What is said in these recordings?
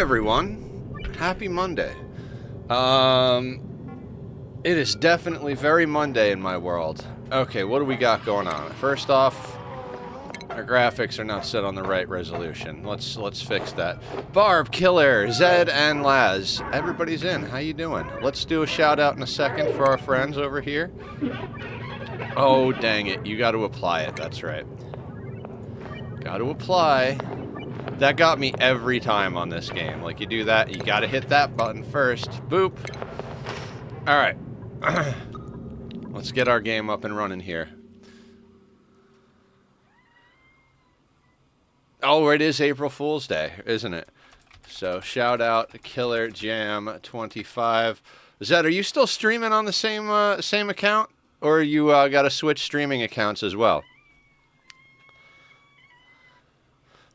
everyone. Happy Monday. It is definitely very Monday in my world. Okay, what do we got going on? First off, our graphics are not set on the right resolution. Let's fix that. Barb, Killer, Zed, and Laz. Everybody's in. How you doing? Let's do a shout out in a second for our friends over here. Oh, dang it. You got to apply it. That's right. Got to apply. That got me every time on this game. Like, you do that, you gotta hit that button first. Boop. Alright. Let's get our game up and running here. Oh, it is April Fool's Day, isn't it? So, shout out to Killer Jam 25. Zed, are you still streaming on the same account? Or you gotta switch streaming accounts as well?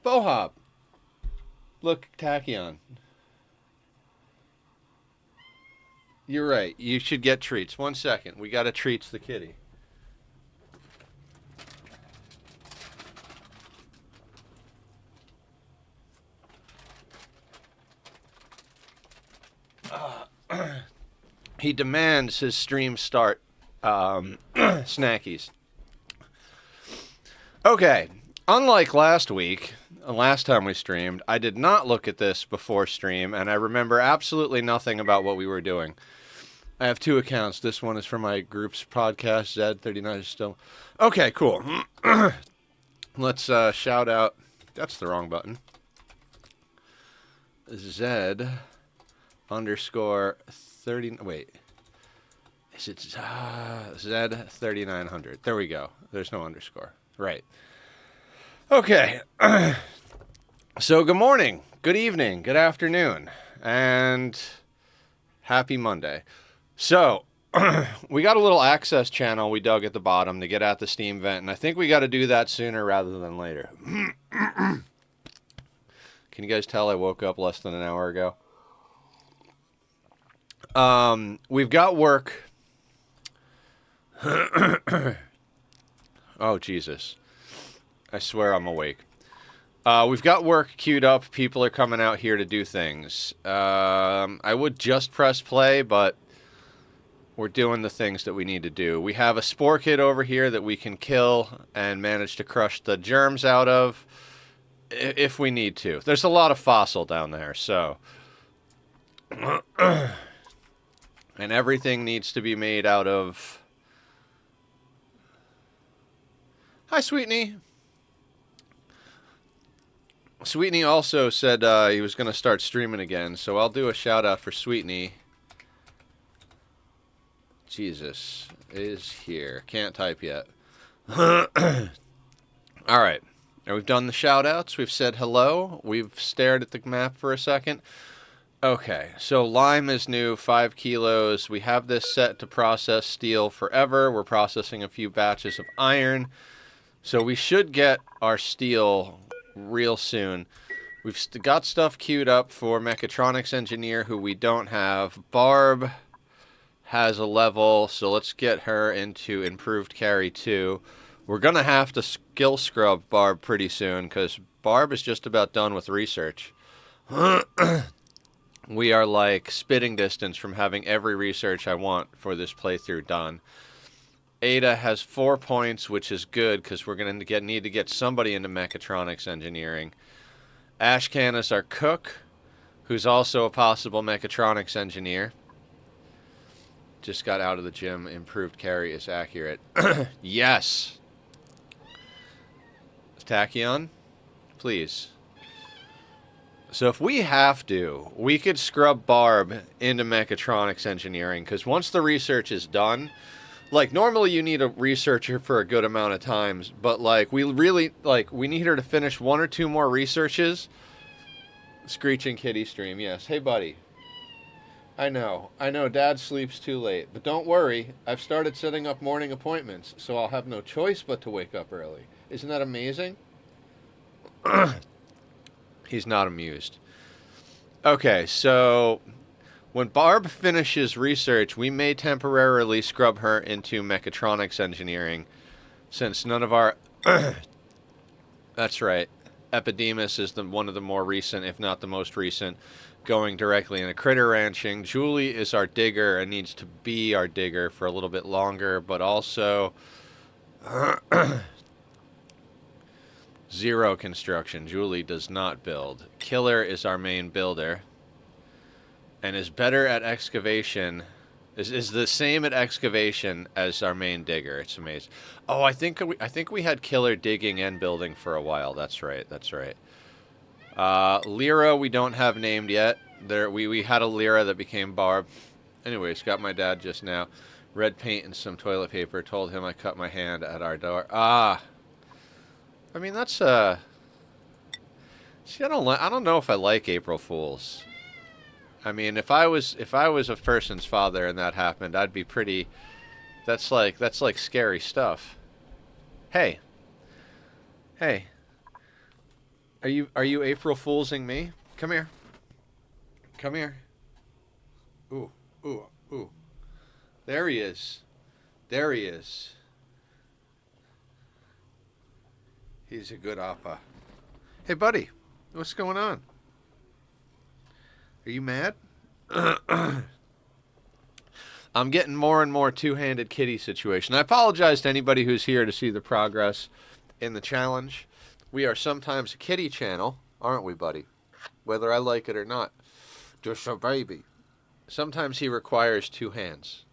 Bohop. Look, Tachyon. You're right. You should get treats. 1 second. We gotta treats the kitty. He demands his stream start snackies. Okay. Unlike last week, last time we streamed, I did not look at this before stream, and I remember absolutely nothing about what we were doing. I have two accounts. This one is for my group's podcast, Zed3900 is still... Okay, cool. Let's shout out... That's the wrong button. Zed underscore 30... Wait. Is it Zed3900? There we go. There's no underscore. Right. Okay. So, good morning, good evening, good afternoon, and happy Monday. So, we got a little access channel we dug at the bottom to get at the Steam vent, and I think we got to do that sooner rather than later. Can you guys tell I woke up less than an hour ago? We've got work. Oh, Jesus. I swear I'm awake. We've got work queued up. People are coming out here to do things. I would just press play, but we're doing the things that we need to do. We have a spore kid over here that we can kill and manage to crush the germs out of if we need to. There's a lot of fossil down there, so... And everything needs to be made out of... Hi, Sweetney. Sweetney also said he was going to start streaming again, so I'll do a shout out for Sweetney. Jesus is here. Can't type yet. Alright. Now we've done the shout outs. We've said hello. We've stared at the map for a second. Okay, so lime is new, 5 kilos. We have this set to process steel forever. We're processing a few batches of iron. So we should get our steel real soon. We've got stuff queued up for mechatronics engineer who we don't have. Barb has a level, so let's get her into improved carry 2. We're going to have to skill scrub Barb pretty soon because Barb is just about done with research. We are like spitting distance from having every research I want for this playthrough done. Ada has 4 points, which is good, because we're going to need to get somebody into mechatronics engineering. Ashcan is our cook, who's also a possible mechatronics engineer. Just got out of the gym. Improved carry is accurate. Yes! Tachyon, please. So if we have to, we could scrub Barb into mechatronics engineering, because once the research is done... Like, normally you need a researcher for a good amount of times, but, like, we really, like, we need her to finish 1 or 2 more researches. Screeching Kitty stream, yes. Hey, buddy. I know, Dad sleeps too late, but don't worry. I've started setting up morning appointments, so I'll have no choice but to wake up early. Isn't that amazing? He's not amused. Okay, so... When Barb finishes research, we may temporarily scrub her into mechatronics engineering, since none of our... That's right. Epidemus is one of the more recent, if not the most recent, going directly into critter ranching. Julie is our digger and needs to be our digger for a little bit longer, but also zero construction. Julie does not build. Killer is our main builder and is better at excavation. Is the same at excavation as our main digger. It's amazing. Oh, I think we had Killer digging and building for a while. That's right. That's right. Lyra we don't have named yet. We had a Lyra that became Barb. Anyways, got my dad just now. Red paint and some toilet paper. Told him I cut my hand at our door. Ah. I mean that's See, I don't know if I like April Fools. I mean, if I was a person's father and that happened, I'd be pretty. That's like scary stuff. Hey. Hey. Are you April Foolsing me? Come here. Come here. Ooh, ooh, ooh. There he is. There he is. He's a good appa. Hey, buddy. What's going on? Are you mad? I'm getting more and more two-handed kitty situation. I apologize to anybody who's here to see the progress in the challenge. We are sometimes a kitty channel, aren't we, buddy? Whether I like it or not. Just a baby. Sometimes he requires two hands.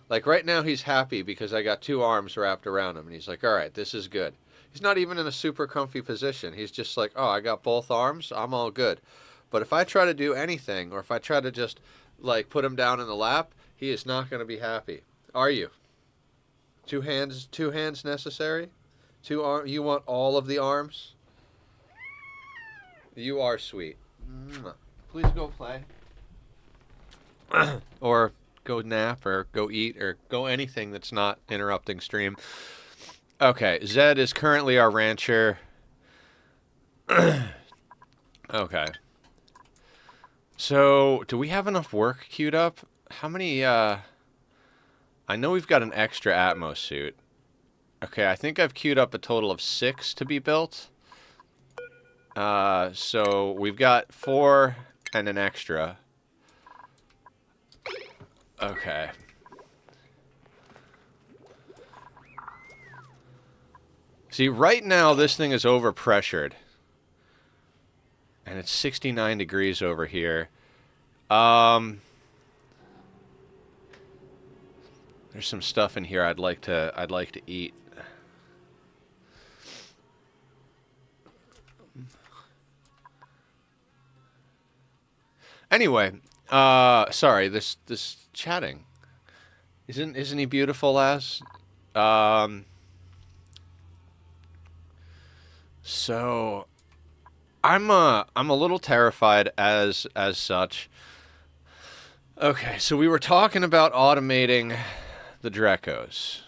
Like right now he's happy because I got two arms wrapped around him. And he's like, all right, this is good. He's not even in a super comfy position. He's just like, oh, I got both arms. I'm all good. But if I try to do anything, or if I try to just, like, put him down in the lap, he is not going to be happy. Are you? Two hands necessary? You want all of the arms? You are sweet. Please go play. Or go nap, or go eat, or go anything that's not interrupting stream. Okay, Zed is currently our rancher. Okay. So, do we have enough work queued up? How many, I know we've got an extra Atmos suit. Okay, I think I've queued up a total of 6 to be built. So, we've got 4 and an extra. Okay. See, right now, this thing is overpressured. And it's 69 degrees over here. There's some stuff in here I'd like to eat. Anyway, sorry, this chatting. Isn't he beautiful, as? So I'm a little terrified as such. Okay, so we were talking about automating the Drecos.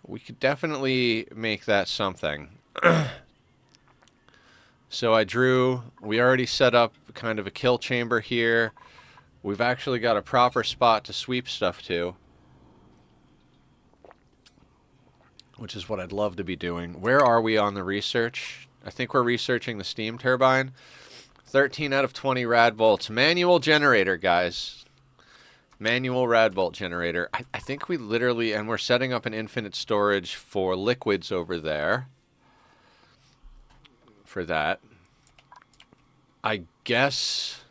We could definitely make that something. So we already set up kind of a kill chamber here. We've actually got a proper spot to sweep stuff to, which is what I'd love to be doing. Where are we on the research? I think we're researching the steam turbine. 13 out of 20 rad bolts. Manual generator, guys. Manual rad bolt generator. I think we literally, and we're setting up an infinite storage for liquids over there. For that. I guess.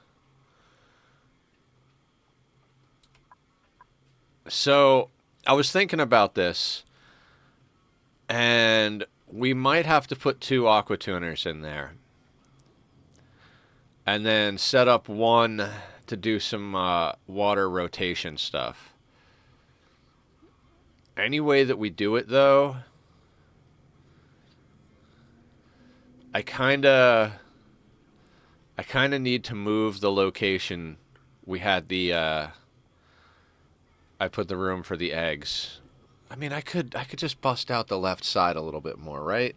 So, I was thinking about this. And we might have to put 2 aqua tuners in there. And then set up one to do some water rotation stuff. Any way that we do it, though, I kind of need to move the location. We had the I put the room for the eggs. I mean, I could just bust out the left side a little bit more, right?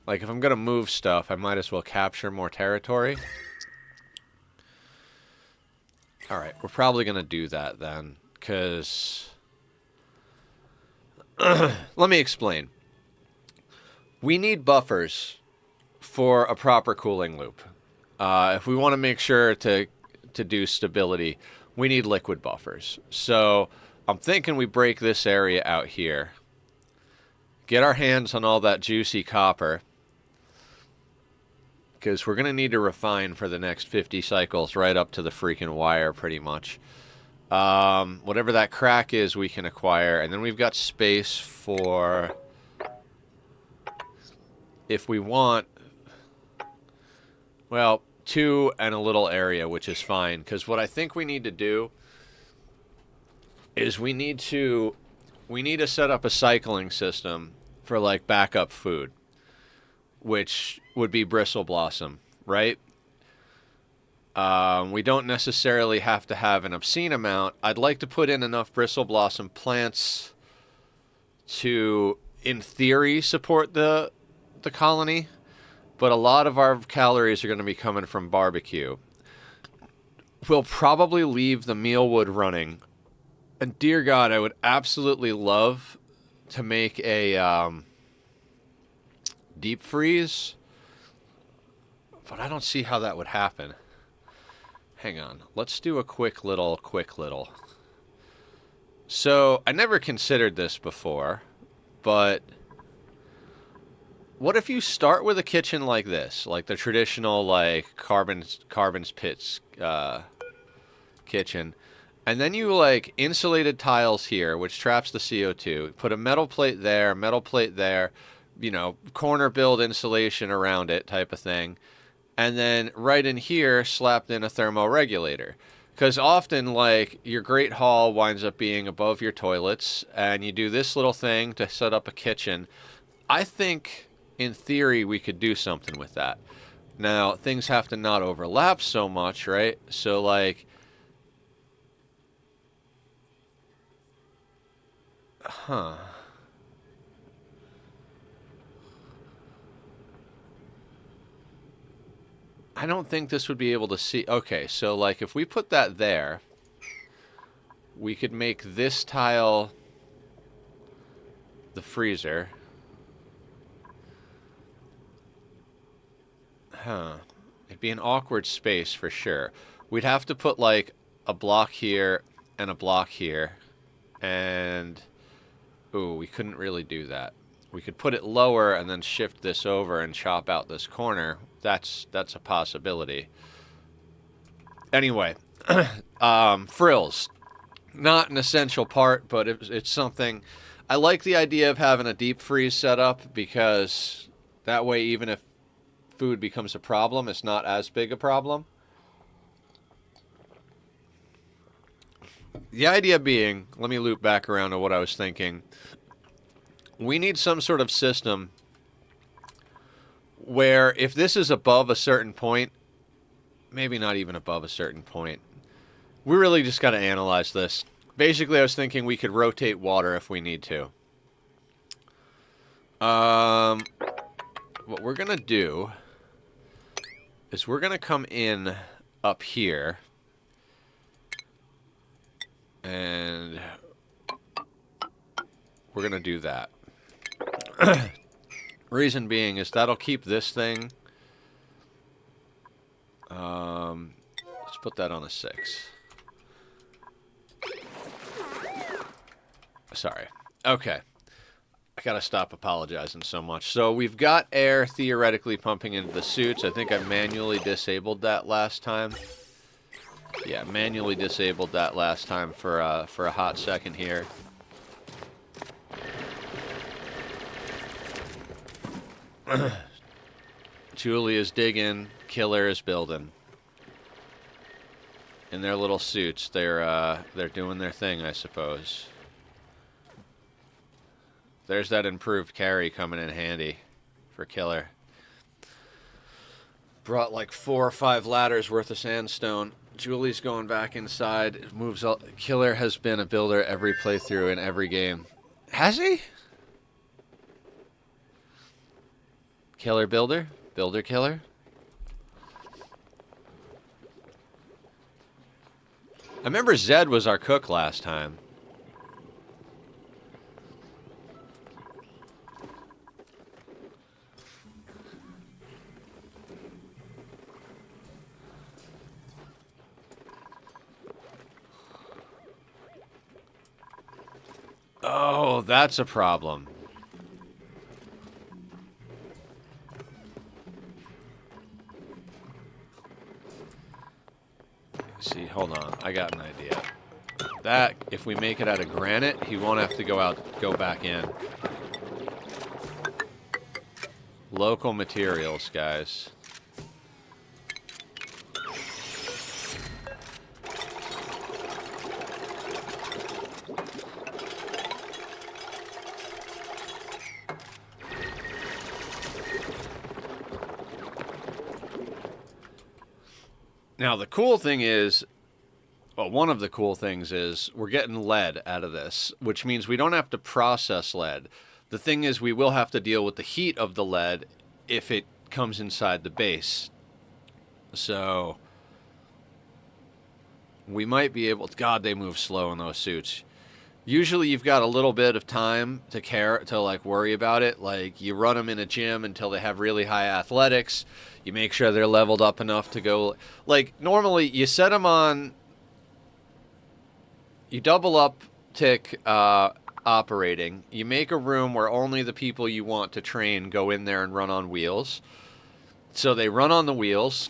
Like, if I'm going to move stuff, I might as well capture more territory. Alright, we're probably going to do that then, because... Let me explain. We need buffers for a proper cooling loop. If we want to make sure to do stability, we need liquid buffers. So I'm thinking we break this area out here. Get our hands on all that juicy copper. Because we're going to need to refine for the next 50 cycles right up to the freaking wire pretty much. Whatever that crack is, we can acquire. And then we've got space for... if we want... well, 2 and a little area, which is fine. Because what I think we need to do is we need to set up a cycling system for, like, backup food. Which would be bristle blossom, right? We don't necessarily have to have an obscene amount. I'd like to put in enough bristle blossom plants to, in theory, support the colony. But a lot of our calories are going to be coming from barbecue. We'll probably leave the mealwood running. And dear God, I would absolutely love to make a... deep freeze, but I don't see how that would happen. Hang on, let's do a quick little. So I never considered this before, but what if you start with a kitchen like this, like the traditional like carbons pits kitchen, and then you like insulated tiles here, which traps the CO2. Put a metal plate there, you know, corner build insulation around it type of thing. And then right in here, slapped in a thermoregulator. Because often, like, your Great Hall winds up being above your toilets, and you do this little thing to set up a kitchen. I think, in theory, we could do something with that. Now, things have to not overlap so much, right? So, like... huh... I don't think this would be able to see... okay, so, like, if we put that there, we could make this tile the freezer. Huh. It'd be an awkward space for sure. We'd have to put, like, a block here and a block here. And... ooh, we couldn't really do that. We could put it lower and then shift this over and chop out this corner. That's a possibility. Anyway, frills. Not an essential part, but it's something... I like the idea of having a deep freeze set up because that way even if food becomes a problem, it's not as big a problem. The idea being, let me loop back around to what I was thinking. We need some sort of system where if this is above a certain point, maybe not even above a certain point, we really just got to analyze this. Basically, I was thinking we could rotate water if we need to. What we're going to do is we're going to come in up here and we're going to do that. Reason being is that'll keep this thing. Let's put that on a 6. Sorry. Okay. I gotta stop apologizing so much. So we've got air theoretically pumping into the suits. I think I manually disabled that last time. Yeah, manually disabled that last time for a hot second here. Julie is digging, Killer is building. In their little suits, they're doing their thing, I suppose. There's that improved carry coming in handy for Killer. Brought like 4 or 5 ladders worth of sandstone. Julie's going back inside. Moves all. Killer has been a builder every playthrough in every game. Has he? Killer builder? Builder killer? I remember Zed was our cook last time. Oh, that's a problem. See, hold on. I got an idea. That, if we make it out of granite, he won't have to go back in. Local materials, guys. Now, the cool thing is, well, one of the cool things is we're getting lead out of this, which means we don't have to process lead. The thing is, we will have to deal with the heat of the lead if it comes inside the base. So, we might be able to... God, they move slow in those suits. Usually you've got a little bit of time to like worry about it. Like you run them in a gym until they have really high athletics. You make sure they're leveled up enough to go. Like normally you set them on. You double up tick operating. You make a room where only the people you want to train go in there and run on wheels. So they run on the wheels.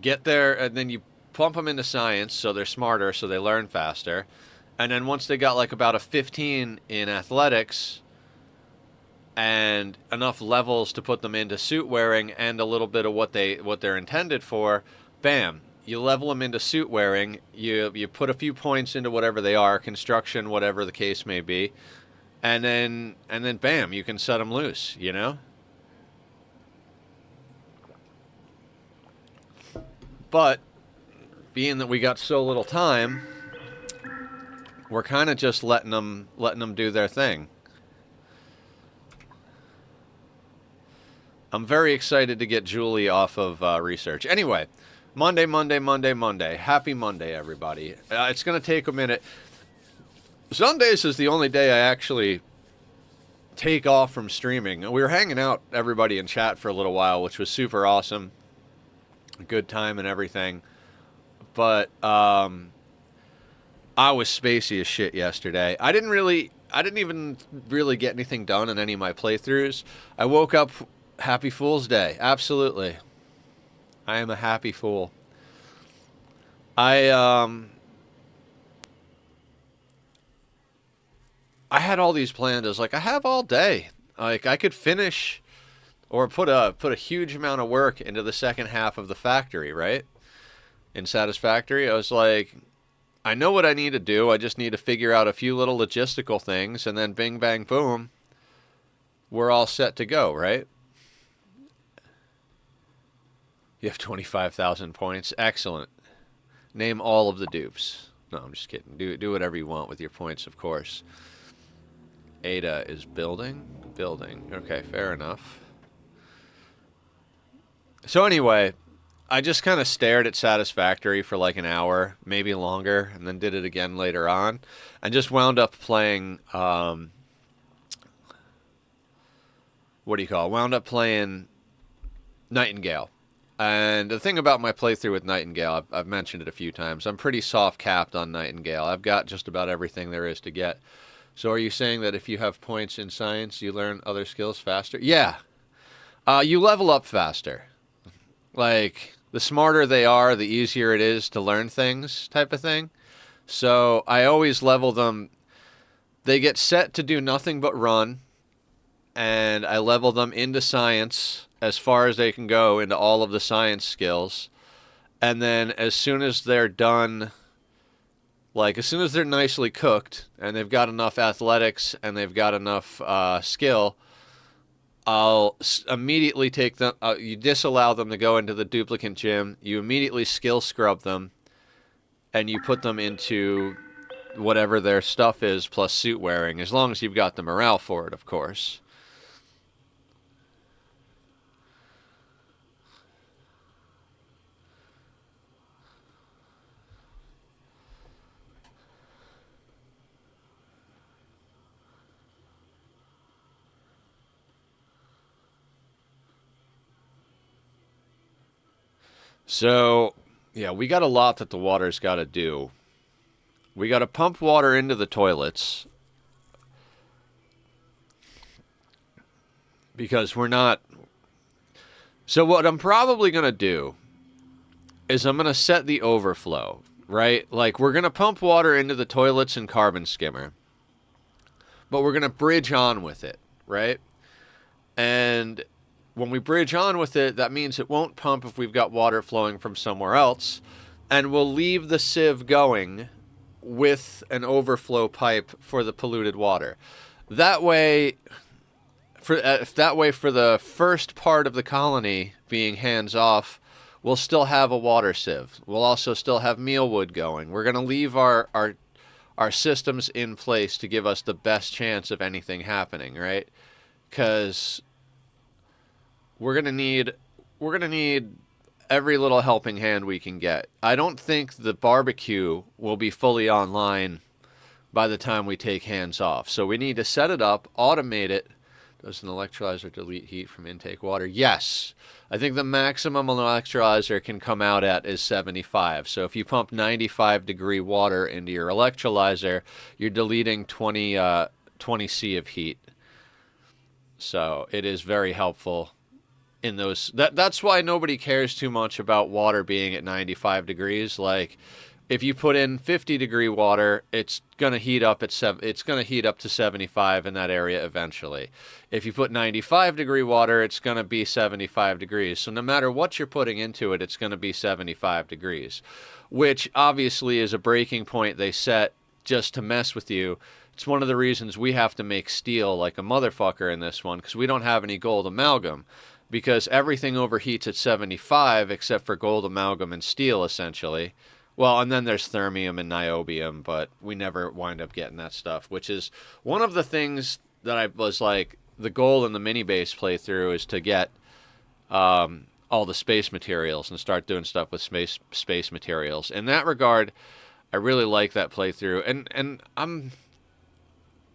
Get there and then you pump them into science so they're smarter, so they learn faster. And then once they got like about a 15 in athletics and enough levels to put them into suit wearing and a little bit of what they're intended for, bam, you level them into suit wearing. You put a few points into whatever they are, construction, whatever the case may be, and then bam, you can set them loose, you know? But being that we got so little time, we're kind of just letting them do their thing. I'm very excited to get Julie off of research. Anyway, Monday. Happy Monday, everybody. It's going to take a minute. Sundays is the only day I actually take off from streaming. We were hanging out, everybody in chat for a little while, which was super awesome. A good time and everything. But I was spacey as shit yesterday. I didn't even really get anything done in any of my playthroughs. I woke up Happy Fool's Day. Absolutely. I am a happy fool. I had all these planned. I was like, I have all day. Like I could finish or put a huge amount of work into the second half of the factory, right? In Satisfactory, I was like, I know what I need to do. I just need to figure out a few little logistical things, and then bing, bang, boom, we're all set to go, right? You have 25,000 points. Excellent. Name all of the dupes. No, I'm just kidding. Do whatever you want with your points, of course. Ada is building. Okay, fair enough. So anyway... I just kind of stared at Satisfactory for like an hour, maybe longer, and then did it again later on, and just wound up playing, wound up playing Nightingale. And the thing about my playthrough with Nightingale, I've mentioned it a few times, I'm pretty soft-capped on Nightingale. I've got just about everything there is to get. So are you saying that if you have points in science, you learn other skills faster? Yeah. You level up faster. Like, the smarter they are, the easier it is to learn things type of thing. So I always level them. They get set to do nothing but run. And I level them into science as far as they can go into all of the science skills. And then as soon as they're done, like as soon as they're nicely cooked and they've got enough athletics and they've got enough skill, I'll immediately take them. You disallow them to go into the duplicant gym. You immediately skill scrub them, and you put them into whatever their stuff is plus suit wearing, as long as you've got the morale for it, of course. So, yeah, we got a lot that the water's got to do. We got to pump water into the toilets because we're not. So what I'm probably going to do is I'm going to set the overflow, right? Like, we're going to pump water into the toilets and carbon skimmer, but we're going to bridge on with it, right? And when we bridge on with it, that means it won't pump if we've got water flowing from somewhere else, and we'll leave the sieve going with an overflow pipe for the polluted water. That way, for the first part of the colony being hands off, we'll still have a water sieve. We'll also still have mealwood going. We're going to leave our systems in place to give us the best chance of anything happening, right? Because we're going to need every little helping hand we can get. I don't think the barbecue will be fully online by the time we take hands off. So we need to set it up, automate it. Does an electrolyzer delete heat from intake water? Yes. I think the maximum an electrolyzer can come out at is 75. So if you pump 95-degree water into your electrolyzer, you're deleting 20 C of heat. So it is very helpful in those. That's why nobody cares too much about water being at 95 degrees. Like, if you put in 50-degree water, it's gonna heat up to 75 in that area eventually. If you put 95-degree water, it's gonna be 75 degrees. So no matter what you're putting into it, it's gonna be 75 degrees, which obviously is a breaking point they set just to mess with you. It's one of the reasons we have to make steel like a motherfucker in this one, because we don't have any gold amalgam. Because everything overheats at 75 except for gold amalgam and steel, essentially. Well, and then there's thermium and niobium, but we never wind up getting that stuff, which is one of the things that I was like, the goal in the mini base playthrough is to get all the space materials and start doing stuff with space materials. In that regard, I really like that playthrough, and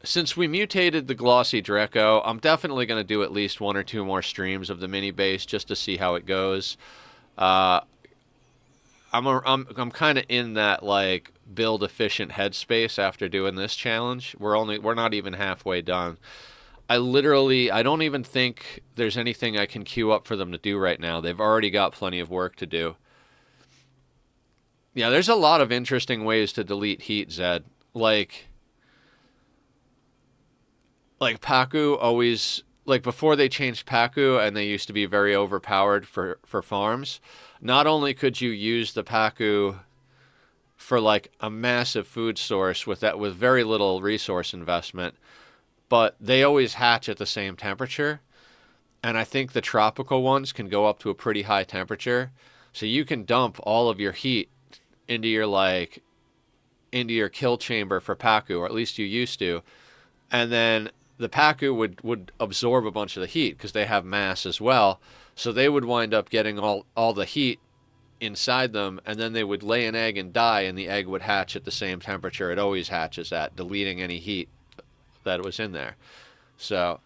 since we mutated the glossy Dreco, I'm definitely going to do at least 1 or 2 more streams of the mini base just to see how it goes. I'm kind of in that like build efficient headspace after doing this challenge. We're not even halfway done. I don't even think there's anything I can queue up for them to do right now. They've already got plenty of work to do. Yeah, there's a lot of interesting ways to delete heat, Zed. Like Paku always, like before they changed Paku and they used to be very overpowered for farms, not only could you use the Paku for like a massive food source with very little resource investment, but they always hatch at the same temperature. And I think the tropical ones can go up to a pretty high temperature. So you can dump all of your heat into your kill chamber for Paku, or at least you used to. And then the Paku would absorb a bunch of the heat because they have mass as well. So they would wind up getting all the heat inside them, and then they would lay an egg and die, and the egg would hatch at the same temperature it always hatches at, deleting any heat that was in there. So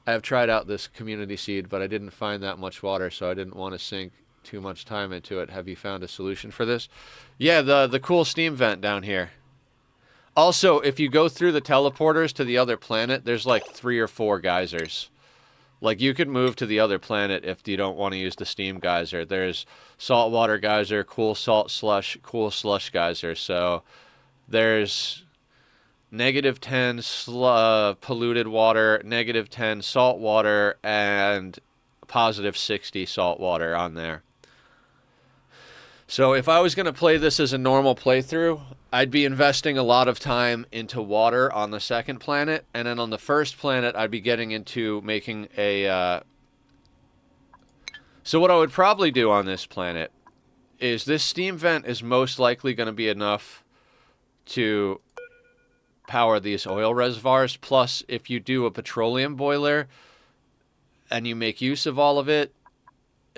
I have tried out this community seed, but I didn't find that much water, so I didn't want to sink too much time into it. Have you found a solution for this? Yeah, the cool steam vent down here. Also, if you go through the teleporters to the other planet, there's like 3 or 4 geysers. Like, you could move to the other planet if you don't want to use the steam geyser. There's saltwater geyser, cool salt slush, cool slush geyser. So there's -10 polluted water, -10 salt water, and +60 salt water on there. So if I was going to play this as a normal playthrough, I'd be investing a lot of time into water on the second planet, and then on the first planet, I'd be getting into making a... So what I would probably do on this planet is this steam vent is most likely going to be enough to power these oil reservoirs. Plus, if you do a petroleum boiler and you make use of all of it,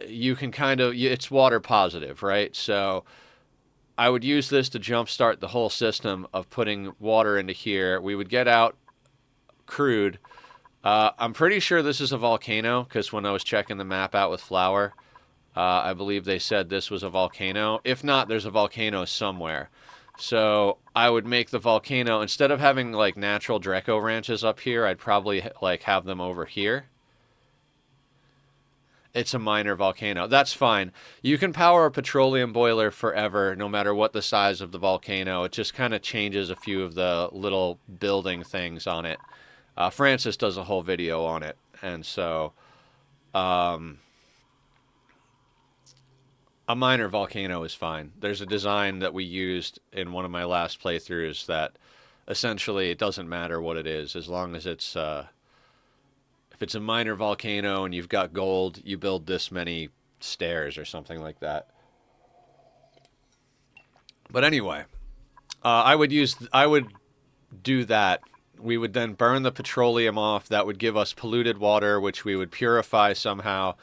you can it's water positive, right? So I would use this to jumpstart the whole system of putting water into here. We would get out crude. I'm pretty sure this is a volcano, because when I was checking the map out with Flower, I believe they said this was a volcano. If not, there's a volcano somewhere. So I would make the volcano, instead of having like natural Dreco ranches up here, I'd probably like have them over here. It's a minor volcano. That's fine. You can power a petroleum boiler forever, no matter what the size of the volcano. It just kind of changes a few of the little building things on it. Francis does a whole video on it. And so um, a minor volcano is fine. There's a design that we used in one of my last playthroughs that essentially it doesn't matter what it is, as long as it's if it's a minor volcano and you've got gold, you build this many stairs or something like that. But anyway, I would do that. We would then burn the petroleum off. That would give us polluted water, which we would purify somehow.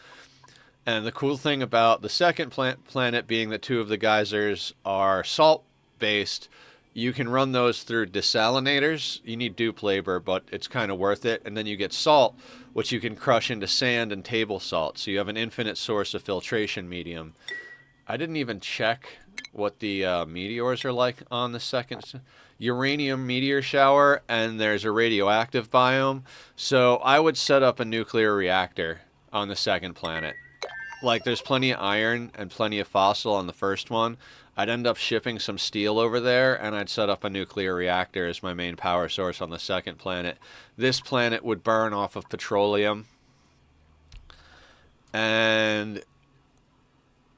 And the cool thing about the second planet being that two of the geysers are salt-based, you can run those through desalinators. You need dupe labor, but it's kind of worth it. And then you get salt, which you can crush into sand and table salt. So you have an infinite source of filtration medium. I didn't even check what the meteors are like on the second. Uranium meteor shower, and there's a radioactive biome. So I would set up a nuclear reactor on the second planet. Like, there's plenty of iron and plenty of fossil on the first one. I'd end up shipping some steel over there, and I'd set up a nuclear reactor as my main power source on the second planet. This planet would burn off of petroleum. And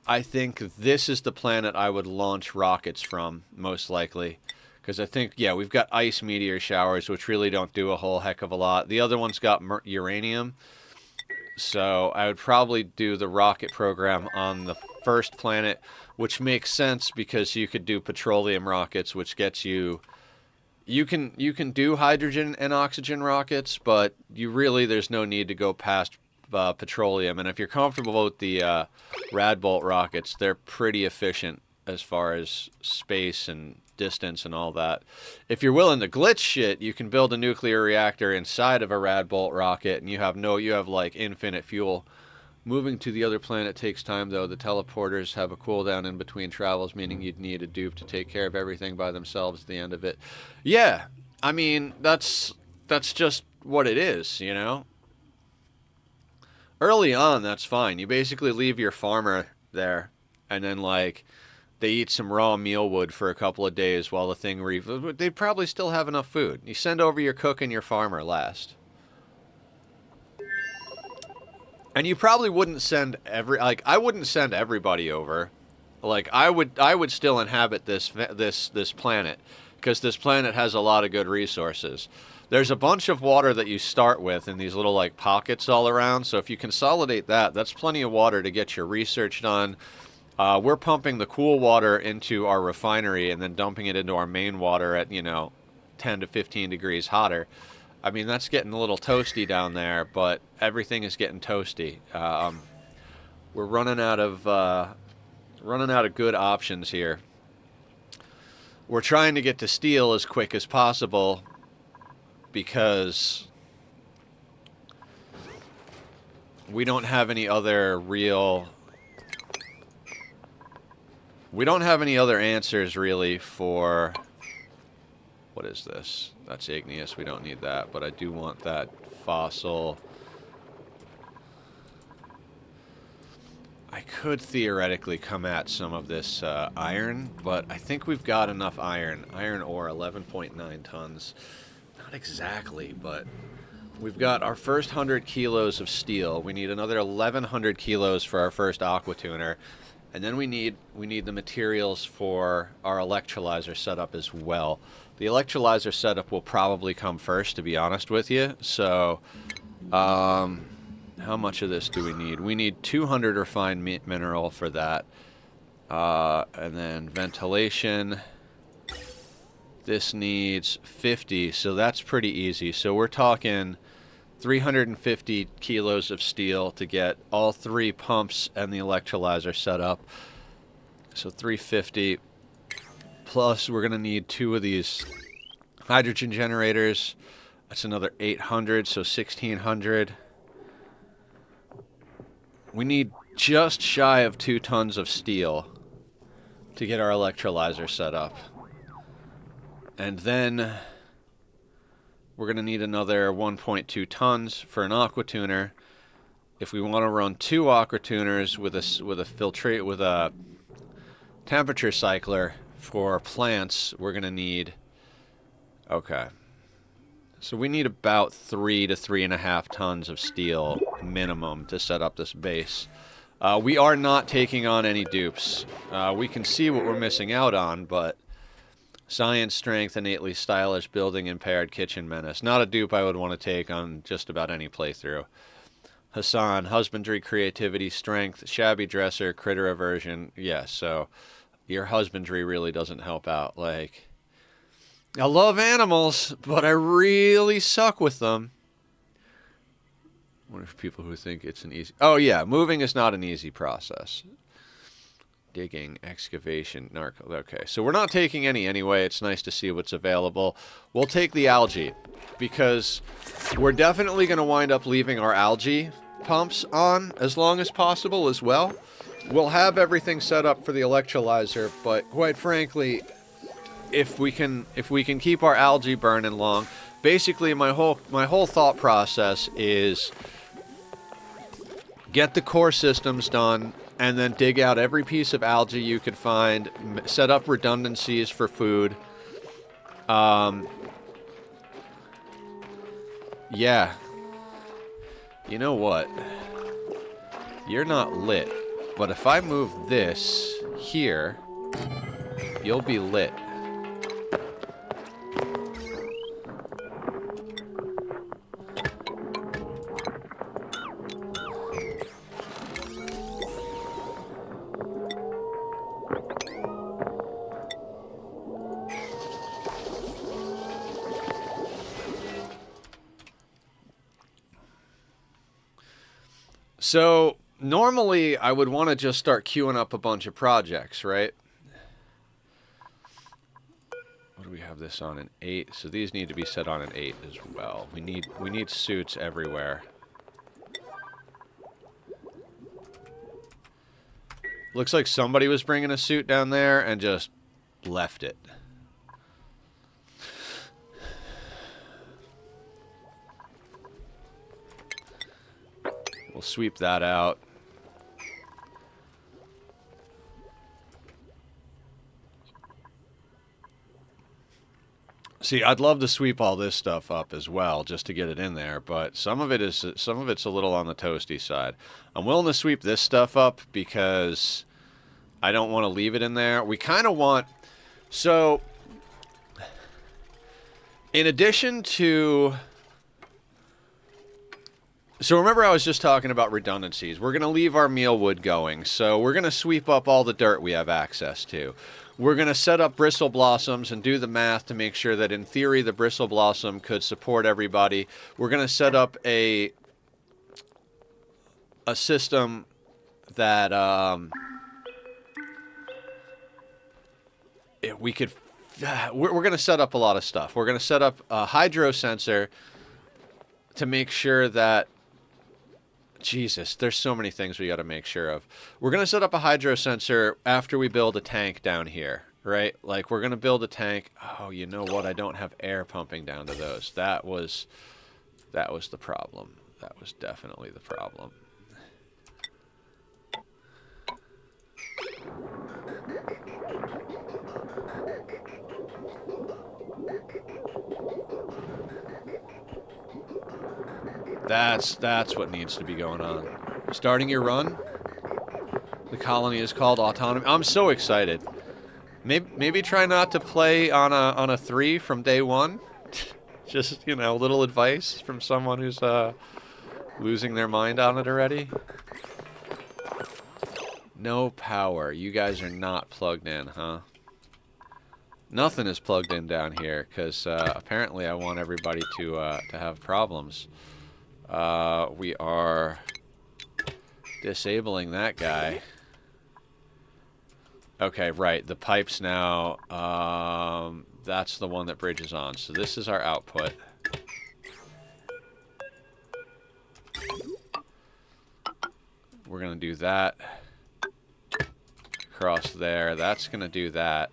I think this is the planet I would launch rockets from, most likely. Because I think, yeah, we've got ice meteor showers, which really don't do a whole heck of a lot. The other one's got uranium. So I would probably do the rocket program on the first planet, which makes sense because you could do petroleum rockets, which gets you... You can do hydrogen and oxygen rockets, but there's no need to go past petroleum. And if you're comfortable with the Radbolt rockets, they're pretty efficient as far as space and distance and all that. If you're willing to glitch shit, you can build a nuclear reactor inside of a Radbolt rocket, and you have like infinite fuel. Moving to the other planet takes time, though. The teleporters have a cooldown in between travels, meaning you'd need a dupe to take care of everything by themselves at the end of it. Yeah, I mean, that's just what it is, you know? Early on, that's fine. You basically leave your farmer there, and then, like, they eat some raw mealwood for a couple of days while the thing they'd probably still have enough food. You send over your cook and your farmer last. And you probably wouldn't send I wouldn't send everybody over. Like, I would still inhabit this planet, because this planet has a lot of good resources. There's a bunch of water that you start with in these little, like, pockets all around, so if you consolidate that, that's plenty of water to get your research done. We're pumping the cool water into our refinery and then dumping it into our main water at, 10 to 15 degrees hotter. I mean, that's getting a little toasty down there, but everything is getting toasty. We're running out of good options here. We're trying to get to steel as quick as possible because we don't have any other answers, really, for... What is this? That's igneous. We don't need that, but I do want that fossil. I could theoretically come at some of this iron, but I think we've got enough iron. Iron ore, 11.9 tons. Not exactly, but we've got our first 100 kilos of steel. We need another 1,100 kilos for our first aqua tuner. And then we need the materials for our electrolyzer setup as well. The electrolyzer setup will probably come first, to be honest with you. So, how much of this do we need? We need 200 refined mineral for that. And then ventilation. This needs 50, so that's pretty easy. So we're talking 350 kilos of steel to get all three pumps and the electrolyzer set up. So 350. Plus, we're going to need 2 of these hydrogen generators. That's another 800, so 1,600. We need just shy of 2 tons of steel to get our electrolyzer set up. And then we're going to need another 1.2 tons for an aqua tuner. If we want to run 2 aqua tuners with a temperature cycler for plants, we're going to need, okay, so we need about 3 to 3.5 tons of steel minimum to set up this base. We are not taking on any dupes. We can see what we're missing out on, but science, strength, innately stylish, building impaired, kitchen menace. Not a dupe I would want to take on just about any playthrough. Hassan, husbandry, creativity, strength, shabby dresser, critter aversion. Yeah, so your husbandry really doesn't help out. Like, I love animals, but I really suck with them. I wonder if people who think it's an easy... Oh, yeah, moving is not an easy process. Digging, excavation, narco... Okay, so we're not taking any anyway. It's nice to see what's available. We'll take the algae, because we're definitely going to wind up leaving our algae pumps on as long as possible as well. We'll have everything set up for the electrolyzer, but quite frankly, if we can keep our algae burning long, basically my whole thought process is get the core systems done, and then dig out every piece of algae you could find, set up redundancies for food. Yeah. You know what? You're not lit. But if I move this here, you'll be lit. So, normally I would want to just start queuing up a bunch of projects, right? What do we have this on? An 8. So these need to be set on an 8 as well. We need suits everywhere. Looks like somebody was bringing a suit down there and just left it. We'll sweep that out. See, I'd love to sweep all this stuff up as well, just to get it in there, but some of it's a little on the toasty side. I'm willing to sweep this stuff up because I don't want to leave it in there. We kind of want... So, in addition to... So remember I was just talking about redundancies. We're going to leave our meal wood going, so we're going to sweep up all the dirt we have access to. We're going to set up bristle blossoms and do the math to make sure that in theory the bristle blossom could support everybody. We're going to set up a system that we could... We're going to set up a lot of stuff. We're going to set up a hydro sensor to make sure that... Jesus, there's so many things we got to make sure of. We're going to set up a hydro sensor after we build a tank down here, right? Like, we're going to build a tank. Oh, you know what? I don't have air pumping down to those. That was the problem. That was definitely the problem. That's what needs to be going on. Starting your run? The colony is called Autonomy. I'm so excited. Maybe try not to play on a 3 from day one. Just, you know, a little advice from someone who's losing their mind on it already. No power. You guys are not plugged in, huh? Nothing is plugged in down here because apparently I want everybody to have problems. We are disabling that guy. Okay, right. The pipes now, that's the one that bridges on. So this is our output. We're going to do that. Across there. That's going to do that.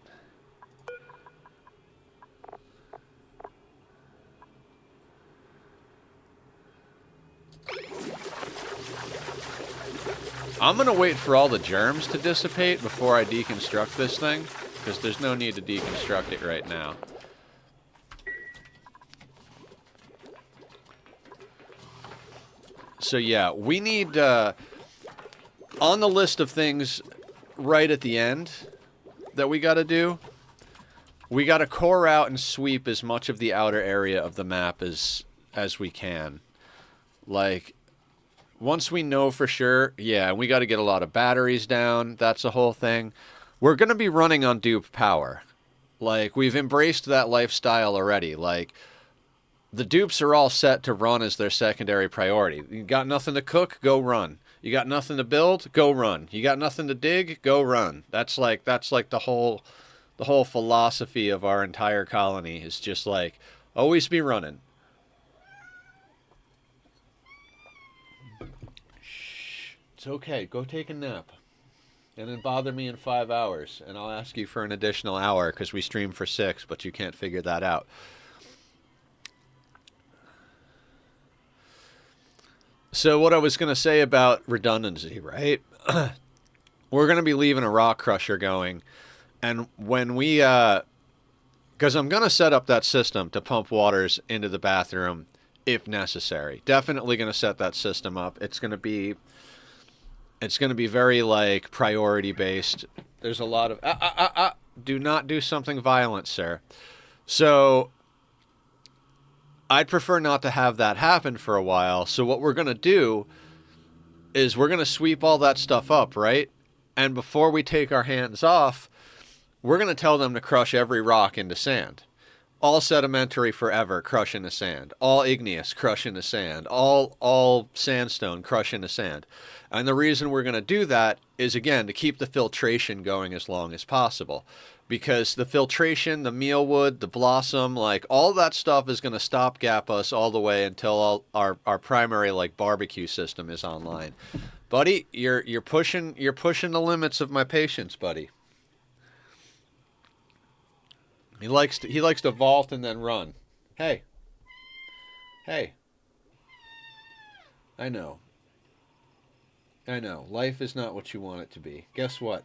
I'm going to wait for all the germs to dissipate before I deconstruct this thing, because there's no need to deconstruct it right now. So yeah, we need, on the list of things right at the end that we got to do, we got to core out and sweep as much of the outer area of the map as we can. Like, once we know for sure, yeah, we got to get a lot of batteries down. That's the whole thing. We're going to be running on dupe power. Like, we've embraced that lifestyle already. Like, the dupes are all set to run as their secondary priority. You got nothing to cook? Go run. You got nothing to build? Go run. You got nothing to dig? Go run. That's like the whole philosophy of our entire colony is just like, always be running. Shh. It's okay. Go take a nap. And then bother me in 5 hours. And I'll ask you for an additional hour because we stream for 6, but you can't figure that out. So what I was going to say about redundancy, right? We're going to be leaving a rock crusher going. And when we, because I'm going to set up that system to pump waters into the bathroom if necessary. Definitely going to set that system up. It's going to be very, like, priority based. There's a lot of, do not do something violent, sir. So I'd prefer not to have that happen for a while. So what we're going to do is we're going to sweep all that stuff up, right? And before we take our hands off, we're going to tell them to crush every rock into sand. All sedimentary forever, crush into sand. All igneous, crush into sand. All sandstone, crush into sand. And the reason we're going to do that is, again, to keep the filtration going as long as possible. Because the filtration, the mealwood, the blossom, like, all that stuff is going to stopgap us all the way until our primary, like, barbecue system is online. Buddy, you're pushing the limits of my patience, buddy. He likes to vault and then run. Hey. I know. Life is not what you want it to be. Guess what?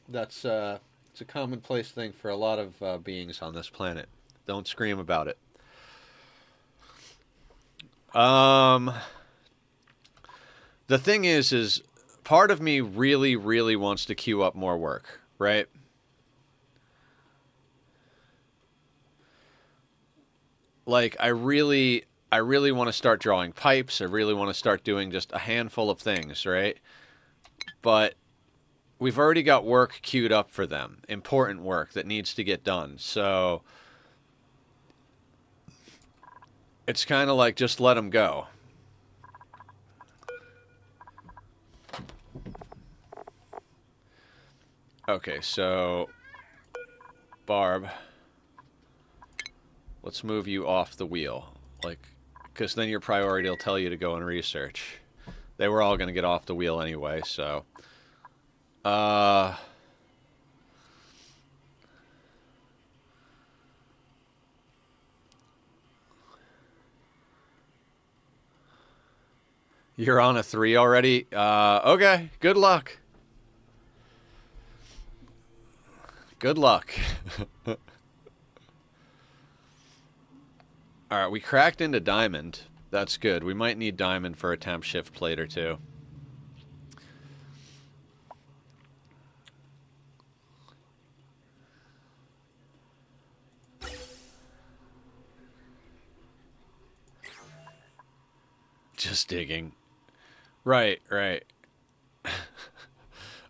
That's it's a commonplace thing for a lot of beings on this planet. Don't scream about it. The thing is part of me really, really wants to queue up more work, right? Like, I really want to start drawing pipes. I really want to start doing just a handful of things, right? But we've already got work queued up for them. Important work that needs to get done. So it's kind of like, just let them go. Okay, so Barb, let's move you off the wheel. Like, because then your priority will tell you to go and research. They were all going to get off the wheel anyway, so you're on a 3 already? Okay, good luck. Good luck. Alright, we cracked into diamond. That's good. We might need diamond for a temp shift plate or two. Just digging. Right.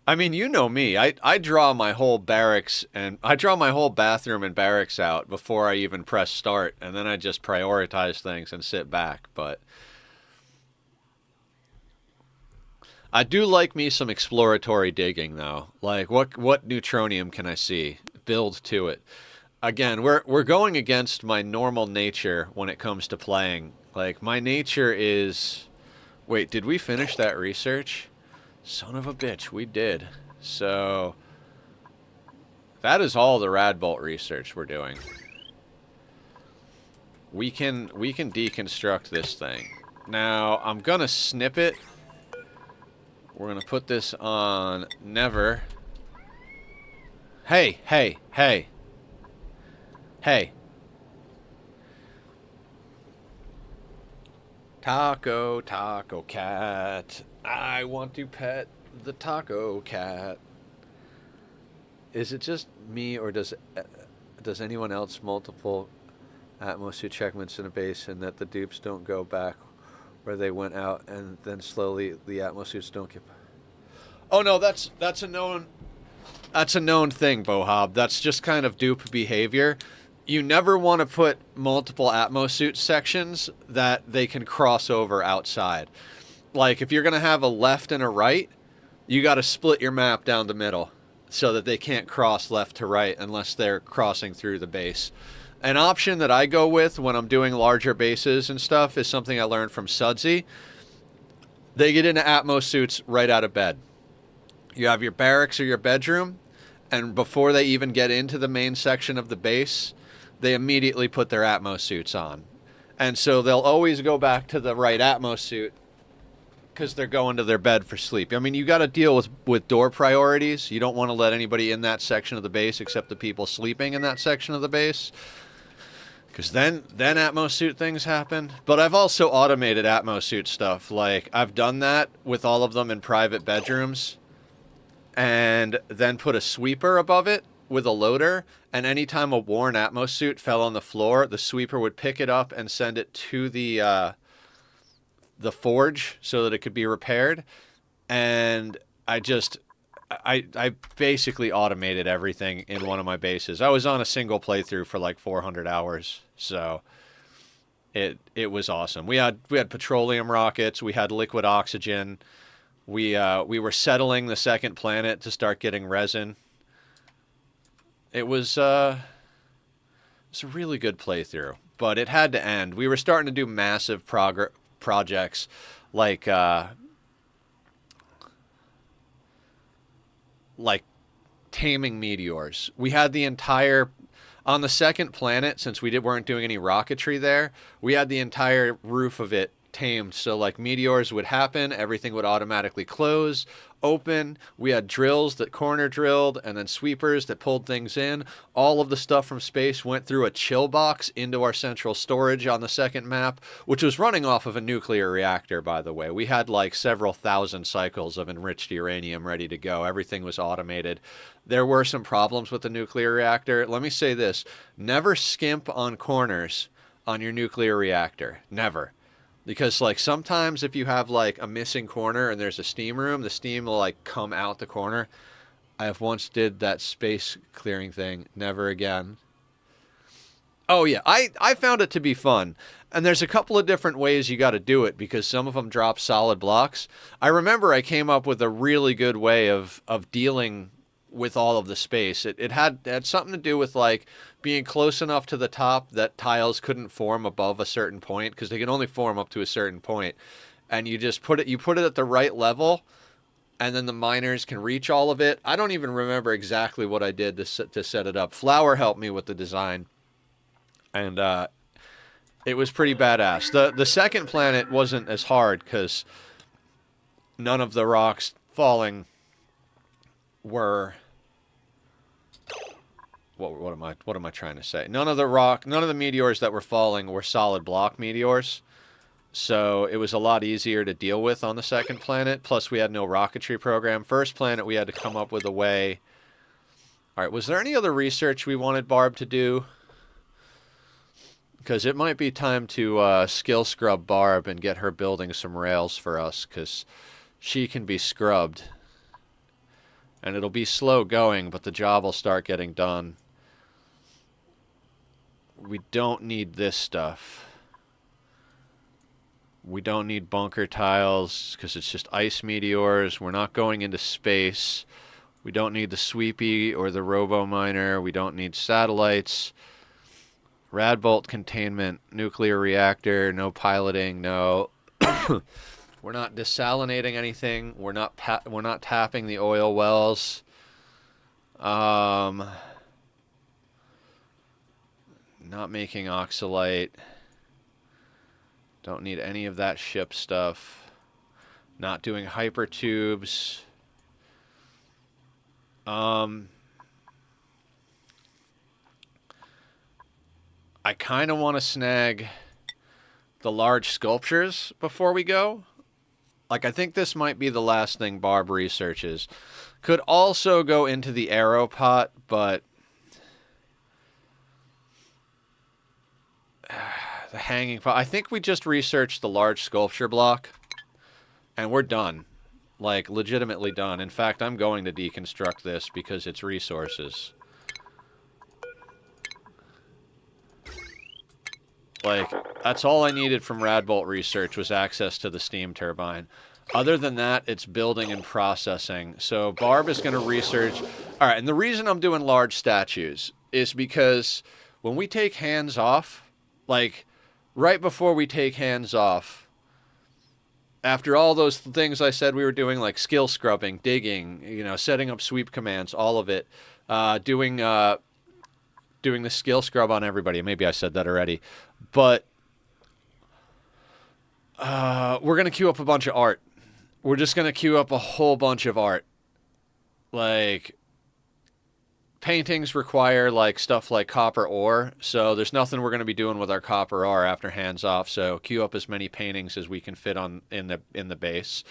I mean, you know me. I draw my whole barracks and I draw my whole bathroom and barracks out before I even press start, and then I just prioritize things and sit back. But I do like me some exploratory digging, though. Like, what neutronium can I see? Build to it. Again, we're going against my normal nature when it comes to playing. Like, my nature is... Wait, did we finish that research? Son of a bitch, we did. So that is all the Radbolt research we're doing. We can deconstruct this thing. Now, I'm gonna snip it We're going to put this on never. Hey, hey, hey. Hey. Taco, taco cat. I want to pet the taco cat. Is it just me, or does anyone else multiple atmosphere checkments in a base and that the dupes don't go back where they went out, and then slowly the atmospheres don't get... Oh no, that's a known thing, Bohob. That's just kind of dupe behavior. You never want to put multiple atmosuit sections that they can cross over outside. Like, if you're going to have a left and a right, you got to split your map down the middle so that they can't cross left to right unless they're crossing through the base. An option that I go with when I'm doing larger bases and stuff is something I learned from Sudsy. They get into atmosuits right out of bed. You have your barracks or your bedroom, and before they even get into the main section of the base, they immediately put their atmosuits on. And so they'll always go back to the right atmosuit because they're going to their bed for sleep. I mean, you got to deal with door priorities. You don't want to let anybody in that section of the base except the people sleeping in that section of the base, because then atmosuit things happen. But I've also automated atmosuit stuff. Like, I've done that with all of them in private bedrooms, and then put a sweeper above it with a loader, and anytime a worn atmosuit fell on the floor, the sweeper would pick it up and send it to the forge so that it could be repaired. And I basically automated everything in one of my bases. I was on a single playthrough for like 400 hours, so it was awesome. We had petroleum rockets, we had liquid oxygen. We were settling the second planet to start getting resin. It was a really good playthrough, but it had to end. We were starting to do massive projects like taming meteors. We had the entire... On the second planet, since we weren't doing any rocketry there, we had the entire roof of it tamed. So like meteors would happen, everything would automatically close, open. We had drills that corner drilled, and then sweepers that pulled things in. All of the stuff from space went through a chill box into our central storage on the second map, which was running off of a nuclear reactor, by the way. We had like several thousand cycles of enriched uranium ready to go. Everything was automated. There were some problems with the nuclear reactor. Let me say this: never skimp on corners on your nuclear reactor. Never. Because, like, sometimes if you have, like, a missing corner and there's a steam room, the steam will, like, come out the corner. I have once did that space clearing thing. Never again. Oh, yeah. I found it to be fun. And there's a couple of different ways you got to do it, because some of them drop solid blocks. I remember I came up with a really good way of dealing with all of the space. It had something to do with, like, being close enough to the top that tiles couldn't form above a certain point, because they can only form up to a certain point. And you just put it at the right level, and then the miners can reach all of it. I don't even remember exactly what I did to set it up. Flower helped me with the design, and it was pretty badass. The second planet wasn't as hard because none of the rocks falling were... What am I trying to say? None of the meteors that were falling were solid block meteors. So it was a lot easier to deal with on the second planet. Plus, we had no rocketry program. First planet, we had to come up with a way. All right, was there any other research we wanted Barb to do? Because it might be time to skill scrub Barb and get her building some rails for us, because she can be scrubbed. And it'll be slow going, but the job will start getting done. We don't need this stuff. We don't need bunker tiles because it's just ice meteors. We're not going into space. We don't need the sweepy or the robo miner. We don't need satellites. Radbolt containment, nuclear reactor, no piloting, no. We're not desalinating anything. We're not tapping the oil wells. Not making oxalite. Don't need any of that ship stuff. Not doing hypertubes. I kind of want to snag the large sculptures before we go. Like, I think this might be the last thing Barb researches. Could also go into the arrow pot, but the hanging pot. I think we just researched the large sculpture block, and we're done. Like, legitimately done. In fact, I'm going to deconstruct this because it's resources. Like, that's all I needed from Radbolt research was access to the steam turbine. Other than that, it's building and processing. So Barb is going to research. All right, and the reason I'm doing large statues is because when we take hands off, like, right before we take hands off, after all those things I said we were doing, like skill scrubbing, digging, you know, setting up sweep commands, all of it, doing the skill scrub on everybody. Maybe I said that already. But we're going to queue up a bunch of art. We're just going to queue up a whole bunch of art. Like, paintings require, like, stuff like copper ore. So there's nothing we're going to be doing with our copper ore after hands off. So queue up as many paintings as we can fit on in the base.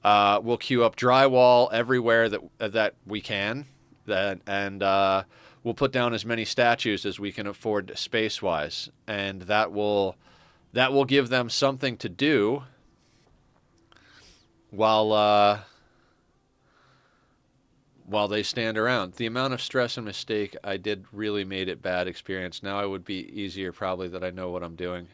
We'll queue up drywall everywhere that we can. We'll put down as many statues as we can afford space-wise, and that will give them something to do while they stand around. The amount of stress and mistake I did really made it bad experience. Now it would be easier probably that I know what I'm doing.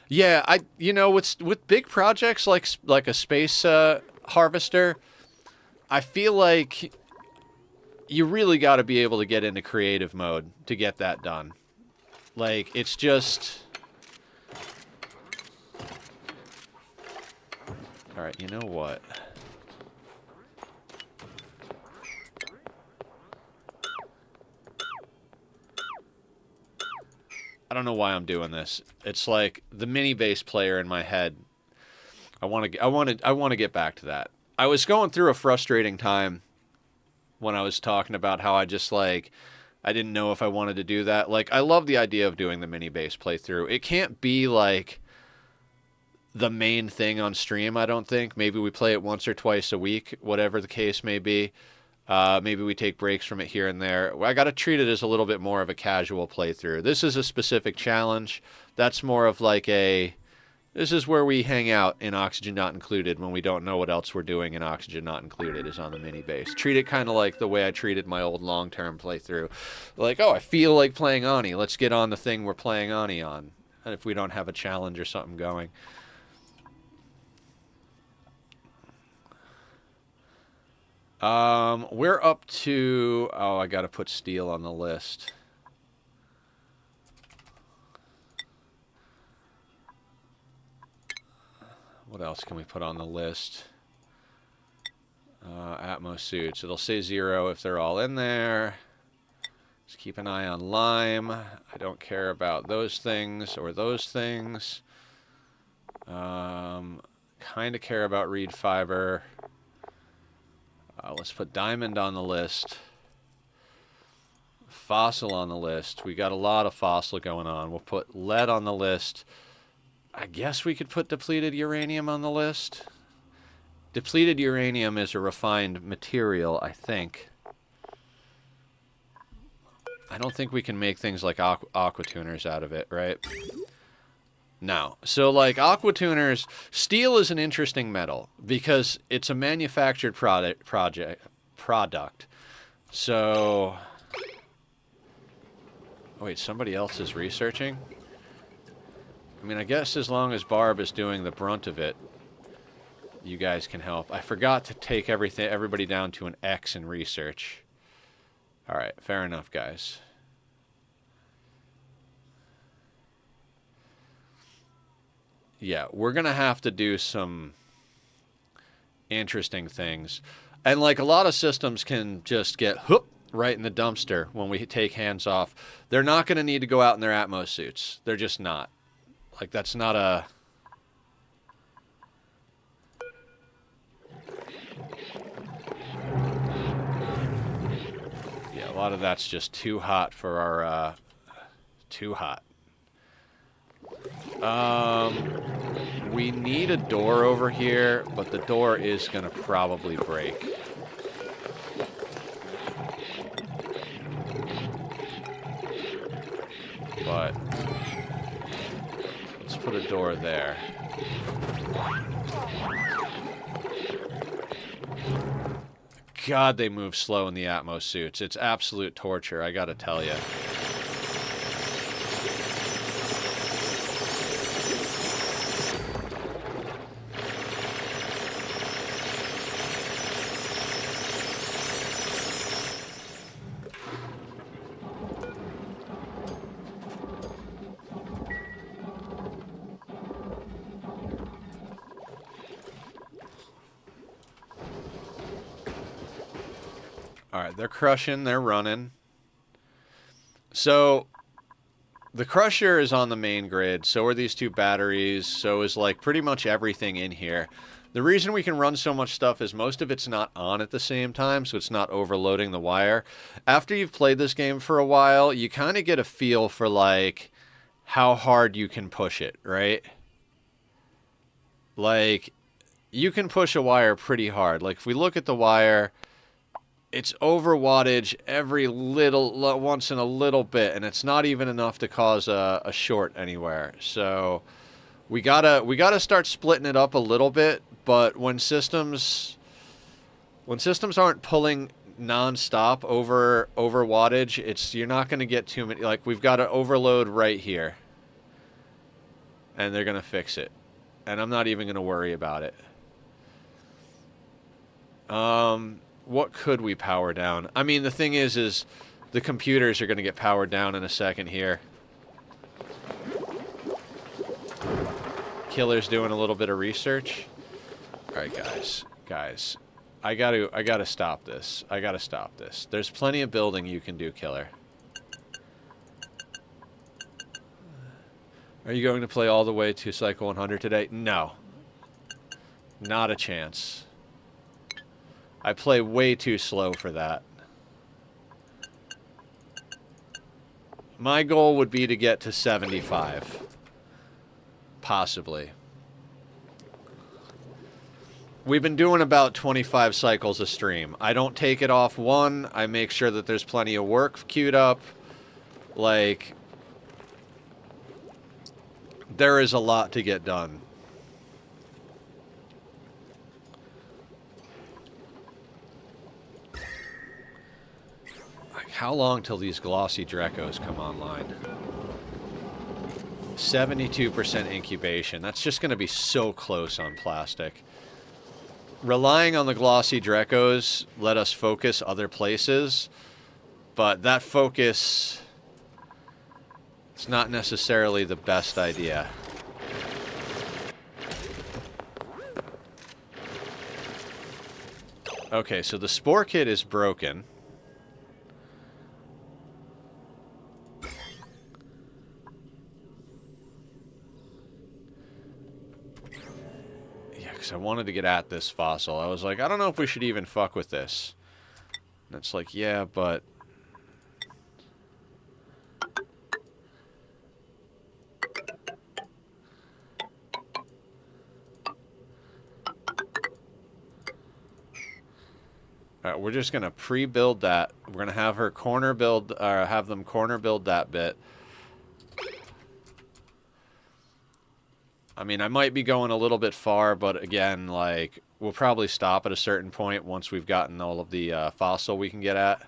Yeah, with big projects like a space harvester, I feel like you really got to be able to get into creative mode to get that done. Like, it's just... Alright, you know what? I don't know why I'm doing this. It's like the mini bass player in my head. I want to get back to that. I was going through a frustrating time when I was talking about how I just, like, I didn't know if I wanted to do that. Like, I love the idea of doing the mini bass playthrough. It can't be, like, the main thing on stream, I don't think. Maybe we play it once or twice a week, whatever the case may be. Maybe we take breaks from it here and there. I got to treat it as a little bit more of a casual playthrough. This is a specific challenge. That's more of like this is where we hang out in Oxygen Not Included when we don't know what else we're doing in Oxygen Not Included is on the mini base. Treat it kind of like the way I treated my old long-term playthrough. Like, oh, I feel like playing ONI. Let's get on the thing we're playing ONI on. And if we don't have a challenge or something going. We're up to... Oh, I got to put steel on the list. What else can we put on the list? Atmos suits. It'll say 0 if they're all in there. Let's keep an eye on lime. I don't care about those things or those things. Kind of care about reed fiber. Let's put diamond on the list. Fossil on the list. We got a lot of fossil going on. We'll put lead on the list. I guess we could put depleted uranium on the list. Depleted uranium is a refined material, I think. I don't think we can make things like aqua tuners out of it, right? No. So, like, aqua tuners... Steel is an interesting metal because it's a manufactured product. So... Wait, somebody else is researching? I mean, I guess as long as Barb is doing the brunt of it, you guys can help. I forgot to take everybody down to an X in research. Alright, fair enough, guys. Yeah, we're going to have to do some interesting things. And, like, a lot of systems can just get whoop right in the dumpster when we take hands off. They're not going to need to go out in their Atmos suits. They're just not. Like, that's not a... lot of that's just too hot for our, too hot. We need a door over here, but the door is going to probably break. But let's put a door there. God, they move slow in the Atmos suits. It's absolute torture, I gotta tell you. Alright, they're crushing, they're running. So, the crusher is on the main grid, so are these two batteries, so is like pretty much everything in here. The reason we can run so much stuff is most of it's not on at the same time, so it's not overloading the wire. After you've played this game for a while, you kind of get a feel for like how hard you can push it, right? Like, you can push a wire pretty hard. Like, if we look at the wire, it's over wattage every once in a little bit, and it's not even enough to cause a short anywhere. So we gotta start splitting it up a little bit. But when systems aren't pulling non-stop over wattage, you're not gonna get too many. Like, we've got an overload right here, and they're gonna fix it, and I'm not even gonna worry about it. What could we power down? I mean, the thing is the computers are going to get powered down in a second here. Killer's doing a little bit of research. All right, guys, I gotta stop this. I gotta stop this. There's plenty of building you can do, Killer. Are you going to play all the way to Cycle 100 today? No, not a chance. I play way too slow for that. My goal would be to get to 75. Possibly. We've been doing about 25 cycles a stream. I don't take it off one. I make sure that there's plenty of work queued up. Like, there is a lot to get done. How long till these glossy Drecos come online? 72% incubation. That's just going to be so close on plastic. Relying on the glossy Drecos let us focus other places, but that focus, it's not necessarily the best idea. Okay, so the Spore Kit is broken. I wanted to get at this fossil. I was like, I don't know if we should even fuck with this. And it's like, yeah, but... Alright, we're just going to pre-build that. We're going to have her corner build, or have them corner build that bit. I mean, I might be going a little bit far, but again, like, we'll probably stop at a certain point once we've gotten all of the fossil we can get at.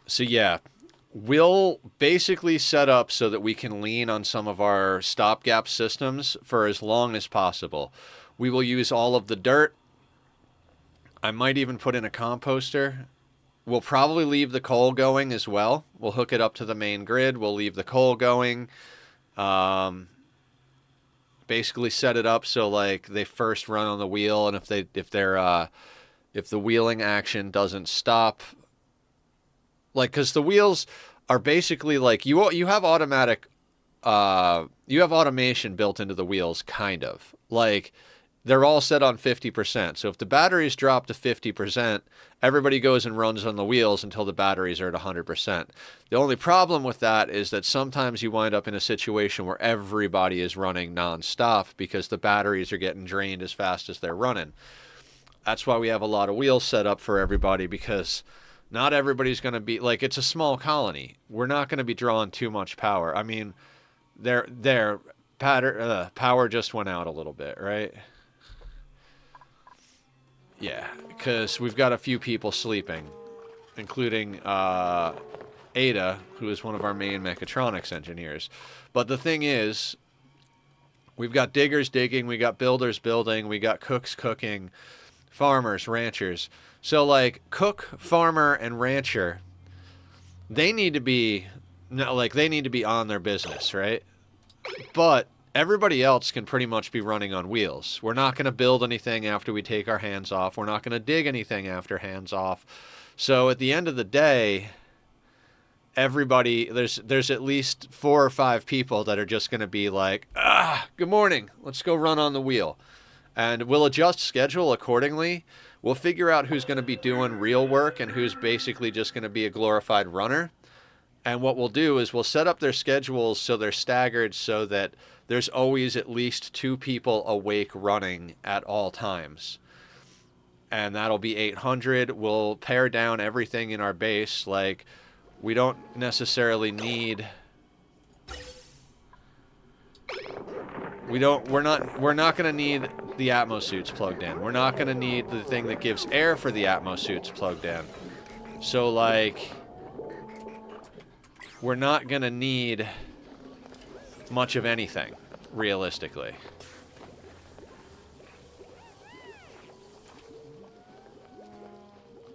So yeah, we'll basically set up so that we can lean on some of our stopgap systems for as long as possible. We will use all of the dirt. I might even put in a composter. We'll probably leave the coal going as well. We'll hook it up to the main grid. We'll leave the coal going. Basically set it up so like they first run on the wheel, and if they're if the wheeling action doesn't stop. Like, because the wheels are basically like, you have automatic, you have automation built into the wheels, kind of. Like, they're all set on 50%. So if the batteries drop to 50%, everybody goes and runs on the wheels until the batteries are at 100%. The only problem with that is that sometimes you wind up in a situation where everybody is running nonstop because the batteries are getting drained as fast as they're running. That's why we have a lot of wheels set up for everybody, because not everybody's going to be, like, it's a small colony. We're not going to be drawing too much power. I mean, power just went out a little bit, right? Yeah, because we've got a few people sleeping, including Ada, who is one of our main mechatronics engineers. But the thing is, we've got diggers digging, we got builders building, we got cooks cooking, farmers, ranchers. So, like, cook, farmer, and rancher, they need to be, they need to be on their business, right? But everybody else can pretty much be running on wheels. We're not going to build anything after we take our hands off. We're not going to dig anything after hands off. So at the end of the day, everybody, there's at least 4 or 5 people that are just going to be like, good morning, let's go run on the wheel. And we'll adjust schedule accordingly. We'll figure out who's going to be doing real work and who's basically just going to be a glorified runner. And what we'll do is we'll set up their schedules so they're staggered, so that there's always at least 2 people awake running at all times. And that'll be 800. We'll pare down everything in our base. Like, we don't necessarily need... We're not going to need the Atmo suits plugged in. We're not going to need the thing that gives air for the Atmo suits plugged in. So, like... we're not going to need much of anything, realistically.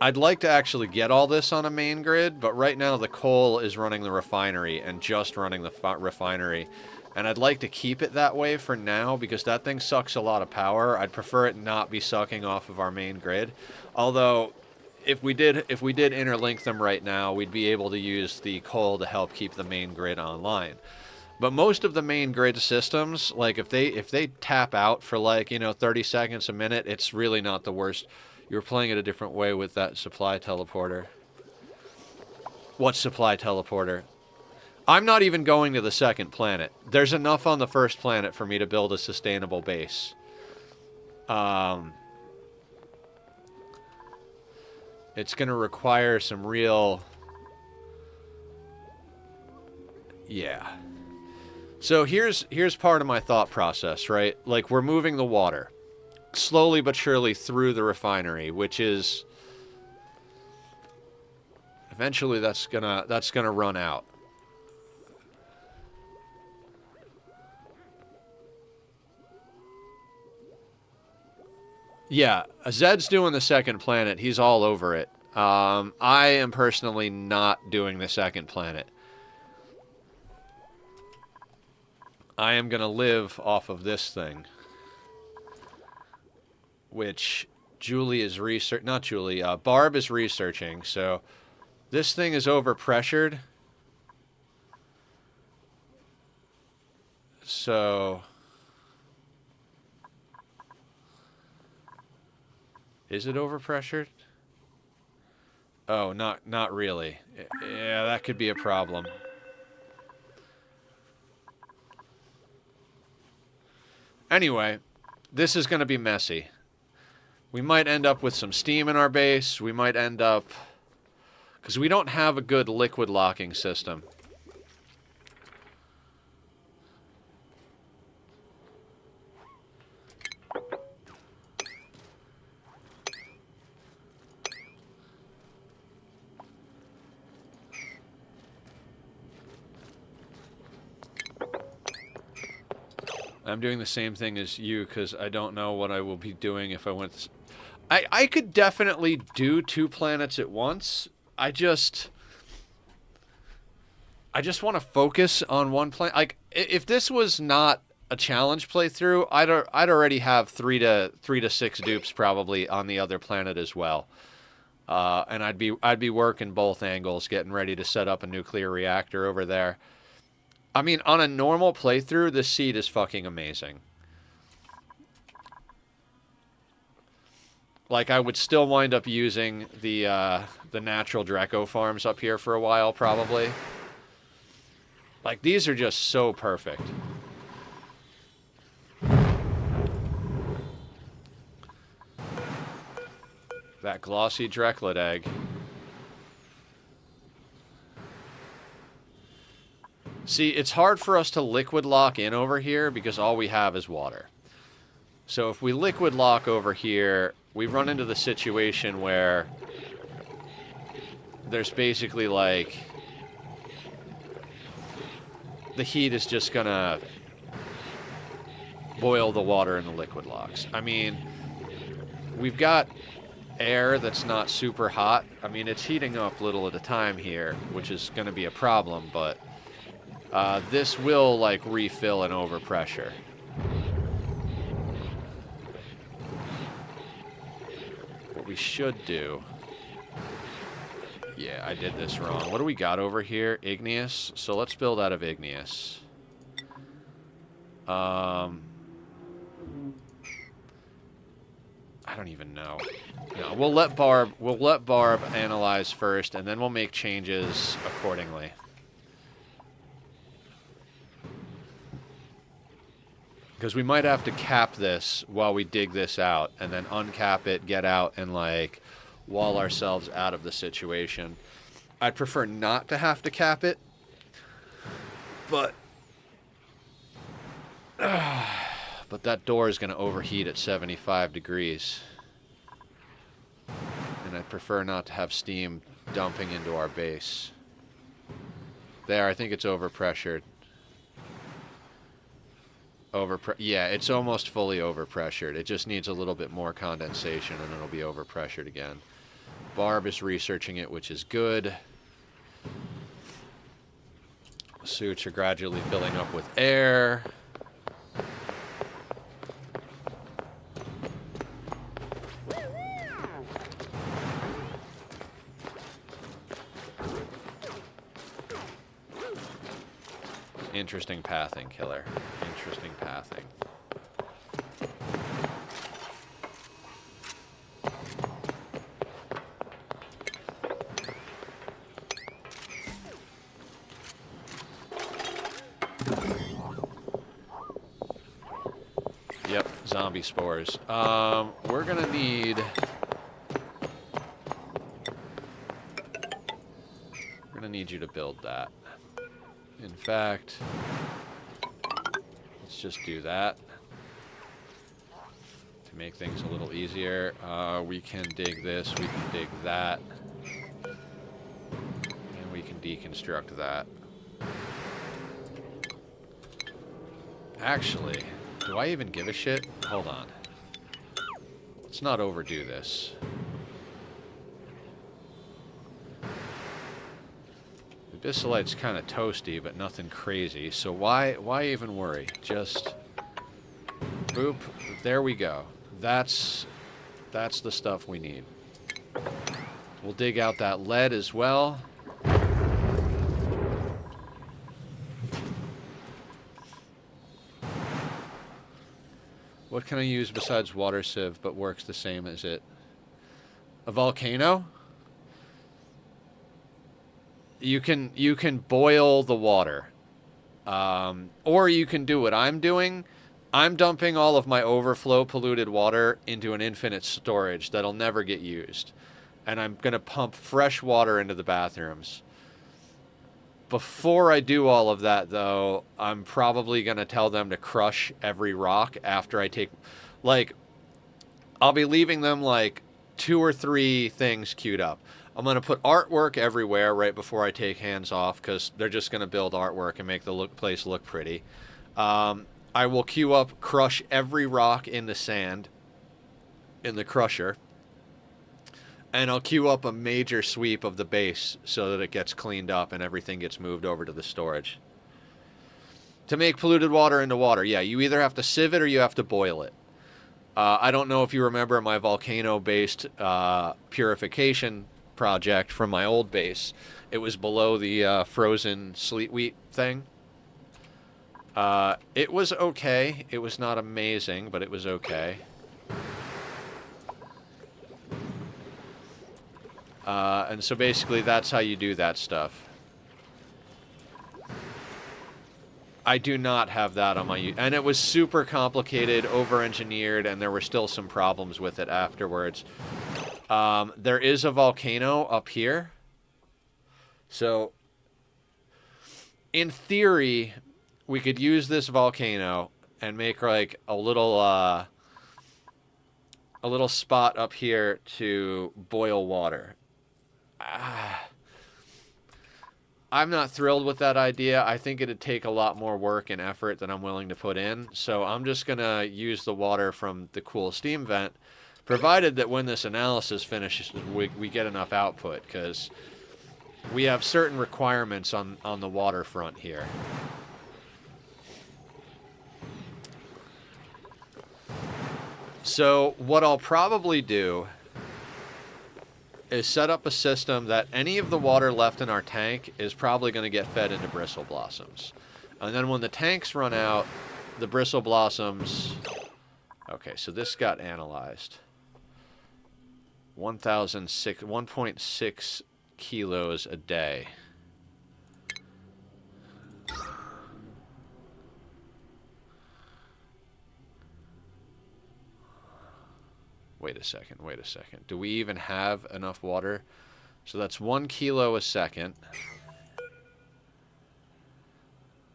I'd like to actually get all this on a main grid, but right now the coal is running the refinery and just running the refinery. And I'd like to keep it that way for now, because that thing sucks a lot of power. I'd prefer it not be sucking off of our main grid. Although... If we did interlink them right now, we'd be able to use the coal to help keep the main grid online. But most of the main grid systems, like if they tap out for, like, 30 seconds a minute, it's really not the worst. You were playing it a different way with that supply teleporter. What supply teleporter? I'm not even going to the second planet. There's enough on the first planet for me to build a sustainable base. It's going to require some real... yeah. So here's part of my thought process, right? Like, we're moving the water slowly but surely through the refinery, which is... eventually that's gonna run out. Yeah, Zed's doing the second planet. He's all over it. I am personally not doing the second planet. I am going to live off of this thing. Which Julie is not Julie, Barb is researching. So this thing is overpressured. So... is it overpressured? Oh, not really. Yeah, that could be a problem. Anyway, this is going to be messy. We might end up with some steam in our base. We might end up... because we don't have a good liquid locking system. I'm doing the same thing as you because I don't know what I will be doing if I went... I could definitely do 2 planets at once. I just want to focus on one planet. Like, if this was not a challenge playthrough, I'd already have three to six dupes probably on the other planet as well. And I'd be working both angles, getting ready to set up a nuclear reactor over there. I mean, on a normal playthrough, this seed is fucking amazing. Like, I would still wind up using the natural Draco farms up here for a while, probably. Like, these are just so perfect. That glossy Drecklet egg. See, it's hard for us to liquid lock in over here because all we have is water. So if we liquid lock over here, we run into the situation where there's basically like the heat is just gonna boil the water in the liquid locks. I mean, we've got air that's not super hot. I mean, it's heating up little at a time here, which is going to be a problem, but this will, like, refill and overpressure. What we should do... Yeah, I did this wrong. What do we got over here? Igneous. So let's build out of igneous. I don't even know. No, we'll let Barb analyze first, and then we'll make changes accordingly. Because we might have to cap this while we dig this out, and then uncap it, get out, and, like, wall ourselves out of the situation. I'd prefer not to have to cap it, but... but that door is going to overheat at 75 degrees. And I'd prefer not to have steam dumping into our base. There, I think it's overpressured. Yeah, it's almost fully overpressured. It just needs a little bit more condensation and it'll be overpressured again. Barb is researching it, which is good. Suits are gradually filling up with air. Interesting pathing, killer. Interesting pathing. Yep, zombie spores. We're gonna need... We're gonna need you to build that. In fact, let's just do that to make things a little easier. We can dig this, we can dig that, and we can deconstruct that. Actually, do I even give a shit? Hold on. Let's not overdo this. Abyssalit's kind of toasty, but nothing crazy, so why even worry? Just boop. There we go. That's the stuff we need. We'll dig out that lead as well. What can I use besides water sieve but works the same as it? A volcano? You can boil the water, or you can do what I'm doing. I'm dumping all of my overflow polluted water into an infinite storage that'll never get used, and I'm gonna pump fresh water into the bathrooms. Before I do all of that, though, I'm probably gonna tell them to crush every rock after I take, like, I'll be leaving them like 2 or 3 things queued up. I'm going to put artwork everywhere right before I take hands off because they're just going to build artwork and make the place look pretty. I will queue up, crush every rock in the sand in the crusher. And I'll queue up a major sweep of the base so that it gets cleaned up and everything gets moved over to the storage. To make polluted water into water, yeah, you either have to sieve it or you have to boil it. I don't know if you remember my volcano-based purification project from my old base. It was below the frozen sleet wheat thing. It was okay. It was not amazing, but it was okay. And so basically that's how you do that stuff. I do not have that on my... And it was super complicated, over-engineered, and there were still some problems with it afterwards. There is a volcano up here. So, in theory, we could use this volcano and make, like, a little spot up here to boil water. I'm not thrilled with that idea. I think it'd take a lot more work and effort than I'm willing to put in. So I'm just going to use the water from the cool steam vent, provided that when this analysis finishes, we get enough output, because we have certain requirements on the waterfront here. So what I'll probably do is set up a system that any of the water left in our tank is probably going to get fed into bristle blossoms. And then when the tanks run out, the bristle blossoms... Okay, so this got analyzed. 1.6 kilos a day. Wait a second. Do we even have enough water? So that's 1 kilo a second.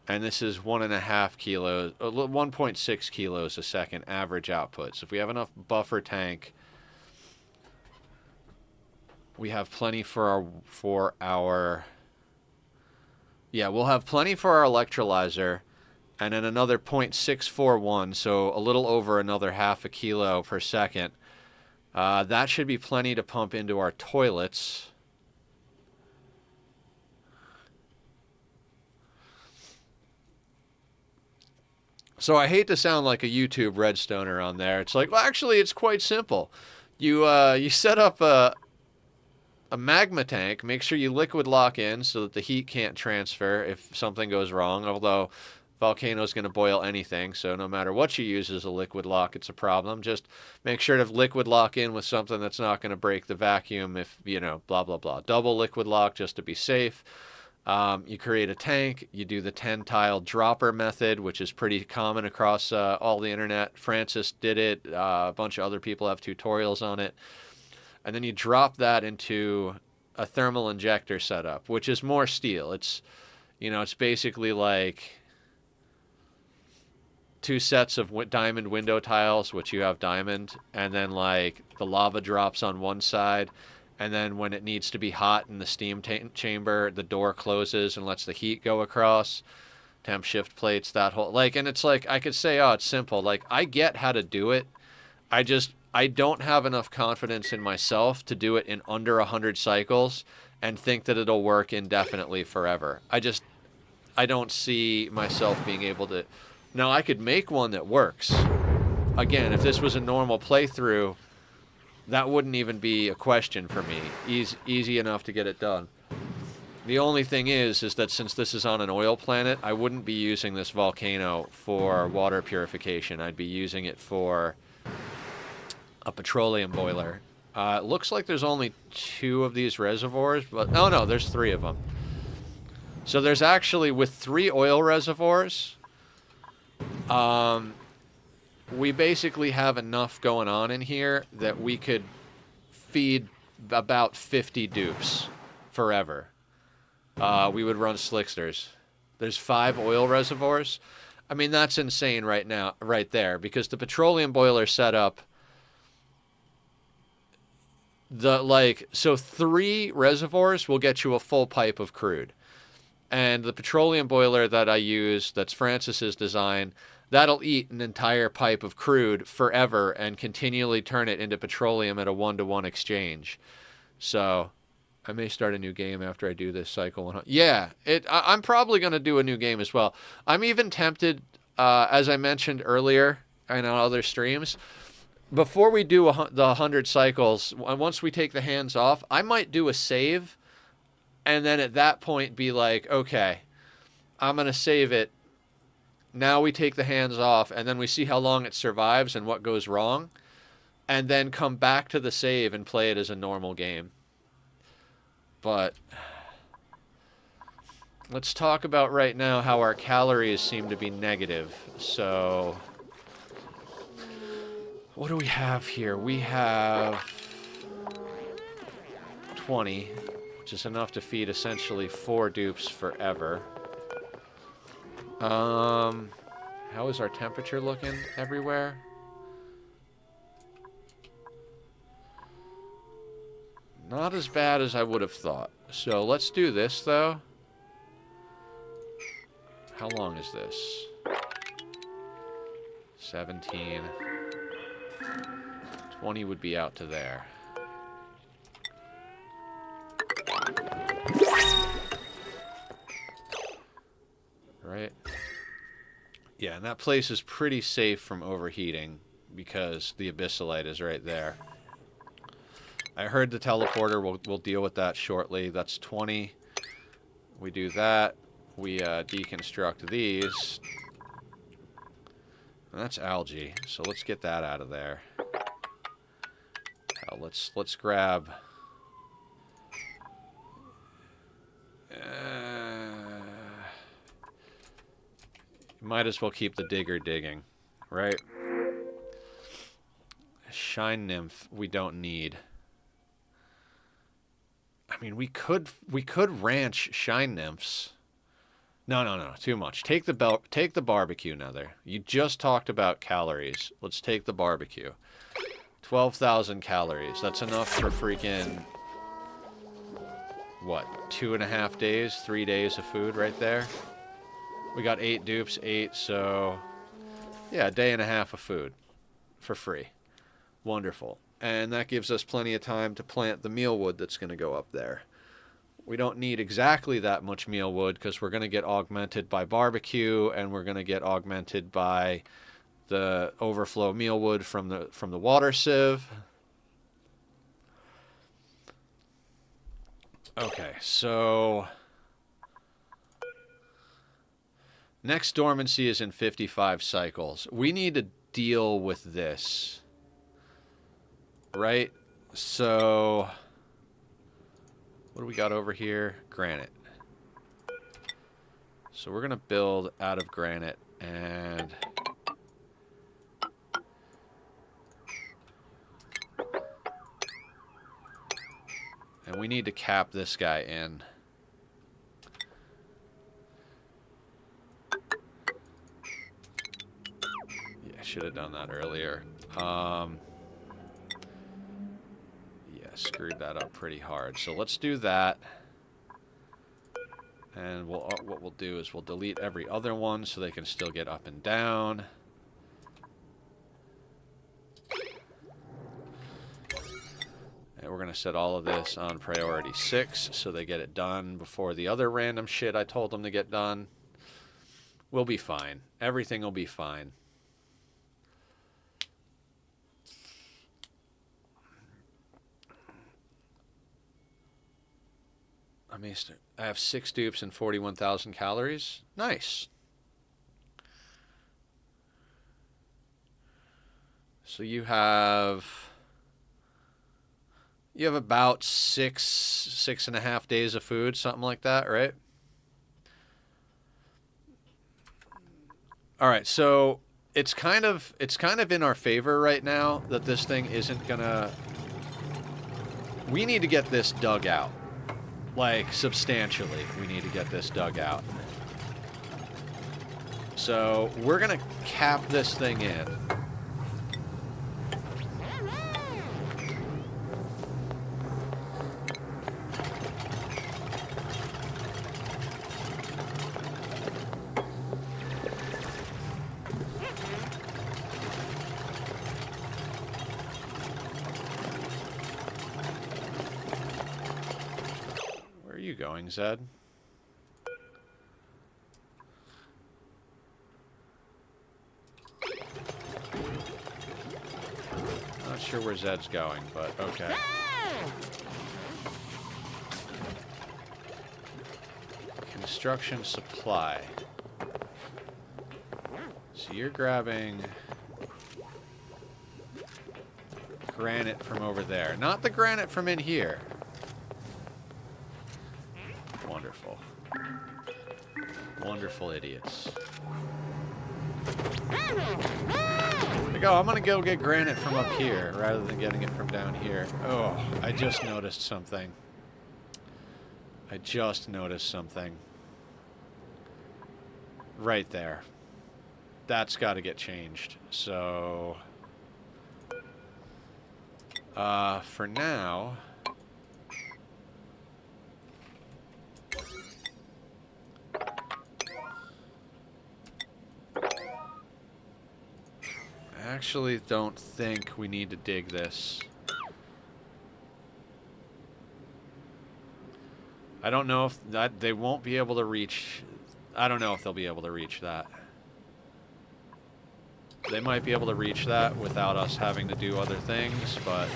And this is 1.5 kilos, 1.6 kilos a second average output. So if we have enough buffer tank, we have plenty for our yeah, we'll have plenty for our electrolyzer. And then another 0.641, so a little over another half a kilo per second. That should be plenty to pump into our toilets. So I hate to sound like a YouTube redstoner on there. It's like, well, actually, it's quite simple. You set up a magma tank. Make sure you liquid lock in so that the heat can't transfer if something goes wrong. Although volcano is going to boil anything, so no matter what you use as a liquid lock, it's a problem. Just make sure to liquid lock in with something that's not going to break the vacuum if, you know, blah, blah, blah. Double liquid lock just to be safe. You create a tank. You do the 10-tile dropper method, which is pretty common across all the internet. Francis did it. A bunch of other people have tutorials on it. And then you drop that into a thermal injector setup, which is more steel. It's, you know, it's basically like 2 sets of diamond window tiles, which you have diamond, and then like the lava drops on one side, and then when it needs to be hot in the steam chamber, the door closes and lets the heat go across. Temp shift plates, that whole, like, and it's like, I could say, oh, it's simple. Like, I get how to do it. I don't have enough confidence in myself to do it in under 100 cycles and think that it'll work indefinitely forever. I don't see myself being able to. Now, I could make one that works. Again, if this was a normal playthrough, that wouldn't even be a question for me. Easy enough to get it done. The only thing is that since this is on an oil planet, I wouldn't be using this volcano for water purification. I'd be using it for a petroleum boiler. It looks like there's only 2 of these reservoirs, but no, there's 3 of them. So there's actually, with 3 oil reservoirs, we basically have enough going on in here that we could feed about 50 dupes forever. We would run slicksters. There's 5 oil reservoirs. I mean, that's insane right now, right there, because the petroleum boiler setup, so 3 reservoirs will get you a full pipe of crude. And the petroleum boiler that I use, that's Francis's design, that'll eat an entire pipe of crude forever and continually turn it into petroleum at a 1-to-1 exchange. So I may start a new game after I do this cycle 100. Yeah, I'm probably going to do a new game as well. I'm even tempted, as I mentioned earlier and on other streams, before we do the 100 cycles, once we take the hands off, I might do a save, and then at that point be like, okay, I'm going to save it. Now we take the hands off, and then we see how long it survives and what goes wrong, and then come back to the save and play it as a normal game. But let's talk about right now how our calories seem to be negative. So what do we have here? We have 20, which is enough to feed essentially 4 dupes forever. How is our temperature looking everywhere? Not as bad as I would have thought. So let's do this, though. How long is this? 17. 20 would be out to there. Right? Yeah, and that place is pretty safe from overheating because the Abyssalite is right there. I heard the teleporter. We'll deal with that shortly. That's 20. We do that. We deconstruct these. And that's algae. So let's get that out of there. Hell, let's grab. Might as well keep the digger digging, right? Shine nymph we don't need. I mean, we could ranch shine nymphs. No, too much. Take the barbecue, Nether. You just talked about calories. Let's take the barbecue. 12,000 calories. That's enough for freaking what? 2.5 days, 3 days of food right there. We got 8 dupes, 8, so yeah, a day and a half of food for free. Wonderful. And that gives us plenty of time to plant the mealwood that's going to go up there. We don't need exactly that much mealwood because we're going to get augmented by barbecue, and we're going to get augmented by the overflow mealwood from the water sieve. Okay, so next dormancy is in 55 cycles. We need to deal with this. Right? So what do we got over here? Granite. So we're going to build out of granite, and we need to cap this guy in. Yeah, I should have done that earlier. Screwed that up pretty hard. So let's do that. And what we'll do is we'll delete every other one so they can still get up and down. And we're going to set all of this on priority 6 so they get it done before the other random shit I told them to get done. We'll be fine. Everything will be fine. I have 6 dupes and 41,000 calories. Nice. So you have about 6.5 days of food, something like that, right? All right, so it's kind of in our favor right now that this thing isn't gonna. We need to get this dug out. Like, substantially, we need to get this dug out. So, we're going to cap this thing in. going, Zed? Not sure where Zed's going, but okay. Construction supply. So you're grabbing granite from over there. Not the granite from in here. Wonderful. Wonderful idiots. Like, oh, I'm gonna go get granite from up here rather than getting it from down here. Oh, I just noticed something. I just noticed something. Right there. That's got to get changed. So, for now, I actually don't think we need to dig this. I don't know if that they won't be able to reach. I don't know if they'll be able to reach that. They might be able to reach that without us having to do other things, but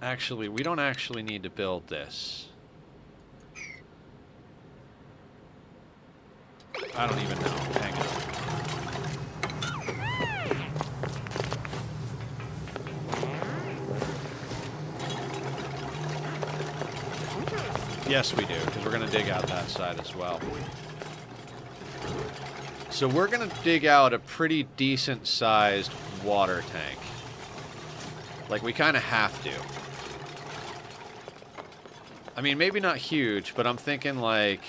actually, we don't actually need to build this. I don't even know. Hang on. Yes, we do, because we're going to dig out that side as well. So we're going to dig out a pretty decent-sized water tank. Like, we kind of have to. I mean, maybe not huge, but I'm thinking, like,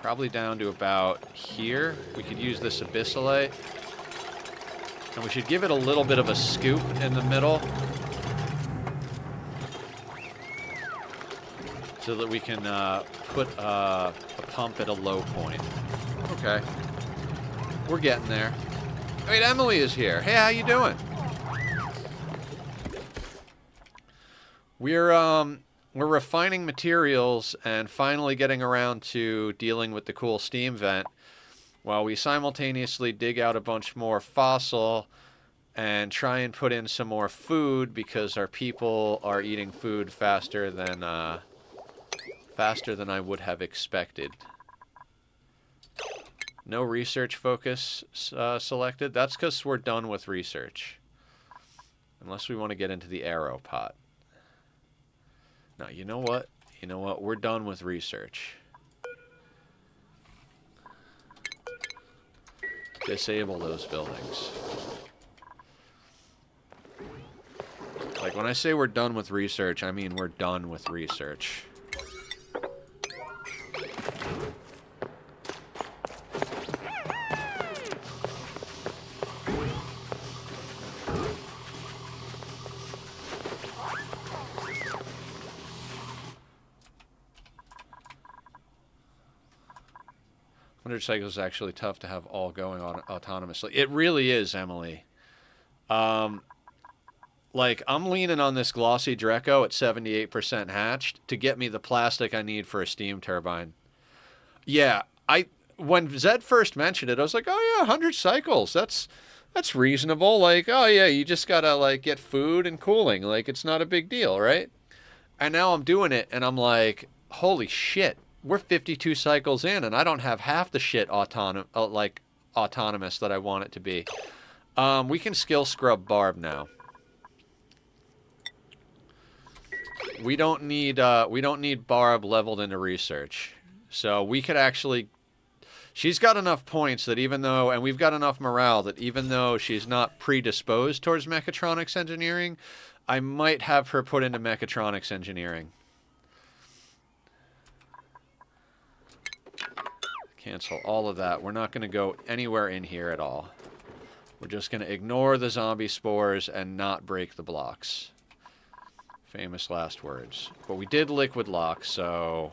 probably down to about here. We could use this abyssalite. And we should give it a little bit of a scoop in the middle, so that we can put a pump at a low point. Okay. We're getting there. Wait, Emily is here. Hey, how you doing? We're refining materials and finally getting around to dealing with the cool steam vent while we simultaneously dig out a bunch more fossil and try and put in some more food because our people are eating food faster than I would have expected. No research focus selected. That's because we're done with research. Unless we want to get into the arrow pot. Now, you know what? You know what? We're done with research. Disable those buildings. Like, when I say we're done with research, I mean we're done with research. Cycles is actually tough to have all going on autonomously. It really is, Emily. Like, I'm leaning on this glossy Dreco at 78% hatched to get me the plastic I need for a steam turbine. Yeah, when Zed first mentioned it, I was like, oh yeah, 100 cycles. That's reasonable. Like, oh yeah, you just gotta like get food and cooling. Like, it's not a big deal, right? And now I'm doing it, and I'm like, holy shit. We're 52 cycles in, and I don't have half the shit autonomous that I want it to be. We can skill scrub Barb now. We don't need Barb leveled into research, so we could actually. She's got enough points that even though, and we've got enough morale that even though she's not predisposed towards mechatronics engineering, I might have her put into mechatronics engineering. Cancel all of that. We're not going to go anywhere in here at all. We're just going to ignore the zombie spores and not break the blocks. Famous last words. But we did liquid lock, so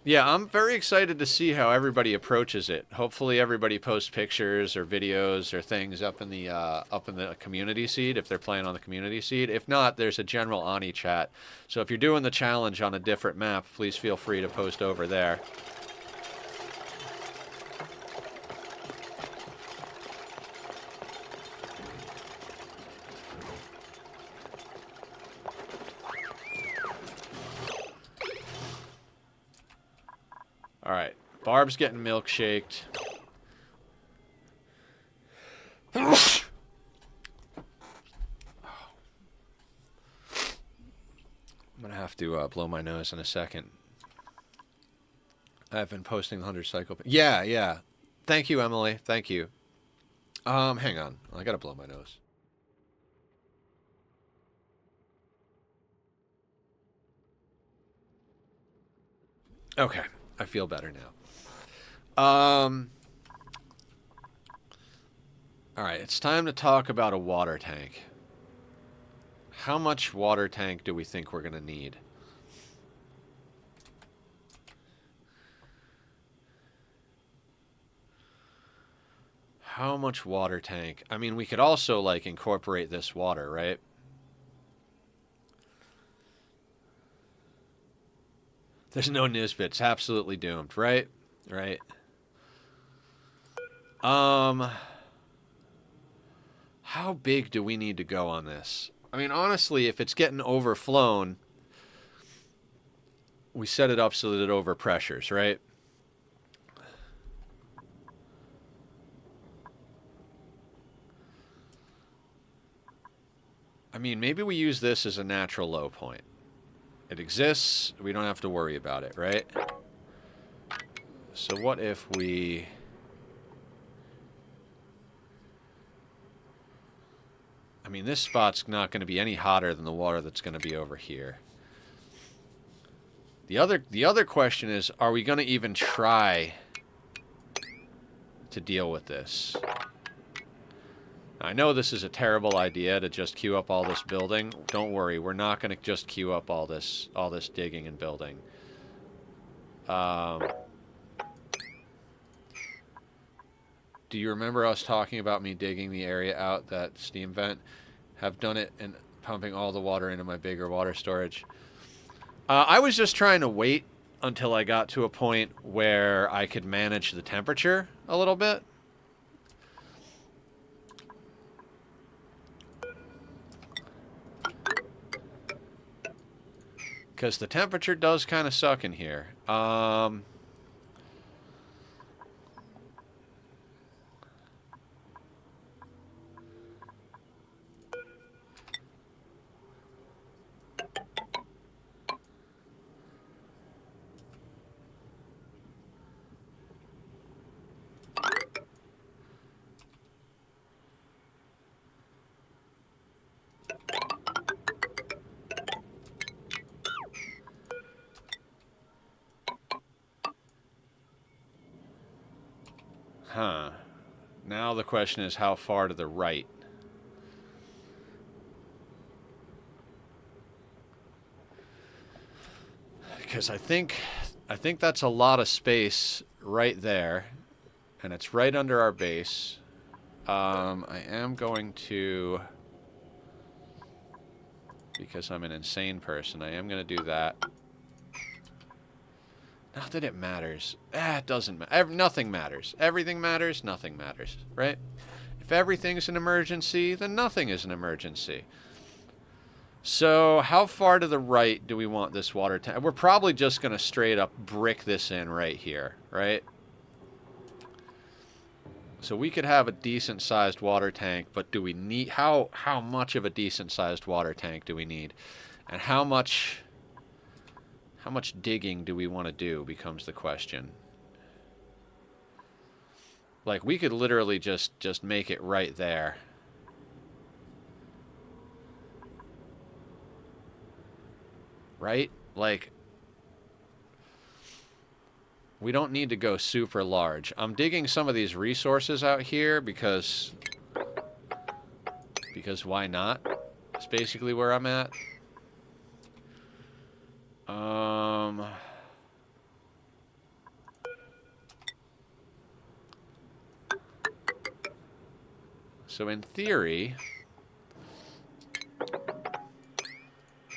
Yeah, I'm very excited to see how everybody approaches it. Hopefully, everybody posts pictures or videos or things up in the community seed if they're playing on the community seed. If not, there's a general ONI chat. So if you're doing the challenge on a different map, please feel free to post over there. All right, Barb's getting milkshaked. I'm gonna have to blow my nose in a second. I've been posting 100 cycle. Yeah, yeah. Thank you, Emily. Thank you. Hang on. I gotta blow my nose. Okay, I feel better now. All right, it's time to talk about a water tank. How much water tank do we think we're gonna need? How much water tank? I mean, we could also, like, incorporate this water, right? There's no Nisbet. It's absolutely doomed, right? Right. How big do we need to go on this? I mean, honestly, if it's getting overflown, we set it up so that it overpressures, right? I mean, maybe we use this as a natural low point. It exists. We don't have to worry about it, right? So what if we... I mean, this spot's not going to be any hotter than the water that's going to be over here. The other question is, are we going to even try to deal with this? I know this is a terrible idea to just queue up all this building. Don't worry, we're not going to just queue up all this digging and building. Do you remember us talking about me digging the area out, that steam vent? Have done it and pumping all the water into my bigger water storage. I was just trying to wait until I got to a point where I could manage the temperature a little bit. Because the temperature does kind of suck in here. Huh. Now the question is how far to the right? Because I think that's a lot of space right there, and it's right under our base. I am going to, because I'm an insane person, I am going to do that. Not that it matters. It doesn't matter. Nothing matters. Everything matters. Nothing matters. Right? If everything's an emergency, then nothing is an emergency. So how far to the right do we want this water tank? We're probably just going to straight up brick this in right here. Right? So we could have a decent sized water tank, but do we need... How much of a decent sized water tank do we need? And how much digging do we want to do becomes the question. Like, we could literally just make it right there. Right? Like, we don't need to go super large. I'm digging some of these resources out here because why not? That's basically where I'm at. So in theory,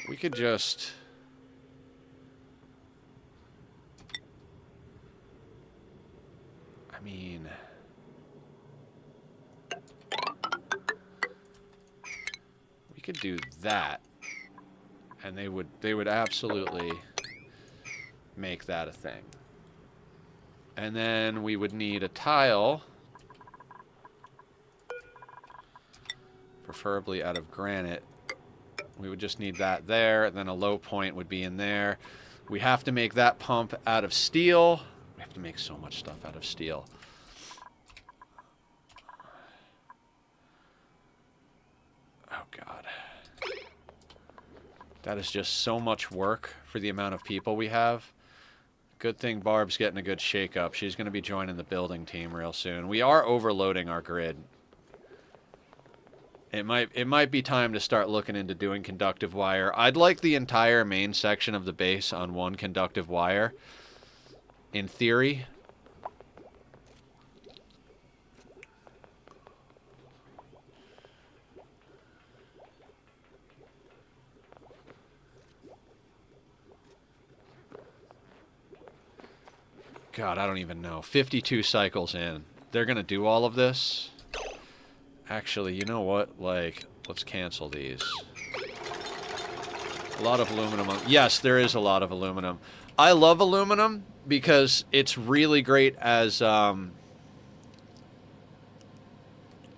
we could just... I mean... we could do that. And they would absolutely make that a thing. And then we would need a tile, preferably out of granite. We would just need that there, and then a low point would be in there. We have to make that pump out of steel. We have to make so much stuff out of steel. Oh, God. That is just so much work for the amount of people we have. Good thing Barb's getting a good shake-up. She's going to be joining the building team real soon. We are overloading our grid. It might be time to start looking into doing conductive wire. I'd like the entire main section of the base on one conductive wire. In theory. God, I don't even know. 52 cycles in. They're going to do all of this? Actually, you know what? Like, let's cancel these. A lot of aluminum. Yes, there is a lot of aluminum. I love aluminum because it's really great as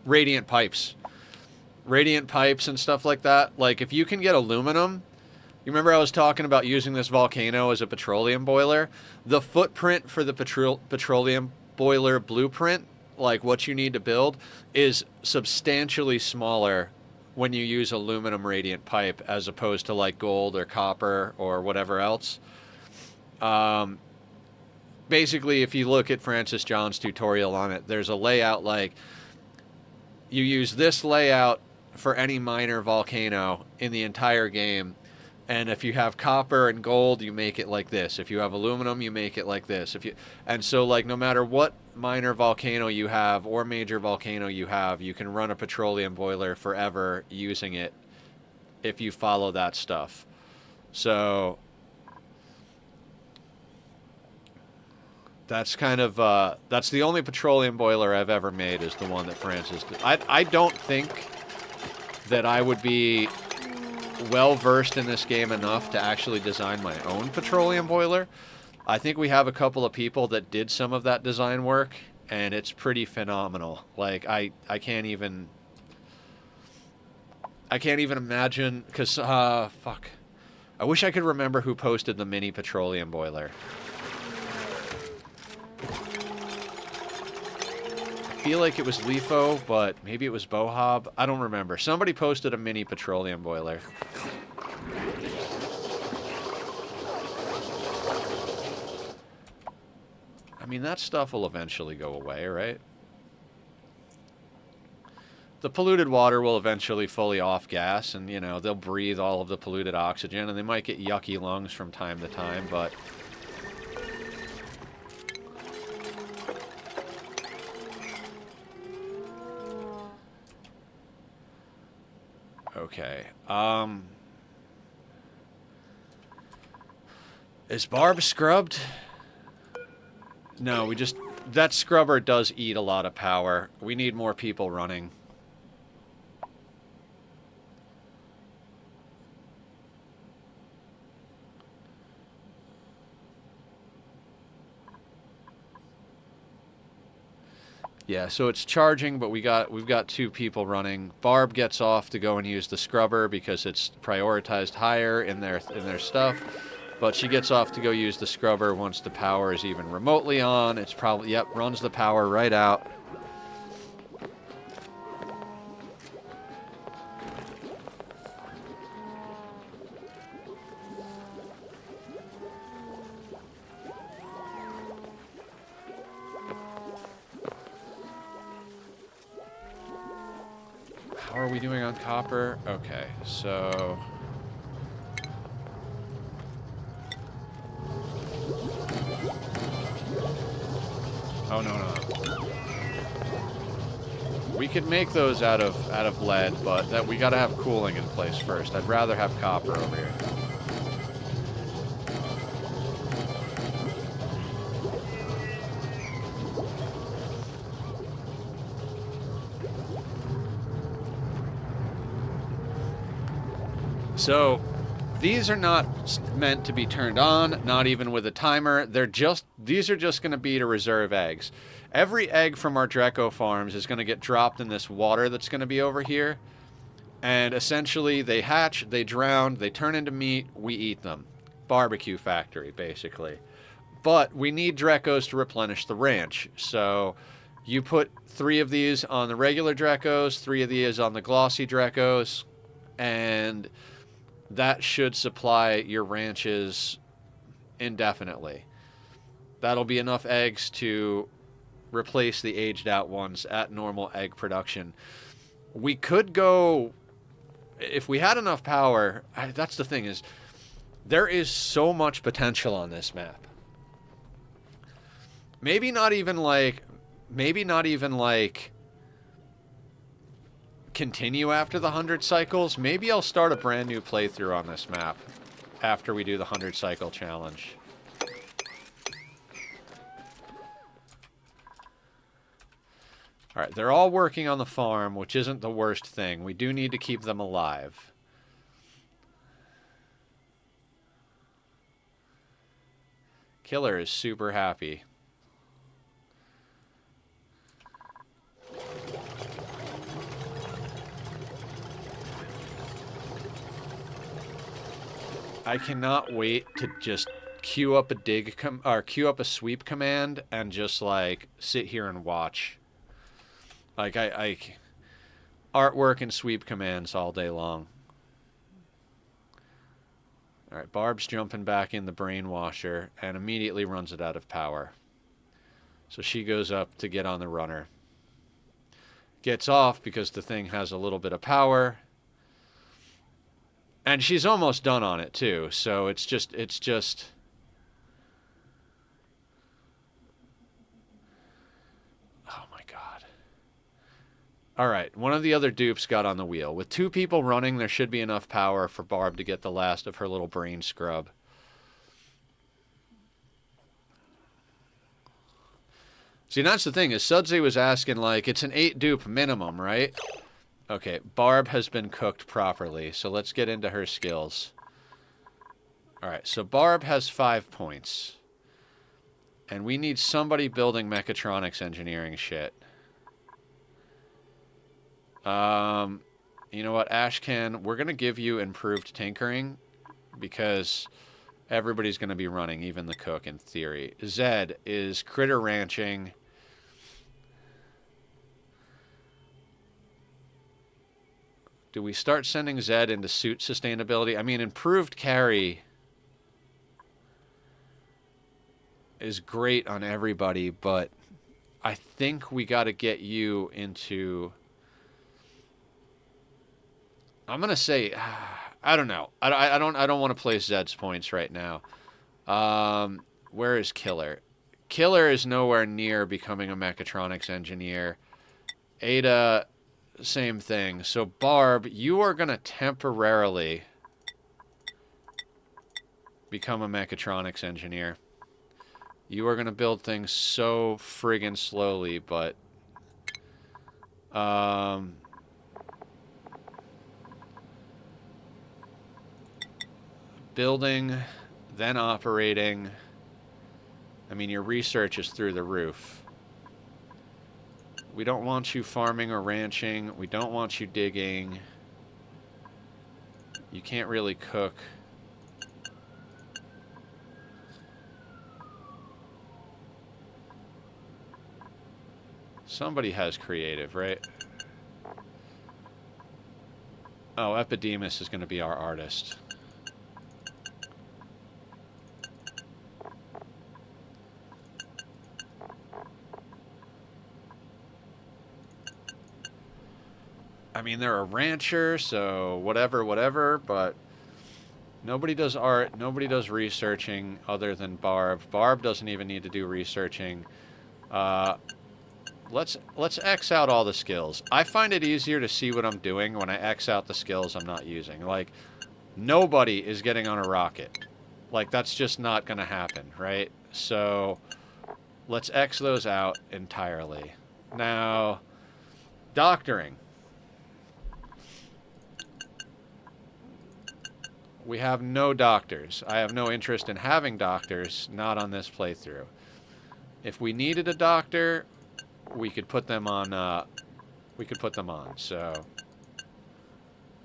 radiant pipes. Radiant pipes and stuff like that. Like, if you can get aluminum... You remember I was talking about using this volcano as a petroleum boiler? The footprint for the petroleum boiler blueprint, like what you need to build, is substantially smaller when you use aluminum radiant pipe as opposed to like gold or copper or whatever else. Basically, if you look at Francis John's tutorial on it, there's a layout like you use this layout for any minor volcano in the entire game. And if you have copper and gold, you make it like this. If you have aluminum, you make it like this. And so, like, no matter what minor volcano you have or major volcano you have, you can run a petroleum boiler forever using it if you follow that stuff. So that's kind of that's the only petroleum boiler I've ever made is the one that Francis did. I don't think that I would be well versed in this game enough to actually design my own petroleum boiler. I think we have a couple of people that did some of that design work, and it's pretty phenomenal. Like I can't even imagine, because fuck, I wish I could remember who posted the mini petroleum boiler. I feel like it was Lefo, but maybe it was Bohob. I don't remember. Somebody posted a mini petroleum boiler. I mean, that stuff will eventually go away, right? The polluted water will eventually fully off gas, and, you know, they'll breathe all of the polluted oxygen, and they might get yucky lungs from time to time, but... Okay, is Barb scrubbed? No, we just... That scrubber does eat a lot of power. We need more people running. Yeah, so it's charging, but we've got two people running. Barb gets off to go and use the scrubber because it's prioritized higher in their stuff. But she gets off to go use the scrubber once the power is even remotely on. It's probably, yep, runs the power right out. How are we doing on copper? Okay, so... Oh, no. could make those out of lead, but that we gotta have cooling in place first. I'd rather have copper over here. So, these are not meant to be turned on, not even with a timer. These are just going to be to reserve eggs. Every egg from our Dreco farms is going to get dropped in this water that's going to be over here. And essentially, they hatch, they drown, they turn into meat, we eat them. Barbecue factory, basically. But we need Drecos to replenish the ranch. So, you put 3 of these on the regular Drecos, 3 of these on the glossy Drecos, and that should supply your ranches indefinitely. That'll be enough eggs to replace the aged out ones at normal egg production. We could go, if we had enough power, that's the thing is, there is so much potential on this map. Maybe not even like continue after the 100 cycles. Maybe I'll start a brand new playthrough on this map after we do the 100 cycle challenge. Alright, they're all working on the farm, which isn't the worst thing. We do need to keep them alive. Killer is super happy. I cannot wait to just queue up a queue up a sweep command and just like sit here and watch. Like I artwork and sweep commands all day long. All right, Barb's jumping back in the brainwasher and immediately runs it out of power. So she goes up to get on the runner. Gets off because the thing has a little bit of power. And she's almost done on it, too. So it's just... Oh, my God. All right, one of the other dupes got on the wheel. With 2 people running, there should be enough power for Barb to get the last of her little brain scrub. See, that's the thing, is Sudsy was asking, like, it's an 8 dupe minimum, right? Okay, Barb has been cooked properly, so let's get into her skills. Alright, so Barb has 5 points. And we need somebody building mechatronics engineering shit. You know what, Ashcan, we're going to give you improved tinkering, because everybody's going to be running, even the cook in theory. Zed is critter ranching. Do we start sending Zed into suit sustainability? I mean, improved carry is great on everybody, but I think we got to get you into... I'm going to say... I don't know. I don't want to place Zed's points right now. Where is Killer? Killer is nowhere near becoming a mechatronics engineer. Ada... Same thing. So, Barb, you are going to temporarily become a mechatronics engineer. You are going to build things so friggin' slowly, but... building, then operating. I mean, your research is through the roof. We don't want you farming or ranching. We don't want you digging. You can't really cook. Somebody has creative, right? Oh, Epidemus is going to be our artist. I mean, they're a rancher, so whatever, but nobody does art, nobody does researching other than Barb. Barb doesn't even need to do researching. let's X out all the skills. I find it easier to see what I'm doing when I X out the skills I'm not using. Like, nobody is getting on a rocket. Like, that's just not going to happen, right? So, let's X those out entirely. Now, doctoring. We have no doctors. I have no interest in having doctors, not on this playthrough. If we needed a doctor, we could put them on, so...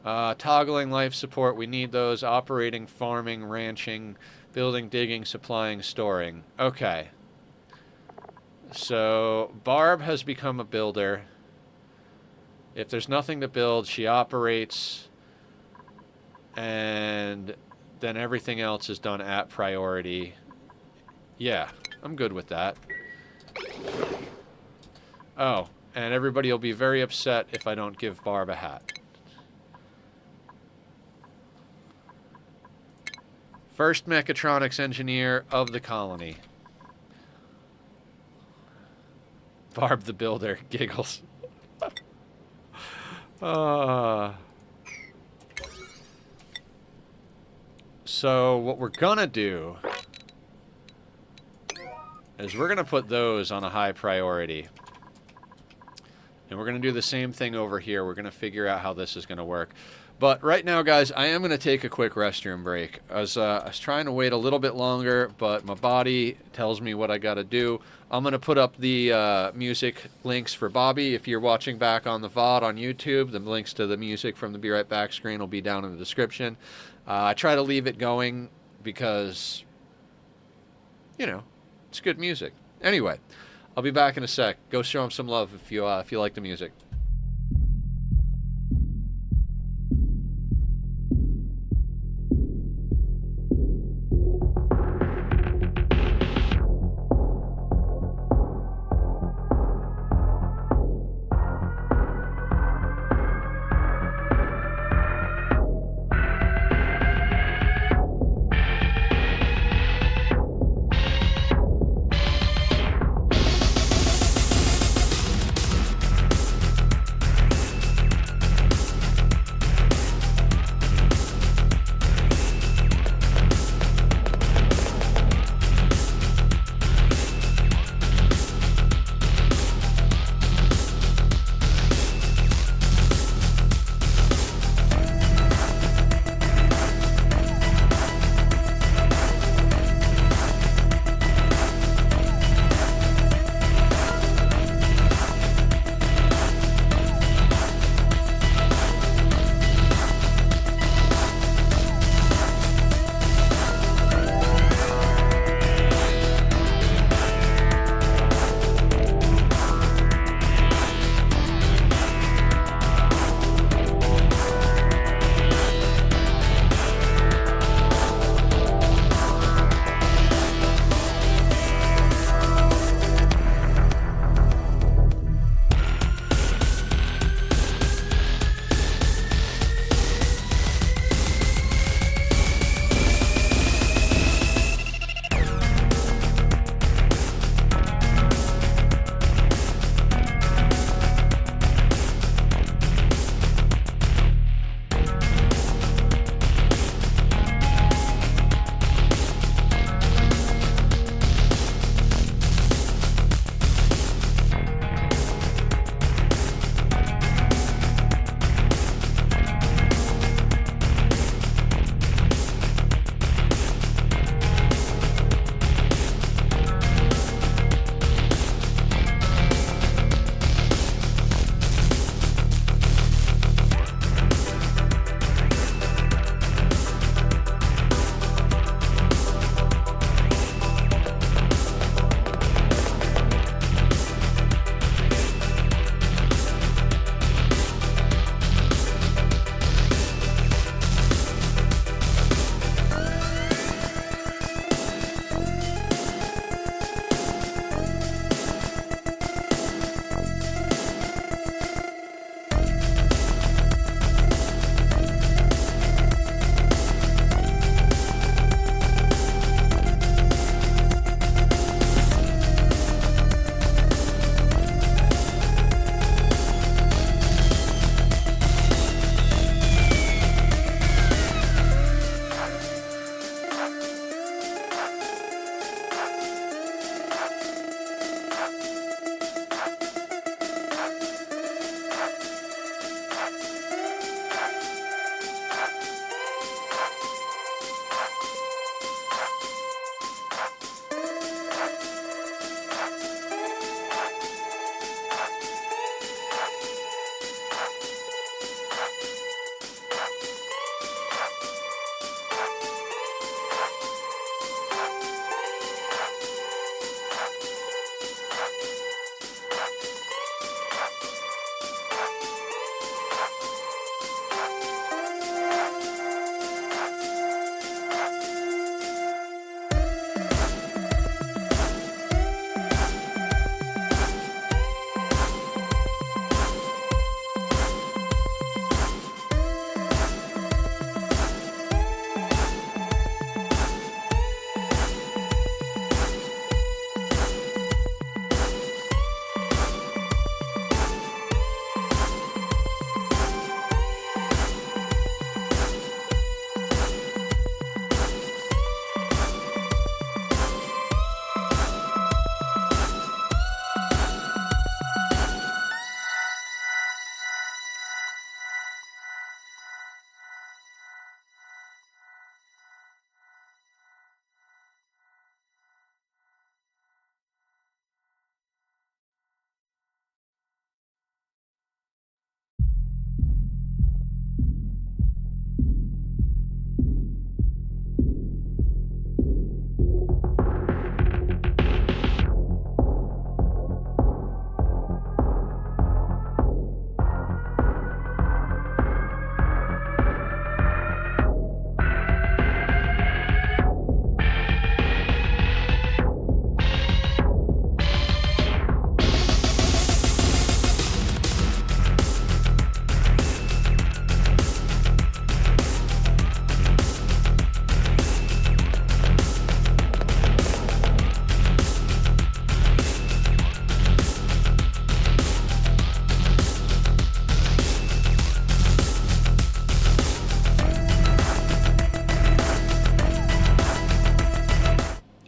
toggling life support, we need those. Operating, farming, ranching, building, digging, supplying, storing. Okay. So, Barb has become a builder. If there's nothing to build, she operates, and then everything else is done at priority. Yeah, I'm good with that. Oh, and everybody will be very upset if I don't give Barb a hat. First mechatronics engineer of the colony. Barb the builder giggles. So what we're gonna do is we're gonna put those on a high priority. And we're gonna do the same thing over here. We're gonna figure out how this is gonna work. But right now, guys, I am going to take a quick restroom break. I was trying to wait a little bit longer, but my body tells me what I got to do. I'm going to put up the music links for Bobby. If you're watching back on the VOD on YouTube, the links to the music from the Be Right Back screen will be down in the description. I try to leave it going because, you know, it's good music. Anyway, I'll be back in a sec. Go show him some love if you like the music.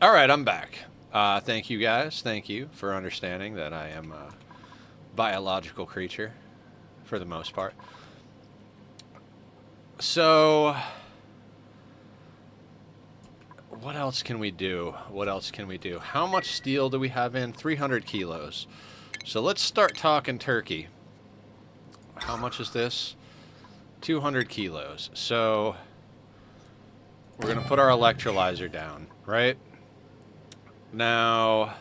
All right, I'm back. Thank you guys. Thank you for understanding that I am a biological creature for the most part. So, what else can we do? What else can we do? How much steel do we have in? 300 kilos. So let's start talking turkey. How much is this? 200 kilos. So we're going to put our electrolyzer down, right? Now,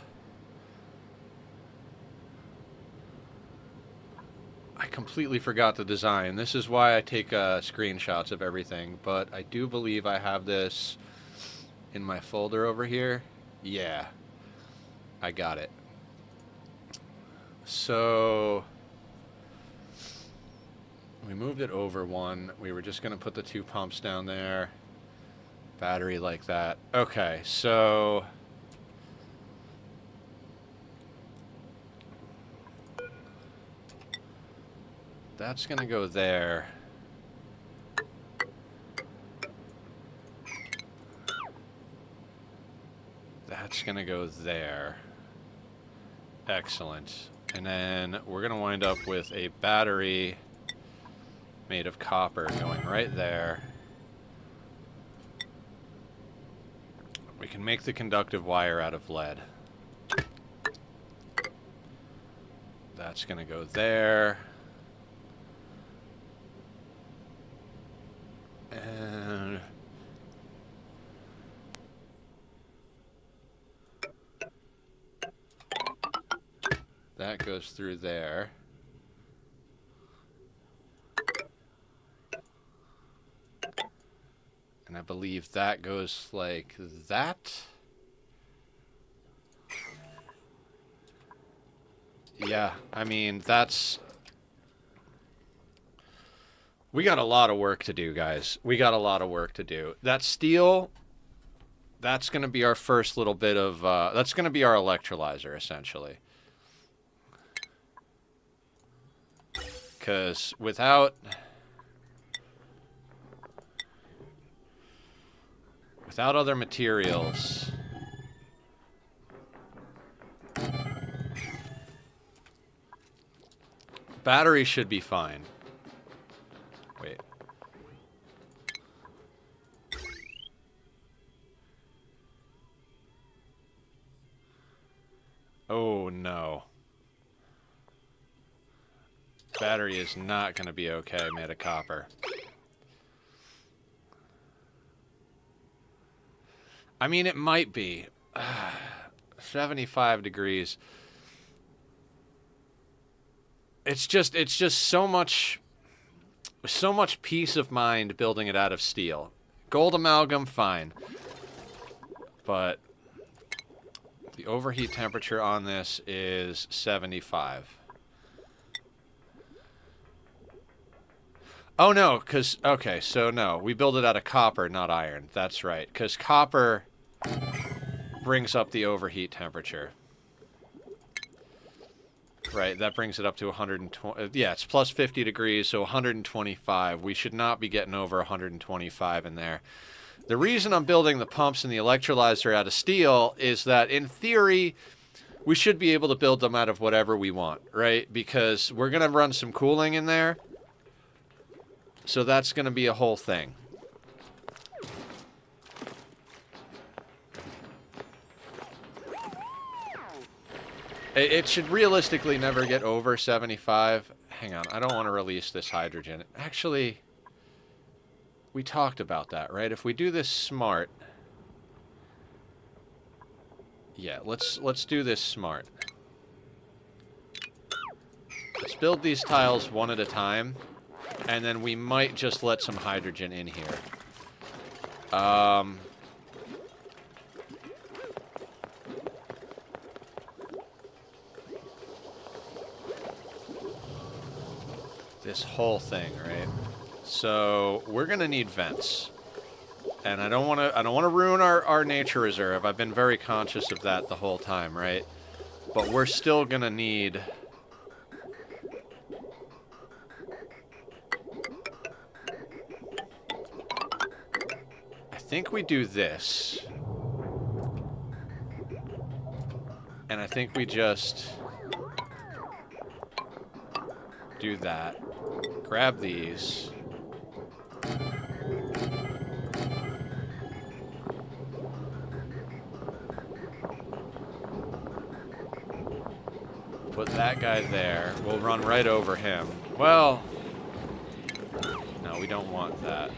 I completely forgot the design. This is why I take screenshots of everything, but I do believe I have this in my folder over here. Yeah, I got it. So we moved it over one. We were just going to put the 2 pumps down there. Battery like that. Okay, so that's going to go there. That's going to go there. Excellent. And then we're going to wind up with a battery made of copper going right there. We can make the conductive wire out of lead. That's going to go there. And that goes through there. And I believe that goes like that. Yeah, I mean, that's... We got a lot of work to do, guys. We got a lot of work to do. That steel, that's going to be our first little bit of... that's going to be our electrolyzer, essentially. Because without other materials... Battery should be fine. Wait. Oh, no. Battery is not going to be okay made of copper. I mean, it might be. 75 degrees. It's just so much peace of mind building it out of steel. Gold amalgam, fine. But the overheat temperature on this is 75. Oh, no, because... Okay, so no. We build it out of copper, not iron. That's right. Because copper brings up the overheat temperature. Right, that brings it up to 120... Yeah, it's plus 50 degrees, so 125. We should not be getting over 125 in there. The reason I'm building the pumps and the electrolyzer out of steel is that, in theory, we should be able to build them out of whatever we want, right? Because we're going to run some cooling in there. So that's going to be a whole thing. It should realistically never get over 75. Hang on, I don't want to release this hydrogen. Actually, we talked about that, right? If we do this smart... Yeah, let's do this smart. Let's build these tiles one at a time. And then we might just let some hydrogen in here. This whole thing, right? So we're gonna need vents. And I don't wanna ruin our nature reserve. I've been very conscious of that the whole time, right? But we're still gonna need... I think we do this. And I think we just do that. Grab these. Put that guy there. We'll run right over him. Well, no, we don't want that.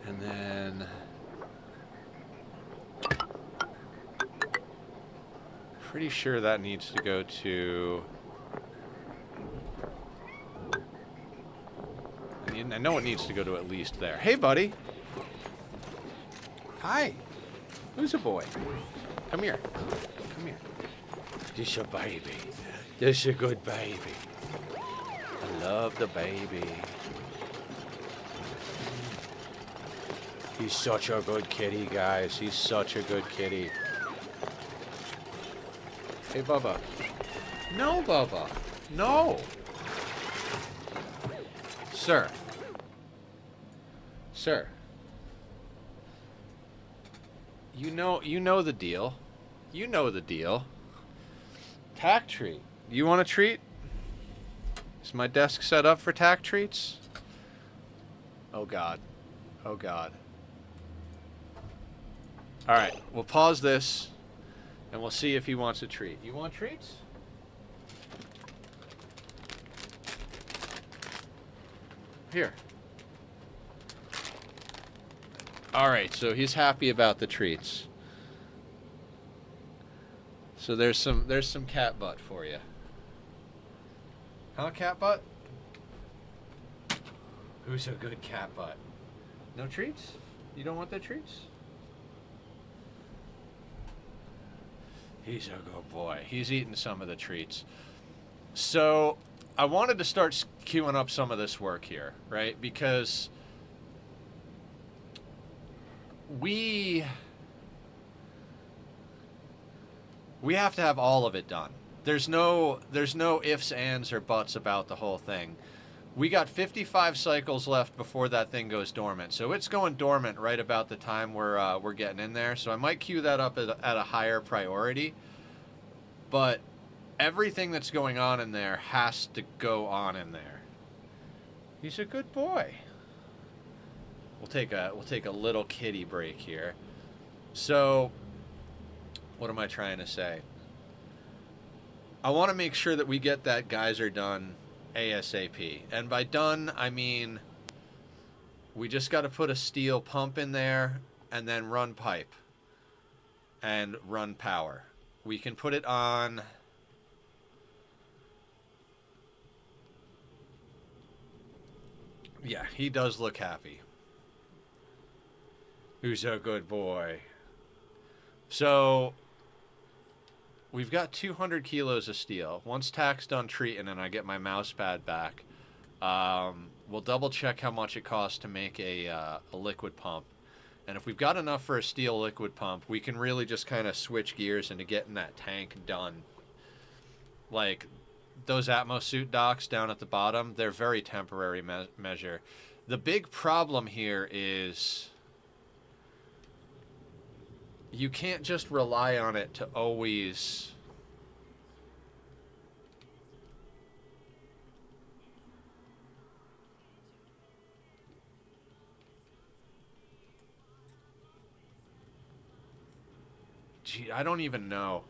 And then pretty sure that needs to go to... I know it needs to go to at least there. Hey, buddy. Hi. Who's a boy? Come here. Come here. This a baby. This a good baby. I love the baby. He's such a good kitty, guys. He's such a good kitty. Hey, Bubba. No, Bubba. No. Sir. Sir. You know the deal. You know the deal. Tack treat. You want a treat? Is my desk set up for tack treats? Oh, God. Oh, God. All right, we'll pause this, and we'll see if he wants a treat. You want treats? Here. All right, so he's happy about the treats. So there's some cat butt for you. Huh, cat butt? Who's a good cat butt? No treats? You don't want the treats? He's a good boy. He's eating some of the treats. So I wanted to start queuing up some of this work here, right? Because we have to have all of it done. There's no ifs, ands, or buts about the whole thing. We got 55 cycles left before that thing goes dormant. So it's going dormant right about the time we're getting in there. So I might queue that up at a higher priority. But everything that's going on in there has to go on in there. He's a good boy. We'll take a little kitty break here. So what am I trying to say? I want to make sure that we get that geyser done ASAP. And by done, I mean we just got to put a steel pump in there and then run pipe and run power. We can put it on. Yeah, he does look happy. Who's a good boy? So we've got 200 kilos of steel. Once tack's done treating and I get my mouse pad back, we'll double check how much it costs to make a liquid pump. And if we've got enough for a steel liquid pump, we can really just kind of switch gears into getting that tank done. Like those Atmos suit docks down at the bottom, they're very temporary measure. The big problem here is you can't just rely on it to always... Gee, I don't even know.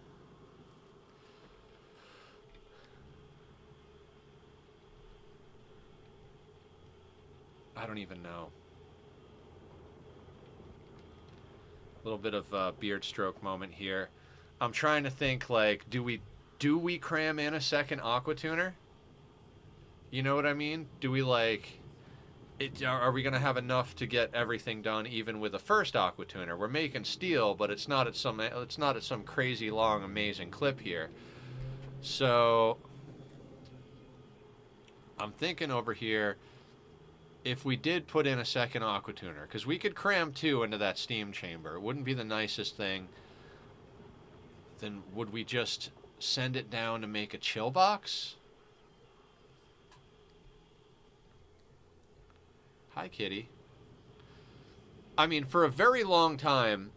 I don't even know. A little bit of a beard stroke moment here. I'm trying to think, like, do we cram in a second aqua tuner? You know what I mean? Do we, like... Are we going to have enough to get everything done even with a first aqua tuner? We're making steel, but it's not at some crazy long amazing clip here. So I'm thinking over here, if we did put in a second aqua tuner, because we could cram 2 into that steam chamber, it wouldn't be the nicest thing. Then would we just send it down to make a chill box? Hi, kitty. I mean, for a very long time,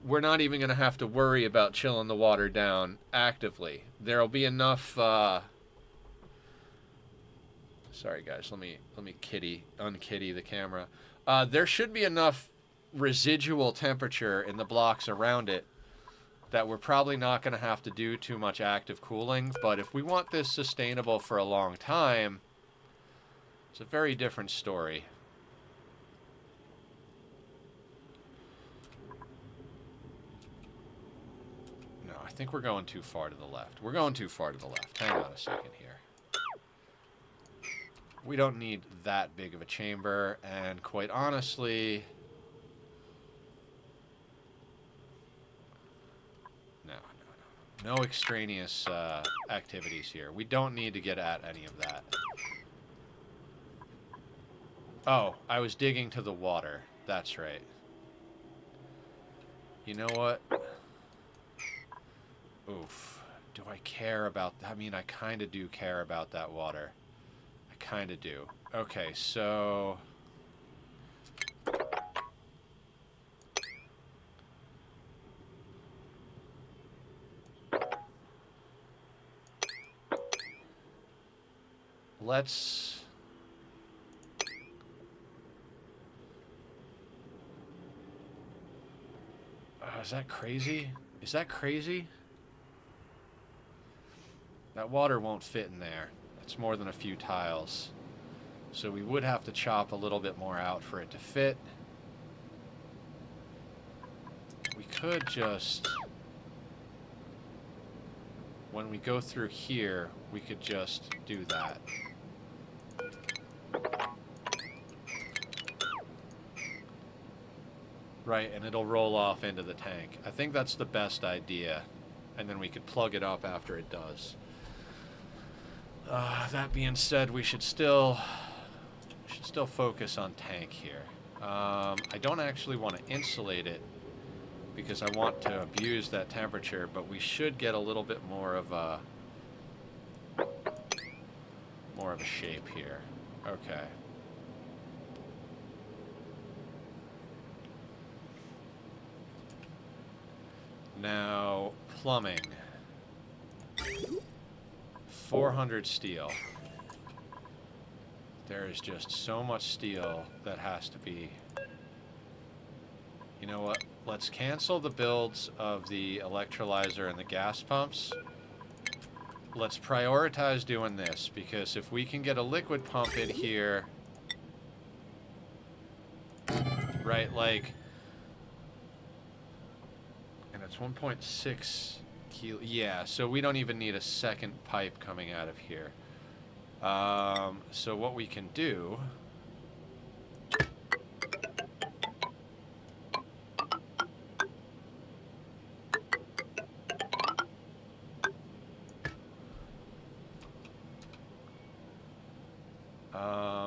we're not even going to have to worry about chilling the water down actively. There'll be enough, sorry guys, let me unkitty the camera. There should be enough residual temperature in the blocks around it that we're probably not going to have to do too much active cooling. But if we want this sustainable for a long time, it's a very different story. No, I think we're going too far to the left. We're going too far to the left. Hang on a second here. We don't need that big of a chamber, and quite honestly, no extraneous activities here. We don't need to get at any of that. Oh, I was digging to the water. That's right. You know what? Oof. Do I care about... I mean, I kind of do care about that water. I kind of do. Okay, so... let's... is that crazy? Is that crazy? That water won't fit in there. It's more than a few tiles. So we would have to chop a little bit more out for it to fit. We could just... when we go through here, we could just do that. Right, and it'll roll off into the tank. I think that's the best idea. And then we could plug it up after it does. That being said, we should still focus on tank here. I don't actually want to insulate it because I want to abuse that temperature, but we should get a little bit more of a shape here. Okay. Now, plumbing. 400 steel. There is just so much steel that has to be... You know what? Let's cancel the builds of the electrolyzer and the gas pumps. Let's prioritize doing this, because if we can get a liquid pump in here... Right, like... And it's 1.6 kilo... Yeah, so we don't even need a second pipe coming out of here. So what we can do...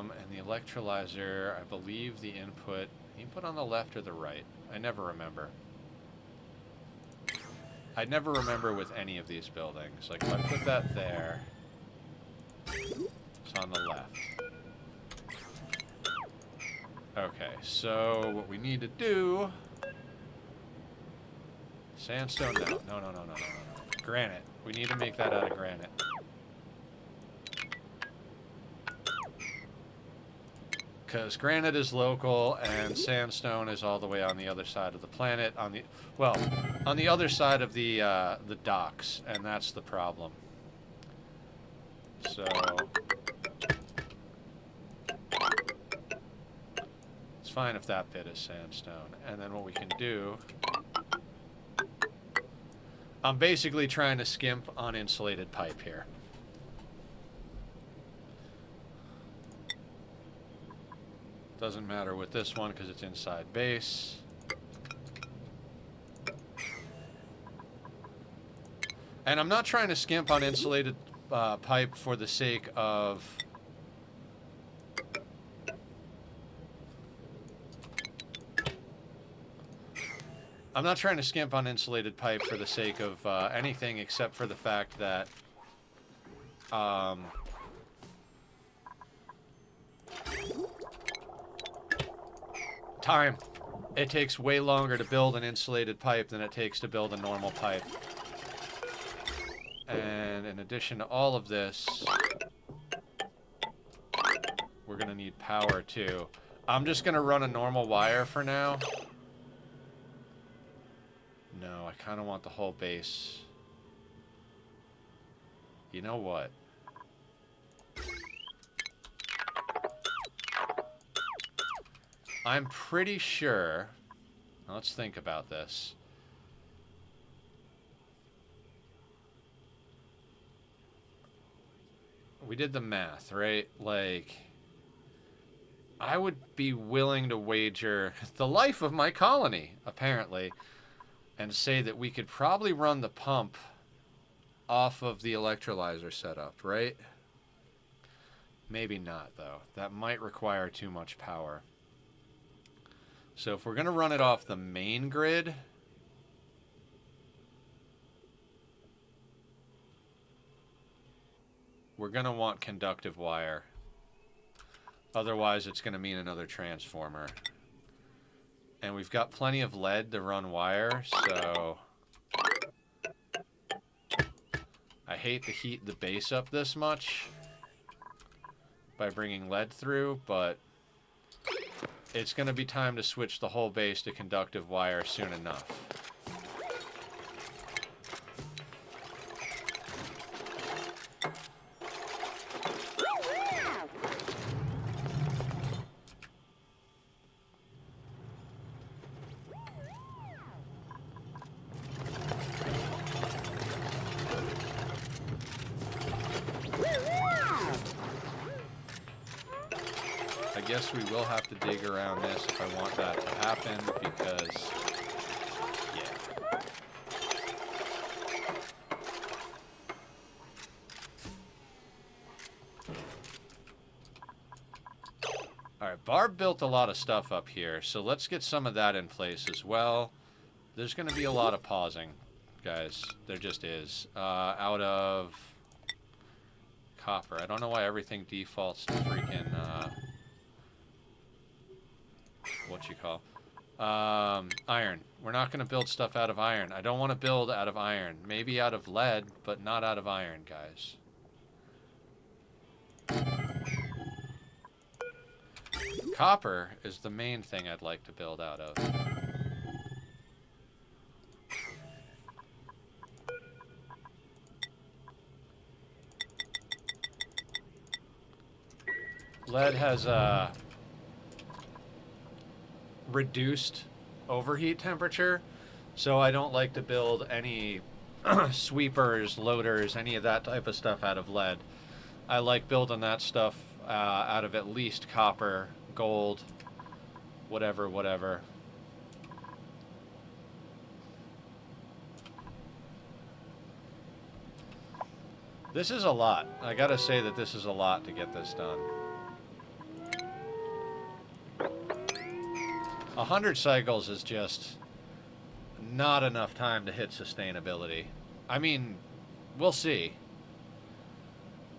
and the electrolyzer, I believe the input on the left or the right? I never remember. I never remember with any of these buildings. Like, if I put that there, it's on the left. Okay, so what we need to do... Sandstone? No. Granite. We need to make that out of granite. Because granite is local and sandstone is all the way on the other side of the planet. On the other side of the docks, and that's the problem. So it's fine if that bit is sandstone. And then what we can do... I'm basically trying to skimp on insulated pipe here. Doesn't matter with this one because it's inside base. And I'm not trying to skimp on insulated pipe for the sake of... I'm not trying to skimp on insulated pipe for the sake of anything except for the fact that... time. It takes way longer to build an insulated pipe than it takes to build a normal pipe. And in addition to all of this, we're going to need power too. I'm just going to run a normal wire for now. No, I kind of want the whole base. You know what? I'm pretty sure... Let's think about this. We did the math, right? Like, I would be willing to wager the life of my colony, apparently, and say that we could probably run the pump off of the electrolyzer setup, right? Maybe not, though. That might require too much power. So if we're going to run it off the main grid... we're going to want conductive wire. Otherwise, it's going to mean another transformer. And we've got plenty of lead to run wire, so... I hate to heat the base up this much by bringing lead through, but it's going to be time to switch the whole base to conductive wire soon enough. I guess we will have to dig around this if I want that to happen, because, yeah. Alright, Barb built a lot of stuff up here, so let's get some of that in place as well. There's going to be a lot of pausing, guys. There just is. Out of copper. I don't know why everything defaults to freaking... iron. We're not going to build stuff out of iron. I don't want to build out of iron. Maybe out of lead, but not out of iron, guys. Copper is the main thing I'd like to build out of. Lead has reduced overheat temperature, so I don't like to build any sweepers, loaders, any of that type of stuff out of lead. I like building that stuff out of at least copper, gold, whatever. This is a lot. I gotta say that this is a lot to get this done. 100 cycles is just not enough time to hit sustainability. I mean, we'll see.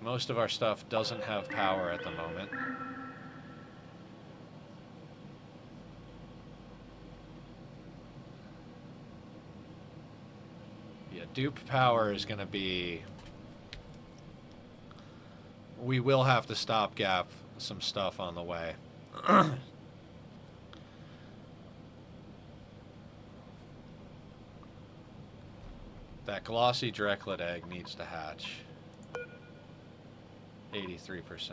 Most of our stuff doesn't have power at the moment. Yeah, dupe power is going to be... we will have to stopgap some stuff on the way. That glossy Drecklet egg needs to hatch. 83%.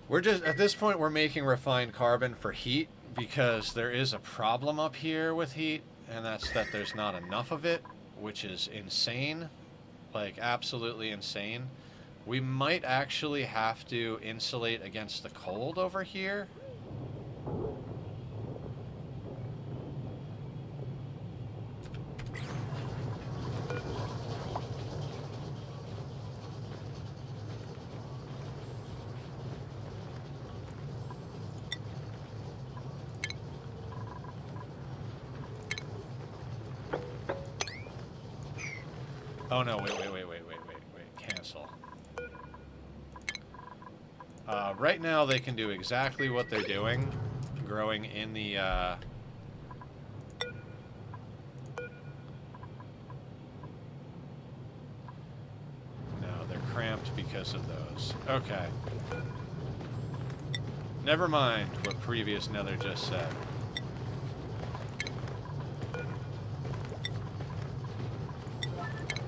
We're just, at this point, we're making refined carbon for heat, because there is a problem up here with heat. and that's that there's not enough of it, which is insane. Like, absolutely insane. We might actually have to insulate against the cold over here. Oh no, wait, cancel. Right now they can do exactly what they're doing, growing in the, No, they're cramped because of those. Okay. Never mind what previous Nether just said.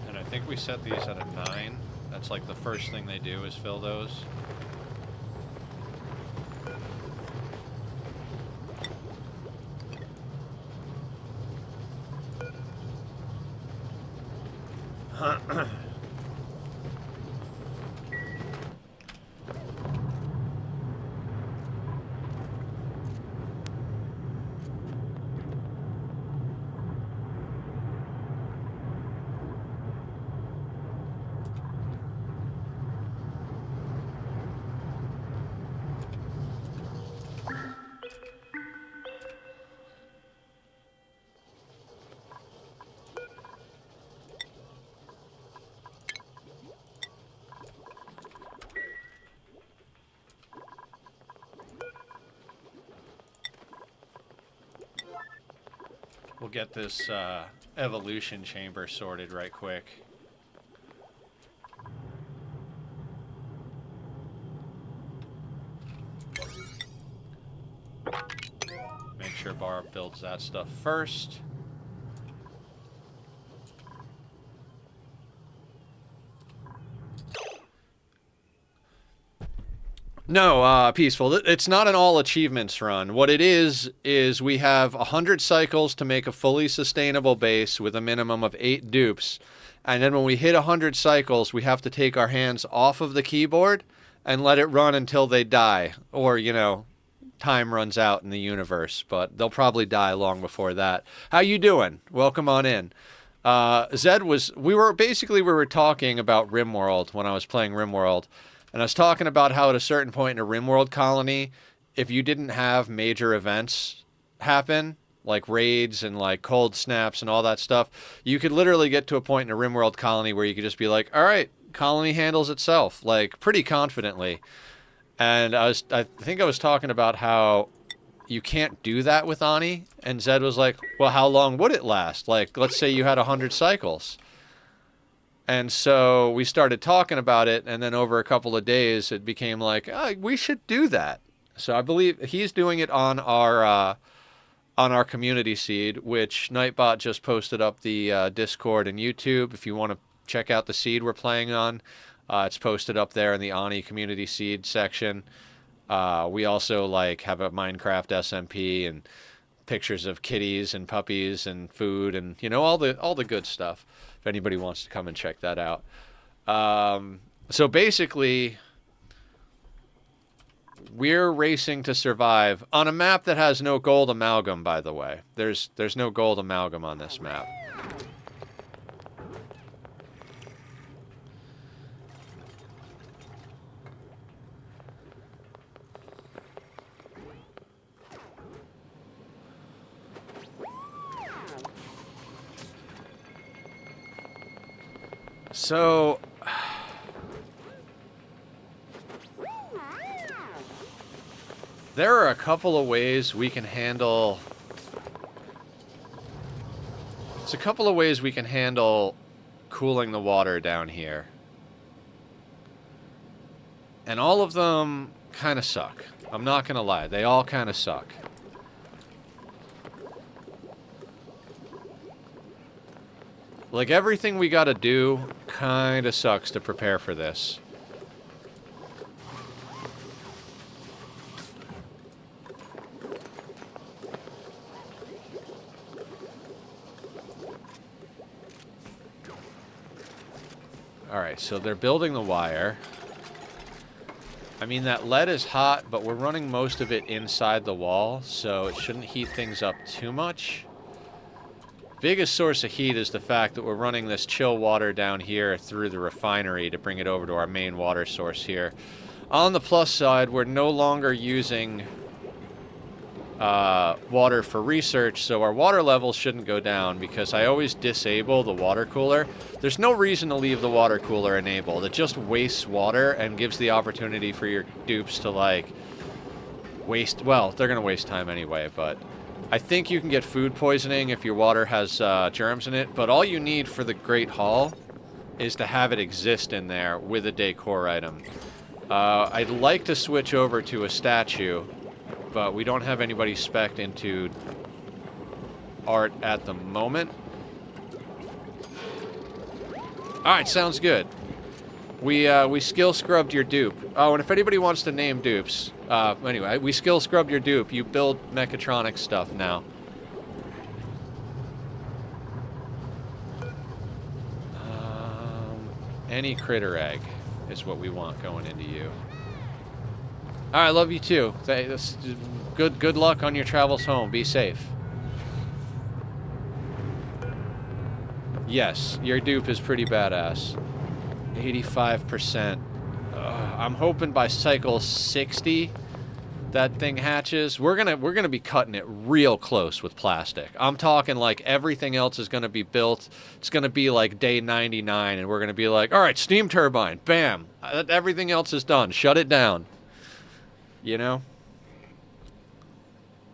And I think we set these at a 9. That's like the first thing they do is fill those. We'll get this evolution chamber sorted right quick. Make sure Barb builds that stuff first. No, Peaceful. It's not an all achievements run. What it is we have 100 cycles to make a fully sustainable base with a minimum of 8 dupes. And then when we hit 100 cycles, we have to take our hands off of the keyboard and let it run until they die. Or, you know, time runs out in the universe. But they'll probably die long before that. How you doing? Welcome on in. Zed we were talking about Rimworld when I was playing Rimworld. And I was talking about how at a certain point in a Rimworld colony, if you didn't have major events happen, like raids and like cold snaps and all that stuff, you could literally get to a point in a Rimworld colony where you could just be like, all right, colony handles itself, like pretty confidently. And I think I was talking about how you can't do that with ONI. And Zed was like, well, how long would it last? Like, let's say you had 100 cycles. And so we started talking about it, and then over a couple of days, it became like, oh, we should do that. So I believe he's doing it on our community seed, which Nightbot just posted up the Discord and YouTube. If you want to check out the seed we're playing on, it's posted up there in the ONI community seed section. We also like have a Minecraft SMP and pictures of kitties and puppies and food and, you know, all the good stuff. If anybody wants to come and check that out. So basically, we're racing to survive on a map that has no gold amalgam, by the way. There's no gold amalgam on this map. So, there are a couple of ways we can handle... It's a couple of ways we can handle cooling the water down here. And all of them kind of suck. I'm not going to lie. They all kind of suck. Like, everything we gotta do kind of sucks to prepare for this. Alright, so they're building the wire. I mean, that lead is hot, but we're running most of it inside the wall, so it shouldn't heat things up too much. Biggest source of heat is the fact that we're running this chill water down here through the refinery to bring it over to our main water source here. On the plus side, we're no longer using water for research, so our water levels shouldn't go down because I always disable the water cooler. There's no reason to leave the water cooler enabled. It just wastes water and gives the opportunity for your dupes to, like, waste... Well, they're going to waste time anyway, but I think you can get food poisoning if your water has germs in it, but all you need for the Great Hall is to have it exist in there with a decor item. I'd like to switch over to a statue, but we don't have anybody spec'd into art at the moment. Alright, sounds good. We skill scrubbed your dupe. Oh, and if anybody wants to name dupes, anyway, we skill scrubbed your dupe. You build mechatronic stuff now. Any critter egg is what we want going into you. Alright, love you too. Good luck on your travels home. Be safe. Yes, your dupe is pretty badass. 85%. I'm hoping by cycle 60 that thing hatches. We're gonna be cutting it real close with plastic. I'm talking like everything else is gonna be built. It's gonna be like day 99, and we're gonna be like, all right, steam turbine, bam. Everything else is done. Shut it down. You know?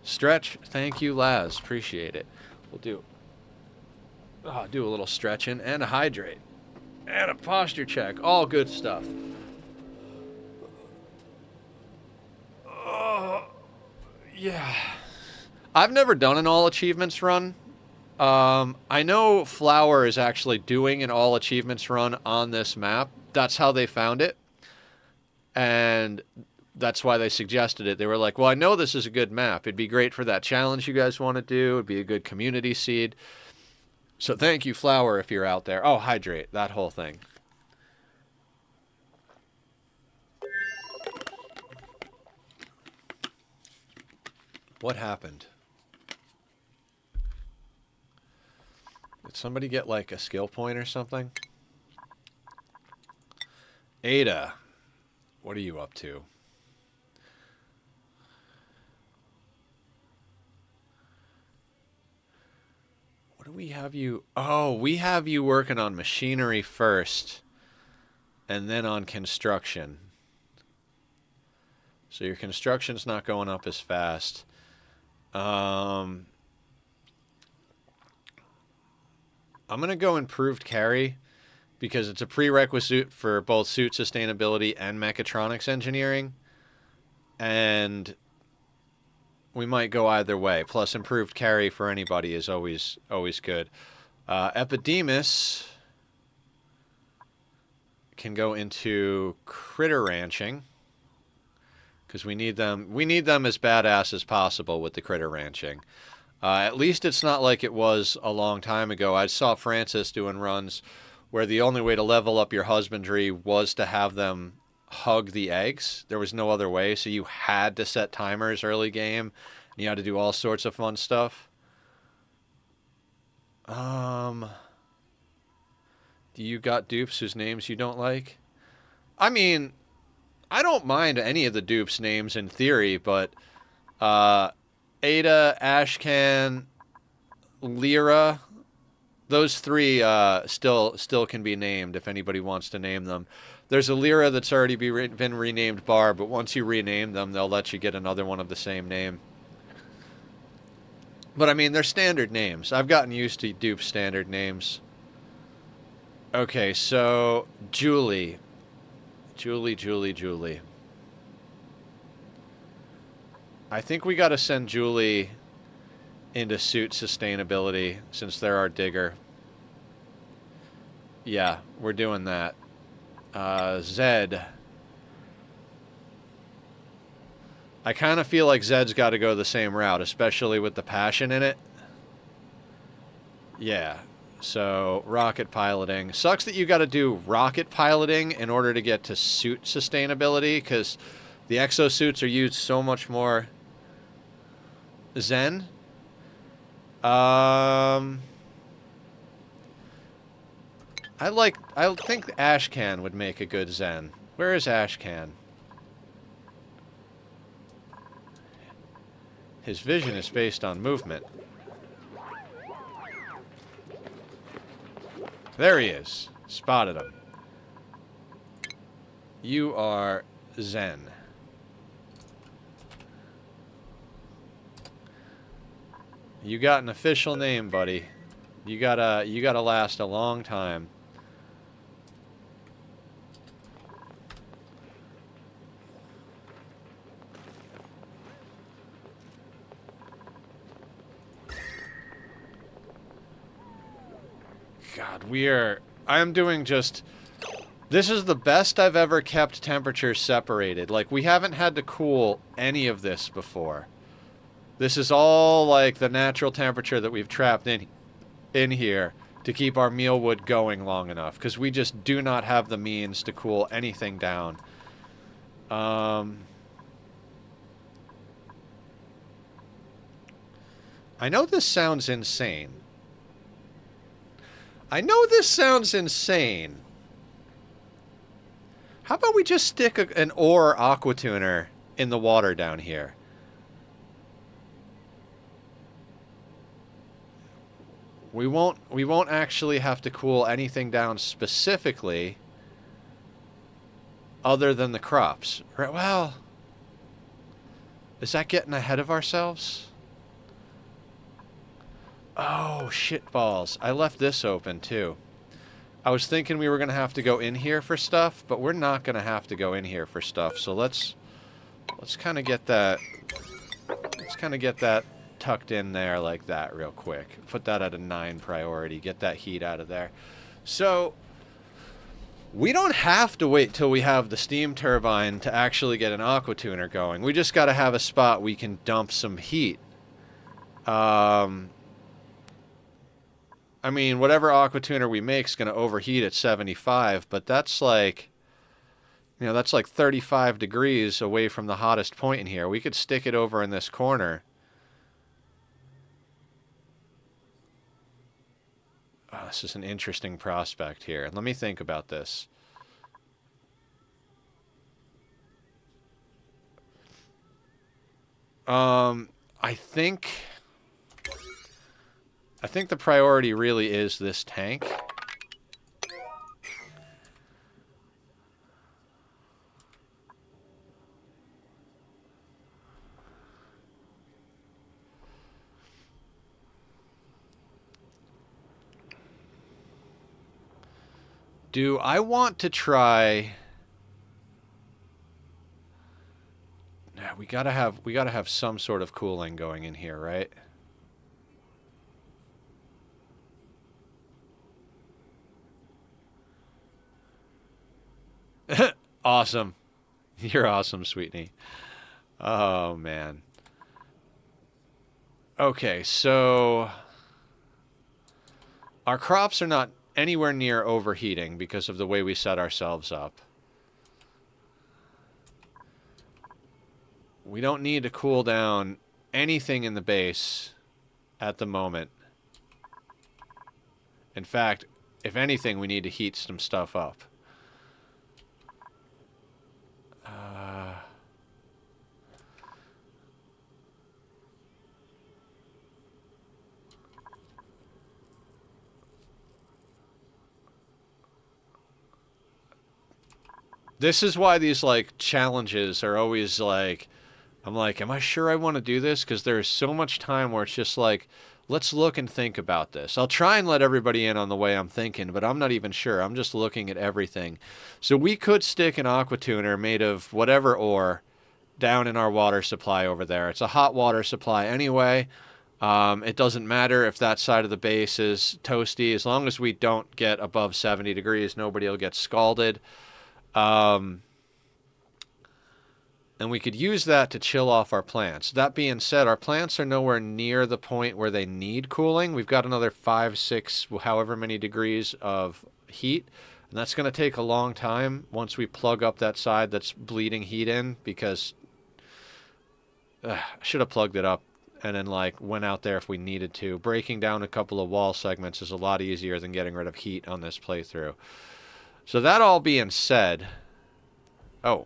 Stretch. Thank you, Laz. Appreciate it. We'll do a little stretching and a hydrate. And a posture check. All good stuff. Yeah. I've never done an all achievements run. I know Flower is actually doing an all achievements run on this map. That's how they found it. And that's why they suggested it. They were like, well, I know this is a good map. It'd be great for that challenge you guys want to do. It'd be a good community seed. So thank you, Flower, if you're out there. Oh, hydrate. That whole thing. What happened? Did somebody get, like, a skill point or something? Ada, what are you up to? What do we have you... Oh, we have you working on machinery first, and then on construction. So your construction's not going up as fast. I'm going to go improved carry, because it's a prerequisite for both suit sustainability and mechatronics engineering. And we might go either way. Plus, improved carry for anybody is always good. Epidemus can go into critter ranching, because we need them. We need them as badass as possible with the critter ranching. At least it's not like it was a long time ago. I saw Francis doing runs where the only way to level up your husbandry was to have them hug the eggs. There was no other way, so you had to set timers early game, and you had to do all sorts of fun stuff. Do you got dupes whose names you don't like? I mean, I don't mind any of the dupes' names in theory, but Ada, Ashcan, Lyra, those three still can be named if anybody wants to name them. There's a Lyra that's already been renamed Barb, but once you rename them, they'll let you get another one of the same name. But I mean, they're standard names. I've gotten used to dupe standard names. Okay, so Julie. Julie. I think we got to send Julie into suit sustainability since they're our digger. Yeah, we're doing that. Zed. I kind of feel like Zed's got to go the same route, especially with the passion in it. Yeah. So, rocket piloting. Sucks that you got to do rocket piloting in order to get to suit sustainability, because the exosuits are used so much more. Zen? I think Ashcan would make a good Zen. Where is Ashcan? His vision is based on movement. There he is. Spotted him. You are Zen. You got an official name, buddy. You gotta last a long time. God, I am doing just... This is the best I've ever kept temperatures separated. Like, we haven't had to cool any of this before. This is all, like, the natural temperature that we've trapped in here to keep our mealwood going long enough. Because we just do not have the means to cool anything down. I know this sounds insane. How about we just stick an ore aqua tuner in the water down here? We won't actually have to cool anything down specifically other than the crops. Right, well, is that getting ahead of ourselves? Oh, shitballs. I left this open, too. I was thinking we were going to have to go in here for stuff, but we're not going to have to go in here for stuff. So let's kind of get that... Let's kind of get that tucked in there like that real quick. Put that at a 9 priority. Get that heat out of there. So... we don't have to wait till we have the steam turbine to actually get an aqua tuner going. We just got to have a spot we can dump some heat. I mean, whatever aqua tuner we make is going to overheat at 75, but that's like, you know, that's like 35 degrees away from the hottest point in here. We could stick it over in this corner. Oh, this is an interesting prospect here. Let me think about this. I think the priority really is this tank. Do I want to try... Nah, we gotta have some sort of cooling going in here, right? Awesome. You're awesome, Sweetney. Oh, man. Okay, so... our crops are not anywhere near overheating because of the way we set ourselves up. We don't need to cool down anything in the base at the moment. In fact, if anything, we need to heat some stuff up. This is why these, like, challenges are always, like... I'm like, am I sure I want to do this? Because there's so much time where it's just like, let's look and think about this. I'll try and let everybody in on the way I'm thinking, but I'm not even sure. I'm just looking at everything. So we could stick an aqua tuner made of whatever ore down in our water supply over there. It's a hot water supply anyway. It doesn't matter if that side of the base is toasty. As long as we don't get above 70 degrees, nobody will get scalded. And And we could use that to chill off our plants. That being said, our plants are nowhere near the point where they need cooling. We've got another 5, 6, however many degrees of heat. And that's going to take a long time once we plug up that side that's bleeding heat in, because I should have plugged it up and then like went out there if we needed to. Breaking down a couple of wall segments is a lot easier than getting rid of heat on this playthrough. So that all being said, oh,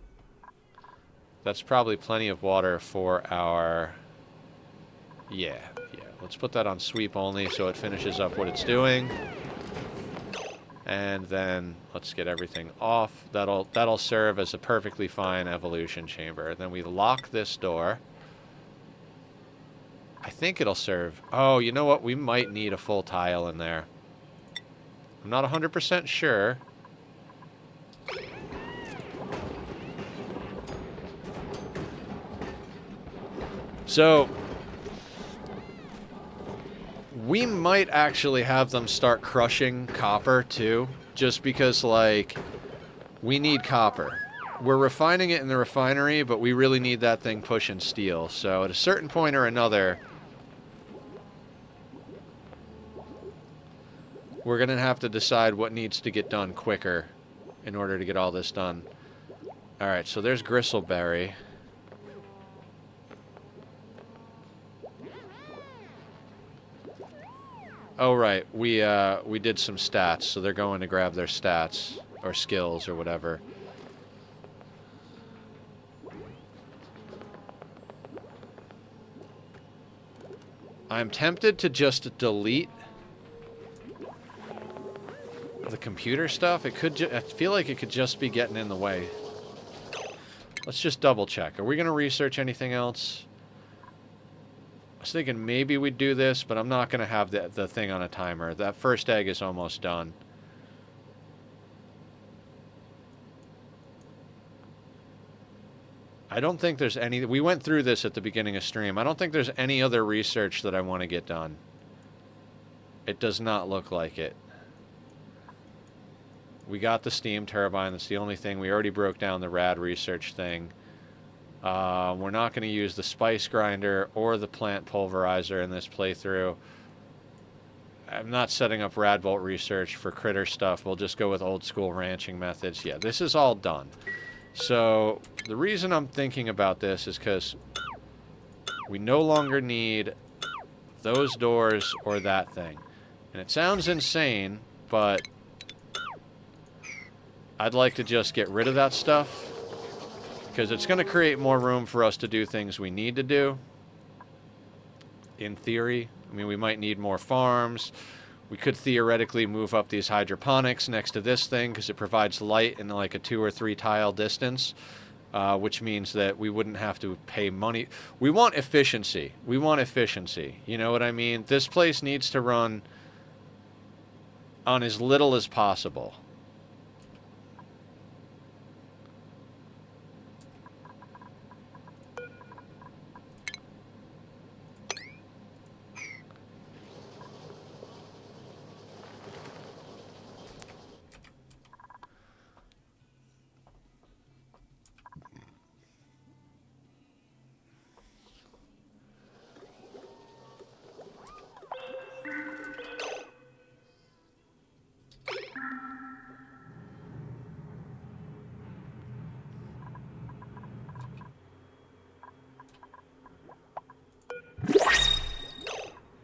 that's probably plenty of water for our, yeah. Let's put that on sweep only so it finishes up what it's doing. And then let's get everything off. That'll serve as a perfectly fine evolution chamber. And then we lock this door. I think it'll serve. Oh, you know what? We might need a full tile in there. I'm not 100% sure. So we might actually have them start crushing copper too, just because like we need copper. We're refining it in the refinery, but we really need that thing pushing steel. So at a certain point or another, we're going to have to decide what needs to get done quicker in order to get all this done. All right, so there's Gristleberry. Oh, right. We did some stats, so they're going to grab their stats or skills or whatever. I'm tempted to just delete the computer stuff. It could I feel like it could just be getting in the way. Let's just double check. Are we going to research anything else? I was thinking maybe we'd do this, but I'm not going to have the thing on a timer. That first egg is almost done. I don't think there's any... We went through this at the beginning of stream. I don't think there's any other research that I want to get done. It does not look like it. We got the steam turbine. That's the only thing. We already broke down the rad research thing. We're not going to use the spice grinder or the plant pulverizer in this playthrough. I'm not setting up Radbolt research for critter stuff. We'll just go with old school ranching methods. Yeah, this is all done. So the reason I'm thinking about this is because we no longer need those doors or that thing. And it sounds insane, but I'd like to just get rid of that stuff, because it's going to create more room for us to do things we need to do. In theory. I mean, we might need more farms. We could theoretically move up these hydroponics next to this thing, because it provides light in like a 2 or 3 tile distance, which means that we wouldn't have to pay money. We want efficiency. We want efficiency. You know what I mean? This place needs to run on as little as possible.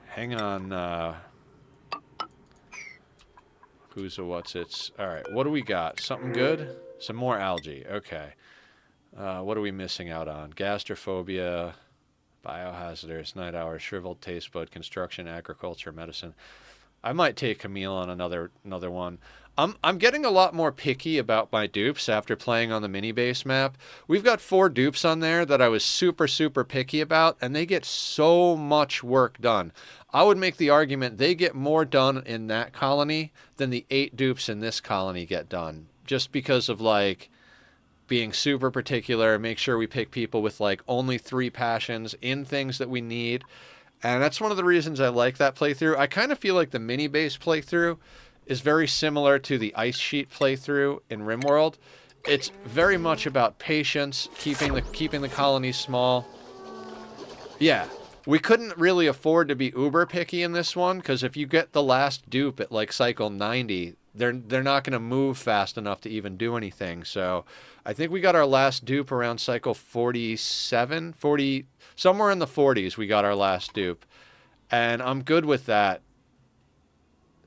Hang on, who's a what's it's? Alright, what do we got? Something good? Some more algae, okay. What are we missing out on? Gastrophobia, biohazardous, night hours, shriveled taste bud, construction, agriculture, medicine. I might take Camille on another one. I'm getting a lot more picky about my dupes after playing on the mini base map. We've got 4 dupes on there that I was super picky about, and they get so much work done. I would make the argument they get more done in that colony than the 8 dupes in this colony get done, just because of like being super particular, make sure we pick people with like only 3 passions in things that we need. And that's one of the reasons I like that playthrough. I kind of feel like the mini base playthrough is very similar to the ice sheet playthrough in Rimworld, it's very much about patience, keeping the colonies small. Yeah, we couldn't really afford to be uber picky in this one, because if you get the last dupe at like cycle 90, they're not going to move fast enough to even do anything. So I think we got our last dupe around cycle 47, 40, somewhere in the 40s we got our last dupe. And I'm good with that,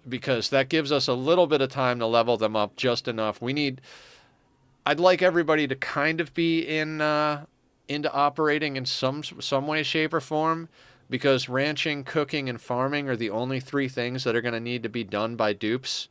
because that gives us a little bit of time to level them up just enough. I'd like everybody to kind of be into operating in some way, shape, or form, because ranching, cooking, and farming are the only 3 things that are going to need to be done by dupes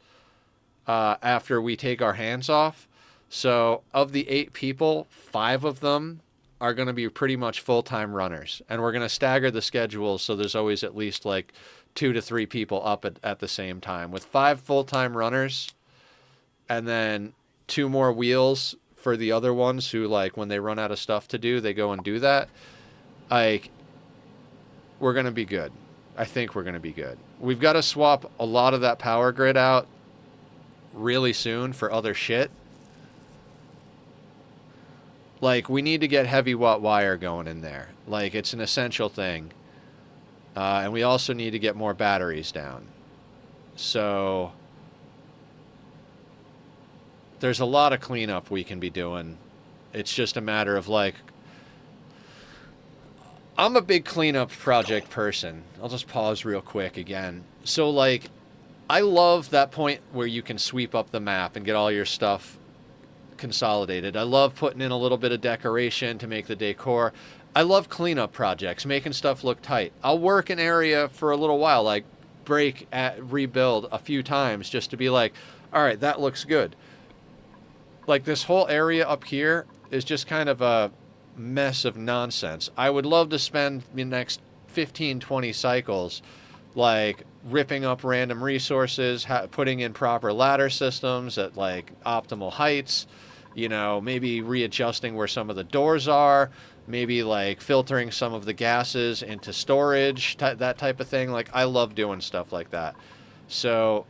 after we take our hands off. So of the 8 people, 5 of them are going to be pretty much full-time runners, and we're going to stagger the schedules so there's always at least like 2 to 3 people up at the same time, with 5 full-time runners, and then 2 more wheels for the other ones who, like, when they run out of stuff to do, they go and do that. Like, we're going to be good. I think we're going to be good. We've got to swap a lot of that power grid out really soon for other shit. Like, we need to get heavy watt wire going in there. Like, it's an essential thing. And we also need to get more batteries down. So there's a lot of cleanup we can be doing. It's just a matter of, like, I'm a big cleanup project person. I'll just pause real quick again. So, like, I love that point where you can sweep up the map and get all your stuff consolidated. I love putting in a little bit of decoration to make the decor. I love cleanup projects, making stuff look tight. I'll work an area for a little while, like rebuild a few times, just to be like, all right, that looks good. Like, this whole area up here is just kind of a mess of nonsense. I would love to spend the next 15, 20 cycles, like, ripping up random resources, putting in proper ladder systems at, like, optimal heights, you know, maybe readjusting where some of the doors are, maybe, like, filtering some of the gases into storage, that type of thing. Like, I love doing stuff like that. So,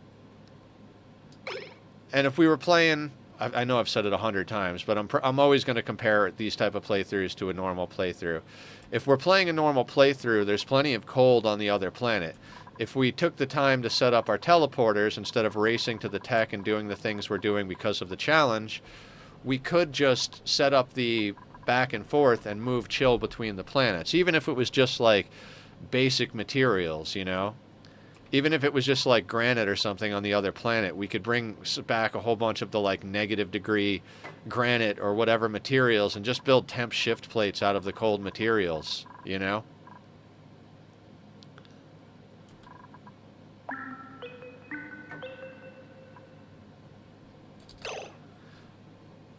and if we were playing, I know I've said it 100 times, but I'm always going to compare these type of playthroughs to a normal playthrough. If we're playing a normal playthrough, there's plenty of cold on the other planet. If we took the time to set up our teleporters instead of racing to the tech and doing the things we're doing because of the challenge, we could just set up the back and forth and move chill between the planets, even if it was just like basic materials, you know? Even if it was just like granite or something on the other planet, we could bring back a whole bunch of the, like, -degree granite or whatever materials and just build temp shift plates out of the cold materials, you know?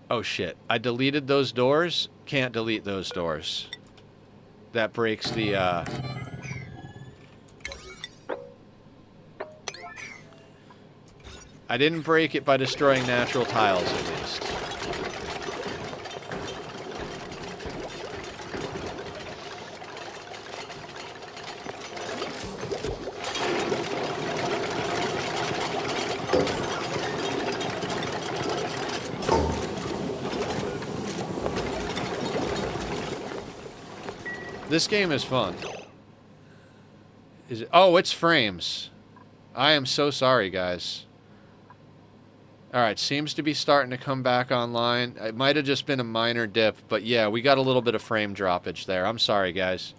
Oh shit, I deleted those doors? Can't delete those doors. That breaks the, I didn't break it by destroying natural tiles, at least. This game is fun. Is it? Oh, it's frames. I am so sorry, guys. Alright, seems to be starting to come back online. It might have just been a minor dip, but yeah, we got a little bit of frame droppage there. I'm sorry, guys.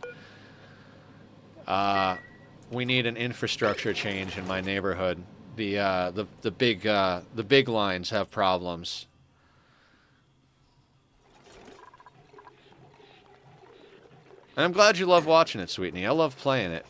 We need an infrastructure change in my neighborhood. The big lines have problems. And I'm glad you love watching it, Sweetney. I love playing it.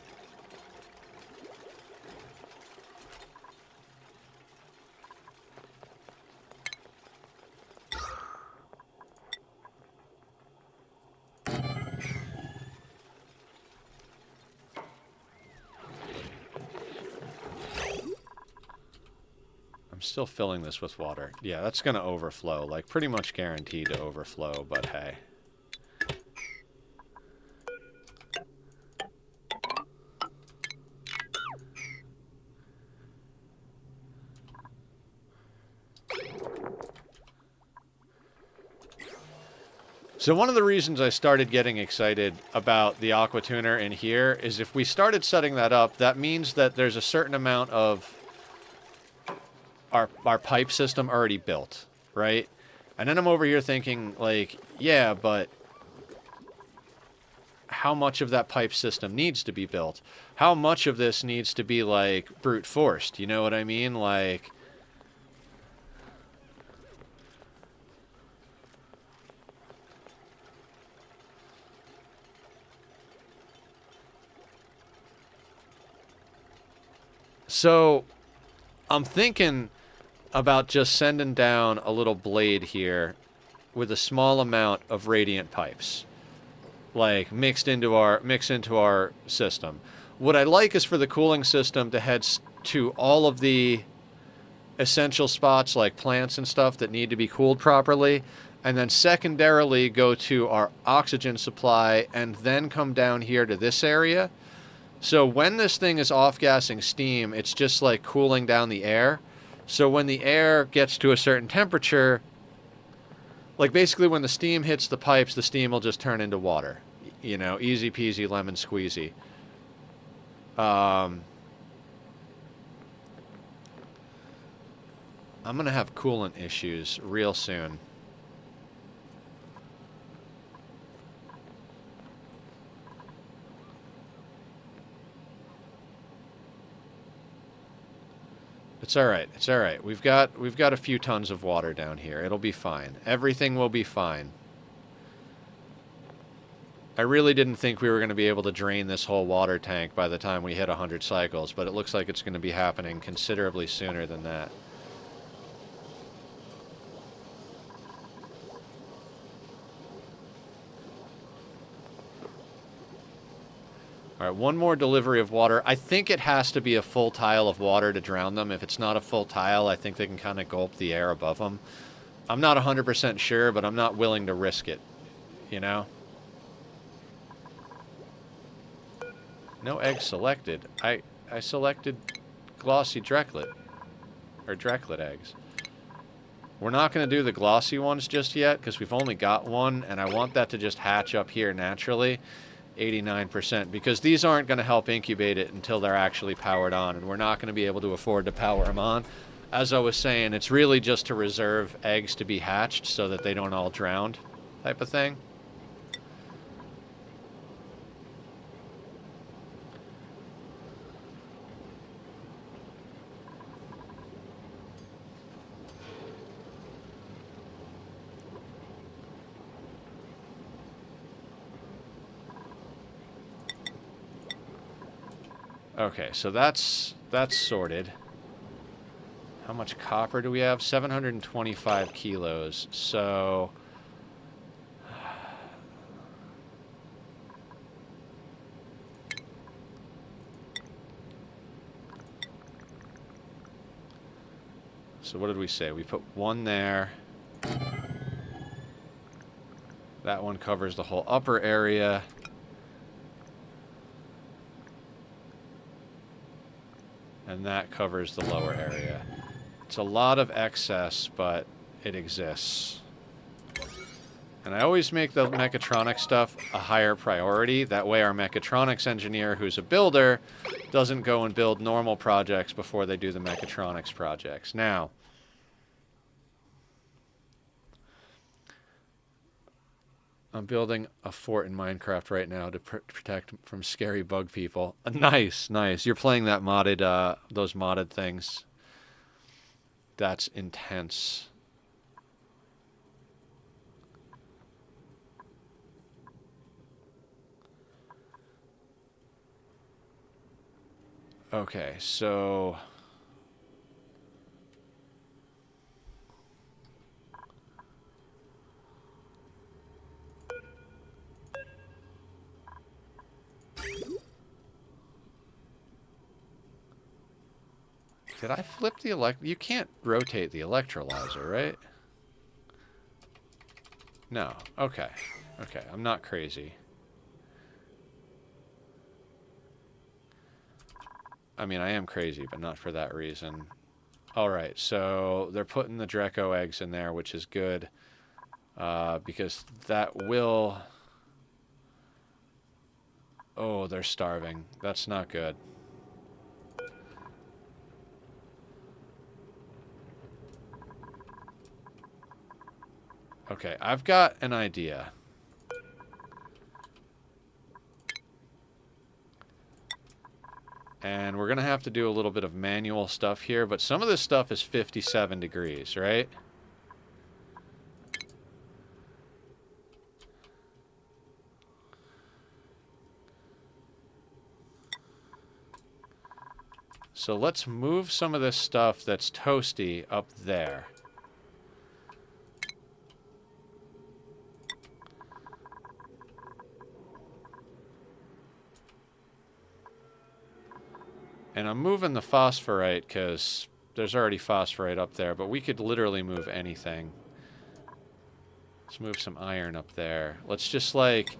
I'm still filling this with water. Yeah, that's going to overflow. Like, pretty much guaranteed to overflow, but hey. So one of the reasons I started getting excited about the aqua tuner in here is if we started setting that up, that means that there's a certain amount of our pipe system already built, right? And then I'm over here thinking, like, yeah, but how much of that pipe system needs to be built? How much of this needs to be, like, brute forced? You know what I mean? Like... So, I'm thinking about just sending down a little blade here with a small amount of radiant pipes, like mixed into our system. What I like is for the cooling system to head to all of the essential spots like plants and stuff that need to be cooled properly, and then secondarily go to our oxygen supply and then come down here to this area. So when this thing is off-gassing steam, it's just like cooling down the air. So when the air gets to a certain temperature, like basically when the steam hits the pipes, the steam will just turn into water. You know, easy peasy lemon squeezy. I'm going to have coolant issues real soon. It's all right. It's all right. We've got a few tons of water down here. It'll be fine. Everything will be fine. I really didn't think we were going to be able to drain this whole water tank by the time we hit 100 cycles, but it looks like it's going to be happening considerably sooner than that. All right, one more delivery of water. I think it has to be a full tile of water to drown them. If it's not a full tile, I think they can kind of gulp the air above them. I'm not 100% sure, but I'm not willing to risk it, you know? No egg selected. I selected glossy Drecklet. Or Drecklet eggs. We're not going to do the glossy ones just yet, because we've only got one, and I want that to just hatch up here naturally. 89%, because these aren't going to help incubate it until they're actually powered on, and we're not going to be able to afford to power them on. As I was saying, it's really just to reserve eggs to be hatched so that they don't all drown type of thing. Okay, so that's sorted. How much copper do we have? 725 kilos. So what did we say? We put one there. That one covers the whole upper area. And that covers the lower area. It's a lot of excess, but it exists. And I always make the mechatronics stuff a higher priority. That way our mechatronics engineer, who's a builder, doesn't go and build normal projects before they do the mechatronics projects. Now, I'm building a fort in Minecraft right now to protect from scary bug people. Nice, nice. You're playing that modded, those modded things. That's intense. Okay, so... Did I flip the You can't rotate the electrolyzer, right? No. Okay. Okay, I'm not crazy. I mean, I am crazy, but not for that reason. Alright, so they're putting the Dreco eggs in there, which is good. Because that will... Oh, they're starving. That's not good. Okay, I've got an idea. And we're going to have to do a little bit of manual stuff here, but some of this stuff is 57 degrees, right? So let's move some of this stuff that's toasty up there. And I'm moving the phosphorite because there's already phosphorite up there, but we could literally move anything. Let's move some iron up there. Let's just like,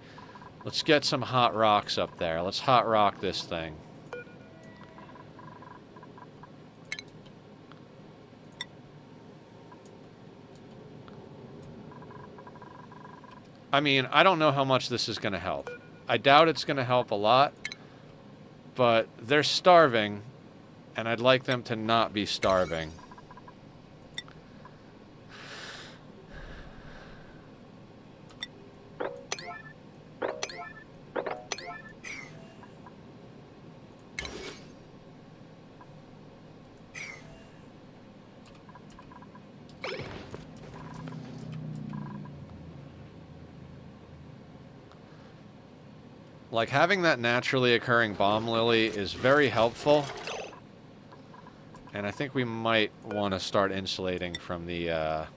let's get some hot rocks up there. Let's hot rock this thing. I mean, I don't know how much this is going to help. I doubt it's going to help a lot. But they're starving, and I'd like them to not be starving. Like, having that naturally occurring bomb lily is very helpful. And I think we might want to start insulating from the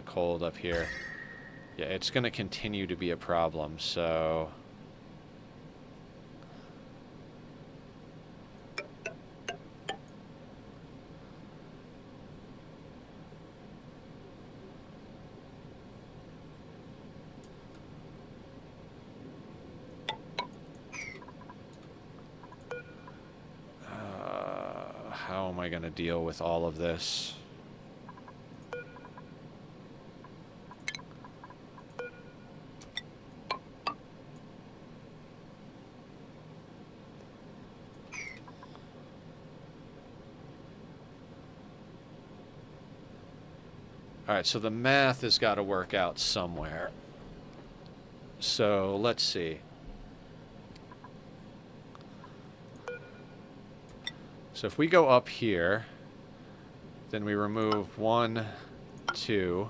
cold up here. Yeah, it's going to continue to be a problem, so... how am I going to deal with all of this? Alright, so the math has got to work out somewhere. So, let's see. So if we go up here, then we remove 1, 2,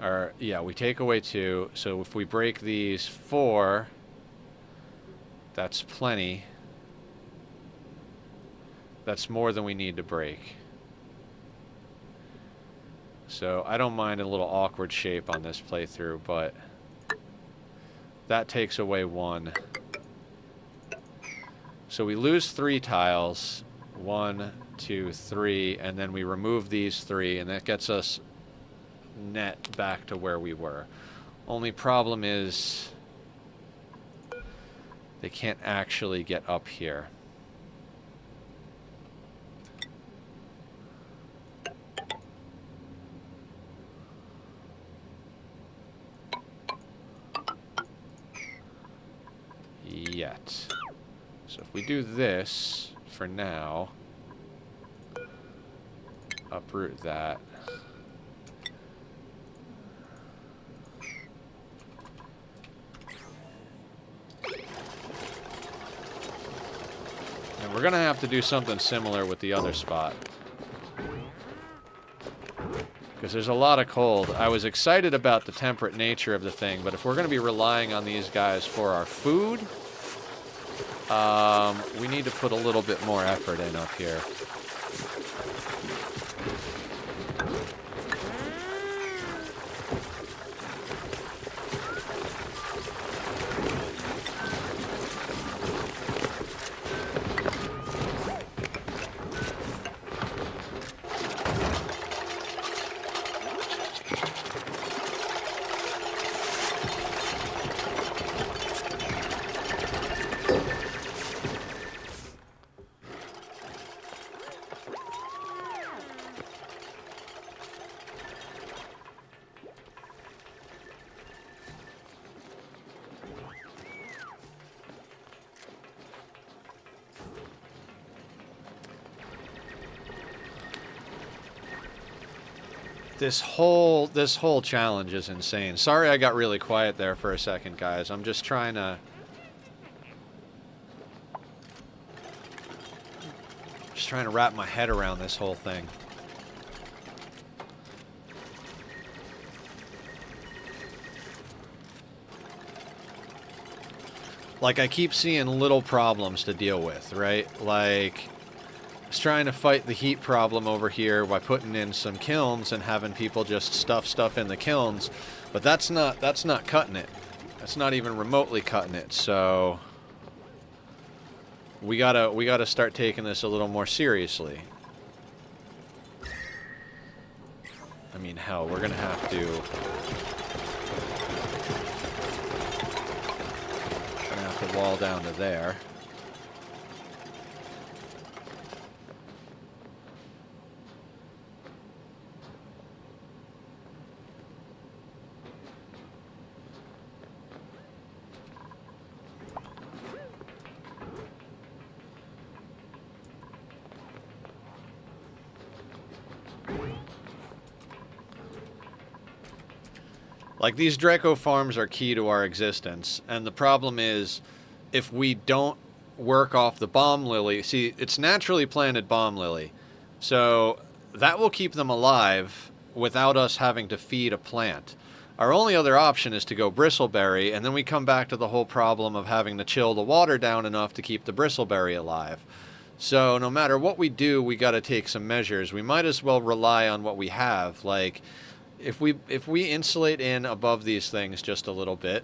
or, yeah, we take away 2. So if we break these 4, that's plenty. That's more than we need to break. So I don't mind a little awkward shape on this playthrough, but that takes away 1. So we lose 3 tiles, 1, 2, 3, and then we remove these 3, and that gets us net back to where we were. Only problem is they can't actually get up here. Yet. So if we do this for now, uproot that. And we're going to have to do something similar with the other spot. Because there's a lot of cold. I was excited about the temperate nature of the thing, but if we're going to be relying on these guys for our food, we need to put a little bit more effort in up here. This whole challenge is insane. Sorry I got really quiet there for a second, guys. I'm just trying to wrap my head around this whole thing. Like, I keep seeing little problems to deal with, right? Like, I was trying to fight the heat problem over here by putting in some kilns and having people just stuff stuff in the kilns, but that's not cutting it. That's not even remotely cutting it. So we gotta start taking this a little more seriously. I mean, hell, we're gonna have to wall down to there. Like, these Draco farms are key to our existence, and the problem is, if we don't work off the bomb lily... See, it's naturally planted bomb lily, so that will keep them alive without us having to feed a plant. Our only other option is to go bristleberry, and then we come back to the whole problem of having to chill the water down enough to keep the bristleberry alive. So no matter what we do, we gotta take some measures. We might as well rely on what we have, like... If we insulate in above these things just a little bit,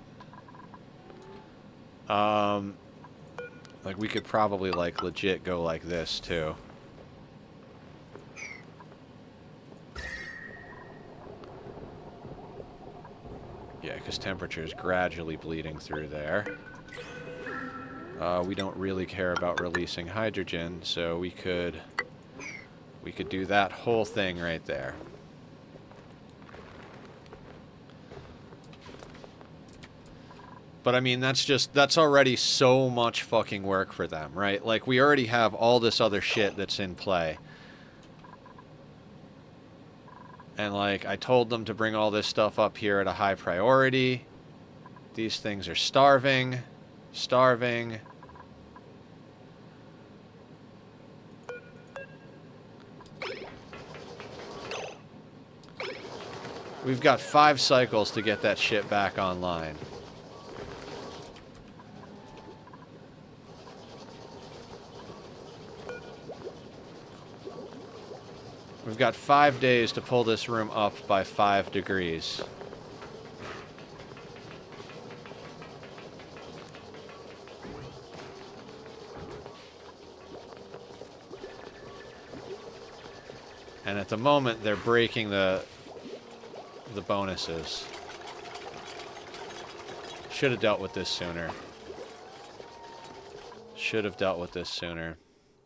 like, we could probably, like, legit go like this too. Yeah, because temperature is gradually bleeding through there. We don't really care about releasing hydrogen, so we could do that whole thing right there. But I mean, that's already so much fucking work for them, right? Like, we already have all this other shit that's in play. And, like, I told them to bring all this stuff up here at a high priority. These things are starving. Starving. We've got 5 cycles to get that shit back online. We've got 5 days to pull this room up by 5 degrees. And at the moment, they're breaking the bonuses. Should have dealt with this sooner. Should have dealt with this sooner.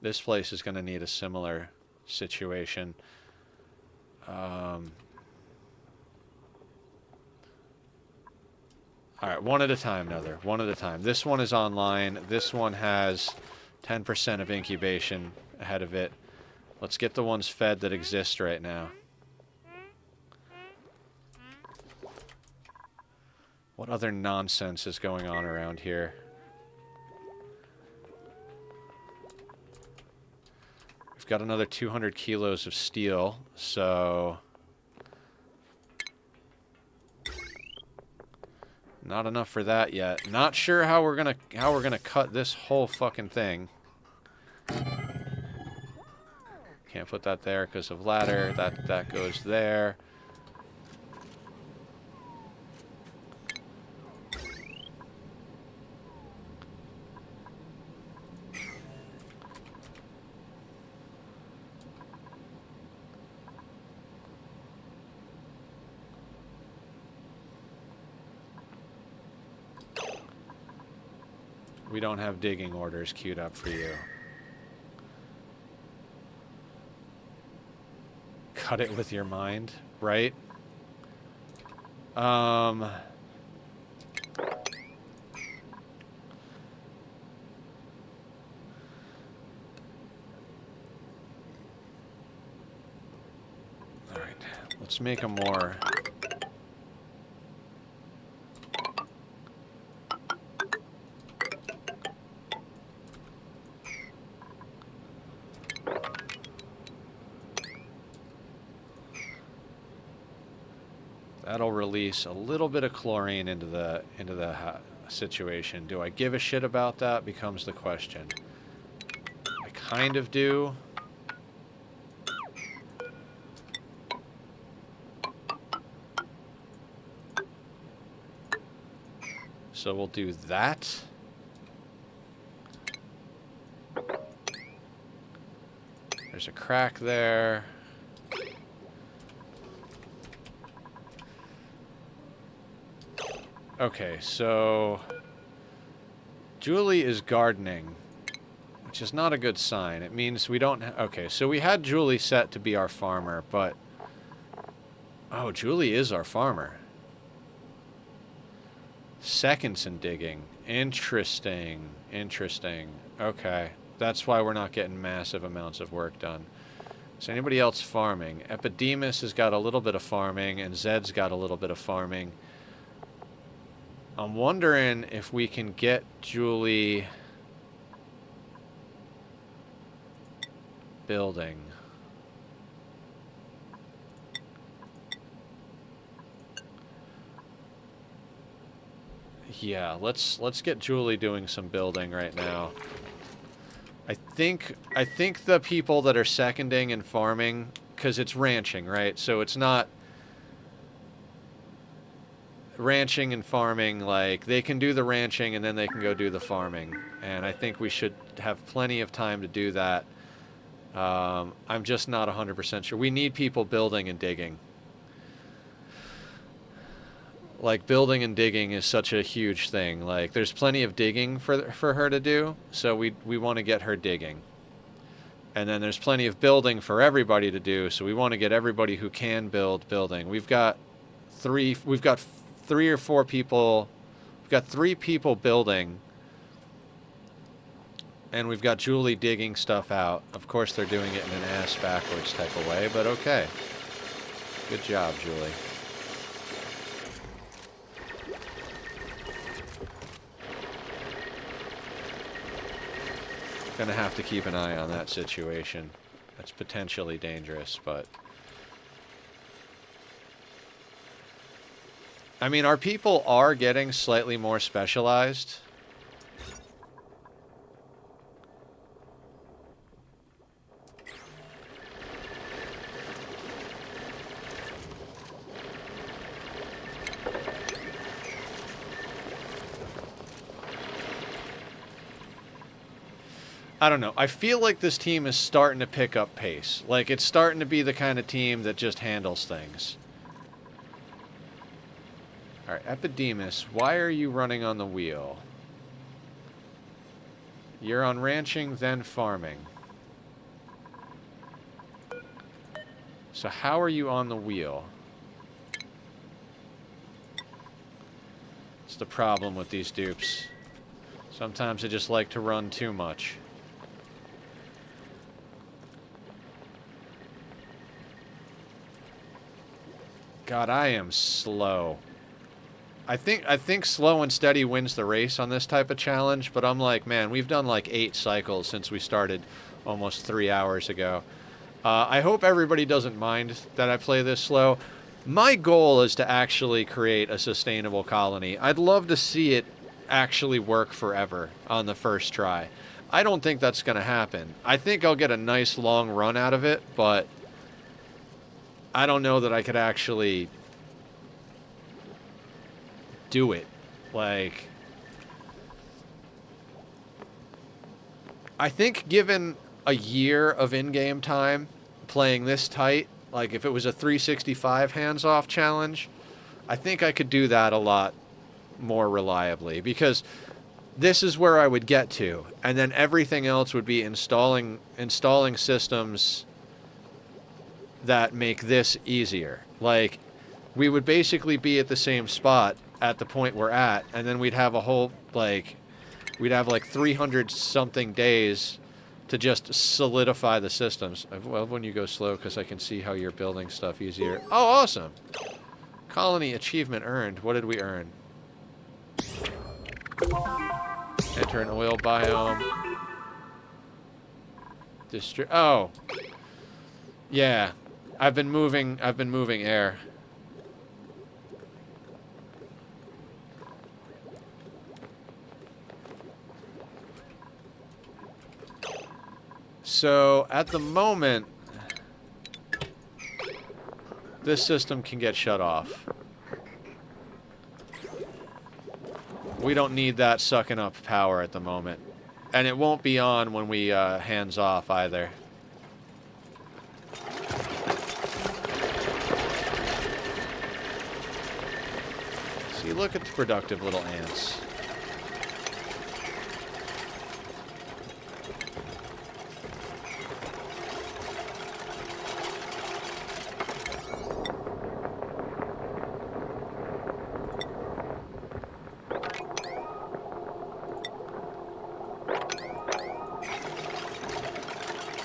This place is going to need a similar situation. Alright, one at a time, Nether. One at a time. This one is online. This one has 10% of incubation ahead of it. Let's get the ones fed that exist right now. What other nonsense is going on around here? We've got another 200 kilos of steel, so... Not enough for that yet. Not sure how we're gonna cut this whole fucking thing. Can't put that there because of ladder. That goes there. We don't have digging orders queued up for you. Cut it with your mind, right? Alright, Let's make them more... That'll release a little bit of chlorine into the situation. Do I give a shit about that? Becomes the question. I kind of do. So we'll do that. There's a crack there. Okay, so Julie is gardening, which is not a good sign. It means we don't... Okay, so we had Julie set to be our farmer, but... Oh, Julie is our farmer. Seconds in digging. Interesting. Interesting. Okay. That's why we're not getting massive amounts of work done. Is anybody else farming? Epidemus has got a little bit of farming, and Zed's got a little bit of farming. I'm wondering if we can get Julie building. Yeah, let's get Julie doing some building right now. I think the people that are seconding and farming, because it's ranching, right? So it's not ranching and farming, like they can do the ranching and then they can go do the farming, and I think we should have plenty of time to do that. I'm just not 100% sure. We need people building and digging. Like, building and digging is such a huge thing. Like, there's plenty of digging for her to do, so we want to get her digging. And then there's plenty of building for everybody to do, so we want to get everybody who can build building. We've got three or four people. We've got 3 people building, and we've got Julie digging stuff out. Of course, they're doing it in an ass backwards type of way, but okay. Good job, Julie. Gonna have to keep an eye on that situation. That's potentially dangerous, but... I mean, our people are getting slightly more specialized. I don't know. I feel like this team is starting to pick up pace. Like, it's starting to be the kind of team that just handles things. Alright, Epidemus, why are you running on the wheel? You're on ranching, then farming. So how are you on the wheel? It's the problem with these dupes. Sometimes they just like to run too much. God, I am slow. I think slow and steady wins the race on this type of challenge, but I'm like, man, we've done like 8 cycles since we started almost 3 hours ago. I hope everybody doesn't mind that I play this slow. My goal is to actually create a sustainable colony. I'd love to see it actually work forever on the first try. I don't think that's going to happen. I think I'll get a nice long run out of it, but I don't know that I could actually do it. Like, I think given a year of in-game time playing this tight, like if it was a 365 hands-off challenge, I think I could do that a lot more reliably, because this is where I would get to, and then everything else would be installing systems that make this easier. Like, we would basically be at the same spot at the point we're at, and then we'd have a whole, like, we'd have like 300 something days to just solidify the systems. I love when you go slow because I can see how you're building stuff easier. Oh, awesome! Colony achievement earned. What did we earn? Enter an oil biome. Oh. Yeah. I've been moving air. So, at the moment, this system can get shut off. We don't need that sucking up power at the moment. And it won't be on when we hands off either. See, look at the productive little ants.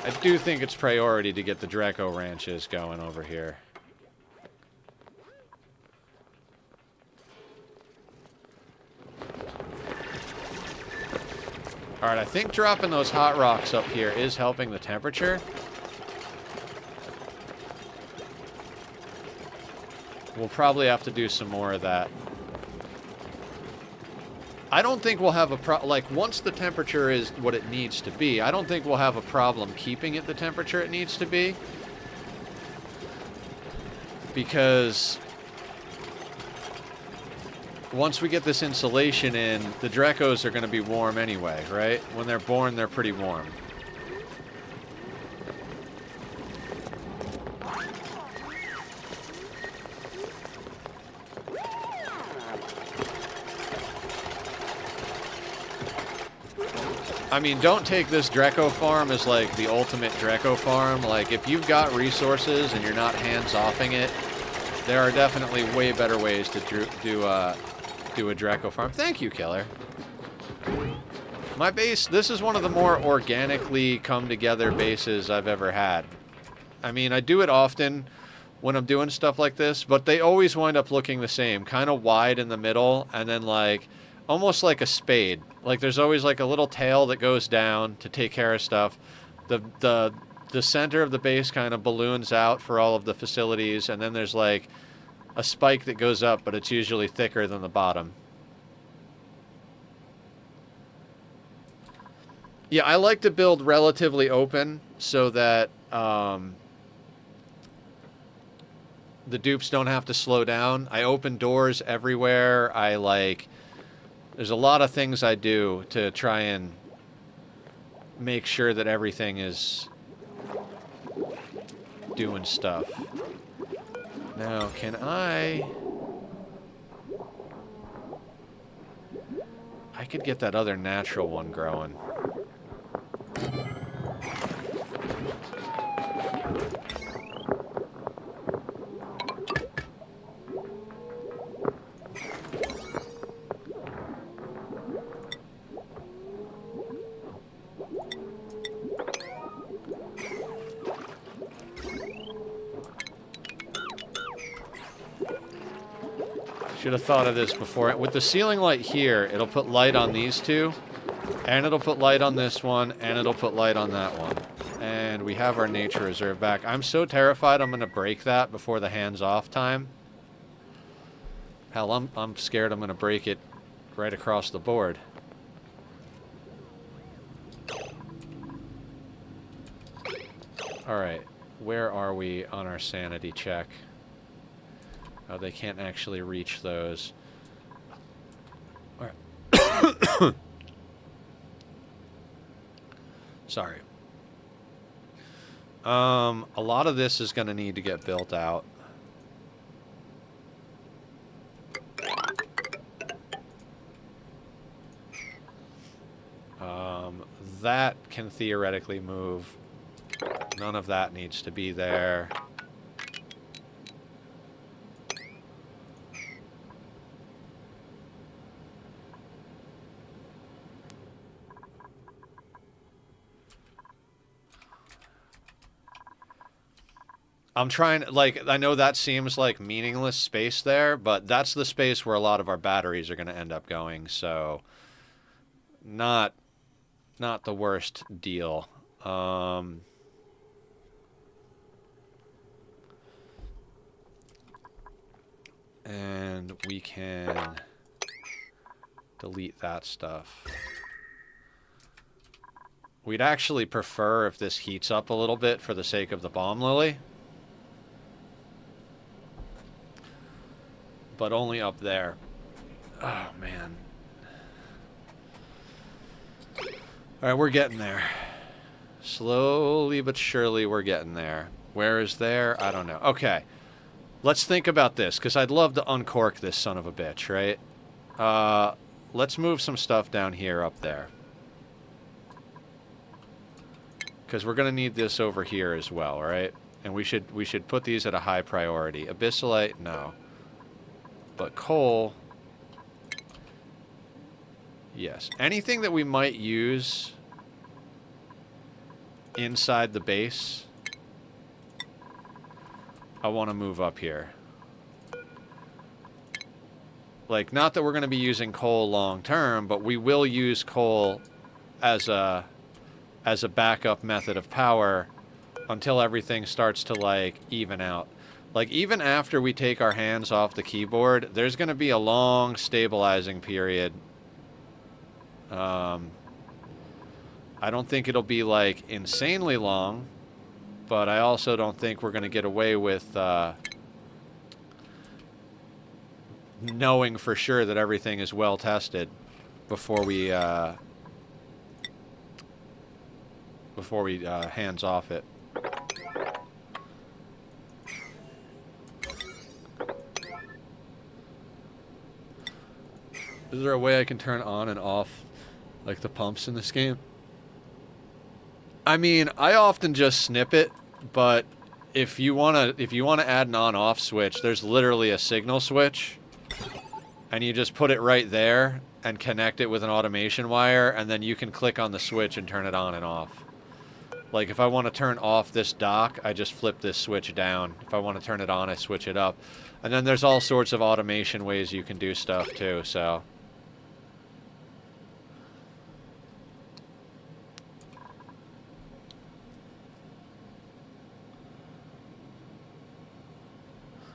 I do think it's priority to get the Draco ranches going over here. Alright, I think dropping those hot rocks up here is helping the temperature. We'll probably have to do some more of that. I don't think we'll have a like, once the temperature is what it needs to be, I don't think we'll have a problem keeping it the temperature it needs to be. Because once we get this insulation in, the Dracos are going to be warm anyway, right? When they're born, they're pretty warm. I mean, don't take this Draco farm as, like, the ultimate Draco farm. Like, if you've got resources and you're not hands-offing it, there are definitely way better ways to do a Draco farm. Thank you, Killer. My base, this is one of the more organically come-together bases I've ever had. I mean, I do it often when I'm doing stuff like this, but they always wind up looking the same. Kind of wide in the middle, and then, like, almost like a spade. Like, there's always, like, a little tail that goes down to take care of stuff. The center of the base kind of balloons out for all of the facilities, and then there's, like, a spike that goes up, but it's usually thicker than the bottom. Yeah, I like to build relatively open so that the dupes don't have to slow down. I open doors everywhere. There's a lot of things I do to try and make sure that everything is doing stuff. Now, can I could get that other natural one growing. Should have thought of this before. With the ceiling light here, it'll put light on these two, and it'll put light on this one, and it'll put light on that one. And we have our nature reserve back. I'm so terrified I'm going to break that before the hands-off time. Hell, I'm scared I'm going to break it right across the board. Alright, where are we on our sanity check? Oh, they can't actually reach those. All right. Sorry. A lot of this is going to need to get built out. That can theoretically move. None of that needs to be there. I'm trying, like, I know that seems like meaningless space there, but that's the space where a lot of our batteries are going to end up going, so not not the worst deal. And we can delete that stuff. We'd actually prefer if this heats up a little bit for the sake of the bomb lily. But only up there. Oh, man. Alright, we're getting there. Slowly but surely we're getting there. Where is there? I don't know. Okay. Let's think about this, because I'd love to uncork this son of a bitch, right? Let's move some stuff down here up there. Because we're going to need this over here as well, right? And we should put these at a high priority. Abyssalite, no. But coal, yes. Anything that we might use inside the base, I want to move up here. Like, not that we're going to be using coal long term, but we will use coal as a backup method of power until everything starts to, like, even out. Like, even after we take our hands off the keyboard, there's going to be a long stabilizing period. I don't think it'll be, like, insanely long, but I also don't think we're going to get away with knowing for sure that everything is well tested before we hands off it. Is there a way I can turn on and off, like, the pumps in this game? I mean, I often just snip it, but if you wanna add an on-off switch, there's literally a signal switch, and you just put it right there and connect it with an automation wire, and then you can click on the switch and turn it on and off. Like, if I want to turn off this dock, I just flip this switch down. If I want to turn it on, I switch it up. And then there's all sorts of automation ways you can do stuff, too, so...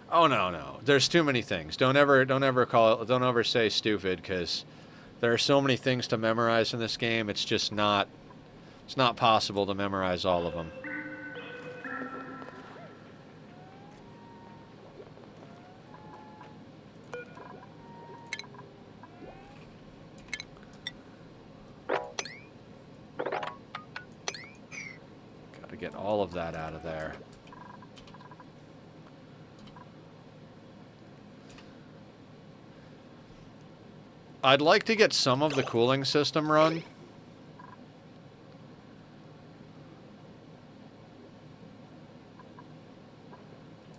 Oh, no. There's too many things. Don't ever say stupid, because there are so many things to memorize in this game. It's just not... It's not possible to memorize all of them. Gotta get all of that out of there. I'd like to get some of the cooling system run.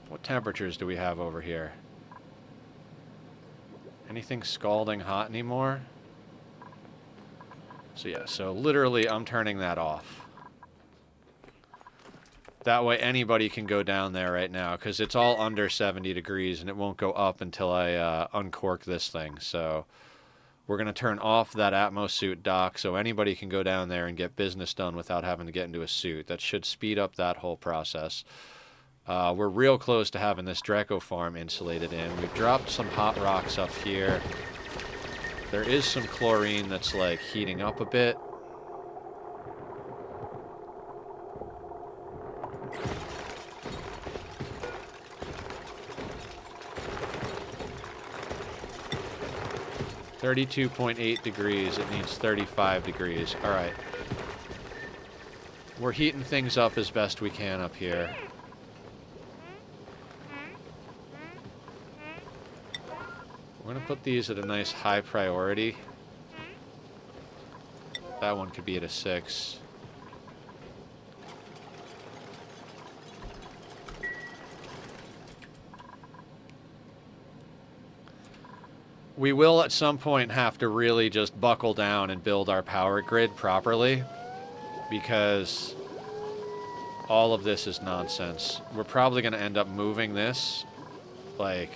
What temperatures do we have over here? Anything scalding hot anymore? So yeah, so literally I'm turning that off. That way anybody can go down there right now, because it's all under 70 degrees and it won't go up until I uncork this thing. So we're going to turn off that Atmos suit dock so anybody can go down there and get business done without having to get into a suit. That should speed up that whole process. We're real close to having this Draco farm insulated in. We've dropped some hot rocks up here. There is some chlorine that's, like, heating up a bit. $32.8 degrees. It needs 35 degrees. All right. We're heating things up as best we can up here. We're going to put these at a nice high priority. That one could be at a 6. We will at some point have to really just buckle down and build our power grid properly, because all of this is nonsense. We're probably going to end up moving this, like,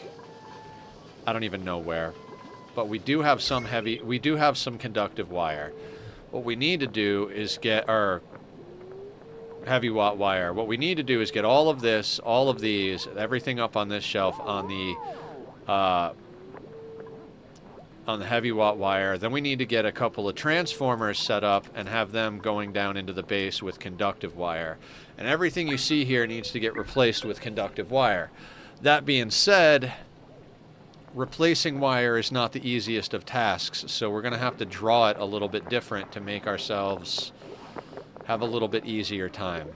I don't even know where. But we do have some conductive wire. What we need to do is get our heavy watt wire. What we need to do is get all of this, all of these, everything up on this shelf on the heavy watt wire. Then we need to get a couple of transformers set up and have them going down into the base with conductive wire. And everything you see here needs to get replaced with conductive wire. That being said, replacing wire is not the easiest of tasks, so we're going to have to draw it a little bit different to make ourselves have a little bit easier time.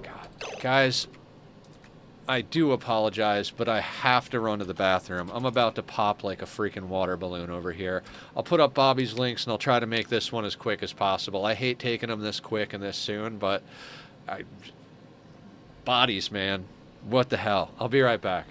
God, guys, I do apologize, but I have to run to the bathroom. I'm about to pop like a freaking water balloon over here. I'll put up Bobby's links and I'll try to make this one as quick as possible. I hate taking them this quick and this soon, but bodies, man. What the hell? I'll be right back.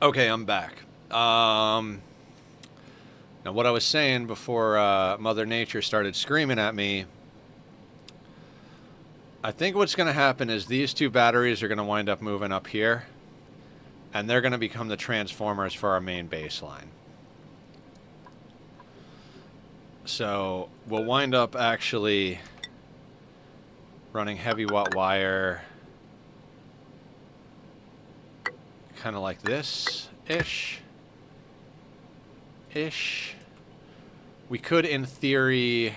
Okay, I'm back. Now, what I was saying before Mother Nature started screaming at me, I think what's going to happen is these two batteries are going to wind up moving up here, and they're going to become the transformers for our main baseline. So we'll wind up actually running heavy watt wire kind of like this-ish. We could, in theory,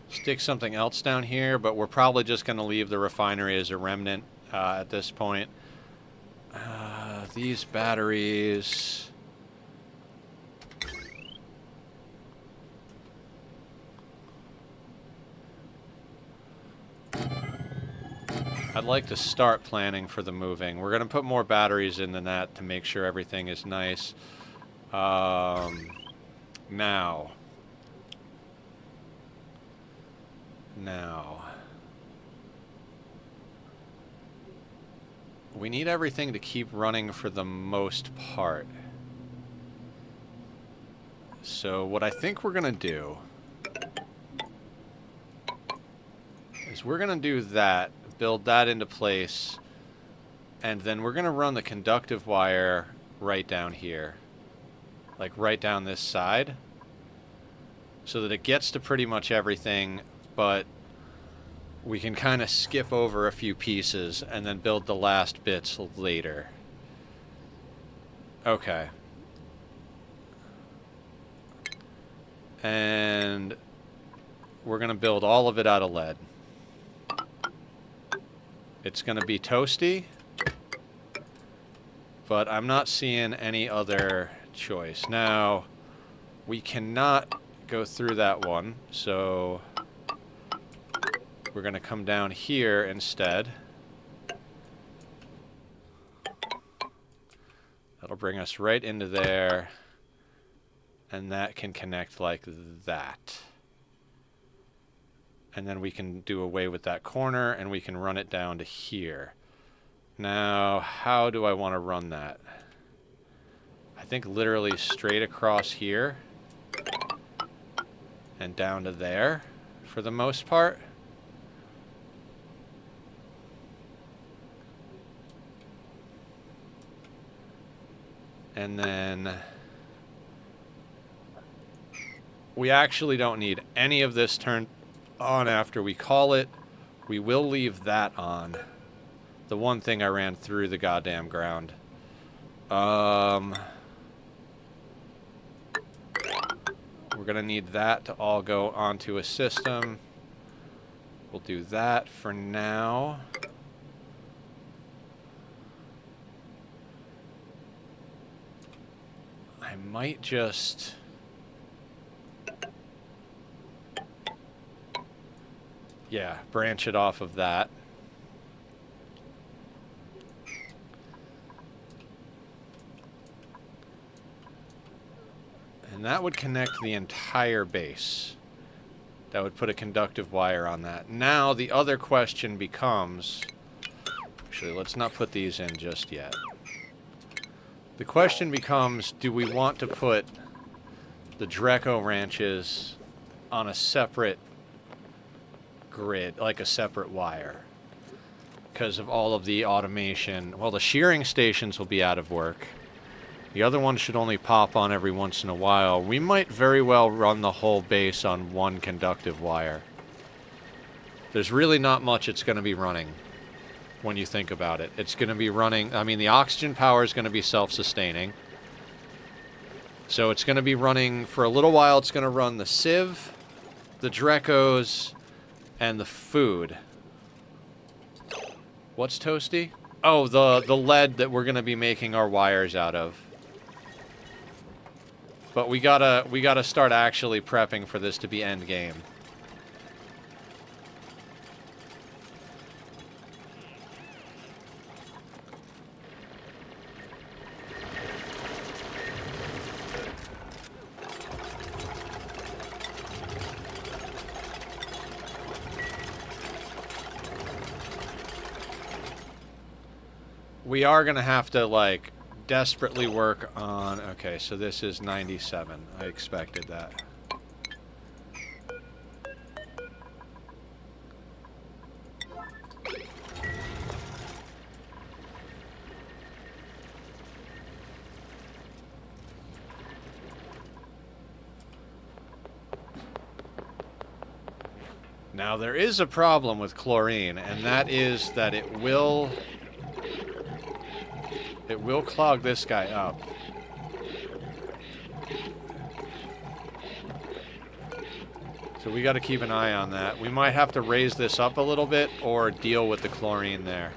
stick something else down here, but we're probably just going to leave the refinery as a remnant at this point. These batteries... I'd like to start planning for the moving. We're going to put more batteries in than that to make sure everything is nice. Now. We need everything to keep running for the most part. So what I think we're going to do is we're going to do that, build that into place, and then we're going to run the conductive wire right down here. Like right down this side. So that it gets to pretty much everything, but we can kind of skip over a few pieces and then build the last bits later. Okay. And we're going to build all of it out of lead. It's going to be toasty, but I'm not seeing any other choice. Now, we cannot go through that one, so we're going to come down here instead. That'll bring us right into there, and that can connect like that. And then we can do away with that corner, and we can run it down to here. Now, how do I want to run that? I think literally straight across here and down to there for the most part. And then we actually don't need any of this turned on after we call it. We will leave that on. The one thing I ran through the goddamn ground. We're going to need that to all go onto a system. We'll do that for now. I might just... yeah, branch it off of that. And that would connect the entire base. That would put a conductive wire on that. Now, the other question becomes... actually, let's not put these in just yet. The question becomes, do we want to put the Dreco ranches on a separate grid, like a separate wire? Because of all of the automation. Well, the shearing stations will be out of work. The other one should only pop on every once in a while. We might very well run the whole base on one conductive wire. There's really not much it's going to be running when you think about it. It's going to be running... I mean, the oxygen power is going to be self-sustaining. So it's going to be running... for a little while, it's going to run the sieve, the Drecos, and the food. What's toasty? Oh, the lead that we're going to be making our wires out of. But we gotta start actually prepping for this to be end game. We are gonna have to, like, desperately work on... okay, so this is 97. I expected that. Now, there is a problem with chlorine, and that is that it will clog this guy up. So we got to keep an eye on that. We might have to raise this up a little bit or deal with the chlorine there.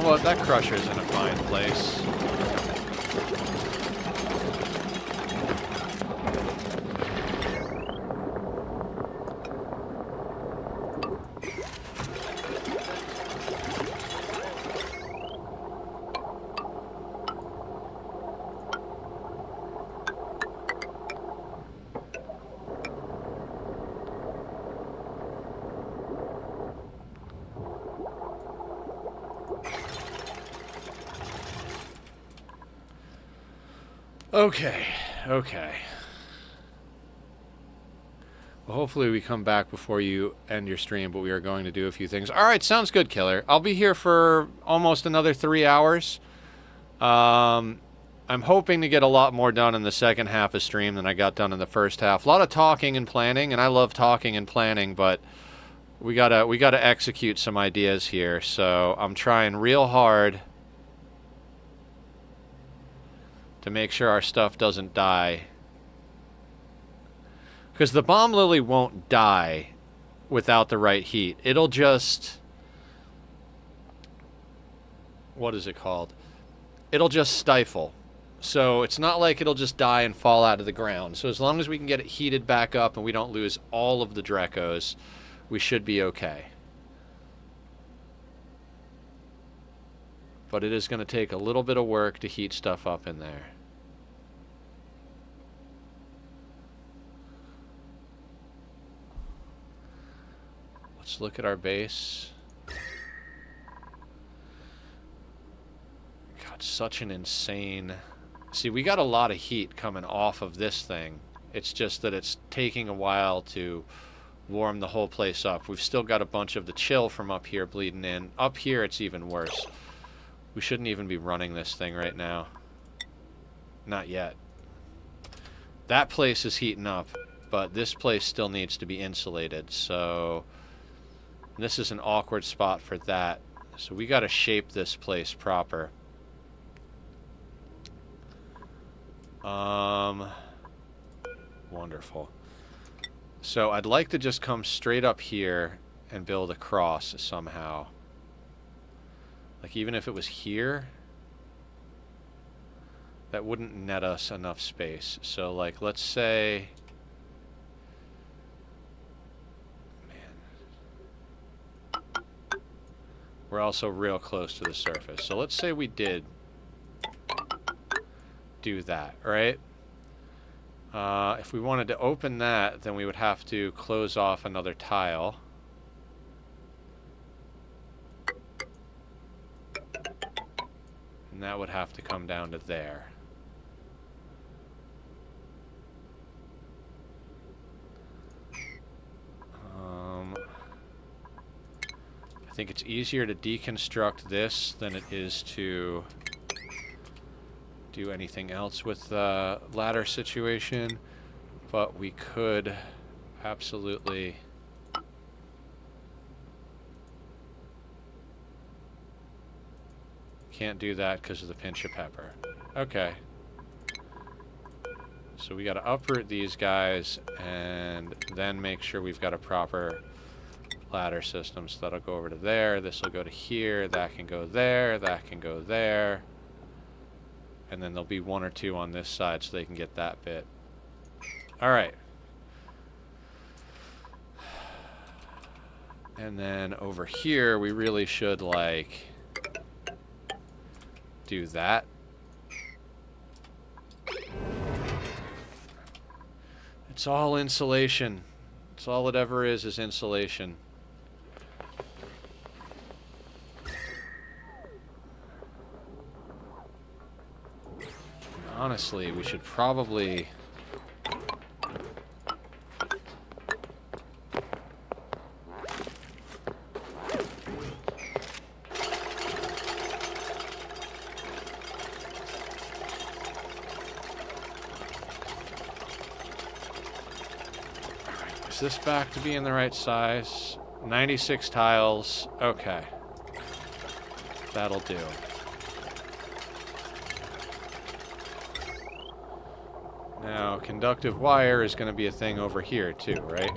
what? That crusher's in a fine place. Okay, okay. Well, hopefully we come back before you end your stream, but we are going to do a few things. All right, sounds good, Killer. I'll be here for almost another 3 hours. I'm hoping to get a lot more done in the second half of stream than I got done in the first half. A lot of talking and planning, and I love talking and planning, but we gotta execute some ideas here. So I'm trying real hard to make sure our stuff doesn't die. Because the bomb lily won't die without the right heat. It'll just... what is it called? It'll just stifle. So it's not like it'll just die and fall out of the ground. So as long as we can get it heated back up and we don't lose all of the Drecos, we should be okay. But it is going to take a little bit of work to heat stuff up in there. Let's look at our base. God, such an insane... See, we got a lot of heat coming off of this thing. It's just that it's taking a while to warm the whole place up. We've still got a bunch of the chill from up here bleeding in. Up here, it's even worse. We shouldn't even be running this thing right now. Not yet. That place is heating up, but this place still needs to be insulated, so... this is an awkward spot for that. So we got to shape this place proper. Wonderful. So I'd like to just come straight up here and build a cross somehow. Like even if it was here, that wouldn't net us enough space. So like let's say... we're also real close to the surface. So let's say we did do that, right? If we wanted to open that, then we would have to close off another tile. And that would have to come down to there. I think it's easier to deconstruct this than it is to do anything else with the ladder situation, but we could absolutely can't do that because of the pinch of pepper. Okay, so we got to uproot these guys and then make sure we've got a proper ladder system. So that'll go over to there, this will go to here, that can go there, that can go there, and then there'll be one or two on this side so they can get that bit. Alright. And then over here we really should like do that. It's all insulation. It's all it ever is insulation. Honestly, we should probably... Is this back to being the right size? 96 tiles. Okay. That'll do. Now, conductive wire is going to be a thing over here, too, right?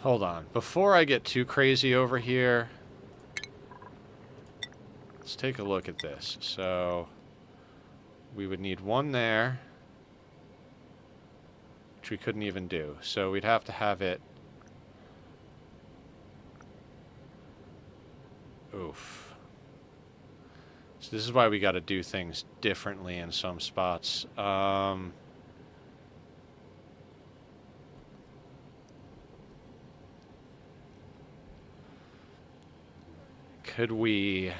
Hold on. Before I get too crazy over here, let's take a look at this. So we would need one there, which we couldn't even do. So we'd have to have it... Oof. So this is why we got to do things differently in some spots. Could we...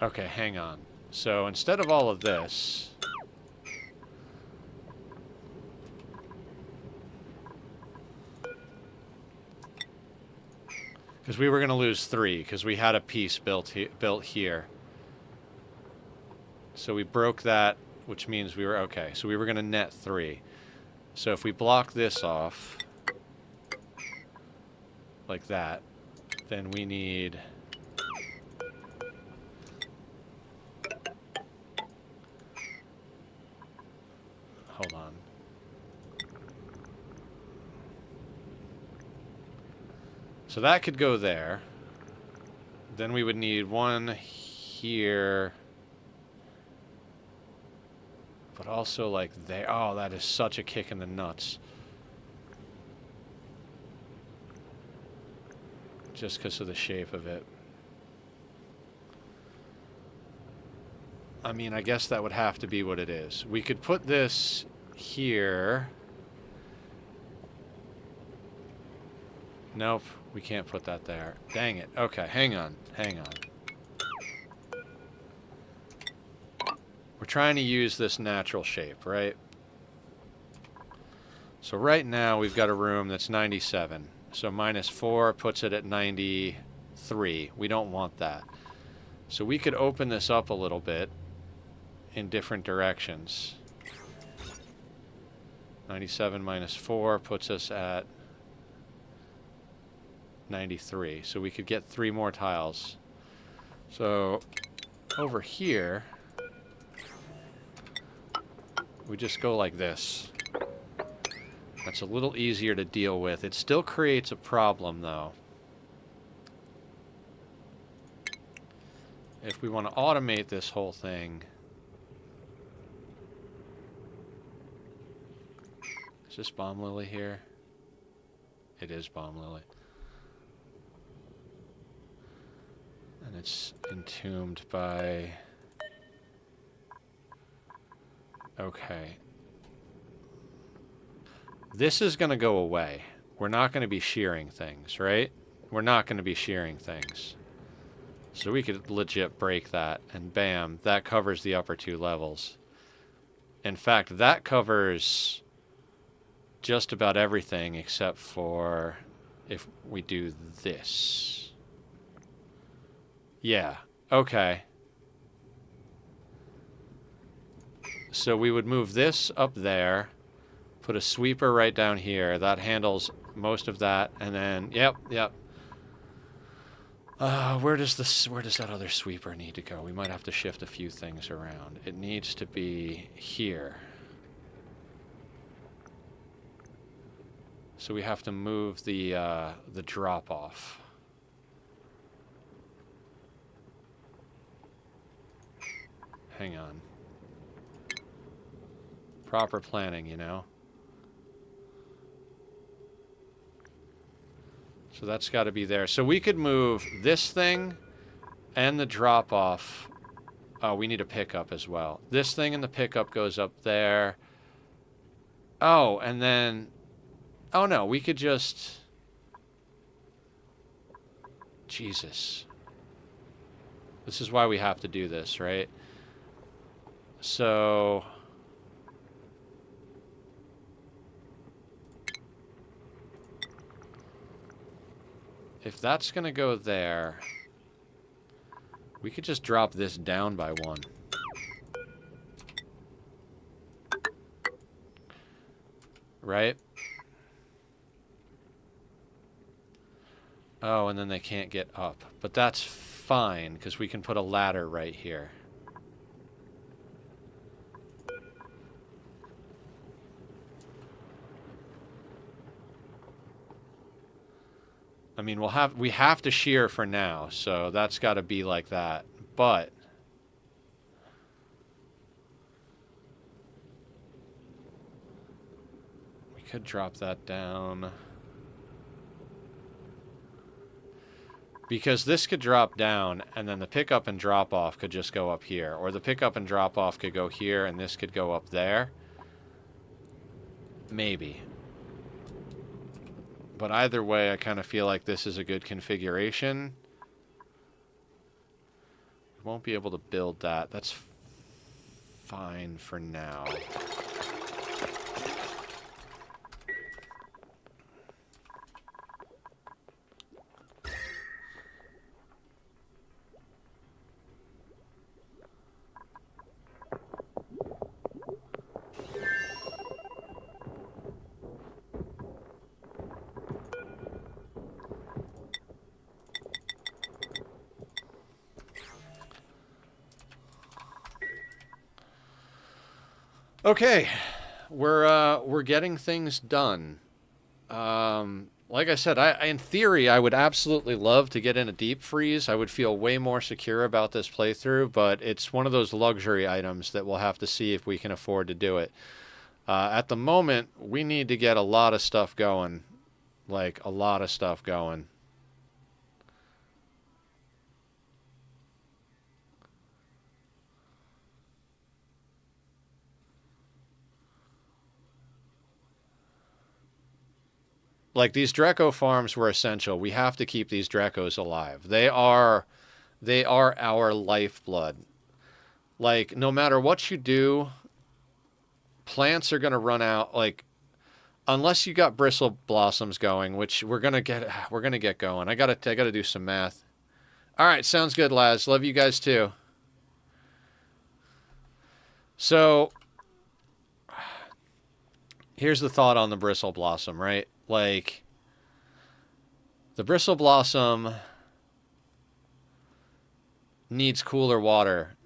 Okay, hang on. So instead of all of this... Because we were going to lose 3, because we had a piece built here. So we broke that, which means we were... Okay, so we were going to net 3. So if we block this off, like that, then we need... Hold on. So that could go there. Then we would need one here. But also like there. Oh, that is such a kick in the nuts. Just because of the shape of it. I mean, I guess that would have to be what it is. We could put this here. Nope, we can't put that there. Dang it. Okay, hang on. Hang on. We're trying to use this natural shape, right? So right now we've got a room that's 97. So minus 4 puts it at 93. We don't want that. So we could open this up a little bit in different directions. 97 minus 4 puts us at 93. So we could get 3 more tiles. So over here, we just go like this. That's a little easier to deal with. It still creates a problem, though. If we want to automate this whole thing... Is this Bomb Lily here? It is Bomb Lily. And it's entombed by... Okay. This is going to go away. We're not going to be shearing things, right? We're not going to be shearing things. So we could legit break that, and bam, that covers the upper 2 levels. In fact, that covers just about everything except for if we do this. Yeah, okay. So we would move this up there, put a sweeper right down here. That handles most of that, and then, yep. Where does that other sweeper need to go? We might have to shift a few things around. It needs to be here. So we have to move the drop off. Hang on. Proper planning, you know? So that's got to be there. So we could move this thing and the drop off. Oh, we need a pickup as well. This thing and the pickup goes up there. Oh, and then... Oh, no, we could just... Jesus. This is why we have to do this, right? So... If that's going to go there, we could just drop this down by 1. Right? Oh, and then they can't get up. But that's fine, because we can put a ladder right here. I mean, we have to shear for now, so that's got to be like that. But we could drop that down. Because this could drop down, and then the pickup and drop off could just go up here. Or the pickup and drop off could go here, and this could go up there. Maybe. But either way, I kind of feel like this is a good configuration. We won't be able to build that. That's fine for now. Okay, we're getting things done. Like I said, in theory, I would absolutely love to get in a deep freeze. I would feel way more secure about this playthrough, but it's one of those luxury items that we'll have to see if we can afford to do it. At the moment, we need to get a lot of stuff going. Like, a lot of stuff going. Like, these Dreco farms were essential. We have to keep these Drecos alive. They are our lifeblood. Like, no matter what you do, plants are going to run out. Like, unless you got bristle blossoms going, which we're going to get going. I got to do some math. All right, sounds good, lads. Love you guys too. So, here's the thought on the bristle blossom, right? Like, the bristle blossom needs cooler water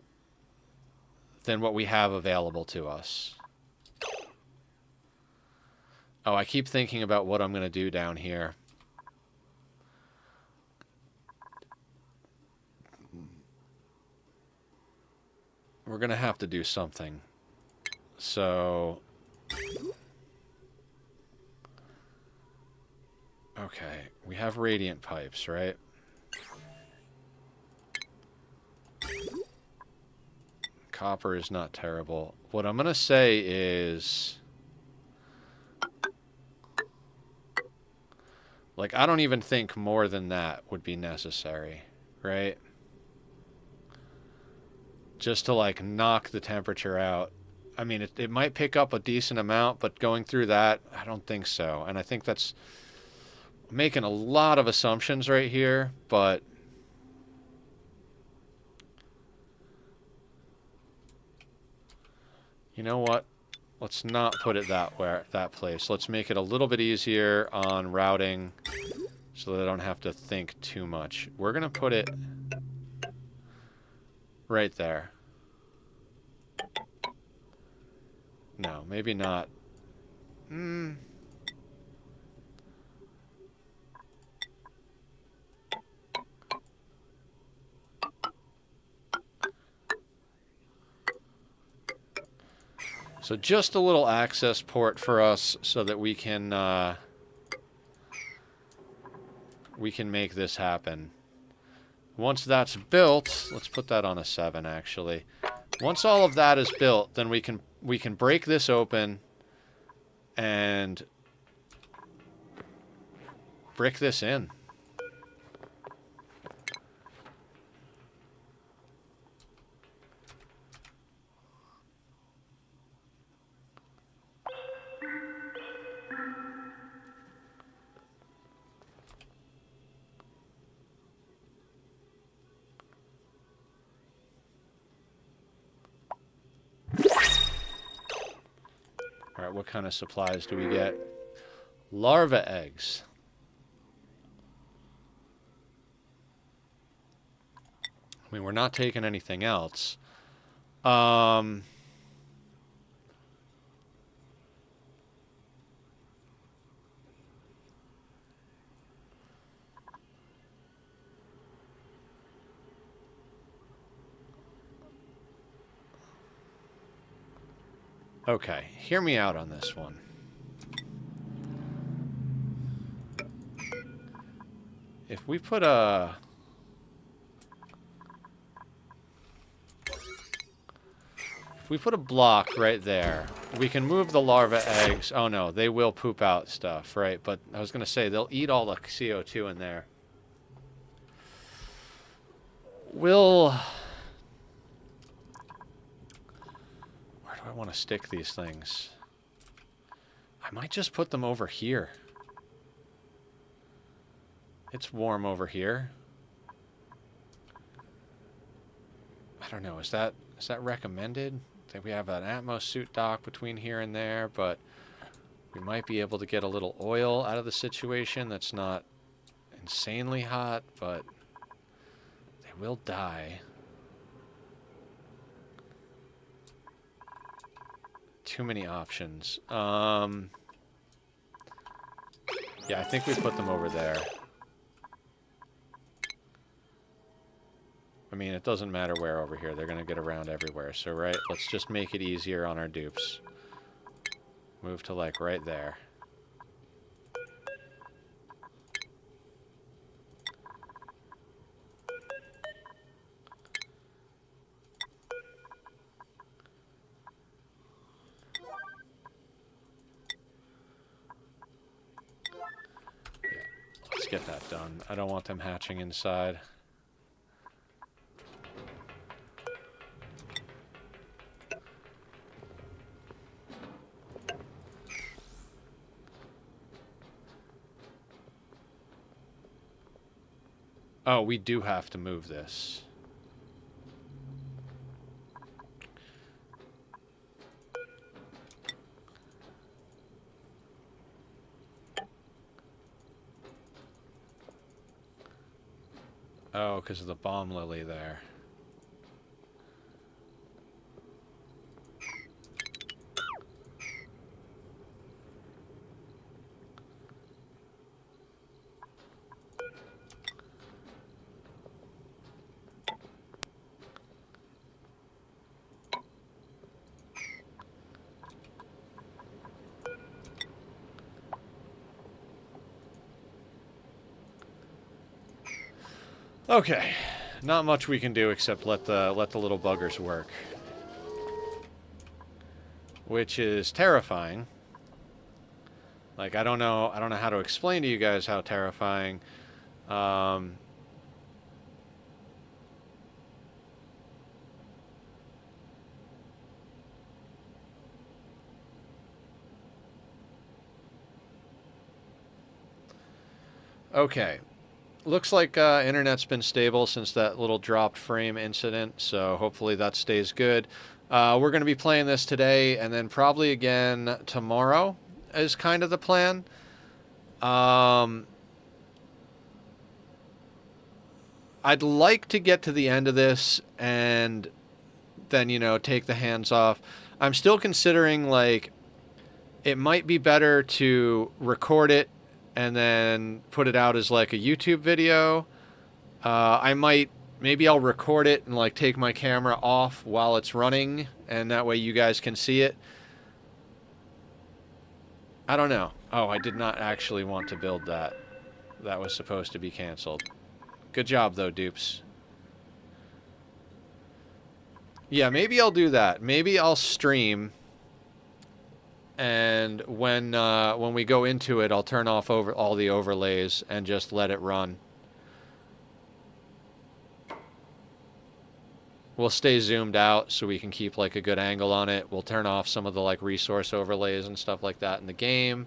than what we have available to us. Oh, I keep thinking about what I'm going to do down here. We're going to have to do something. So... okay, we have radiant pipes, right? Copper is not terrible. What I'm going to say is... like, I don't even think more than that would be necessary, right? Just to, like, knock the temperature out. I mean, it might pick up a decent amount, but going through that, I don't think so. And I think that's making a lot of assumptions right here, but... you know what? Let's not put it that place. Let's make it a little bit easier on routing so that I don't have to think too much. We're going to put it right there. No, maybe not. So just a little access port for us so that we can make this happen. Once that's built, let's put that on a 7 actually. Once all of that is built, then we can break this open and brick this in. Alright, what kind of supplies do we get? Larva eggs. I mean, we're not taking anything else. Okay, hear me out on this one. If we put a... If we put a block right there, we can move the larva eggs. Oh no, they will poop out stuff, right? But I was going to say, they'll eat all the CO2 in there. Where do I want to stick these things? I might just put them over here. It's warm over here. I don't know, is that recommended? I think we have an Atmos suit dock between here and there, but we might be able to get a little oil out of the situation that's not insanely hot, but they will die. Too many options. Yeah, I think we put them over there. I mean, it doesn't matter where over here. They're going to get around everywhere. So, right, let's just make it easier on our dupes. Move to, like, right there. Yeah, let's get that done. I don't want them hatching inside. Oh, we do have to move this. Oh, because of the bomb lily there. Okay, not much we can do except let the little buggers work, which is terrifying. Like, I don't know how to explain to you guys how terrifying. Okay. Looks like internet's been stable since that little dropped frame incident, so hopefully that stays good. We're going to be playing this today, and then probably again tomorrow is kind of the plan. I'd like to get to the end of this and then, you know, take the hands off. I'm still considering, like, it might be better to record it and then put it out as like a YouTube video. Maybe I'll record it and like take my camera off while it's running, and that way you guys can see it. I don't know. Oh, I did not actually want to build that. That was supposed to be canceled. Good job though, dupes. Yeah, maybe I'll do that. Maybe I'll stream, and when we go into it, I'll turn off all the overlays and just let it run. We'll stay zoomed out so we can keep like a good angle on it. We'll turn off some of the like resource overlays and stuff like that in the game.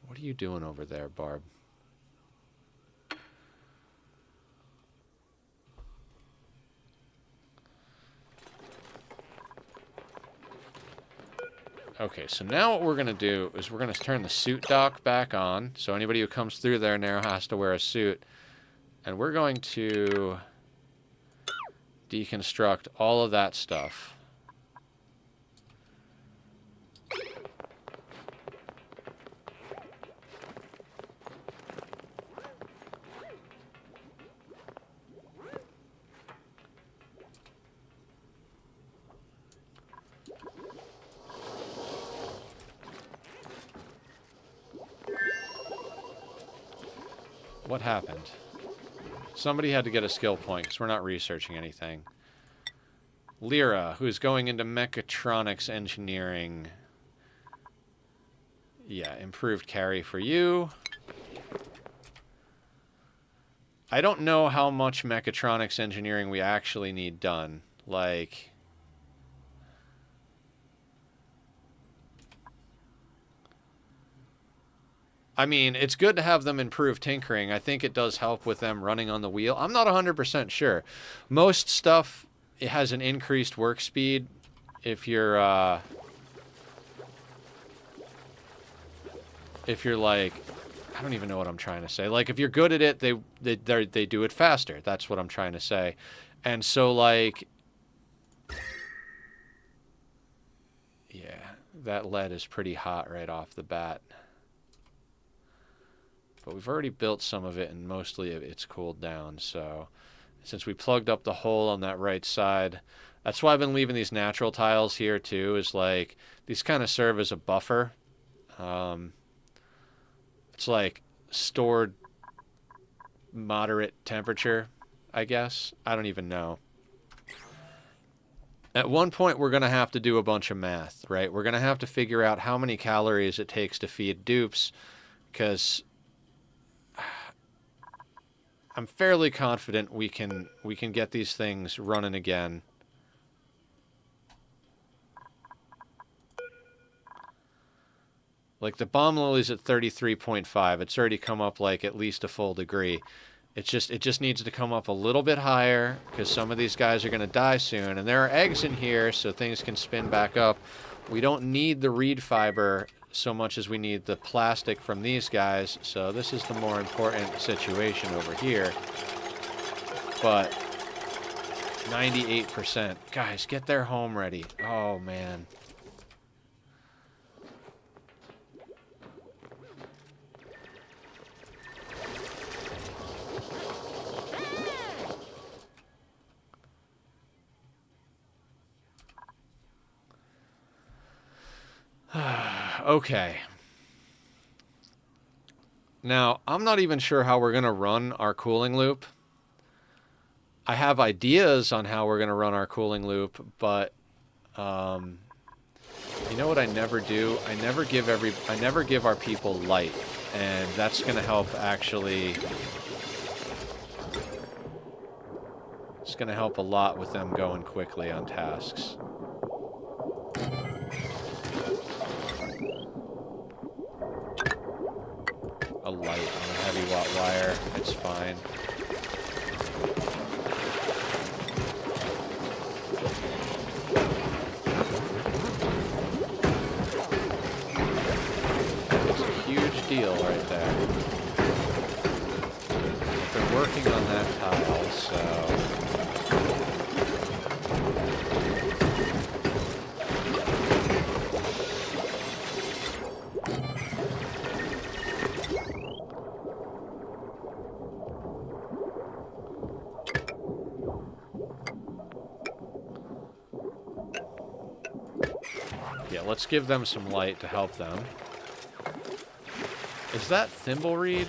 What are you doing over there, Barb? Okay, so now what we're going to do is we're going to turn the suit dock back on. So anybody who comes through there now has to wear a suit. And we're going to deconstruct all of that stuff. What happened? Somebody had to get a skill point because we're not researching anything. Lyra, who's going into mechatronics engineering. Yeah, improved carry for you. I don't know how much mechatronics engineering we actually need done. Like... I mean, it's good to have them improve tinkering. I think it does help with them running on the wheel. I'm not 100% sure. Most stuff, it has an increased work speed if you're like, I don't even know what I'm trying to say. Like, if you're good at it, they do it faster. That's what I'm trying to say. And so, like, yeah, that lead is pretty hot right off the bat. But we've already built some of it, and mostly it's cooled down. So since we plugged up the hole on that right side, that's why I've been leaving these natural tiles here too, is like these kind of serve as a buffer. It's like stored moderate temperature, I guess. I don't even know. At one point, we're going to have to do a bunch of math, right? We're going to have to figure out how many calories it takes to feed dupes, because I'm fairly confident we can get these things running again. Like the bomb lily's at 33.5. It's already come up like at least a full degree. It just needs to come up a little bit higher because some of these guys are going to die soon, and there are eggs in here so things can spin back up. We don't need the reed fiber so much as we need the plastic from these guys, so this is the more important situation over here. But 98%. Guys, get their home ready. Oh, man. Okay. Now, I'm not even sure how we're going to run our cooling loop. I have ideas on how we're going to run our cooling loop, but you know what I never do? I never give our people light, and that's going to help actually. It's going to help a lot with them going quickly on tasks. A light on a heavy watt wire, it's fine. It's a huge deal right there. They're working on that tile, so... Yeah, let's give them some light to help them. Is that thimble reed?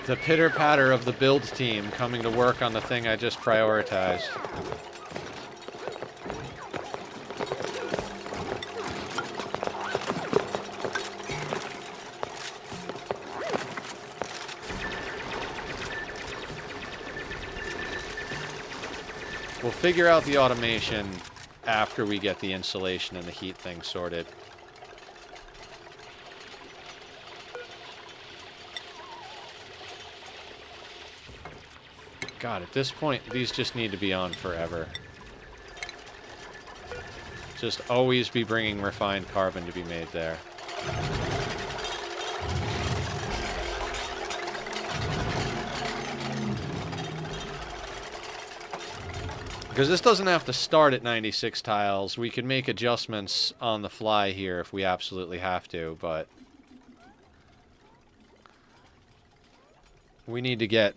The pitter-patter of the build team coming to work on the thing I just prioritized. We'll figure out the automation after we get the insulation and the heat thing sorted. God, at this point, these just need to be on forever. Just always be bringing refined carbon to be made there. Because this doesn't have to start at 96 tiles. We can make adjustments on the fly here if we absolutely have to, but we need to get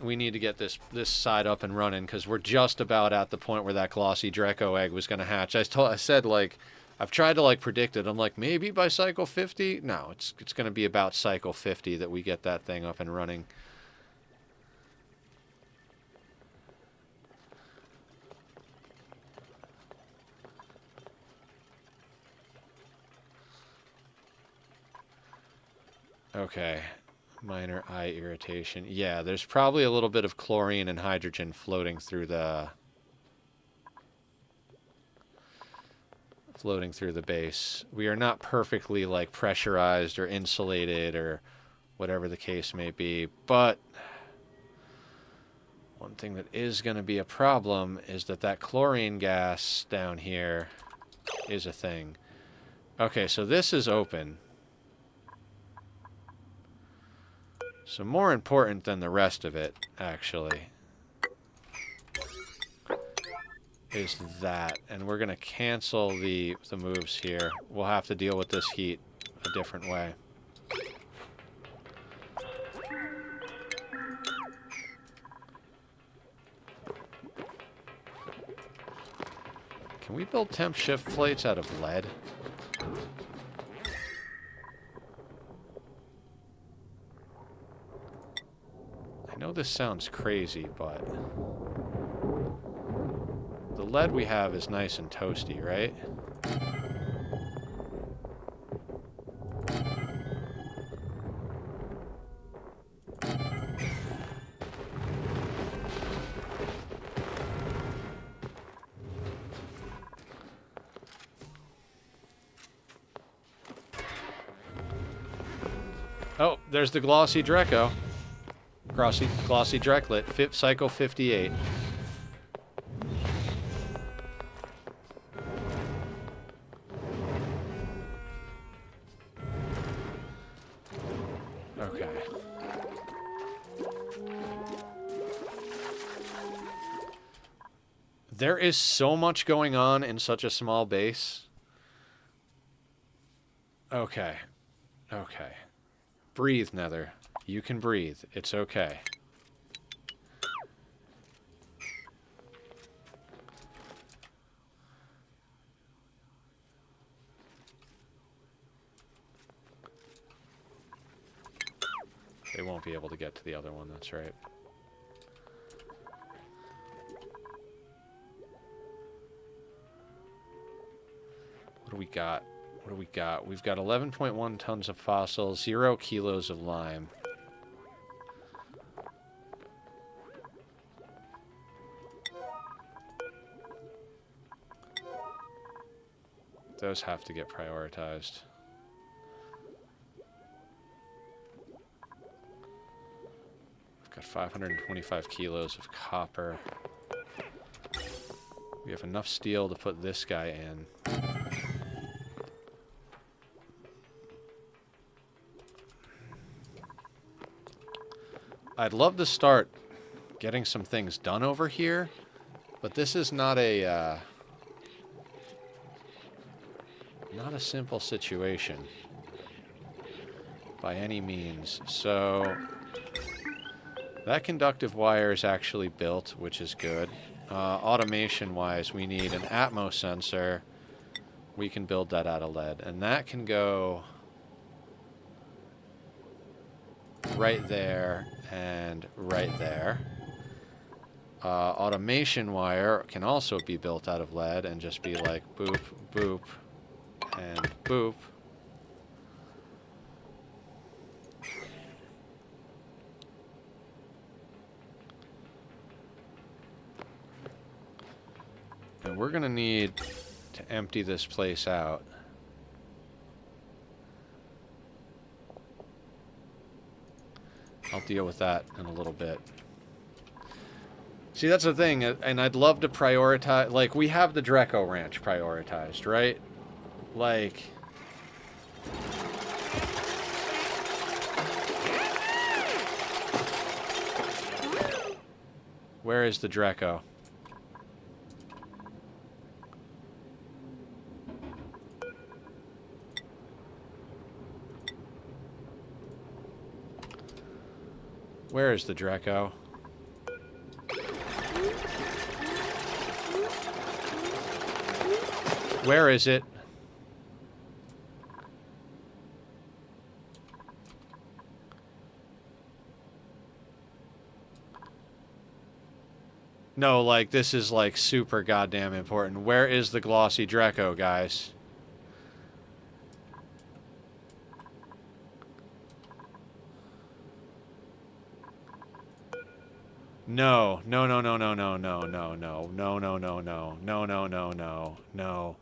this side up and running because we're just about at the point where that glossy Draco egg was going to hatch. I said, like, I've tried to, like, predict it. I'm like, maybe by cycle 50? No, it's going to be about cycle 50 that we get that thing up and running. Okay, minor eye irritation. Yeah, there's probably a little bit of chlorine and hydrogen floating through the base. We are not perfectly like pressurized or insulated or whatever the case may be, but one thing that is going to be a problem is that chlorine gas down here is a thing. Okay, so this is open. So more important than the rest of it, actually, is that. And we're going to cancel the moves here. We'll have to deal with this heat a different way. Can we build temp shift plates out of lead? I know this sounds crazy, but the lead we have is nice and toasty, right? Oh, there's the glossy Draco. Glossy Dreklet, cycle 58. Okay. There is so much going on in such a small base. Okay. Okay. Breathe, Nether. You can breathe. It's okay. They won't be able to get to the other one, that's right. What do we got? What do we got? We've got 11.1 tons of fossils, 0 kilos of lime. Those have to get prioritized. We've got 525 kilos of copper. We have enough steel to put this guy in. I'd love to start getting some things done over here, but this is not a simple situation by any means. So that conductive wire is actually built, which is good. Automation-wise, we need an Atmos sensor. We can build that out of lead, and that can go right there and right there. Automation wire can also be built out of lead and just be like boop, boop, and boop. And we're going to need to empty this place out. I'll deal with that in a little bit. See, that's the thing, and I'd love to prioritize... Like, we have the Dreco Ranch prioritized, right? Like... Where is the Dreco? Where is the Dreco? Where is it? No, like, this is, like, super goddamn important. Where is the glossy Dreco, guys? No. No, no, no, no, no, no, no, no. No, no, no, no. No, no, no, no. No.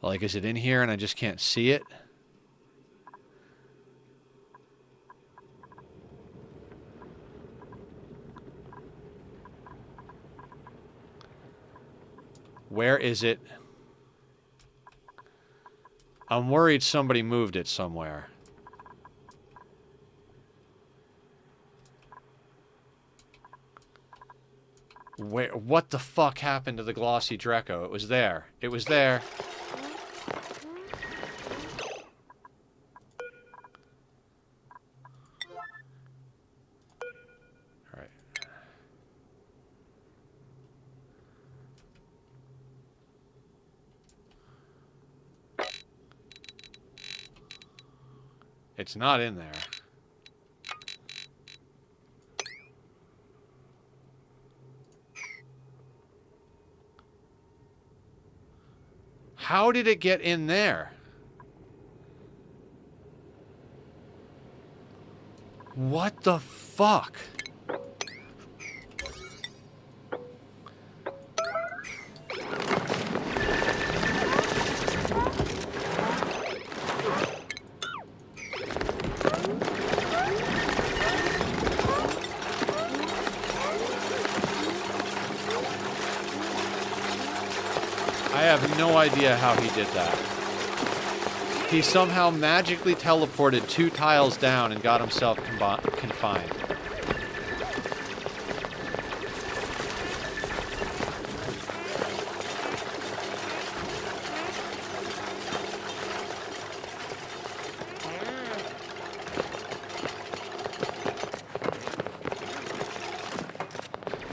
Like, is it in here and I just can't see it? Where is it? I'm worried somebody moved it somewhere. Where? What the fuck happened to the glossy Dreco? It was there. It was there. All right. It's not in there. How did it get in there? What the fuck? I have no idea how he did that. He somehow magically teleported 2 tiles down and got himself confined.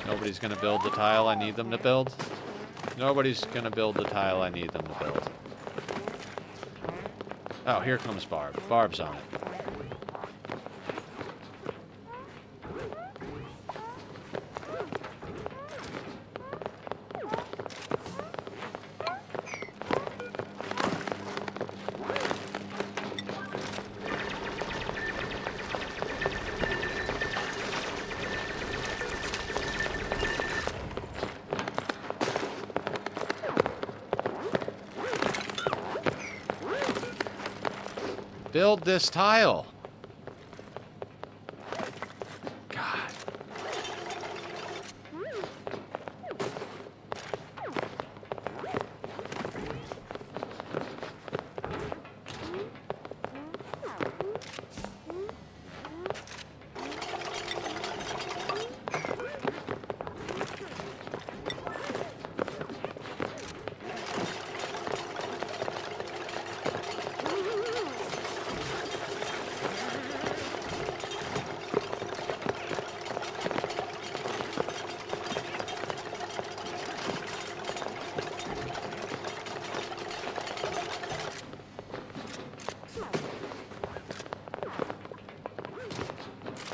Nobody's gonna build the tile I need them to build. Nobody's gonna build the tile I need them to build. Oh, here comes Barb. Barb's on it. Build this tile. God.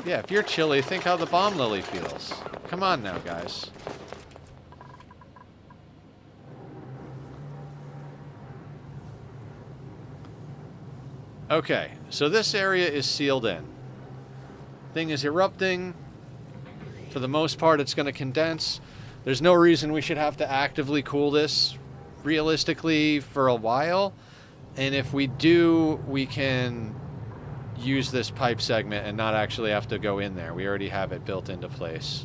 Yeah, if you're chilly, think how the bomb lily feels. Come on now, guys. Okay, so this area is sealed in. Thing is erupting. For the most part, it's going to condense. There's no reason we should have to actively cool this, realistically, for a while. And if we do, we can use this pipe segment and not actually have to go in there. We already have it built into place.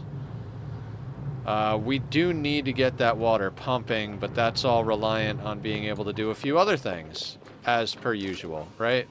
We do need to get that water pumping, but that's all reliant on being able to do a few other things, as per usual, right?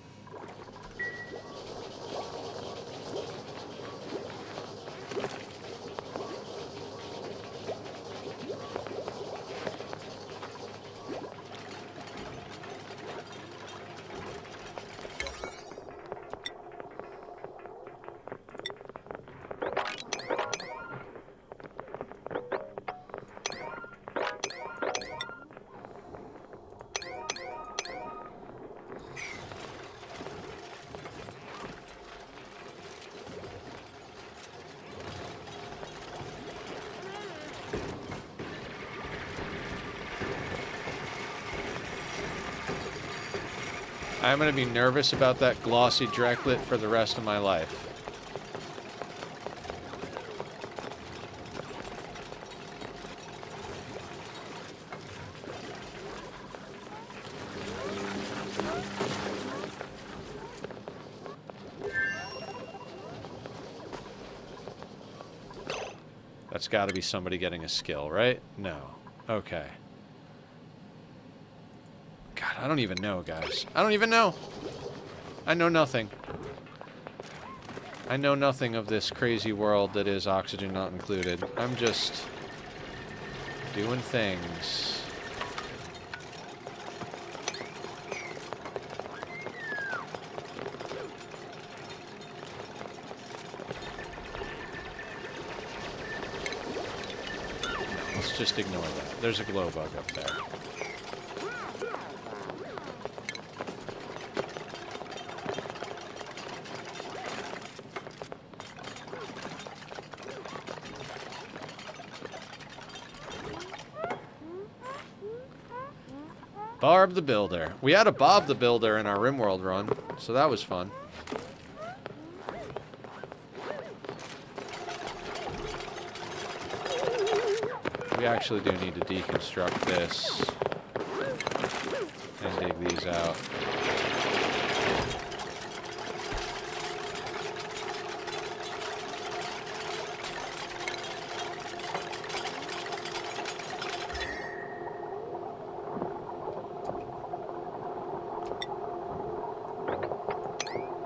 I'm going to be nervous about that glossy Drecklet for the rest of my life. That's got to be somebody getting a skill, right? No. Okay. God, I don't even know, guys. I don't even know. I know nothing. I know nothing of this crazy world that is oxygen not included. I'm just doing things. Let's just ignore that. There's a glow bug up there. Barb the Builder. We had a Bob the Builder in our Rimworld run, so that was fun. We actually do need to deconstruct this and dig these out.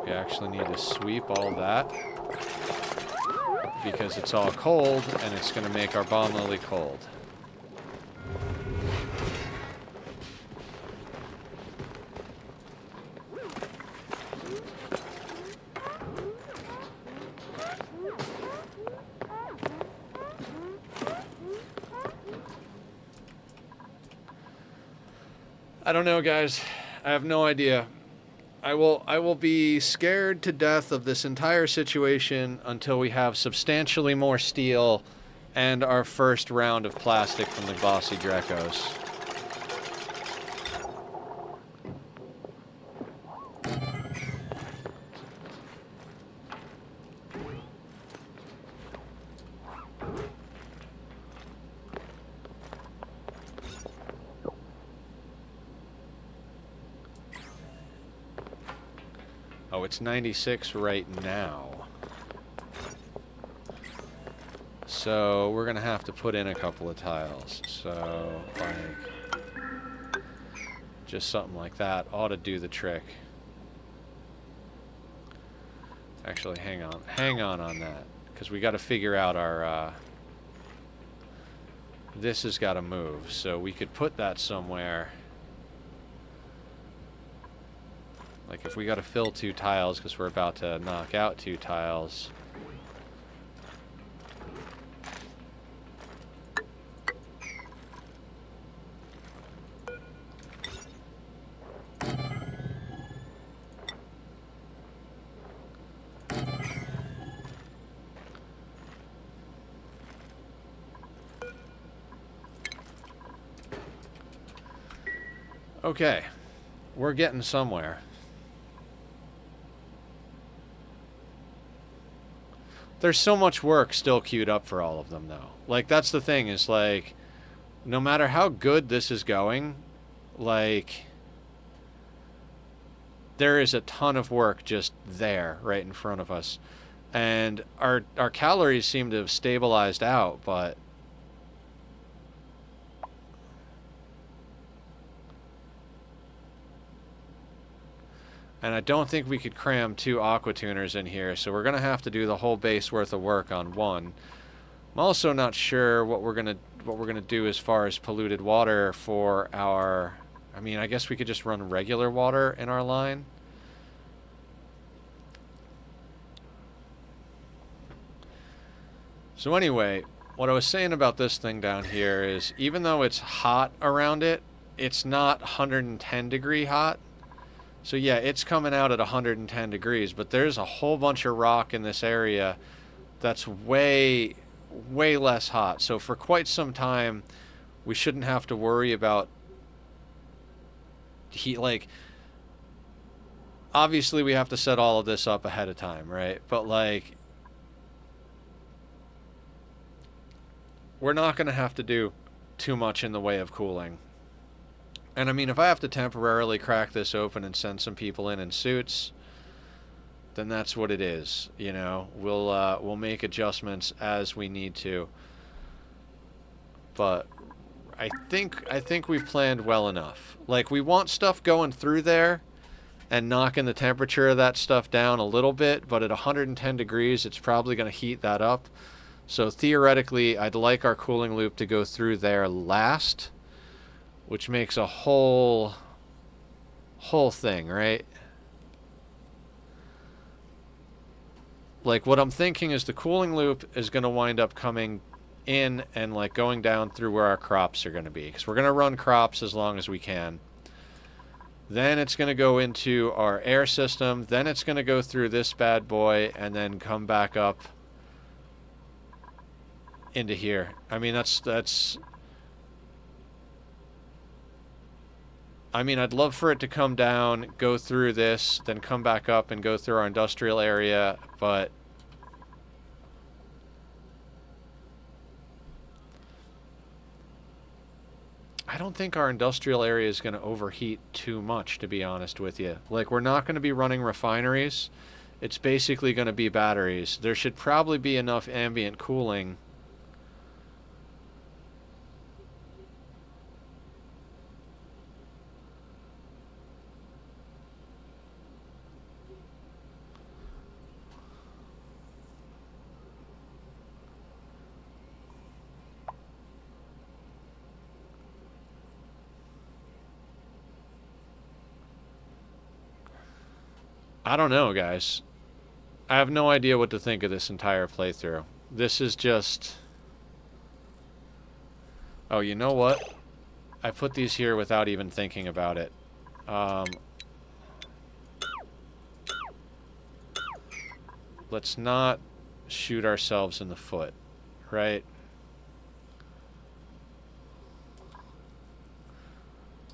We actually need to sweep all that because it's all cold and it's going to make our bomb lily cold. I don't know, guys. I have no idea. I will be scared to death of this entire situation until we have substantially more steel and our first round of plastic from the bossy Drecos. Oh, it's 96 right now. So we're gonna have to put in a couple of tiles. So like just something like that ought to do the trick. Actually, hang on that, because we got to figure out our this has got to move, so we could put that somewhere. Like if we got to fill 2 tiles because we're about to knock out 2 tiles. Okay, we're getting somewhere. There's so much work still queued up for all of them, though. Like, that's the thing, is, like, no matter how good this is going, like, there is a ton of work just there, right in front of us. And our calories seem to have stabilized out, but And I don't think we could cram 2 aqua tuners in here, so we're going to have to do the whole base worth of work on one. I'm also not sure what we're gonna do as far as polluted water for our... I mean, I guess we could just run regular water in our line. So anyway, what I was saying about this thing down here is, even though it's hot around it, it's not 110 degree hot. So yeah, it's coming out at 110 degrees, but there's a whole bunch of rock in this area that's way less hot. So for quite some time, we shouldn't have to worry about heat. Like, obviously we have to set all of this up ahead of time, right? But like, we're not going to have to do too much in the way of cooling. And I mean, if I have to temporarily crack this open and send some people in suits, then that's what it is. You know, we'll make adjustments as we need to. But I think we've planned well enough. Like, we want stuff going through there and knocking the temperature of that stuff down a little bit, but at 110 degrees, it's probably going to heat that up. So theoretically, I'd like our cooling loop to go through there last, which makes a whole thing, right? Like, what I'm thinking is the cooling loop is going to wind up coming in and like going down through where our crops are going to be, because we're going to run crops as long as we can. Then it's going to go into our air system, then it's going to go through this bad boy and then come back up into here. I mean, that's I mean, I'd love for it to come down, go through this, then come back up and go through our industrial area, but I don't think our industrial area is going to overheat too much, to be honest with you. Like, we're not going to be running refineries. It's basically going to be batteries. There should probably be enough ambient cooling . I don't know, guys. I have no idea what to think of this entire playthrough. This is just... Oh, you know what? I put these here without even thinking about it. Let's not shoot ourselves in the foot, right?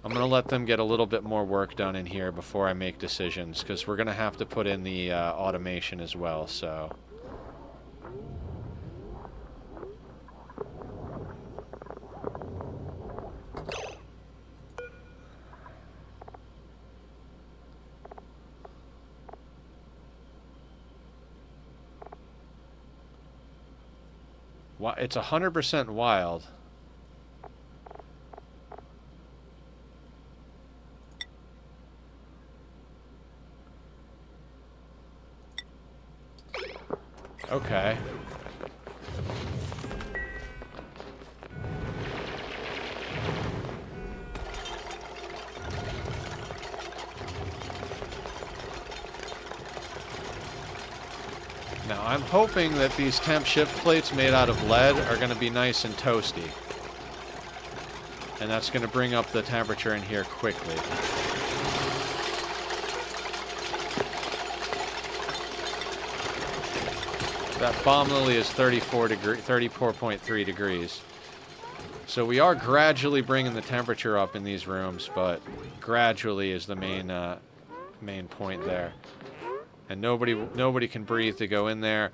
I'm going to let them get a little bit more work done in here before I make decisions, because we're going to have to put in the automation as well, so... It's 100% wild. Okay. Now, I'm hoping that these temp shift plates made out of lead are going to be nice and toasty. And that's going to bring up the temperature in here quickly. That bomb lily is 34.3 degrees. So we are gradually bringing the temperature up in these rooms, but gradually is the main point there. And nobody can breathe to go in there.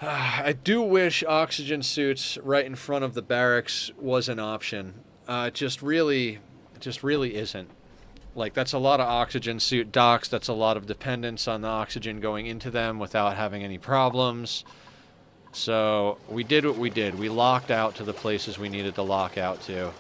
I do wish oxygen suits right in front of the barracks was an option. It just really isn't. Like, that's a lot of oxygen suit docks. That's a lot of dependence on the oxygen going into them without having any problems. So we did what we did. We locked out to the places we needed to lock out to.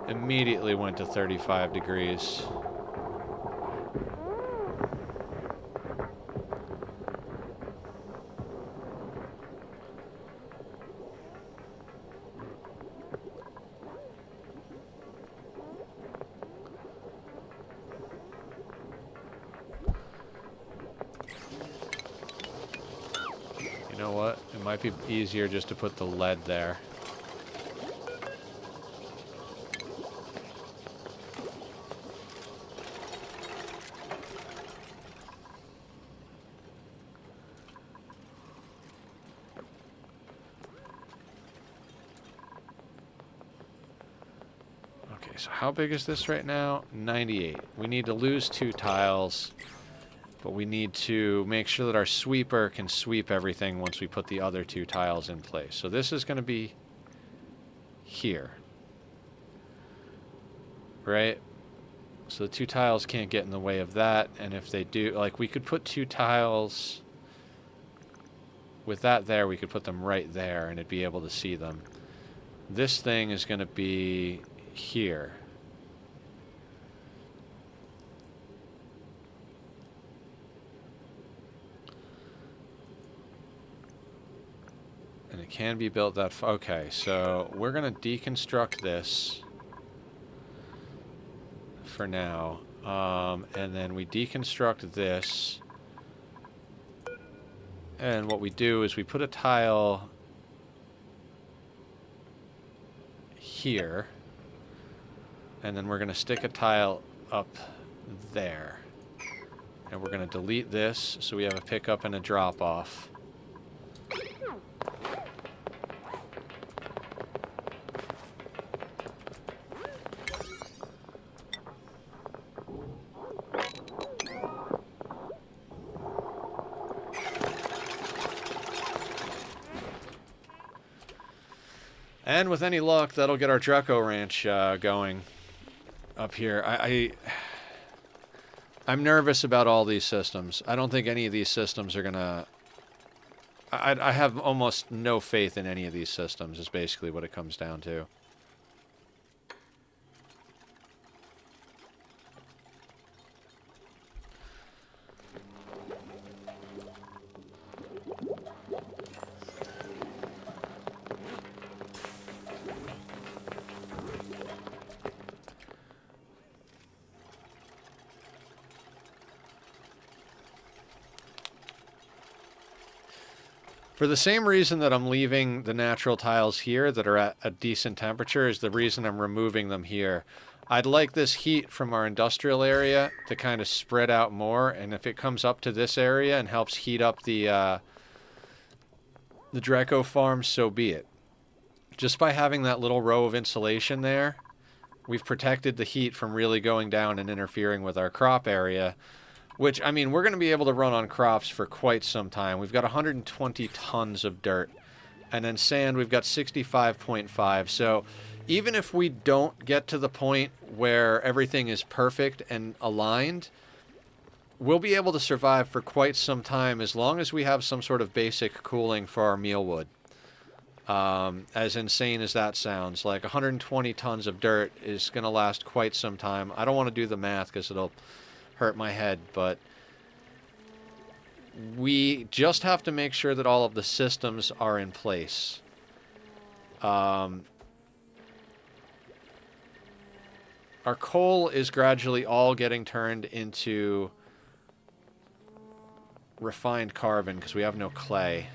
immediately went to 35 degrees. You know what? It might be easier just to put the lead there. Okay, so how big is this right now? 98. We need to lose 2 tiles. But we need to make sure that our sweeper can sweep everything once we put the other 2 tiles in place. So this is going to be here. Right? So the 2 tiles can't get in the way of that. And if they do, like, we could put 2 tiles with that there. We could put them right there and it'd be able to see them. This thing is going to be here. And it can be built that far. Okay, so we're going to deconstruct this for now. And then we deconstruct this. And what we do is we put a tile here. And then we're going to stick a tile up there. And we're going to delete this so we have a pickup and a drop off. And with any luck, that'll get our Draco Ranch going up here. I'm nervous about all these systems. I don't think any of these systems are going to... I have almost no faith in any of these systems, is basically what it comes down to. For the same reason that I'm leaving the natural tiles here that are at a decent temperature is the reason I'm removing them here. I'd like this heat from our industrial area to kind of spread out more, and if it comes up to this area and helps heat up the Draco farm, so be it. Just by having that little row of insulation there, we've protected the heat from really going down and interfering with our crop area. Which, I mean, we're going to be able to run on crops for quite some time. We've got 120 tons of dirt. And then sand, we've got 65.5. So even if we don't get to the point where everything is perfect and aligned, we'll be able to survive for quite some time as long as we have some sort of basic cooling for our mealwood. As insane as that sounds, like 120 tons of dirt is going to last quite some time. I don't want to do the math because it'll hurt my head, but we just have to make sure that all of the systems are in place. Our coal is gradually all getting turned into refined carbon because we have no clay.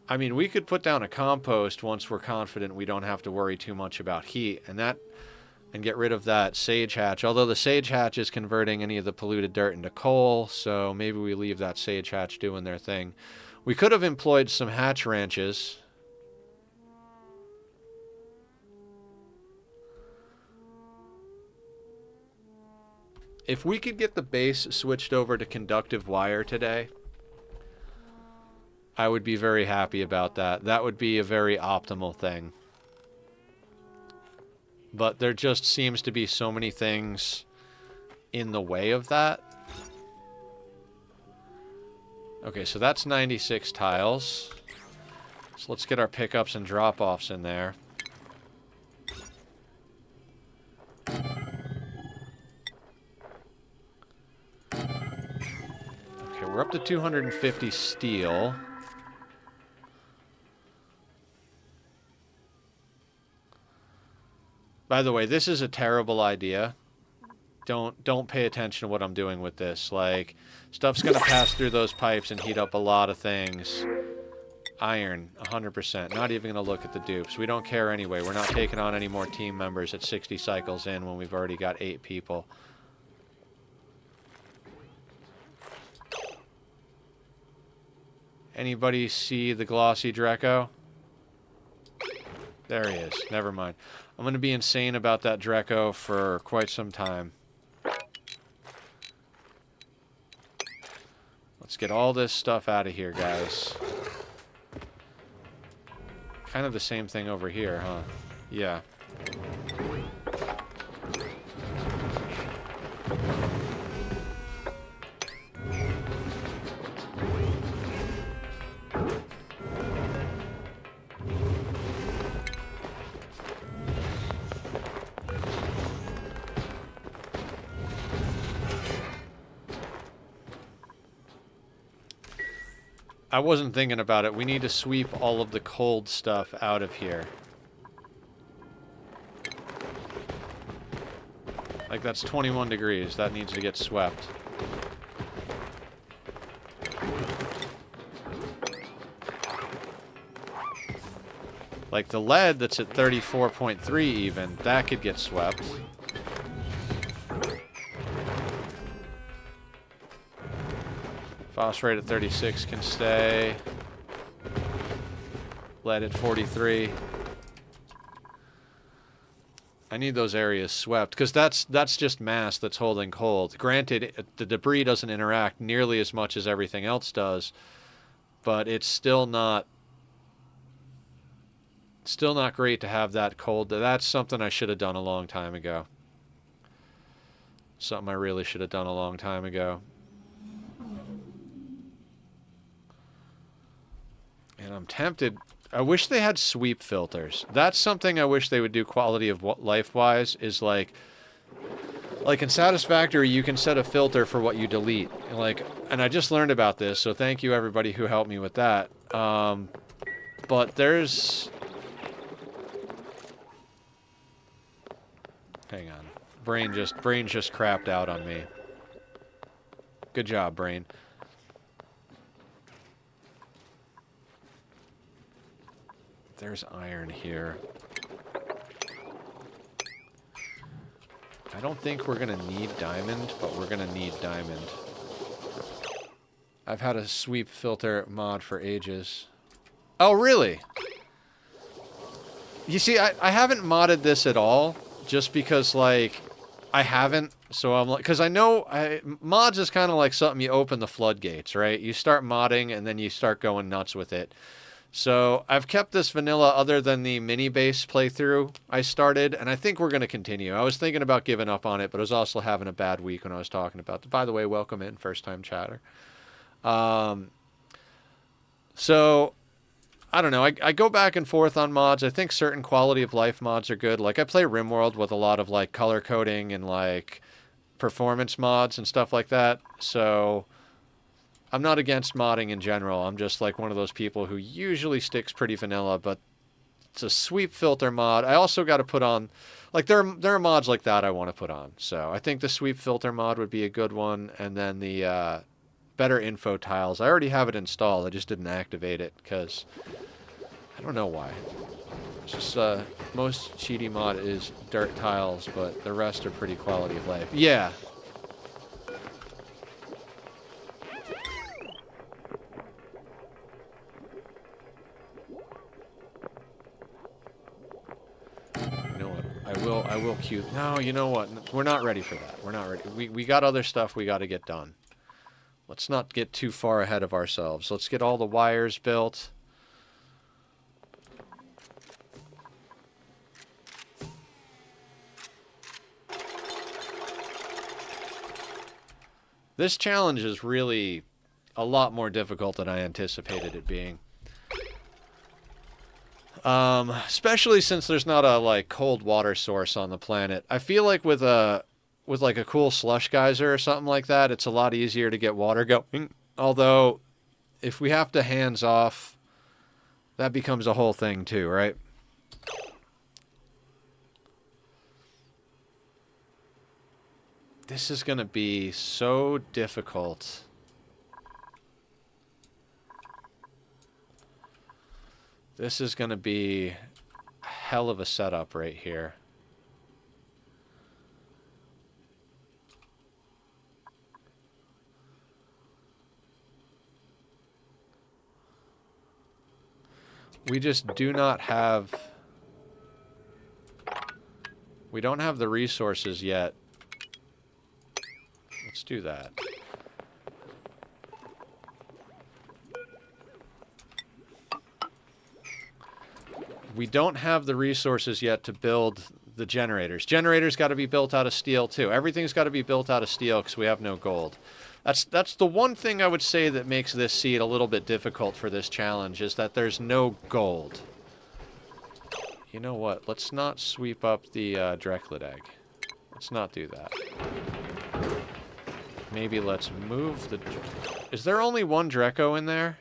I mean, we could put down a compost once we're confident we don't have to worry too much about heat, and get rid of that sage hatch. Although the sage hatch is converting any of the polluted dirt into coal, so maybe we leave that sage hatch doing their thing. We could have employed some hatch ranches. If we could get the base switched over to conductive wire today, I would be very happy about that. That would be a very optimal thing. But there just seems to be so many things in the way of that. Okay, so that's 96 tiles. So let's get our pickups and drop-offs in there. Okay, we're up to 250 steel. By the way, this is a terrible idea. Don't pay attention to what I'm doing with this. Like, stuff's gonna pass through those pipes and heat up a lot of things. Iron, 100%. Not even gonna look at the dupes. We don't care anyway. We're not taking on any more team members at 60 cycles in when we've already got 8 people. Anybody see the glossy Dreco? There he is. Never mind. I'm gonna be insane about that Dreco for quite some time. Let's get all this stuff out of here, guys. Kind of the same thing over here, huh? Yeah. I wasn't thinking about it. We need to sweep all of the cold stuff out of here. Like, that's 21 degrees. That needs to get swept. Like, the lead that's at 34.3 even, that could get swept. Phosphorate at 36 can stay. Lead at 43. I need those areas swept, because that's just mass that's holding cold. Granted, the debris doesn't interact nearly as much as everything else does, but it's still not great to have that cold. That's something I should have done a long time ago. Something I really should have done a long time ago. And I'm tempted. I wish they had sweep filters. That's something I wish they would do quality of life-wise, is like in Satisfactory, you can set a filter for what you delete. And I just learned about this, so thank you everybody who helped me with that. But there's... Hang on. Brain just crapped out on me. Good job, Brain. There's iron here. I don't think we're gonna need diamond, but we're gonna need diamond. I've had a sweep filter mod for ages. Oh, really? You see, I haven't modded this at all, just because, like, I haven't. So I'm like, because I know mods is kind of like something you open the floodgates, right? You start modding and then you start going nuts with it. So I've kept this vanilla other than the mini base playthrough I started, and I think we're going to continue. I was thinking about giving up on it, but I was also having a bad week when I was talking about it. By the way, welcome in, first-time chatter. So, I don't know. I go back and forth on mods. I think certain quality of life mods are good. Like, I play Rimworld with a lot of, like, color coding and, like, performance mods and stuff like that. So... I'm not against modding in general. I'm just like one of those people who usually sticks pretty vanilla, but it's a sweep filter mod. I also got to put on, like, there are mods like that I want to put on. So I think the sweep filter mod would be a good one, and then the better info tiles. I already have it installed. I just didn't activate it because I don't know why. It's just most cheaty mod is dirt tiles, but the rest are pretty quality of life. Yeah. I will queue. No, you know what? We're not ready for that. We're not ready. We got other stuff we got to get done. Let's not get too far ahead of ourselves. Let's get all the wires built. This challenge is really... a lot more difficult than I anticipated it being. Especially since there's not a like cold water source on the planet. I feel like with like a cool slush geyser or something like that, it's a lot easier to get water going. Although, if we have to hands off, that becomes a whole thing too, right? This is going to be so difficult. This is going to be a hell of a setup right here. We just do not have... We don't have the resources yet. Let's do that. We don't have the resources yet to build the generators. Generators got to be built out of steel too. Everything's got to be built out of steel because we have no gold. That's the one thing I would say that makes this seed a little bit difficult for this challenge, is that there's no gold. You know what? Let's not sweep up the Dreklet egg. Let's not do that. Maybe let's move the... Is there only one Dreco in there?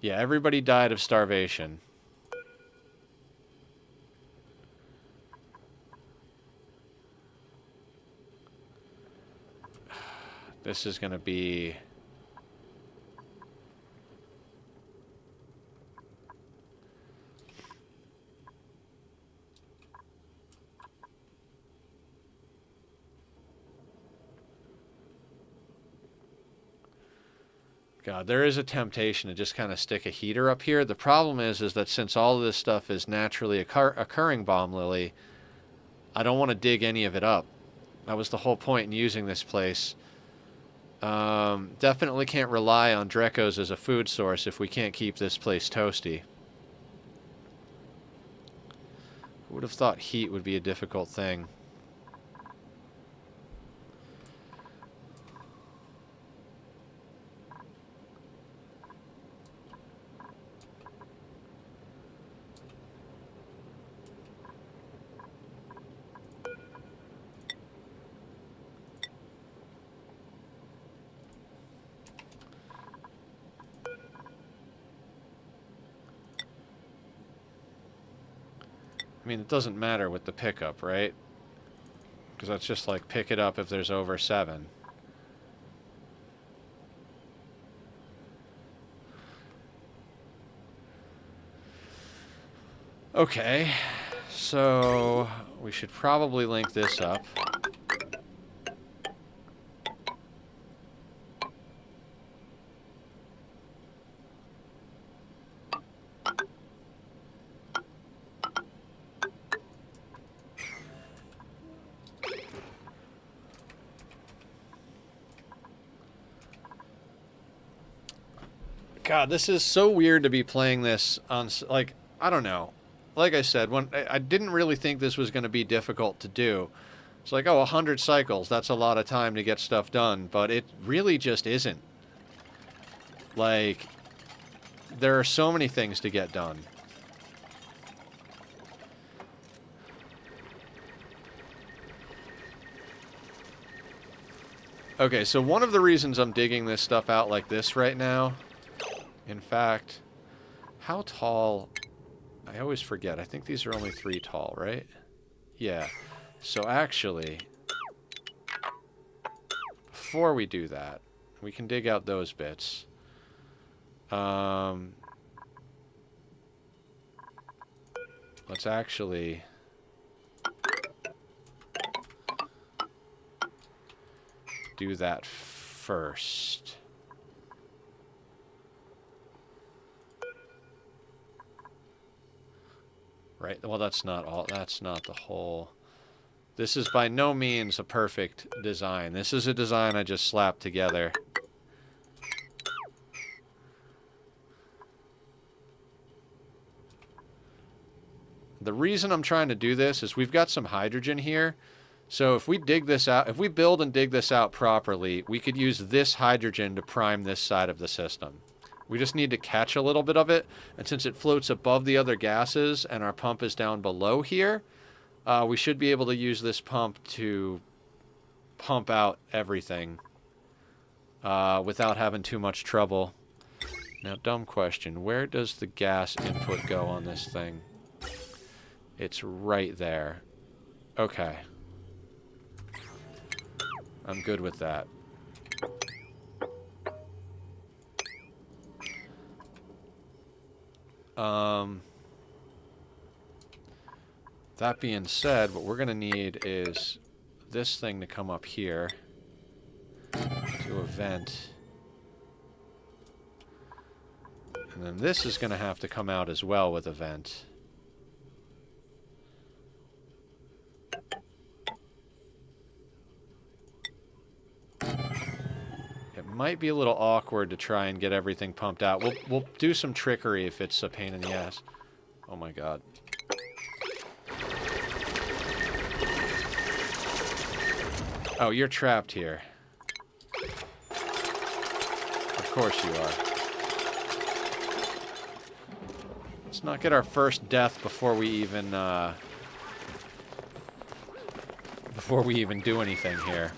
Yeah, everybody died of starvation. This is going to be... God, there is a temptation to just kind of stick a heater up here. The problem is that since all of this stuff is naturally occurring bomb lily, I don't want to dig any of it up. That was the whole point in using this place. Definitely can't rely on Drecos as a food source if we can't keep this place toasty. Who would have thought heat would be a difficult thing? I mean, it doesn't matter with the pickup, right? Because that's just like pick it up if there's over 7. Okay, so we should probably link this up. God, this is so weird to be playing this on, like, I don't know. Like I said, when I didn't really think this was going to be difficult to do. It's like, oh, 100 cycles, that's a lot of time to get stuff done, but it really just isn't. Like, there are so many things to get done. Okay, so one of the reasons I'm digging this stuff out like this right now... In fact, how tall... I always forget. I think these are only 3 tall, right? Yeah. So actually, before we do that, we can dig out those bits. Let's actually... do that first. Right, well that's not all, that's not the whole... This is by no means a perfect design. This is a design I just slapped together. The reason I'm trying to do this is we've got some hydrogen here, So if we dig this out, if we build and dig this out properly, we could use this hydrogen to prime this side of the system. We just need to catch a little bit of it, and since it floats above the other gases and our pump is down below here, we should be able to use this pump to pump out everything without having too much trouble. Now, dumb question. Where does the gas input go on this thing? It's right there. Okay. I'm good with that. That being said, what we're going to need is this thing to come up here to a vent. And then this is going to have to come out as well with a vent. It might be a little awkward to try and get everything pumped out. We'll do some trickery if it's a pain in the ass. Oh my god. Oh, you're trapped here. Of course you are. Let's not get our first death before we even do anything here.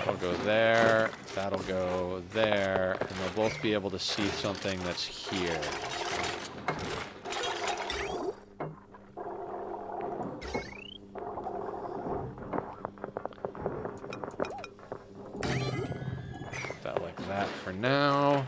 That'll go there, that'll go there, and they'll both be able to see something that's here. Put that like that for now.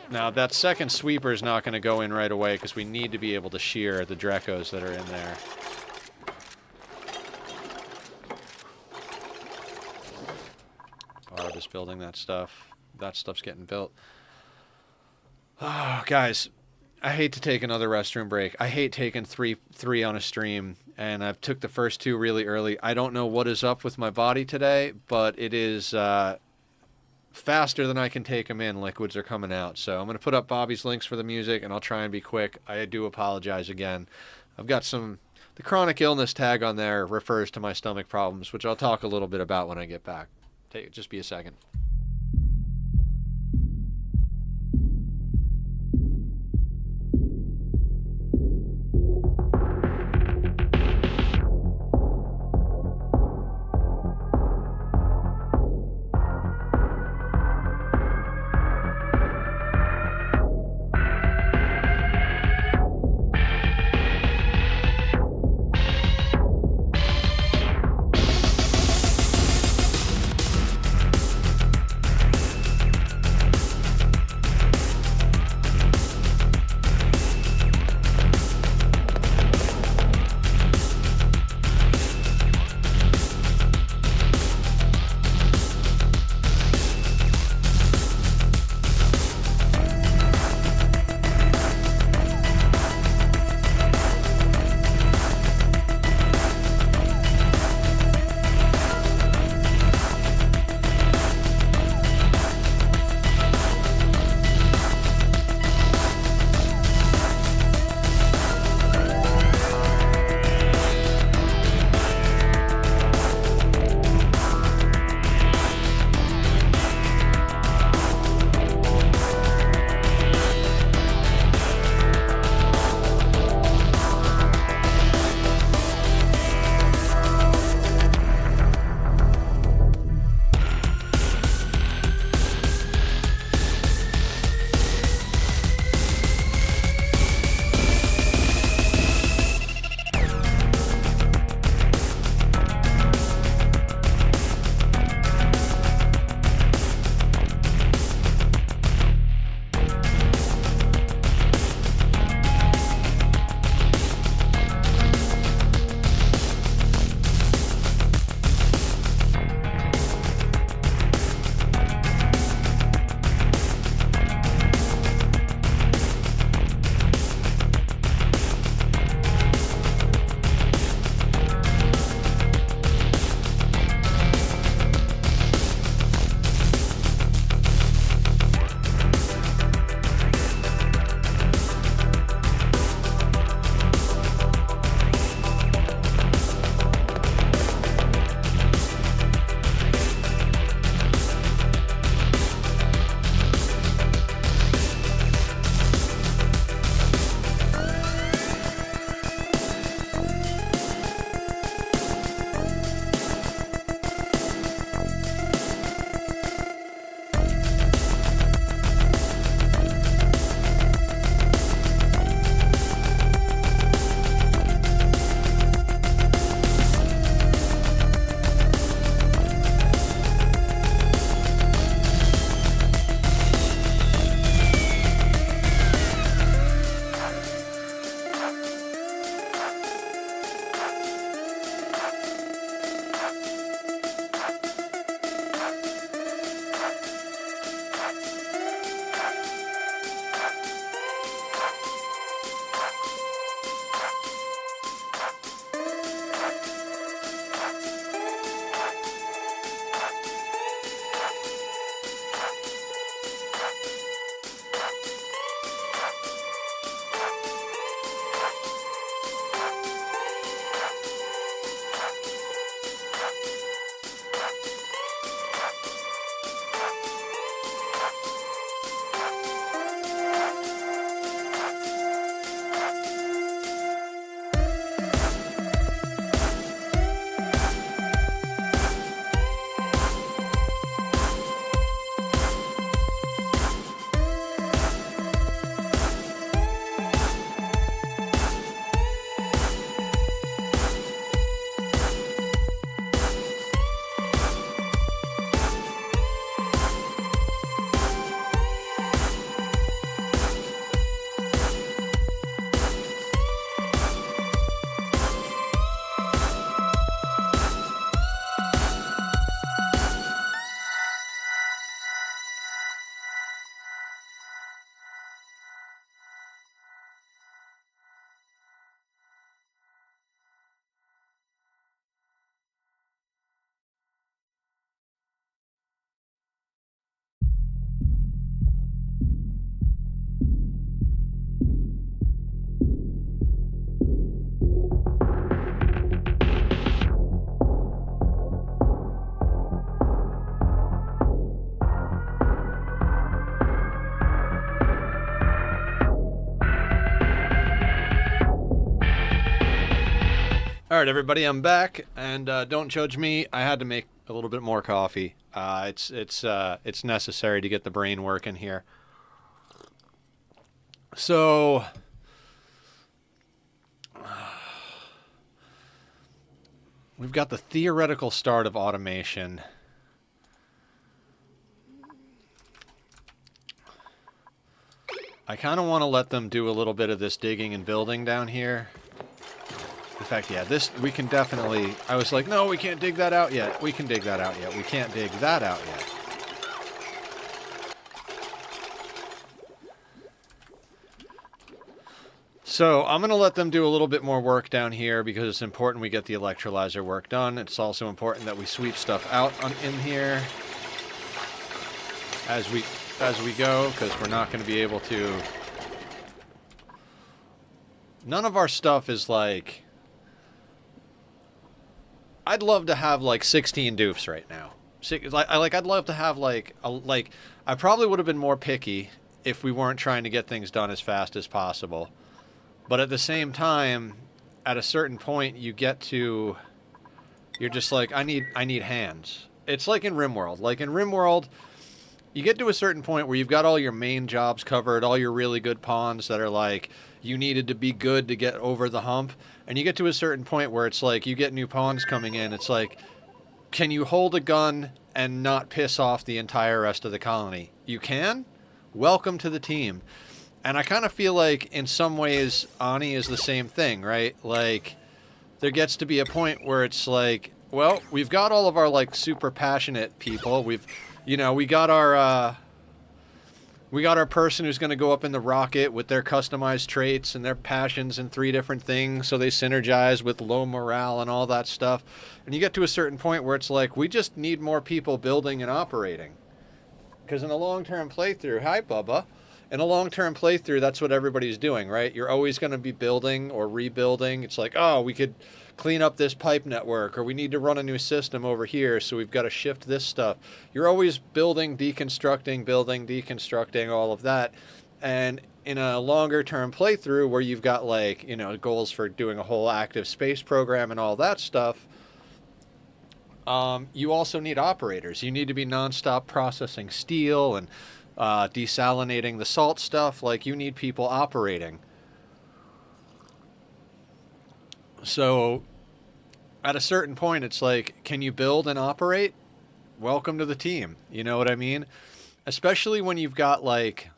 Now, that second sweeper is not going to go in right away because we need to be able to shear the Drecos that are in there. Barb is building that stuff. That stuff's getting built. Oh, guys, I hate to take another restroom break. I hate taking three on a stream, and I've took the first two really early. I don't know what is up with my body today, but it is... faster than I can take them in. Liquids are coming out. So I'm going to put up Bobby's links for the music, and I'll try and be quick. I do apologize again. I've got the chronic illness tag on there refers to my stomach problems, which I'll talk a little bit about when I get back. Just be a second. All right, everybody, I'm back, and don't judge me. I had to make a little bit more coffee. It's necessary to get the brain working here. So, we've got the theoretical start of automation. I kind of want to let them do a little bit of this digging and building down here. In fact, yeah, this, we can definitely... I was like, no, we can't dig that out yet. We can dig that out yet. We can't dig that out yet. So, I'm going to let them do a little bit more work down here because it's important we get the electrolyzer work done. It's also important that we sweep stuff out in here as we go, because we're not going to be able to... None of our stuff is like... I'd love to have like 16 dupes right now. I'd love to have I probably would have been more picky if we weren't trying to get things done as fast as possible. But at the same time, at a certain point, you get to, you're just like, I need hands. It's like in Rimworld. Like in Rimworld, you get to a certain point where you've got all your main jobs covered, all your really good pawns that are like, you needed to be good to get over the hump. And you get to a certain point where it's like, you get new pawns coming in. It's like, can you hold a gun and not piss off the entire rest of the colony? You can? Welcome to the team. And I kind of feel like, in some ways, ONI is the same thing, right? Like, there gets to be a point where it's like, well, we've got all of our, like, super passionate people. We got our person who's going to go up in the rocket with their customized traits and their passions and 3 different things, so they synergize with low morale and all that stuff. And you get to a certain point where it's like, we just need more people building and operating. Because in a long-term playthrough, hi, Bubba. In a long-term playthrough, that's what everybody's doing, right? You're always going to be building or rebuilding. It's like, oh, we could clean up this pipe network, or we need to run a new system over here, so we've got to shift this stuff. You're always building, deconstructing, all of that. And in a longer-term playthrough where you've got, like, goals for doing a whole active space program and all that stuff, you also need operators. You need to be nonstop processing steel and desalinating the salt stuff. Like, you need people operating. So at a certain point, it's like, can you build and operate? Welcome to the team. You know what I mean? Especially when you've got, like,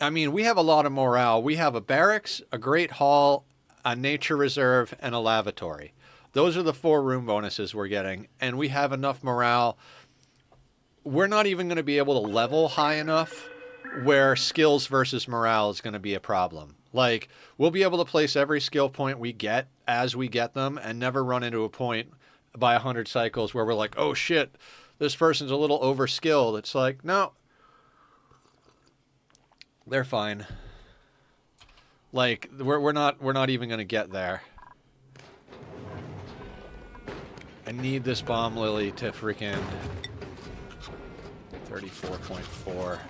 I mean, we have a lot of morale. We have a barracks, a great hall, a nature reserve, and a lavatory. Those are the 4 room bonuses we're getting, and we have enough morale. We're not even going to be able to level high enough where skills versus morale is going to be a problem. Like, we'll be able to place every skill point we get as we get them and never run into a point by 100 cycles where we're like, oh shit, this person's a little overskilled. It's like, no, they're fine. Like, we're not even going to get there. I need this bomb lily to freaking 34.4.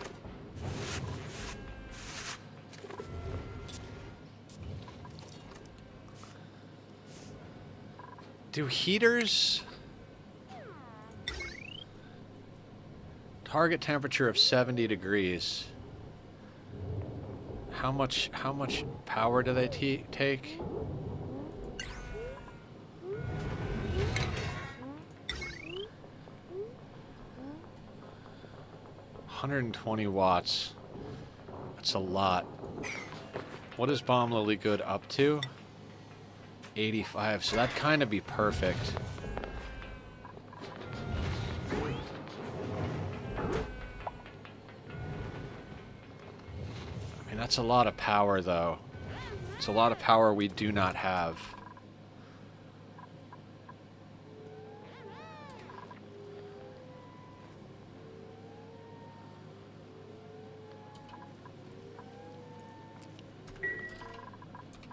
Do heaters... Target temperature of 70 degrees. How much power do they take? $120 That's a lot. What is Bomb Lily good up to? 85, so that'd kind of be perfect. I mean, that's a lot of power, though. It's a lot of power we do not have.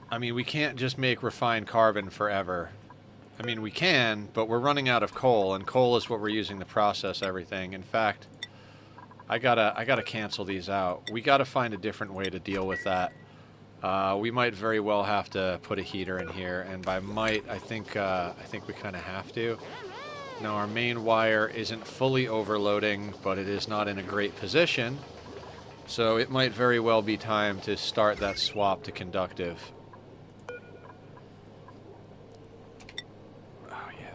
I mean, we can't just make refined carbon forever. I mean, we can, but we're running out of coal, and coal is what we're using to process everything. In fact, I gotta cancel these out. We gotta find a different way to deal with that. We might very well have to put a heater in here, and by might, I think we kind of have to. Now, our main wire isn't fully overloading, but it is not in a great position, so it might very well be time to start that swap to conductive. Oh, yeah.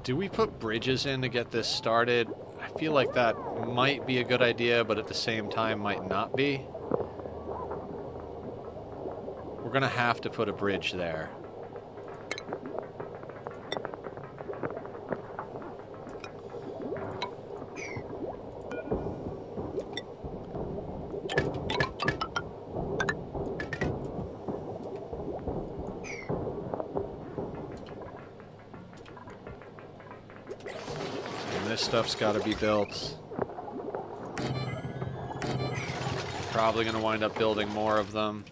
Do we put bridges in to get this started? I feel like that might be a good idea, but at the same time might not be. We're gonna have to put a bridge there. This stuff's got to be built. Probably going to wind up building more of them.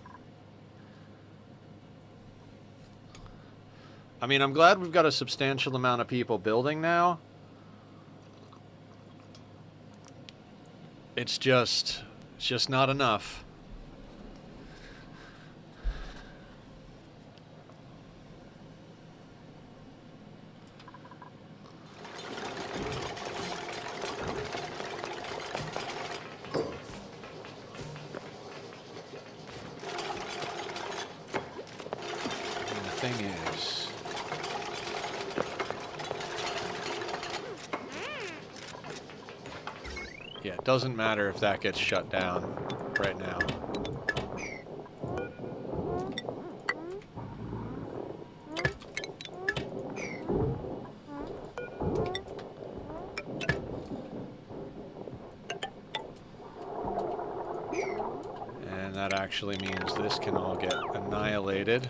I mean, I'm glad we've got a substantial amount of people building now. It's just not enough. Yeah, it doesn't matter if that gets shut down right now. And that actually means this can all get annihilated.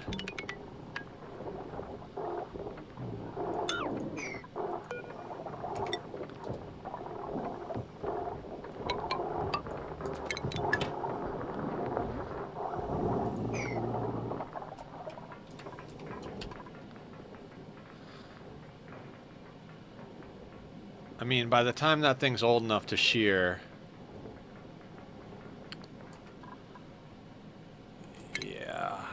I mean, by the time that thing's old enough to shear... Yeah.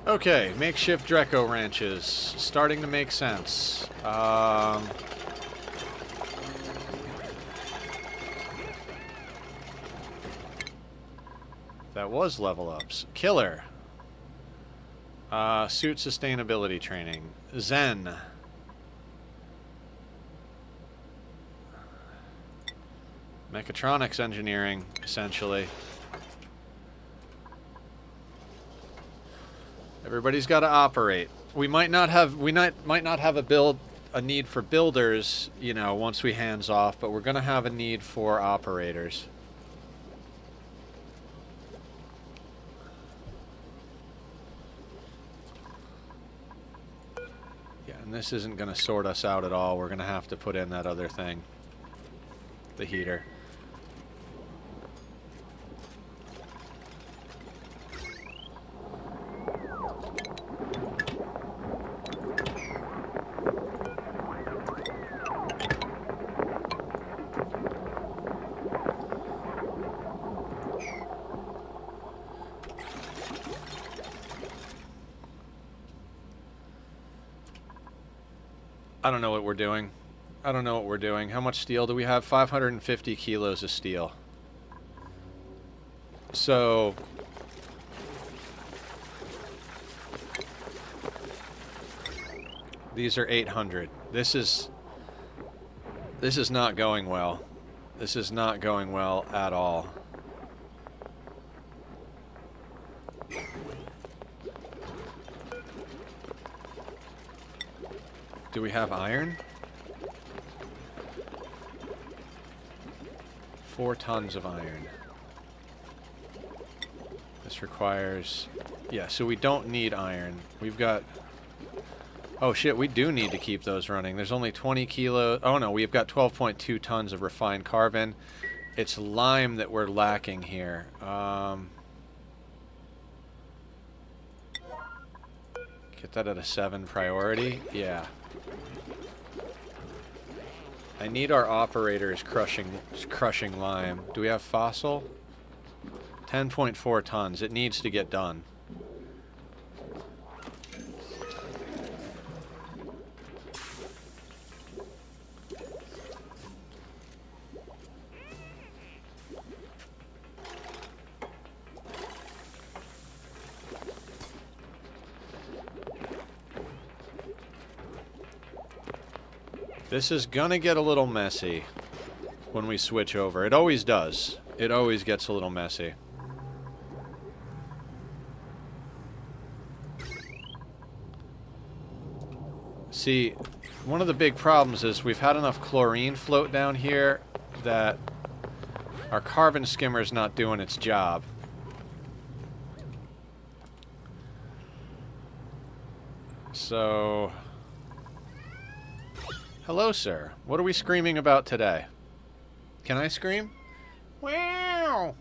Okay, makeshift Dreco ranches. Starting to make sense. That was level ups. Killer. Suit sustainability training. Zen. Mechatronics engineering, essentially. Everybody's got to operate. We might not have a need for builders, you know, once we hands off, but we're going to have a need for operators. Yeah, and this isn't going to sort us out at all. We're going to have to put in that other thing, the heater. I don't know what we're doing. I don't know what we're doing. How much steel do we have? 550 kilos of steel. So... these are 800. This is not going well. This is not going well at all. Do we have iron? 4 tons of iron. This requires... yeah, so we don't need iron. We've got... oh shit, we do need to keep those running. There's only 20 kilos... oh no, we've got 12.2 tons of refined carbon. It's lime that we're lacking here. Get that at a 7 priority? Yeah. I need our operators crushing lime. Do we have fossil? 10.4 tons. It needs to get done. This is gonna get a little messy when we switch over. It always does. It always gets a little messy. See, one of the big problems is we've had enough chlorine float down here that our carbon skimmer is not doing its job. So... hello, sir. What are we screaming about today? Can I scream? Wow!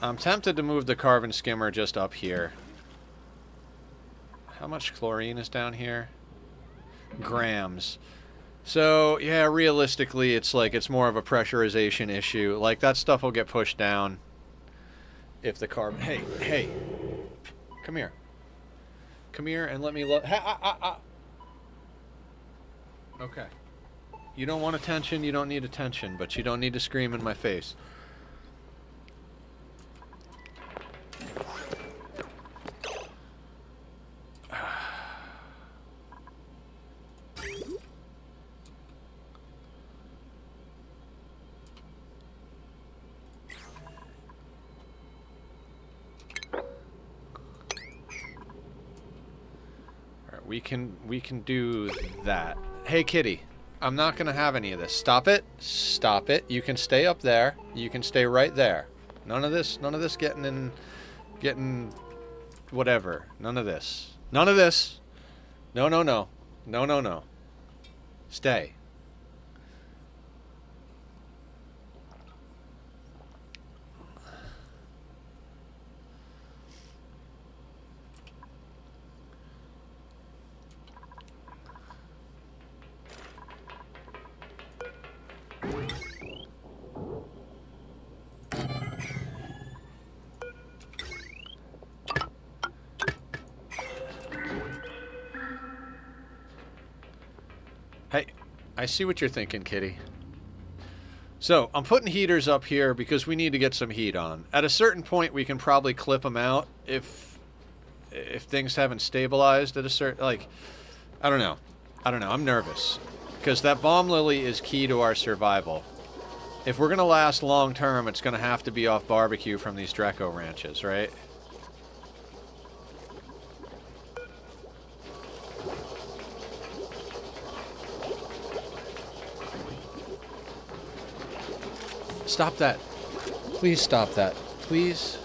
I'm tempted to move the carbon skimmer just up here. How much chlorine is down here? Grams. So, yeah, realistically, it's like it's more of a pressurization issue. Like, that stuff will get pushed down if the carbon... hey, hey! Come here. Come here and let me look... okay. You don't want attention, you don't need attention, but you don't need to scream in my face. Alright, we can do that. Hey, kitty. I'm not going to have any of this. Stop it. Stop it. You can stay up there. You can stay right there. None of this getting whatever. None of this. None of this. No, no, no. No, no, no. Stay. Hey, I see what you're thinking, kitty. So, I'm putting heaters up here because we need to get some heat on. At a certain point, we can probably clip them out if things haven't stabilized at a certain... like, I don't know. I don't know. I'm nervous. Because that bomb lily is key to our survival. If we're going to last long term, it's going to have to be off barbecue from these Draco ranches, right? Stop that. Please stop that. Please.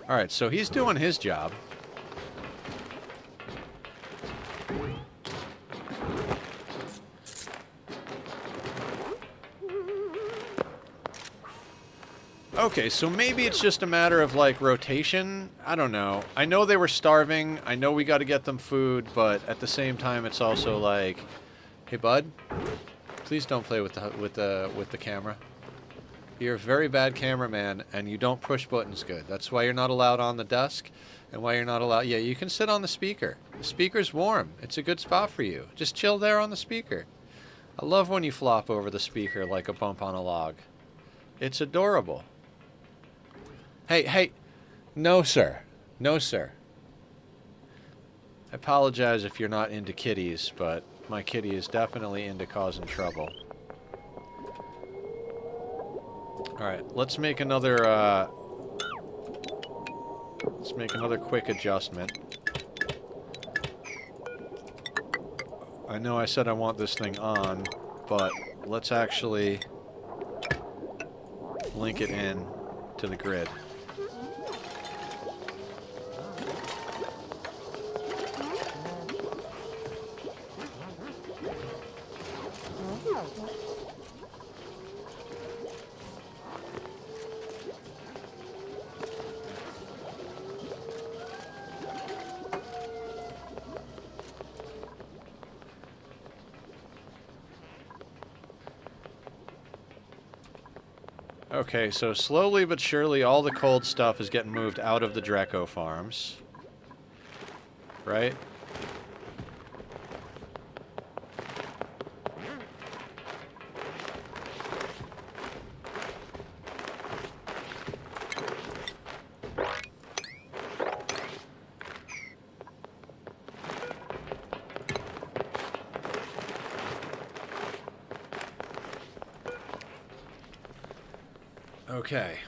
Alright, so he's doing his job. Okay, so maybe it's just a matter of, like, rotation? I don't know. I know they were starving. I know we got to get them food, but at the same time, it's also like... Hey, bud, please don't play with the camera. You're a very bad cameraman, and you don't push buttons good. That's why you're not allowed on the desk, and why you're not allowed... Yeah, you can sit on the speaker. The speaker's warm. It's a good spot for you. Just chill there on the speaker. I love when you flop over the speaker like a bump on a log. It's adorable. Hey, hey. No, sir. No, sir. I apologize if you're not into kitties, but my kitty is definitely into causing trouble. Alright, let's make another quick adjustment. I know I said I want this thing on, but let's actually link it in to the grid. Okay, so slowly but surely all the cold stuff is getting moved out of the Dreco farms. Right? Okay.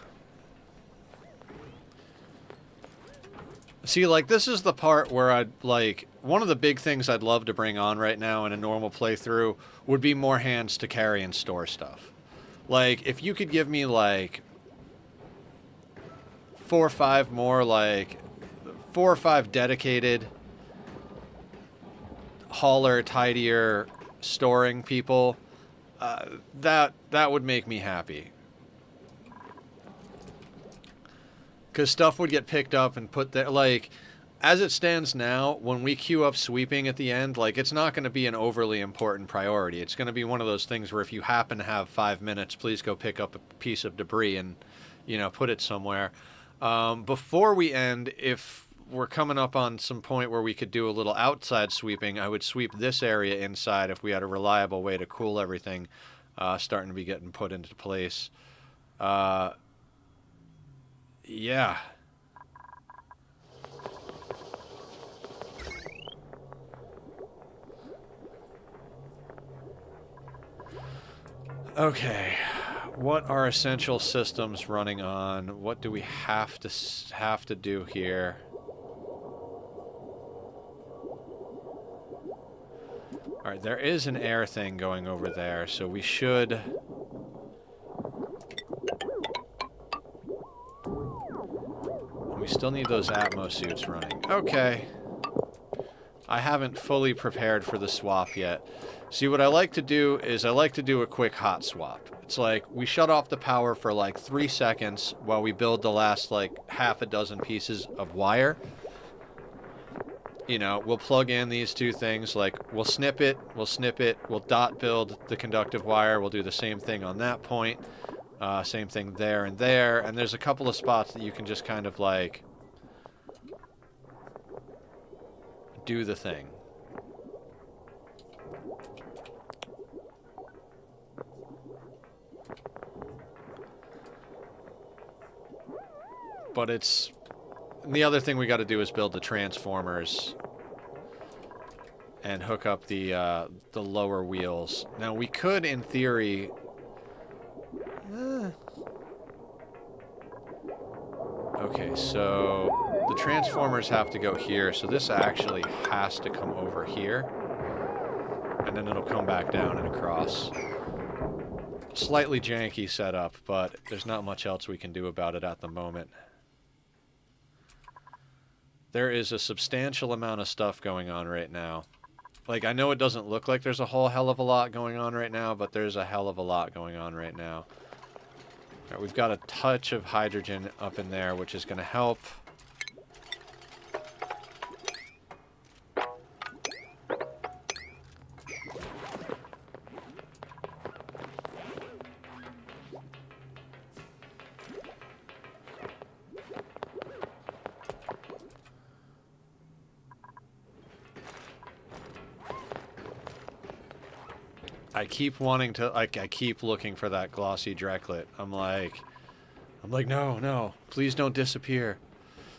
See, like, this is the part where I'd, like, one of the big things I'd love to bring on right now in a normal playthrough would be more hands to carry and store stuff. Like, if you could give me, like, 4 or 5 more, like, 4 or 5 dedicated hauler, tidier, storing people, that would make me happy. Because stuff would get picked up and put there. Like, as it stands now, when we queue up sweeping at the end, like, it's not going to be an overly important priority. It's going to be one of those things where if you happen to have 5 minutes, please go pick up a piece of debris and, you know, put it somewhere. Before we end, if we're coming up on some point where we could do a little outside sweeping, I would sweep this area inside if we had a reliable way to cool everything starting to be getting put into place. Yeah. Okay. What are essential systems running on? What do we have to do here? All right, there is an air thing going over there, so we should... We still need those Atmo suits running. Okay. I haven't fully prepared for the swap yet. See, what I like to do is I like to do a quick hot swap. It's like we shut off the power for like 3 seconds while we build the last like half a dozen pieces of wire. You know, we'll plug in these 2 things. Like, we'll snip it, we'll dot build the conductive wire. We'll do the same thing on that point. Same thing there and there, and there's a couple of spots that you can just kind of, like, do the thing. But it's... The other thing we got to do is build the transformers and hook up the lower wheels. Now, we could, in theory... Okay, so the transformers have to go here, so this actually has to come over here. And then it'll come back down and across. Slightly janky setup, but there's not much else we can do about it at the moment. There is a substantial amount of stuff going on right now. Like, I know it doesn't look like there's a whole hell of a lot going on right now, but there's a hell of a lot going on right now. All right, we've got a touch of hydrogen up in there, which is going to help. I keep wanting to, like, I keep looking for that glossy Drecklet. I'm like, no, please don't disappear.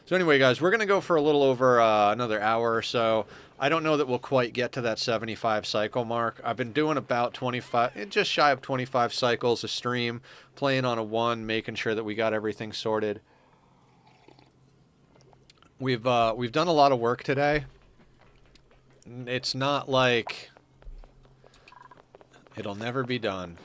So anyway, guys, we're going to go for a little over another hour or so. I don't know that we'll quite get to that 75 cycle mark. I've been doing about 25, just shy of 25 cycles a stream, playing on a 1, making sure that we got everything sorted. We've done a lot of work today. It's not like it'll never be done.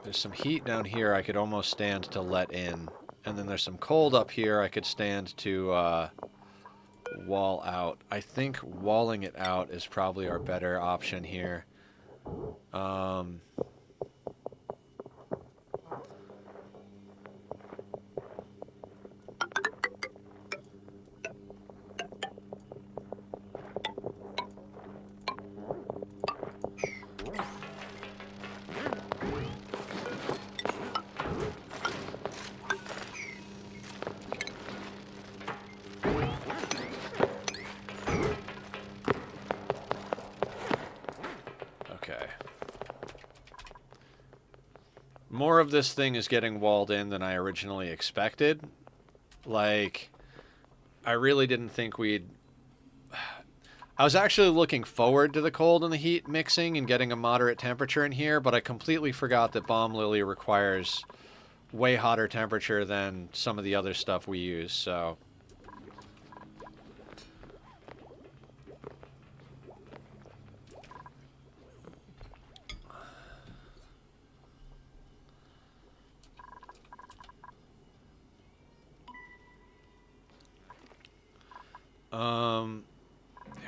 There's some heat down here I could almost stand to let in. And then there's some cold up here I could stand to wall out. I think walling it out is probably our better option here. More of this thing is getting walled in than I originally expected. Like, I really didn't think we'd... I was actually looking forward to the cold and the heat mixing and getting a moderate temperature in here, but I completely forgot that Bomb Lily requires way hotter temperature than some of the other stuff we use, so...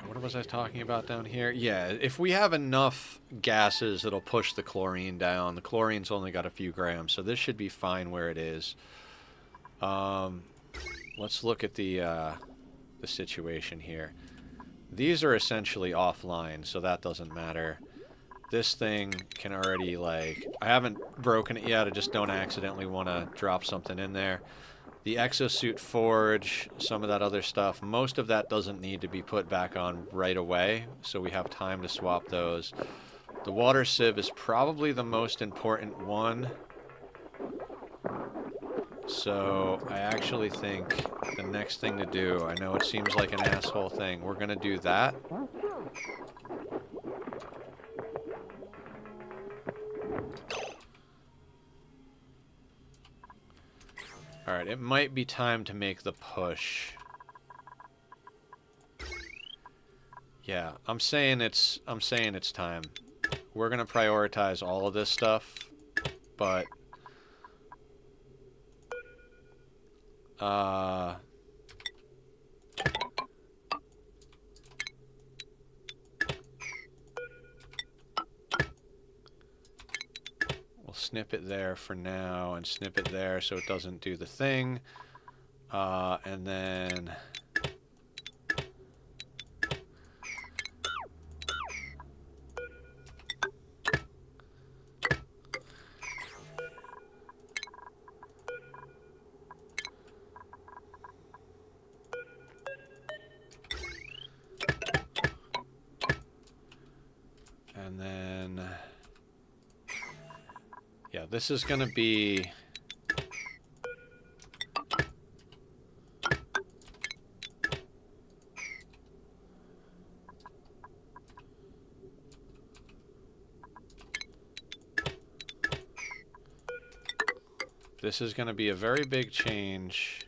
What was I talking about down here? Yeah, if we have enough gases, it'll push the chlorine down. The chlorine's only got a few grams, so this should be fine where it is. Let's look at the situation here. These are essentially offline, so that doesn't matter. This thing can already, like... I haven't broken it yet, I just don't accidentally want to drop something in there. The exosuit forge, some of that other stuff, most of that doesn't need to be put back on right away, so we have time to swap those. The water sieve is probably the most important one. So I actually think the next thing to do, I know it seems like an asshole thing, we're going to do that. Alright, it might be time to make the push. Yeah, I'm saying it's time. We're gonna prioritize all of this stuff, but snip it there for now and snip it there so it doesn't do the thing. And then yeah, this is going to be... This is going to be a very big change.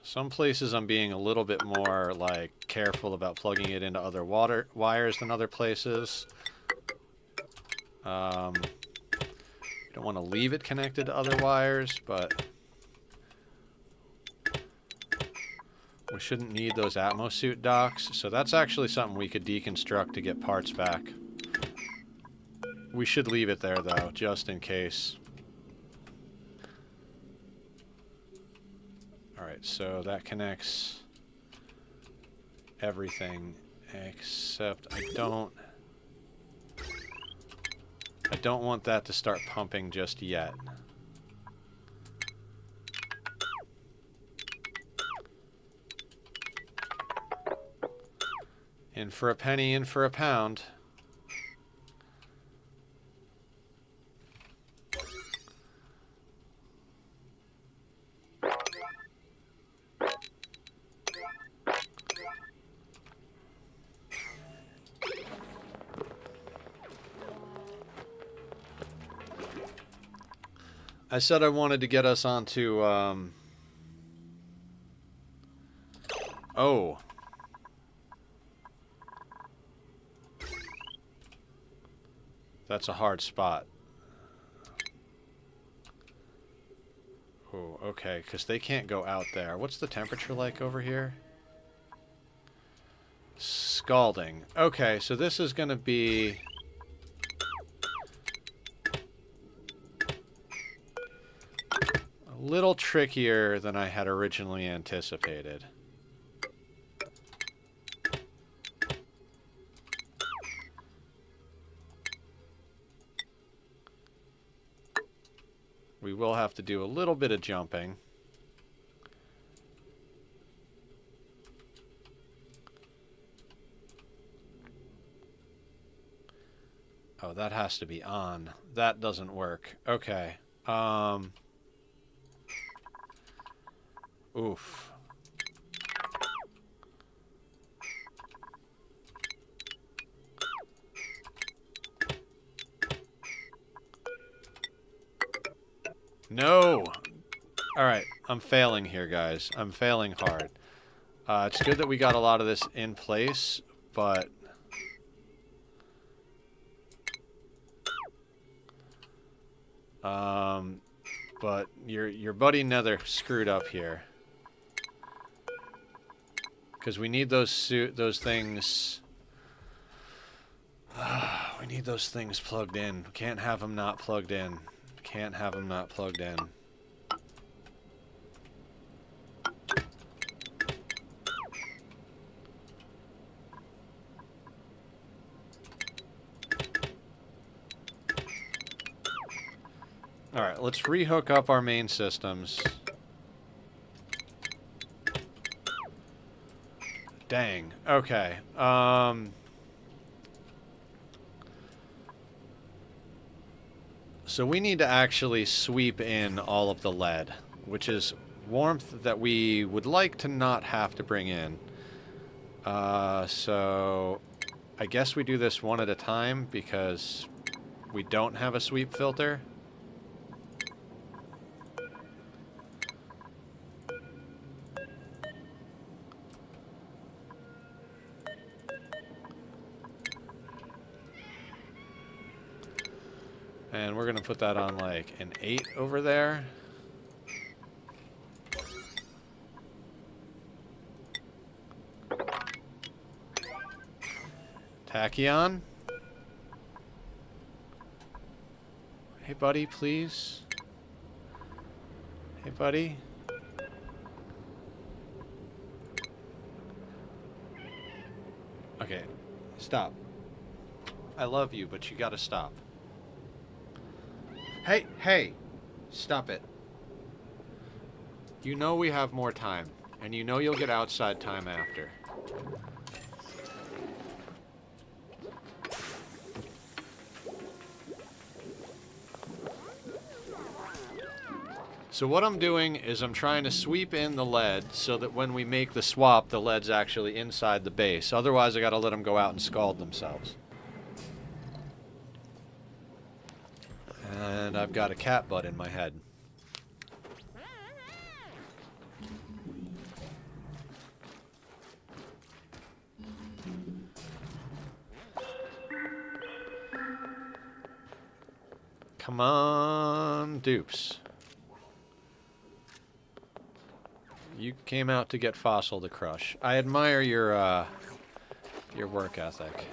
Some places I'm being a little bit more, like, careful about plugging it into other water wires than other places. You don't want to leave it connected to other wires, but we shouldn't need those Atmosuit docks, so that's actually something we could deconstruct to get parts back. We should leave it there, though, just in case. Alright, so that connects everything, Except I don't want that to start pumping just yet. In for a penny, in for a pound. I said I wanted to get us onto, oh. That's a hard spot. Oh, okay, because they can't go out there. What's the temperature like over here? Scalding. Okay, so this is going to be... a little trickier than I had originally anticipated. We will have to do a little bit of jumping. Oh, that has to be on. That doesn't work. Okay. Oof. No! Alright, I'm failing here, guys. I'm failing hard. It's good that we got a lot of this in place, but... but your buddy Nether screwed up here. Because we need those things... we need those things plugged in. Can't have them not plugged in. Can't have them not plugged in. Alright, let's rehook up our main systems. Dang. Okay. So we need to actually sweep in all of the lead, which is warmth that we would like to not have to bring in. So I guess we do this one at a time because we don't have a sweep filter. And we're going to put that on like an 8 over there. Tachyon? Hey, buddy, please. Hey, buddy. Okay, stop. I love you, but you gotta stop. Hey, hey! Stop it. You know we have more time, and you know you'll get outside time after. So what I'm doing is I'm trying to sweep in the lead so that when we make the swap, the lead's actually inside the base. Otherwise, I gotta let them go out and scald themselves. And I've got a cat butt in my head. Come on, dupes. You came out to get fossil to crush. I admire your work ethic.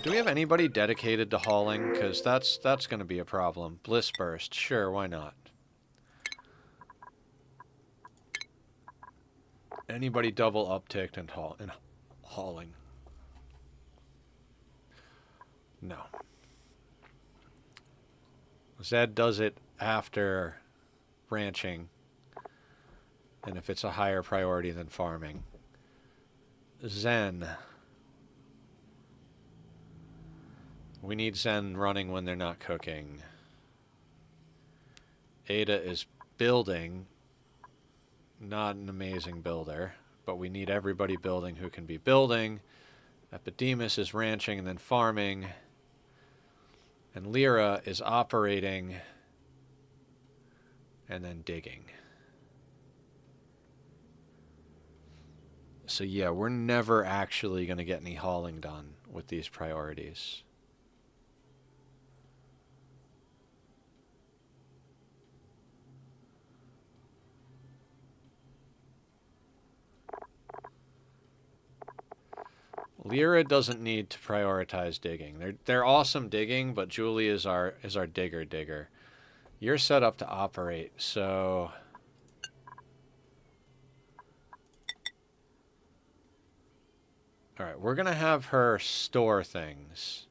Do we have anybody dedicated to hauling? Because that's going to be a problem. Bliss burst. Sure, why not? Anybody double upticked and hauling? No. Zed does it after ranching, and if it's a higher priority than farming. Zen. We need Zen running when they're not cooking. Ada is building. Not an amazing builder, but we need everybody building who can be building. Epidemus is ranching and then farming. And Lyra is operating and then digging. So yeah, we're never actually going to get any hauling done with these priorities. Lyra doesn't need to prioritize digging. They're awesome digging, but Julie is our digger. You're set up to operate, so all right, we're gonna have her store things.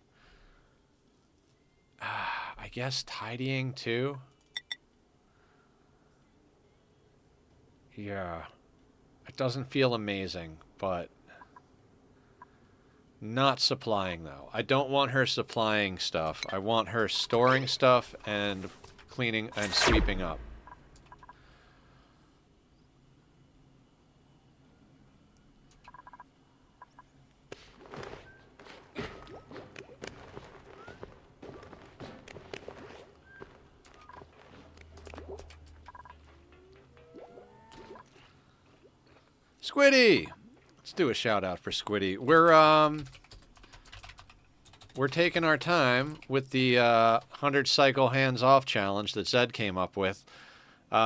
I guess tidying too. Yeah, it doesn't feel amazing, but. Not supplying, though. I don't want her supplying stuff. I want her storing stuff and cleaning and sweeping up. Squiddy! Let's do a shout out for Squiddy. We're taking our time with the 100 cycle hands off challenge that Zed came up with.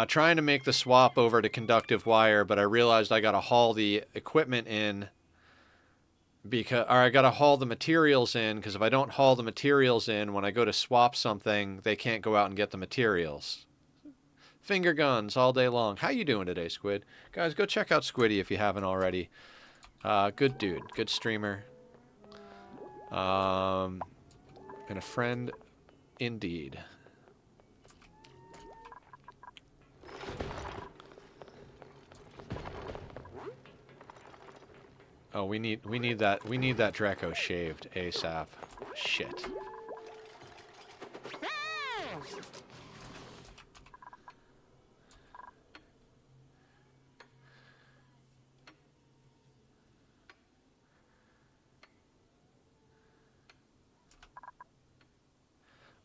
Trying to make the swap over to conductive wire, but I realized I gotta haul the equipment in or I gotta haul the materials in, because if I don't haul the materials in, when I go to swap something, they can't go out and get the materials. Finger guns all day long. How you doing today, Squid? Guys, go check out Squiddy if you haven't already. Good dude. Good streamer. And a friend indeed. Oh, we need that Draco shaved ASAP. Shit.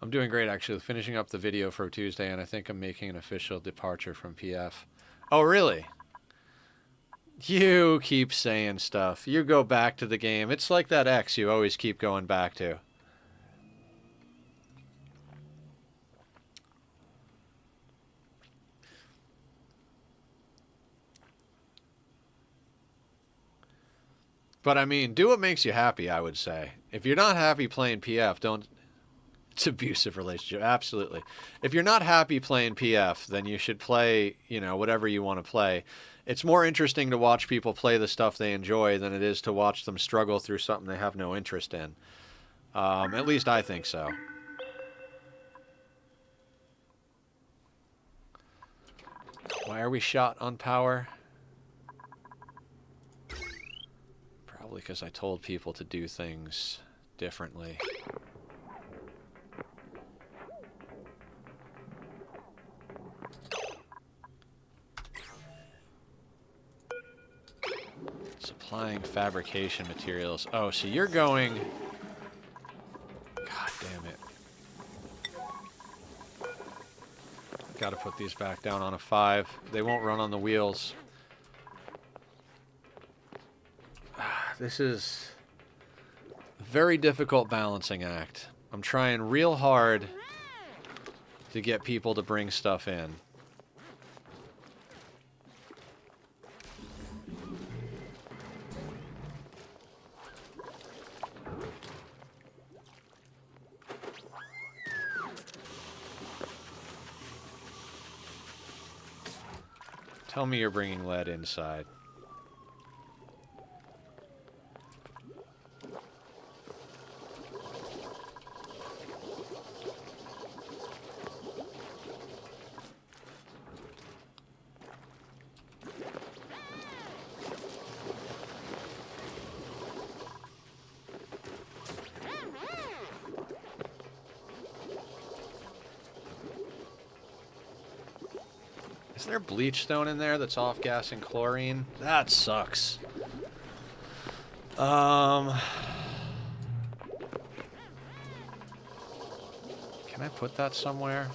I'm doing great, actually. Finishing up the video for Tuesday, and I think I'm making an official departure from PF. Oh, really? You keep saying stuff. You go back to the game. It's like that ex you always keep going back to. But, I mean, do what makes you happy, I would say. If you're not happy playing PF, don't... It's abusive relationship, absolutely. If you're not happy playing PF, then you should play, you know, whatever you want to play. It's more interesting to watch people play the stuff they enjoy than it is to watch them struggle through something they have no interest in. At least I think so. Why are we shot on power? Probably because I told people to do things differently. Supplying fabrication materials. Oh, so you're going... God damn it. Gotta put these back down on a 5. They won't run on the wheels. This is a very difficult balancing act. I'm trying real hard to get people to bring stuff in. Tell me you're bringing lead inside. Is there bleach stone in there that's off-gassing chlorine? That sucks. Can I put that somewhere?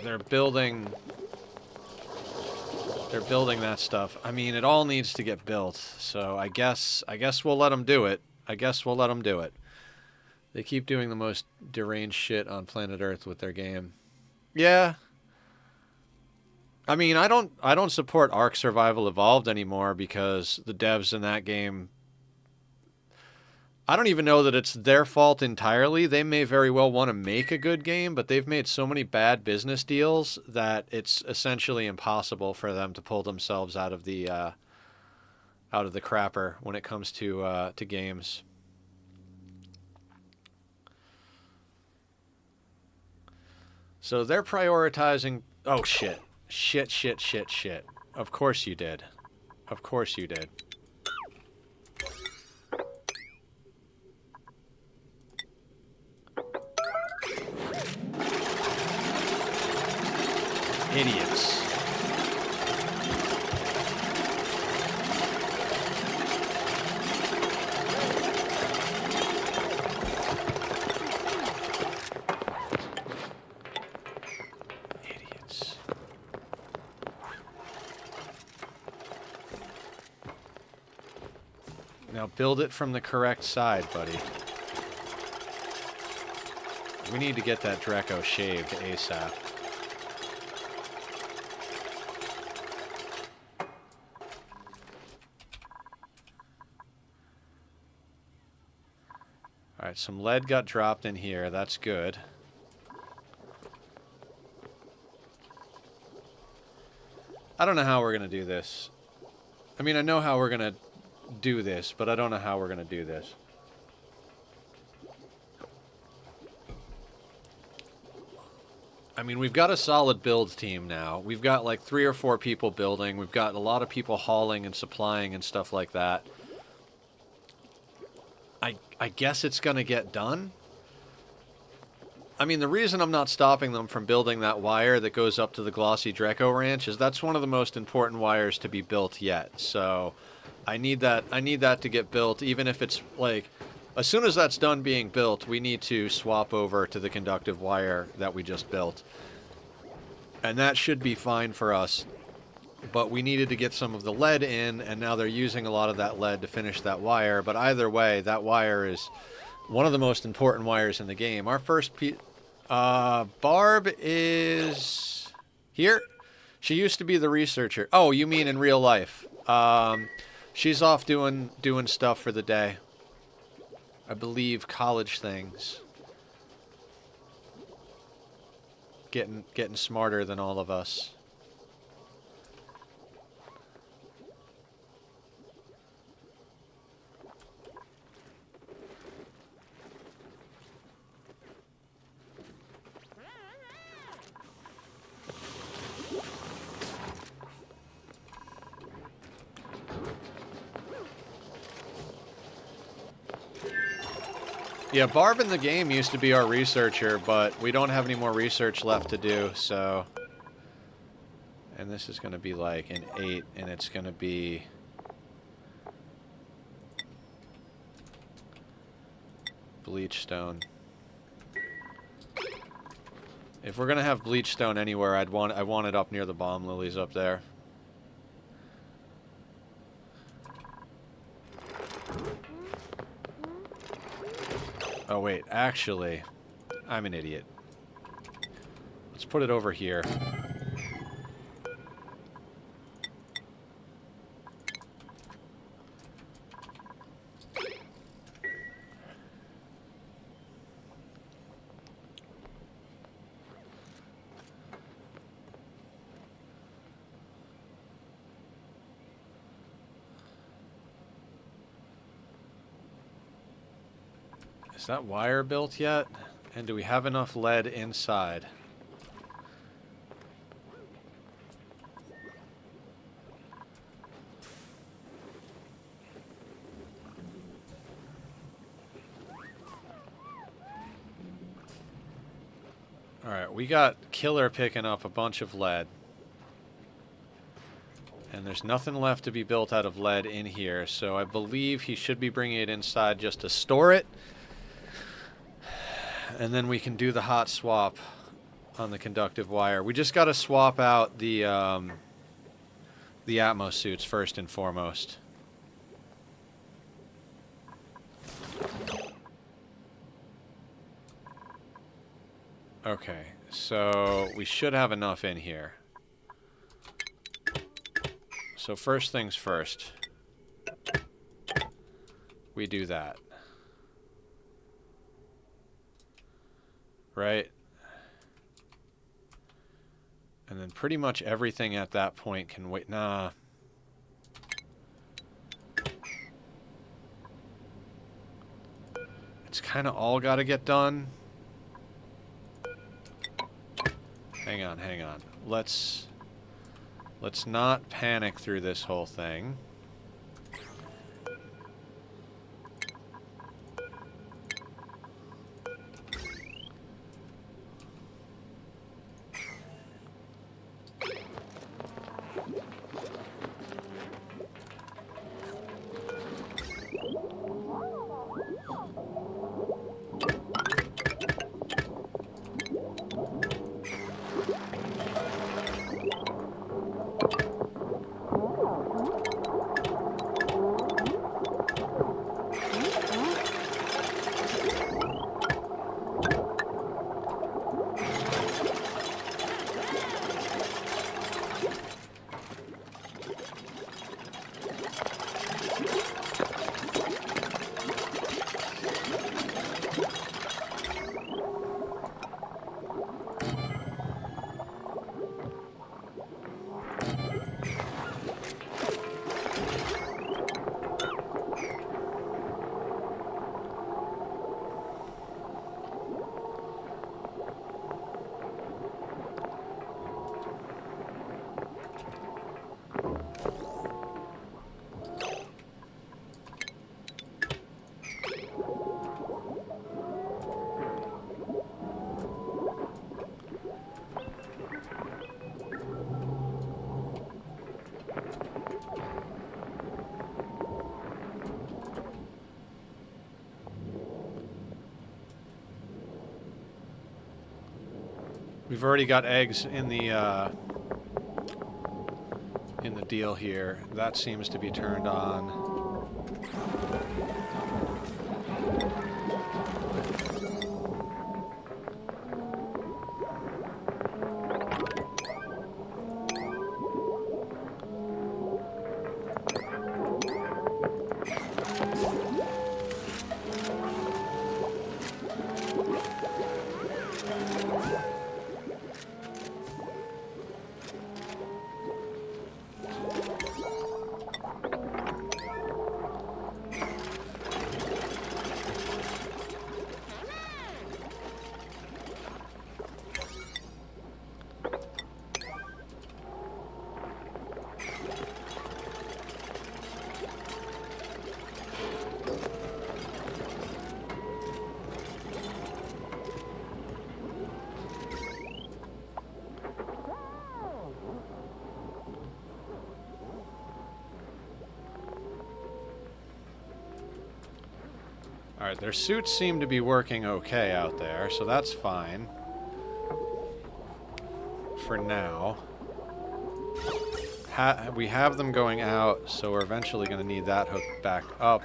They're building that stuff. I mean, it all needs to get built. So I guess we'll let them do it. I guess we'll let them do it. They keep doing the most deranged shit on planet Earth with their game. Yeah. I mean, I don't support Ark Survival Evolved anymore because the devs in that game, I don't even know that it's their fault entirely. They may very well want to make a good game, but they've made so many bad business deals that it's essentially impossible for them to pull themselves out of the crapper when it comes to games. So they're prioritizing. Oh shit! Shit! Of course you did. Of course you did. Idiots. Idiots. Now build it from the correct side, buddy. We need to get that Draco shaved ASAP. Alright, some lead got dropped in here. That's good. I don't know how we're going to do this. I mean, I know how we're going to do this, but I don't know how we're going to do this. I mean, we've got a solid build team now. We've got like 3 or 4 people building. We've got a lot of people hauling and supplying and stuff like that. I guess it's going to get done. I mean, the reason I'm not stopping them from building that wire that goes up to the Glossy Draco Ranch is that's one of the most important wires to be built yet. So I need that to get built, even if it's like, as soon as that's done being built, we need to swap over to the conductive wire that we just built. And that should be fine for us. But we needed to get some of the lead in, and now they're using a lot of that lead to finish that wire. But either way, that wire is one of the most important wires in the game. Our first Barb is here. She used to be the researcher. Oh, you mean in real life? She's off doing stuff for the day. I believe college things. Getting smarter than all of us. Yeah, Barb in the game used to be our researcher, but we don't have any more research left to do, so... And this is going to be like an 8, and it's going to be... bleach stone. If we're going to have bleach stone anywhere, I want it up near the bomb lilies up there. Oh, wait. Actually, I'm an idiot. Let's put it over here. Is that wire built yet? And do we have enough lead inside? Alright, we got Killer picking up a bunch of lead. And there's nothing left to be built out of lead in here, so I believe he should be bringing it inside just to store it. And then we can do the hot swap on the conductive wire. We just got to swap out the Atmos suits first and foremost. Okay, so we should have enough in here. So first things first, we do that. Right? And then pretty much everything at that point can wait. Nah. It's kind of all got to get done. Hang on, hang on. Let's not panic through this whole thing. We've already got eggs in the deal here. That seems to be turned on. Alright, their suits seem to be working okay out there, so that's fine. For now. We have them going out, so we're eventually going to need that hooked back up.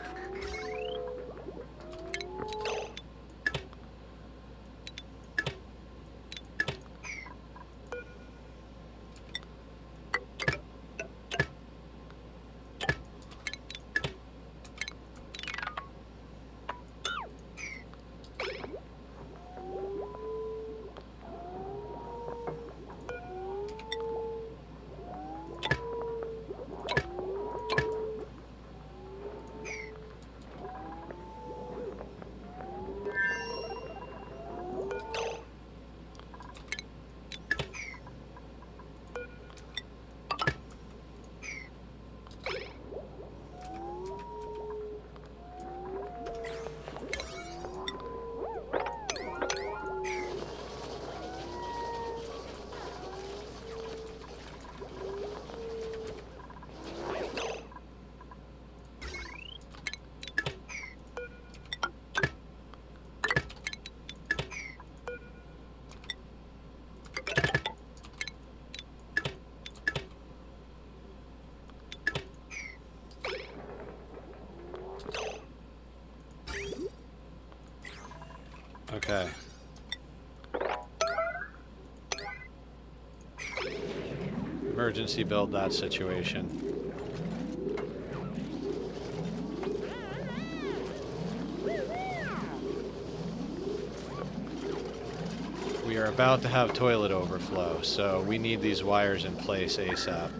Okay. Emergency build that situation. We are about to have toilet overflow, so we need these wires in place ASAP.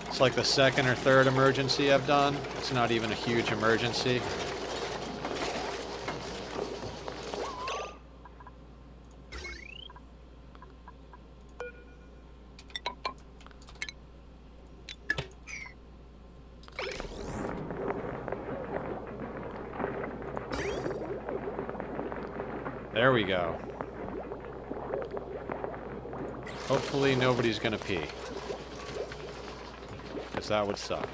It's like the second or third emergency I've done. It's not even a huge emergency. There we go. Hopefully nobody's gonna pee. Because that would suck.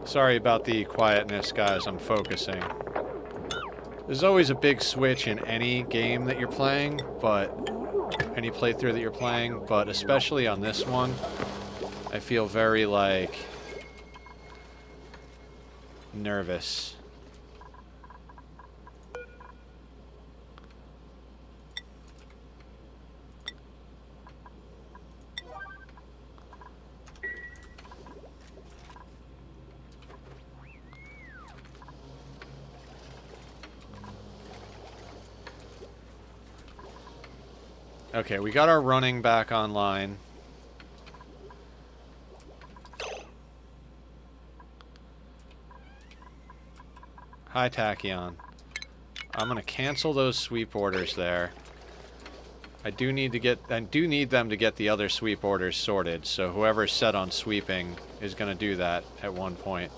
Sorry about the quietness, guys. I'm focusing. There's always a big switch in any game that you're playing, but any playthrough that you're playing, but especially on this one, I feel very, like, nervous. Okay, we got our running back online. Hi, Tachyon. I'm gonna cancel those sweep orders there. I do need them to get the other sweep orders sorted, so whoever's set on sweeping is gonna do that at one point.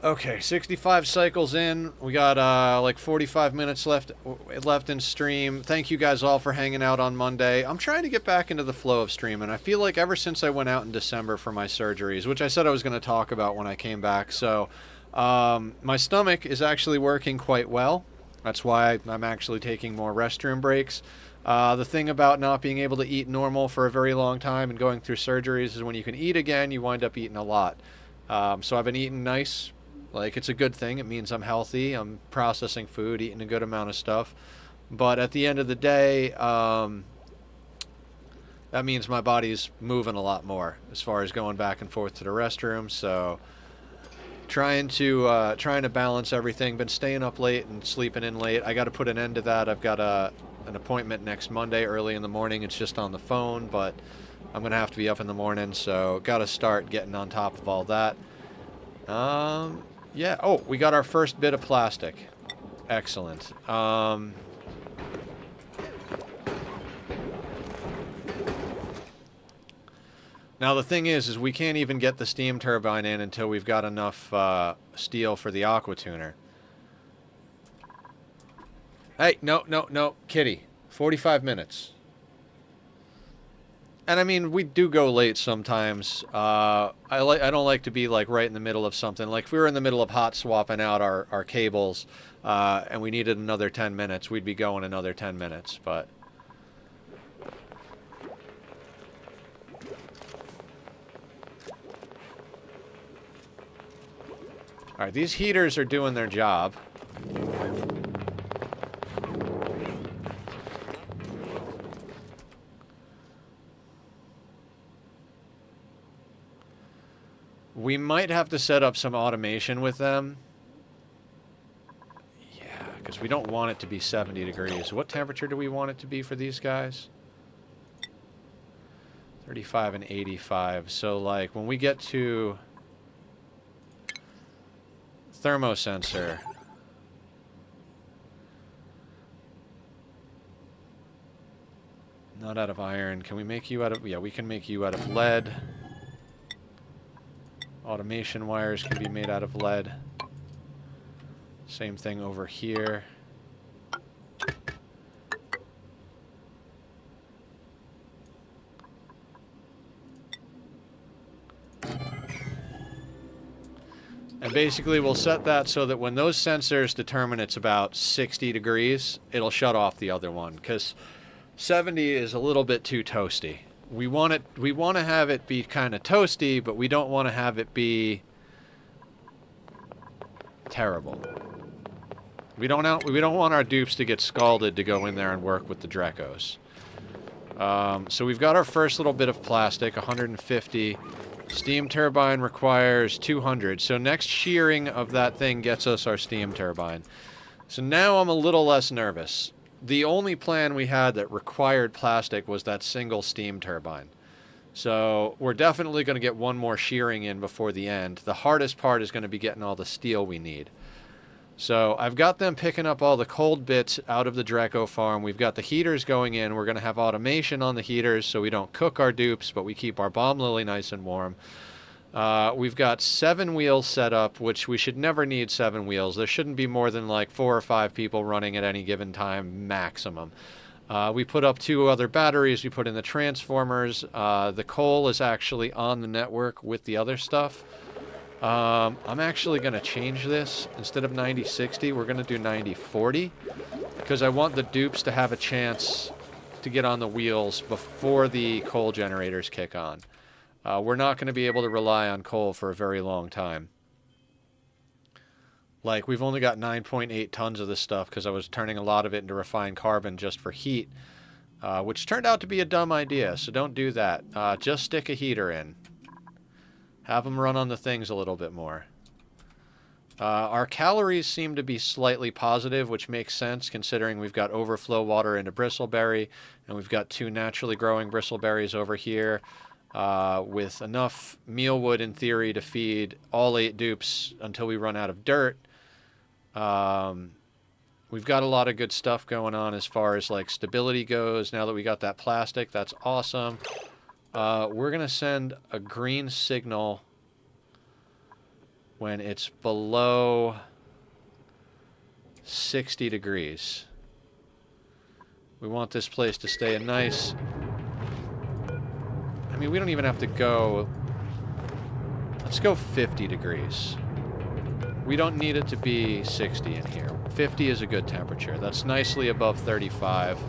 Okay, 65 cycles in. We got like 45 minutes left in stream. Thank you guys all for hanging out on Monday. I'm trying to get back into the flow of streaming. I feel like ever since I went out in December for my surgeries, which I said I was going to talk about when I came back, so my stomach is actually working quite well. That's why I'm actually taking more restroom breaks. The thing about not being able to eat normal for a very long time and going through surgeries is when you can eat again, you wind up eating a lot. So I've been eating nice. Like, it's a good thing. It means I'm healthy. I'm processing food, eating a good amount of stuff. But at the end of the day, that means my body's moving a lot more as far as going back and forth to the restroom. So trying to balance everything. Been staying up late and sleeping in late. I got to put an end to that. I've got an appointment next Monday early in the morning. It's just on the phone, but I'm going to have to be up in the morning. So got to start getting on top of all that. Yeah. Oh, we got our first bit of plastic. Excellent. Now the thing is we can't even get the steam turbine in until we've got enough steel for the aqua tuner. Hey, no, kitty. 45 minutes. And I mean, we do go late sometimes. I don't like to be like right in the middle of something. Like if we were in the middle of hot swapping out our cables, and we needed another 10 minutes, we'd be going another 10 minutes. But all right, these heaters are doing their job. We might have to set up some automation with them because we don't want it to be 70 degrees. What temperature do we want it to be for these guys? 35 and 85. So, like, when we get to thermosensor, not out of iron. Can we make you out of... Yeah, we can make you out of lead. Automation wires can be made out of lead. Same thing over here. And basically we'll set that so that when those sensors determine it's about 60 degrees, it'll shut off the other one, because 70 is a little bit too toasty. We want to have it be kind of toasty, but we don't want to have it be terrible. We don't want our dupes to get scalded to go in there and work with the Drecos. So we've got our first little bit of plastic, 150. Steam turbine requires 200. So next shearing of that thing gets us our steam turbine. So now I'm a little less nervous. The only plan we had that required plastic was that single steam turbine. So we're definitely going to get one more shearing in before the end. The hardest part is going to be getting all the steel we need. So I've got them picking up all the cold bits out of the Dreco farm. We've got the heaters going in. We're going to have automation on the heaters so we don't cook our dupes, but we keep our bomb lily nice and warm. We've got 7 wheels set up, which we should never need 7 wheels. There shouldn't be more than like 4 or 5 people running at any given time, maximum. We put up 2 other batteries. We put in the transformers. The coal is actually on the network with the other stuff. I'm actually going to change this. Instead of 90-60, we're going to do 90-40, because I want the dupes to have a chance to get on the wheels before the coal generators kick on. We're not going to be able to rely on coal for a very long time. Like, we've only got 9.8 tons of this stuff because I was turning a lot of it into refined carbon just for heat, which turned out to be a dumb idea, so don't do that. Just stick a heater in. Have them run on the things a little bit more. Our calories seem to be slightly positive, which makes sense considering we've got overflow water into bristleberry, and we've got 2 naturally growing bristleberries over here, with enough mealwood in theory to feed all 8 dupes until we run out of dirt. We've got a lot of good stuff going on as far as like stability goes. Now that we got that plastic, that's awesome. We're going to send a green signal when it's below 60 degrees. We want this place to stay a nice... I mean, we don't even have to go... Let's go 50 degrees. We don't need it to be 60 in here. 50 is a good temperature. That's nicely above 35.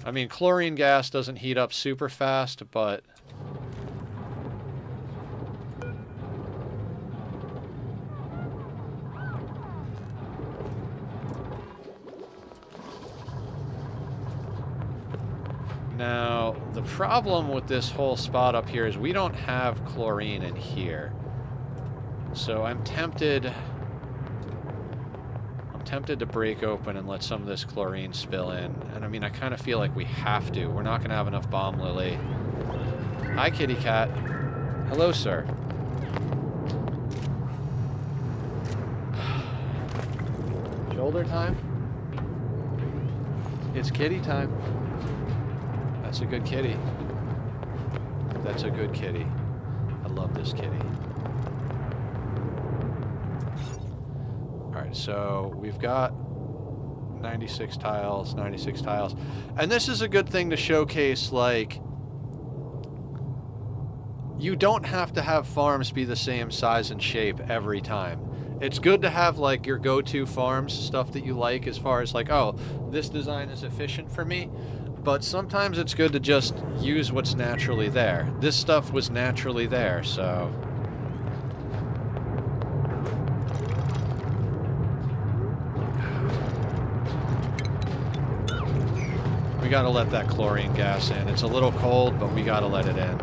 I mean, chlorine gas doesn't heat up super fast, but... Now, the problem with this whole spot up here is we don't have chlorine in here. So I'm tempted to break open and let some of this chlorine spill in. And I mean, I kind of feel like we have to. We're not going to have enough bomb lily. Hi, kitty cat. Hello, sir. Shoulder time? It's kitty time. That's a good kitty. That's a good kitty. I love this kitty. Alright, so we've got 96 tiles, 96 tiles. And this is a good thing to showcase, like, you don't have to have farms be the same size and shape every time. It's good to have, like, your go-to farms, stuff that you like as far as, like, oh, this design is efficient for me. But sometimes it's good to just use what's naturally there. This stuff was naturally there, so... We gotta let that chlorine gas in. It's a little cold, but we gotta let it in.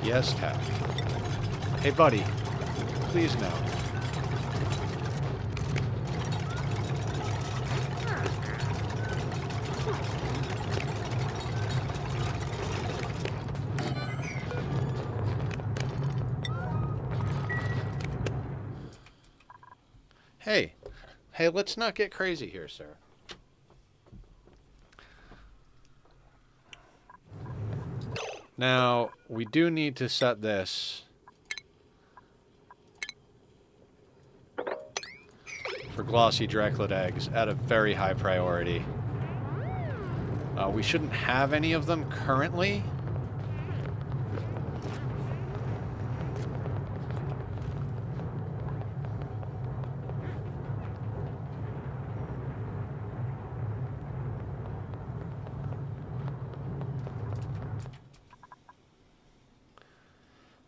Yes, Tap. Hey, buddy. Please no. Hey. Hey, let's not get crazy here, sir. Now, we do need to set this for glossy Drecklid eggs at a very high priority. We shouldn't have any of them currently.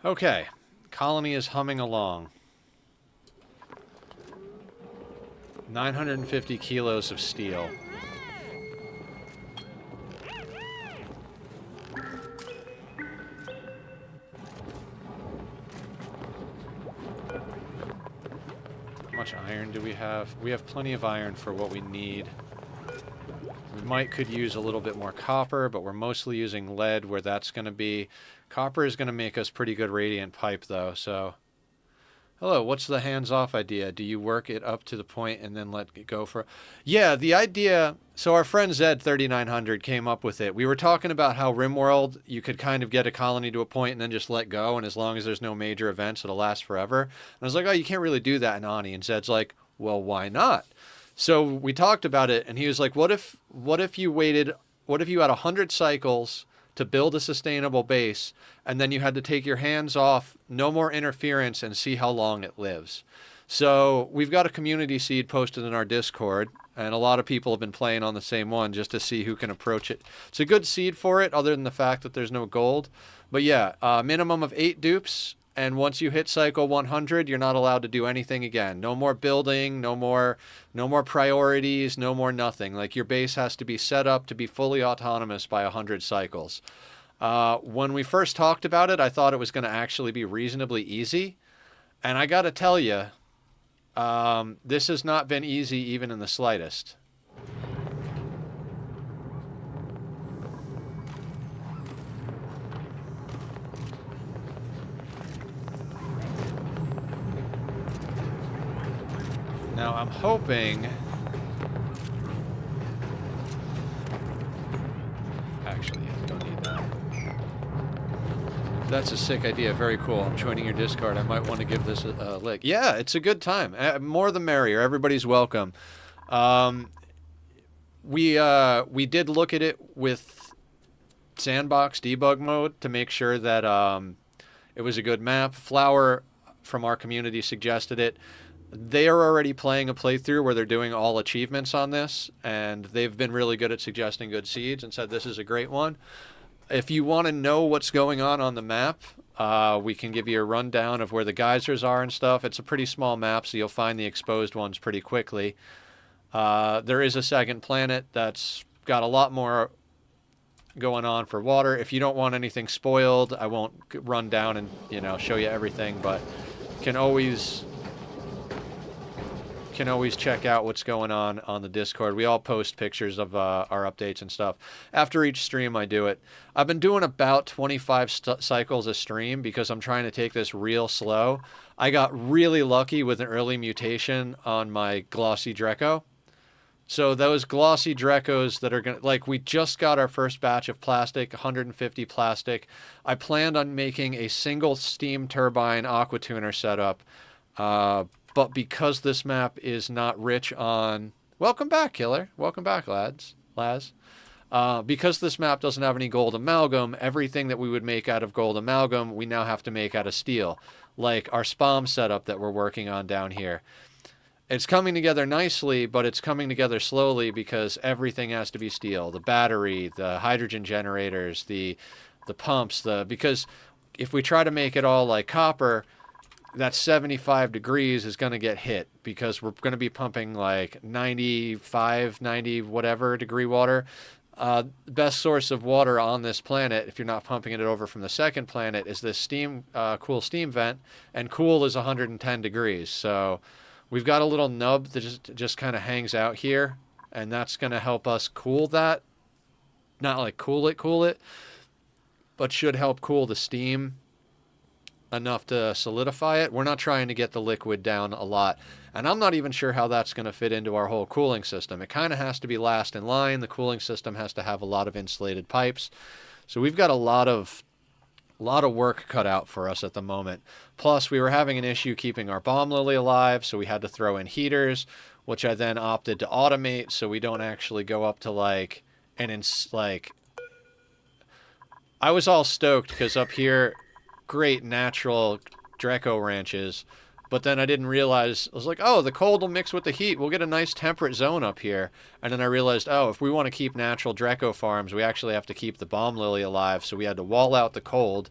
Okay, colony is humming along. 950 kilos of steel. How much iron do we have? We have plenty of iron for what we need. We could use a little bit more copper, but we're mostly using lead where that's going to be. Copper is going to make us pretty good radiant pipe, though, so... Hello, what's the hands-off idea? Do you work it up to the point and then let it go for... Yeah, the idea... So our friend Zed3900 came up with it. We were talking about how Rimworld, you could kind of get a colony to a point and then just let go, and as long as there's no major events, it'll last forever. And I was like, oh, you can't really do that in ONI. And Zed's like, well, why not? So we talked about it, and he was like, what if you waited... What if you had 100 cycles to build a sustainable base, and then you had to take your hands off, no more interference, and see how long it lives? So we've got a community seed posted in our Discord, and a lot of people have been playing on the same one just to see who can approach it. It's a good seed for it, other than the fact that there's no gold. But yeah, minimum of 8 dupes, and once you hit cycle 100, you're not allowed to do anything again. No more building, no more priorities, no more nothing. Like, your base has to be set up to be fully autonomous by 100 cycles. When we first talked about it, I thought it was going to actually be reasonably easy. And I got to tell you, this has not been easy even in the slightest. Now, I'm hoping... Actually, I don't need that. That's a sick idea. Very cool. I'm joining your Discord. I might want to give this a lick. Yeah, it's a good time. More the merrier. Everybody's welcome. We did look at it with sandbox debug mode to make sure that it was a good map. Flower from our community suggested it. They are already playing a playthrough where they're doing all achievements on this, and they've been really good at suggesting good seeds and said this is a great one. If you want to know what's going on the map, we can give you a rundown of where the geysers are and stuff. It's a pretty small map, so you'll find the exposed ones pretty quickly. There is a second planet that's got a lot more going on for water. If you don't want anything spoiled, I won't run down and, show you everything, but can always check out what's going on the Discord. We all post pictures of our updates and stuff. After each stream, I do it. I've been doing about 25 cycles a stream because I'm trying to take this real slow. I got really lucky with an early mutation on my glossy Dreco. So those glossy Drecos that are going to... Like, we just got our first batch of plastic, 150 plastic. I planned on making a single steam turbine aqua tuner setup. But because this map is not rich on... Welcome back, Killer. Welcome back, Laz. Because this map doesn't have any gold amalgam, everything that we would make out of gold amalgam, we now have to make out of steel. like our spam setup that we're working on down here. It's coming together nicely, but it's coming together slowly because everything has to be steel. The battery, the hydrogen generators, the pumps, because if we try to make it all like copper, that 75 degrees is going to get hit because we're going to be pumping like 95, 90 whatever degree water. The best source of water on this planet, if you're not pumping it over from the second planet, is this cool steam vent, and cool is 110 degrees. So we've got a little nub that just kind of hangs out here, and that's going to help us cool that. Not like cool it, but should help cool the steam enough to solidify it. We're not trying to get the liquid down a lot. And I'm not even sure how that's going to fit into our whole cooling system. It kind of has to be last in line. The cooling system has to have a lot of insulated pipes. So we've got a lot of work cut out for us at the moment. Plus, we were having an issue keeping our bomb lily alive, so we had to throw in heaters, which I then opted to automate so we don't actually go up to like I was all stoked because up here, great natural Draco ranches, but then I didn't realize, I was like, oh, the cold will mix with the heat. We'll get a nice temperate zone up here. And then I realized, oh, if we want to keep natural Draco farms, we actually have to keep the bomb lily alive. So we had to wall out the cold.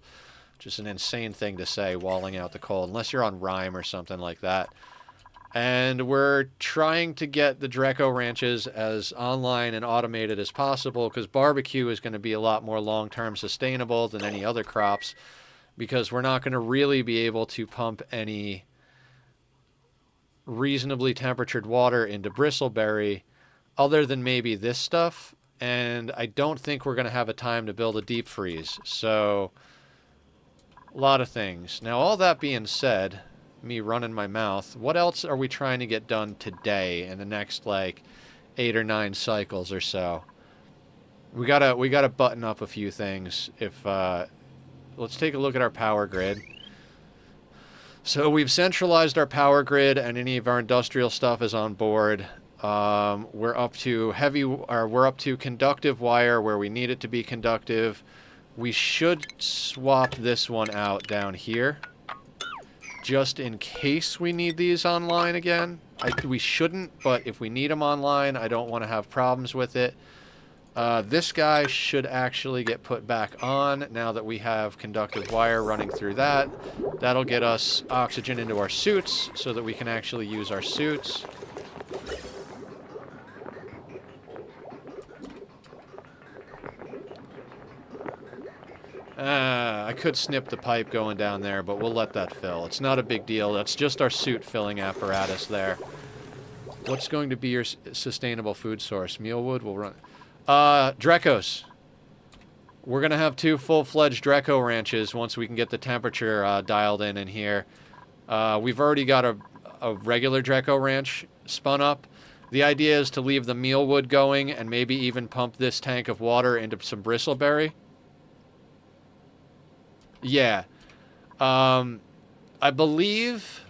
Just an insane thing to say, walling out the cold, unless you're on Rime or something like that. And we're trying to get the Draco ranches as online and automated as possible because barbecue is going to be a lot more long-term sustainable than any other crops, because we're not going to really be able to pump any reasonably temperatured water into bristleberry other than maybe this stuff, and I don't think we're going to have a time to build a deep freeze. So a lot of things. Now, all that being said, me running my mouth, what else are we trying to get done today in the next like 8 or 9 cycles or so? We gotta button up a few things. Let's take a look at our power grid. So we've centralized our power grid, and any of our industrial stuff is on board. We're up to conductive wire where we need it to be conductive. We should swap this one out down here, just in case we need these online again. We shouldn't, but if we need them online, I don't want to have problems with it. This guy should actually get put back on now that we have conductive wire running through that. That'll get us oxygen into our suits so that we can actually use our suits. I could snip the pipe going down there, but we'll let that fill. It's not a big deal. That's just our suit filling apparatus there. What's going to be your sustainable food source? Mealwood will run... Drecos. We're going to have 2 full-fledged Dreco ranches once we can get the temperature dialed in here. We've already got a regular Dreco ranch spun up. The idea is to leave the mealwood going and maybe even pump this tank of water into some bristleberry. Yeah. I believe...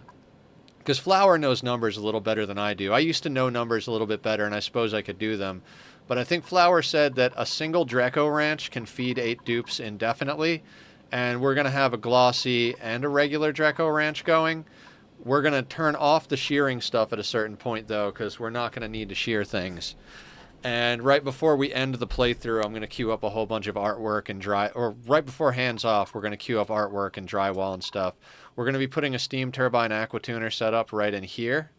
because Flower knows numbers a little better than I do. I used to know numbers a little bit better, and I suppose I could do them. But I think Flower said that a single Draco ranch can feed 8 dupes indefinitely, and we're going to have a glossy and a regular Draco ranch going. We're going to turn off the shearing stuff at a certain point, though, because we're not going to need to shear things. And right before we end the playthrough, I'm going to queue up a whole bunch of artwork and right before hands off, we're going to queue up artwork and drywall and stuff. We're going to be putting a steam turbine aquatuner setup right in here.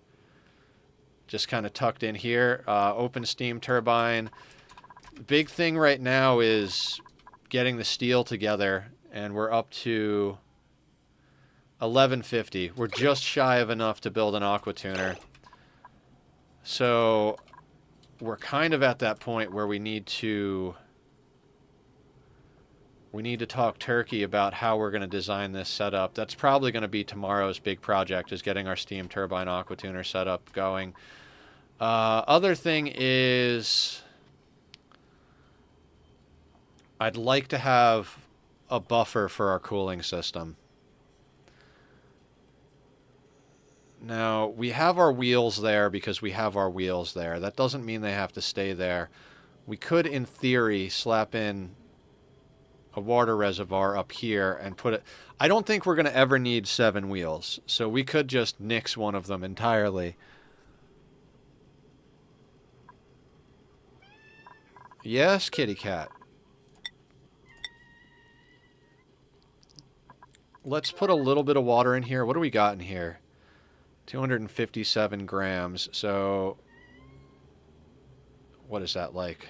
Just kind of tucked in here. Open steam turbine. Big thing right now is getting the steel together, and we're up to 1150. We're just shy of enough to build an aquatuner. So we're kind of at that point where we need to talk turkey about how we're going to design this setup. That's probably going to be tomorrow's big project, is getting our steam turbine aquatuner setup going. Other thing is, I'd like to have a buffer for our cooling system. Now, we have our wheels there because we have our wheels there. That doesn't mean they have to stay there. We could, in theory, slap in a water reservoir up here and put it... I don't think we're going to ever need 7 wheels, so we could just nix one of them entirely. Yes, kitty cat. Let's put a little bit of water in here. What do we got in here? 257 grams. So, what is that like?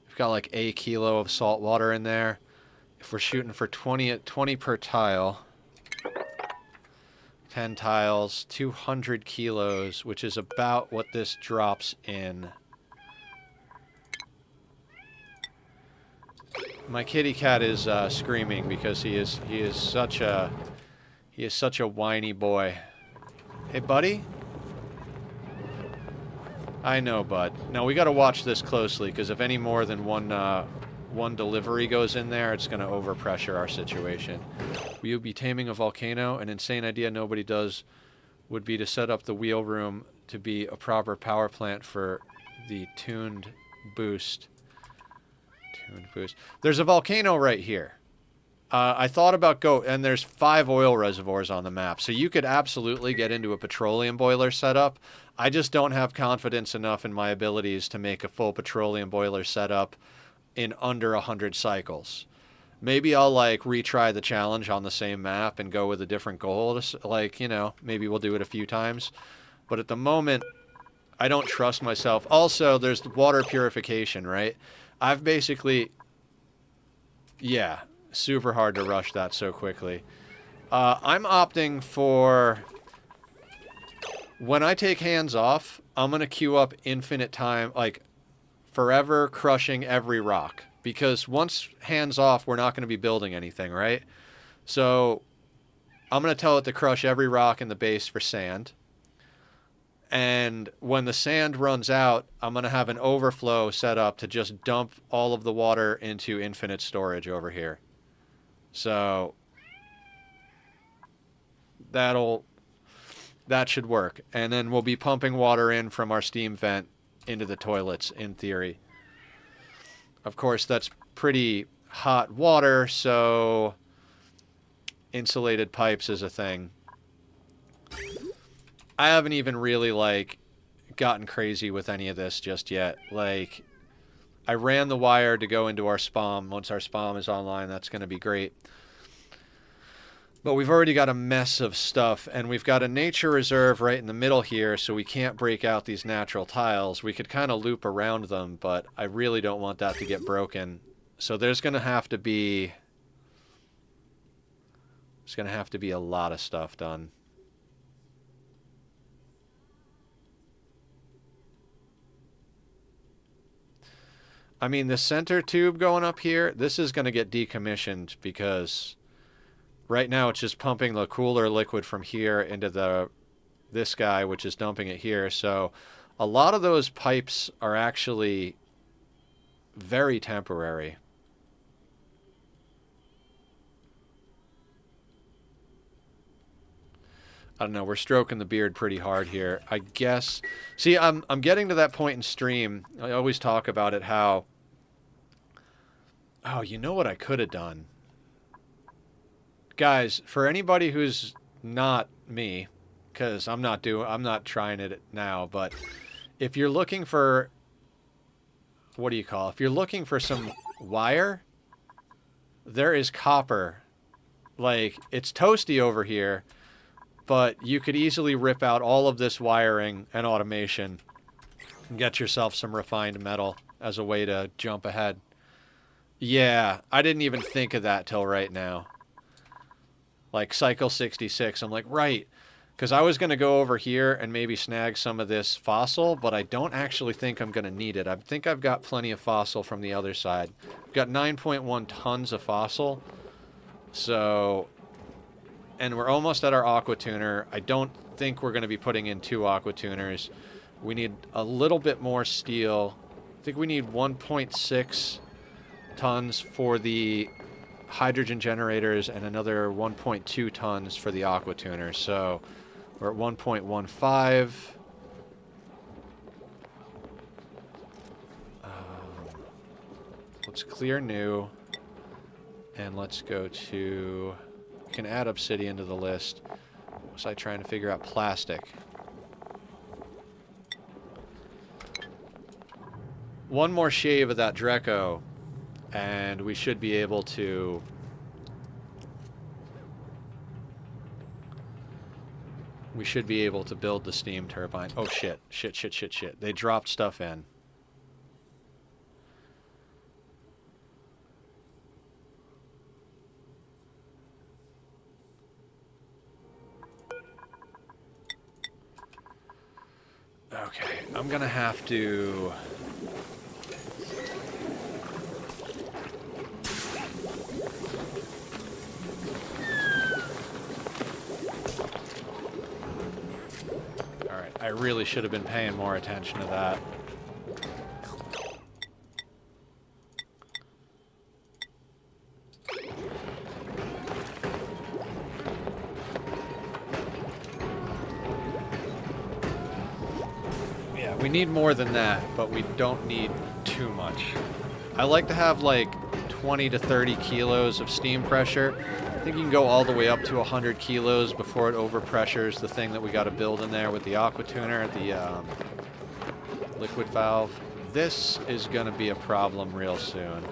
We've got like a kilo of salt water in there. If we're shooting for 20 per tile, 10 tiles, 200 kilos, which is about what this drops in. My kitty cat is screaming because he is such a whiny boy. Hey, buddy. I know, bud. No, we got to watch this closely because if any more than one delivery goes in there, it's going to overpressure our situation. Will you be taming a volcano? An insane idea nobody does would be to set up the wheel room to be a proper power plant for the tuned boost. There's a volcano right here. I thought about and there's 5 oil reservoirs on the map, so you could absolutely get into a petroleum boiler setup. I just don't have confidence enough in my abilities to make a full petroleum boiler setup in under 100 cycles. Maybe I'll like retry the challenge on the same map and go with a different goal. Like, you know, maybe we'll do it a few times. But at the moment, I don't trust myself. Also, there's water purification, right? I've basically... Yeah, super hard to rush that so quickly. I'm opting for... When I take hands off, I'm going to queue up infinite time, like forever crushing every rock. Because once hands off, we're not going to be building anything, right? So I'm going to tell it to crush every rock in the base for sand. And when the sand runs out, I'm going to have an overflow set up to just dump all of the water into infinite storage over here. So that should work. And then we'll be pumping water in from our steam vent into the toilets, in theory. Of course, that's pretty hot water, so insulated pipes is a thing. I haven't even really, like, gotten crazy with any of this just yet. Like, I ran the wire to go into our spam. Once our spam is online, that's going to be great. But we've already got a mess of stuff, and we've got a nature reserve right in the middle here, so we can't break out these natural tiles. We could kind of loop around them, but I really don't want that to get broken. So there's going to have to be... There's going to have to be a lot of stuff done. I mean, the center tube going up here, this is going to get decommissioned because right now it's just pumping the cooler liquid from here into this guy, which is dumping it here. So a lot of those pipes are actually very temporary. I don't know, we're stroking the beard pretty hard here. I guess... See, I'm getting to that point in stream. I always talk about it, how... Oh, you know what I could have done? Guys, for anybody who's not me, because I'm not trying it now, but if you're looking for... What do you call it? If you're looking for some wire, there is copper. Like, it's toasty over here, but you could easily rip out all of this wiring and automation and get yourself some refined metal as a way to jump ahead. Yeah, I didn't even think of that till right now. Like, Cycle 66, I'm like, right. Because I was going to go over here and maybe snag some of this fossil, but I don't actually think I'm going to need it. I think I've got plenty of fossil from the other side. I've got 9.1 tons of fossil. So... And we're almost at our aqua tuner. I don't think we're going to be putting in 2 aqua tuners. We need a little bit more steel. I think we need 1.6 tons for the hydrogen generators and another 1.2 tons for the aqua tuner. So we're at 1.15. Let's Let's clear new. And let's go to... We can add obsidian to the list. Was I trying to figure out plastic? One more shave of that Dreco, and we should be able to... We should be able to build the steam turbine. Oh, shit. Shit, shit, shit, shit. They dropped stuff in. Okay, I'm gonna have to... Alright, I really should have been paying more attention to that. We need more than that, but we don't need too much. I like to have like 20 to 30 kilos of steam pressure. I think you can go all the way up to 100 kilos before it overpressures the thing that we got to build in there with the aqua tuner, the liquid valve. This is going to be a problem real soon.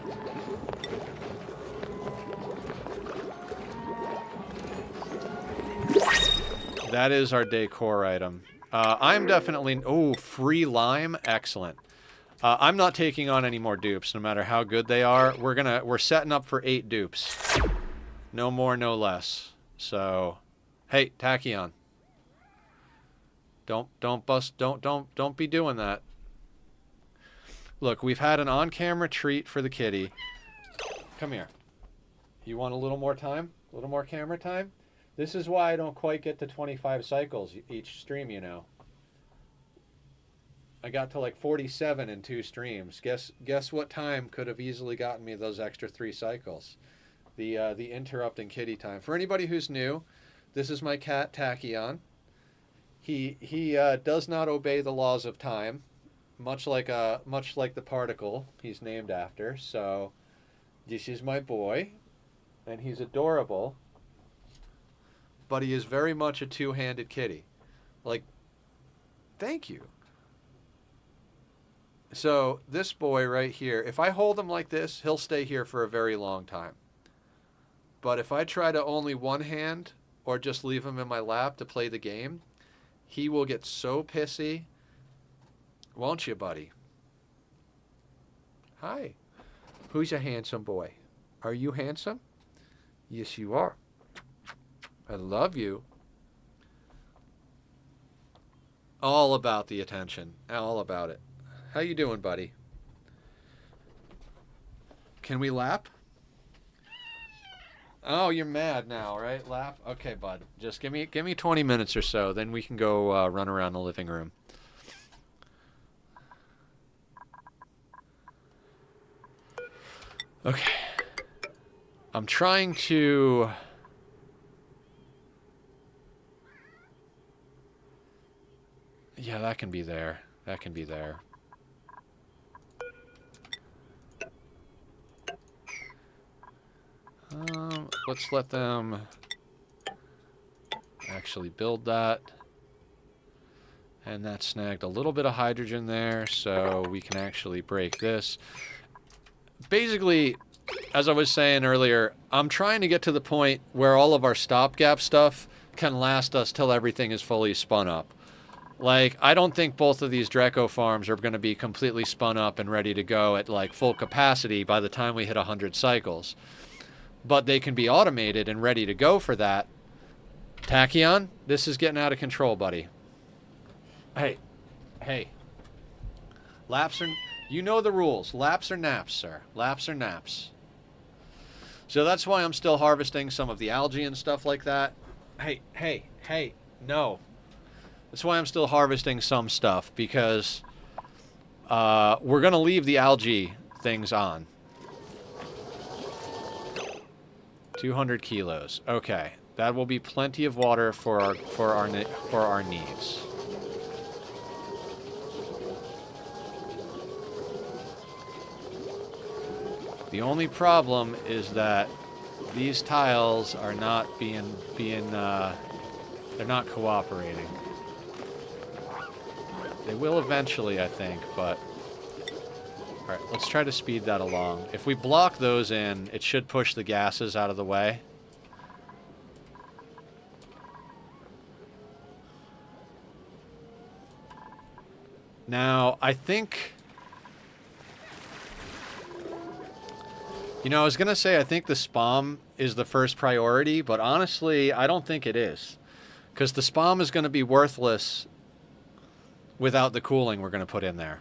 That is our decor item. I'm definitely... Oh, free lime. Excellent. I'm not taking on any more dupes, no matter how good they are. We're setting up for 8 dupes. No more, no less. So, hey, Tachyon. Don't be doing that. Look, we've had an on-camera treat for the kitty. Come here. You want a little more time? A little more camera time? This is why I don't quite get to 25 cycles each stream, you know. I got to like 47 in 2 streams. Guess what time could have easily gotten me those extra 3 cycles? The interrupting kitty time. For anybody who's new, this is my cat Tachyon. He does not obey the laws of time, much like the particle he's named after. So this is my boy, and he's adorable. But he is very much a two-handed kitty. Like, thank you. So, this boy right here, if I hold him like this, he'll stay here for a very long time. But if I try to only one hand, or just leave him in my lap to play the game, he will get so pissy. Won't you, buddy? Hi. Who's a handsome boy? Are you handsome? Yes, you are. I love you. All about the attention. All about it. How you doing, buddy? Can we lap? Oh, you're mad now, right? Lap? Okay, bud. Just give me 20 minutes or so, then we can go run around the living room. Okay. I'm trying to... Yeah, that can be there. That can be there. Let's let them actually build that. And that snagged a little bit of hydrogen there, so we can actually break this. Basically, as I was saying earlier, I'm trying to get to the point where all of our stopgap stuff can last us till everything is fully spun up. Like, I don't think both of these Dreco farms are going to be completely spun up and ready to go at, like, full capacity by the time we hit 100 cycles. But they can be automated and ready to go for that. Tachyon, this is getting out of control, buddy. Hey. Hey. Laps are... You know the rules. Laps or naps, sir. Laps or naps. So that's why I'm still harvesting some of the algae and stuff like that. Hey. No. That's why I'm still harvesting some stuff, because we're going to leave the algae things on. 200 kilos. Okay. That will be plenty of water for our needs. The only problem is that these tiles are not they're not cooperating. They will eventually, I think, but... Alright, let's try to speed that along. If we block those in, it should push the gases out of the way. Now, I think... You know, I was going to say I think the SPOM is the first priority, but honestly, I don't think it is. Because the SPOM is going to be worthless without the cooling we're going to put in there.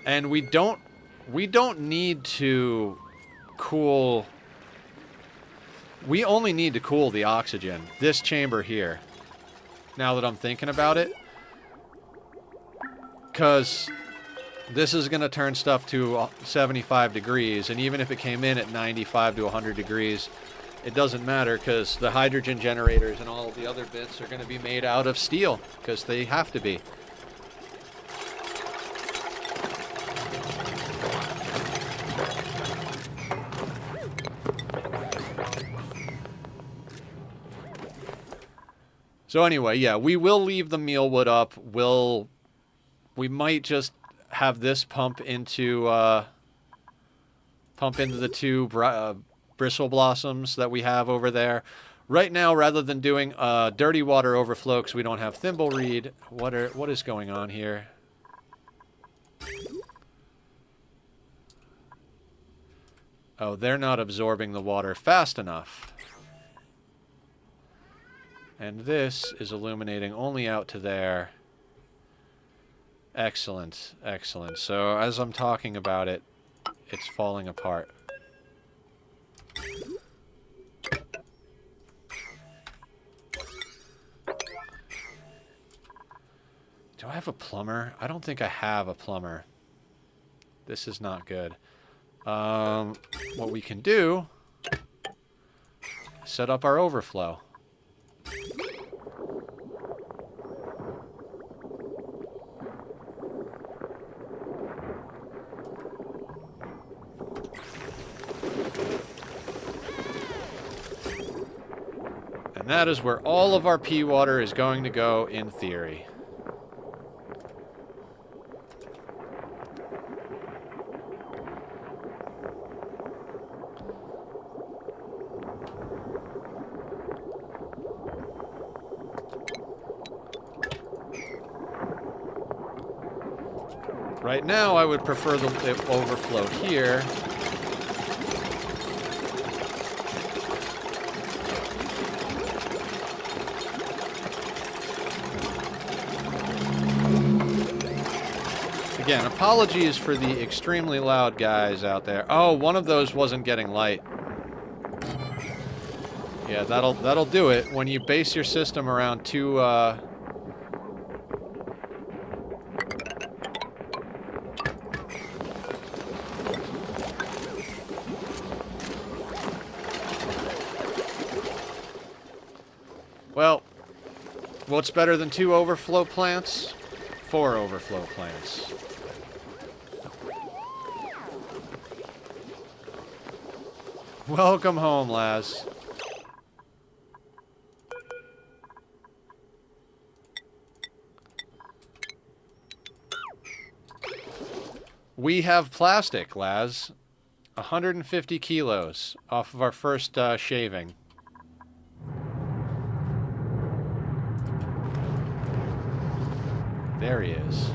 And we don't need to cool... We only need to cool the oxygen. This chamber here. Now that I'm thinking about it. Because this is going to turn stuff to 75 degrees, and even if it came in at 95 to 100 degrees, it doesn't matter because the hydrogen generators and all of the other bits are going to be made out of steel, because they have to be. So anyway, yeah, we will leave the mealwood up. We might just have this pump into the two bristle blossoms that we have over there. Right now, rather than doing dirty water overflow because we don't have thimbleweed, what is going on here? Oh, they're not absorbing the water fast enough. And this is illuminating only out to there. Excellent, excellent. So as I'm talking about it, it's falling apart. Do I have a plumber? I don't think I have a plumber. This is not good. What we can do, set up our overflow. And that is where all of our pea water is going to go in theory. Right now, I would prefer the overflow here. Again, apologies for the extremely loud guys out there. Oh, one of those wasn't getting light. Yeah, that'll do it. When you base your system around two, Well, what's better than 2 overflow plants? 4 overflow plants. Welcome home, Laz. We have plastic, Laz. 150 kilos off of our first shaving. There he is.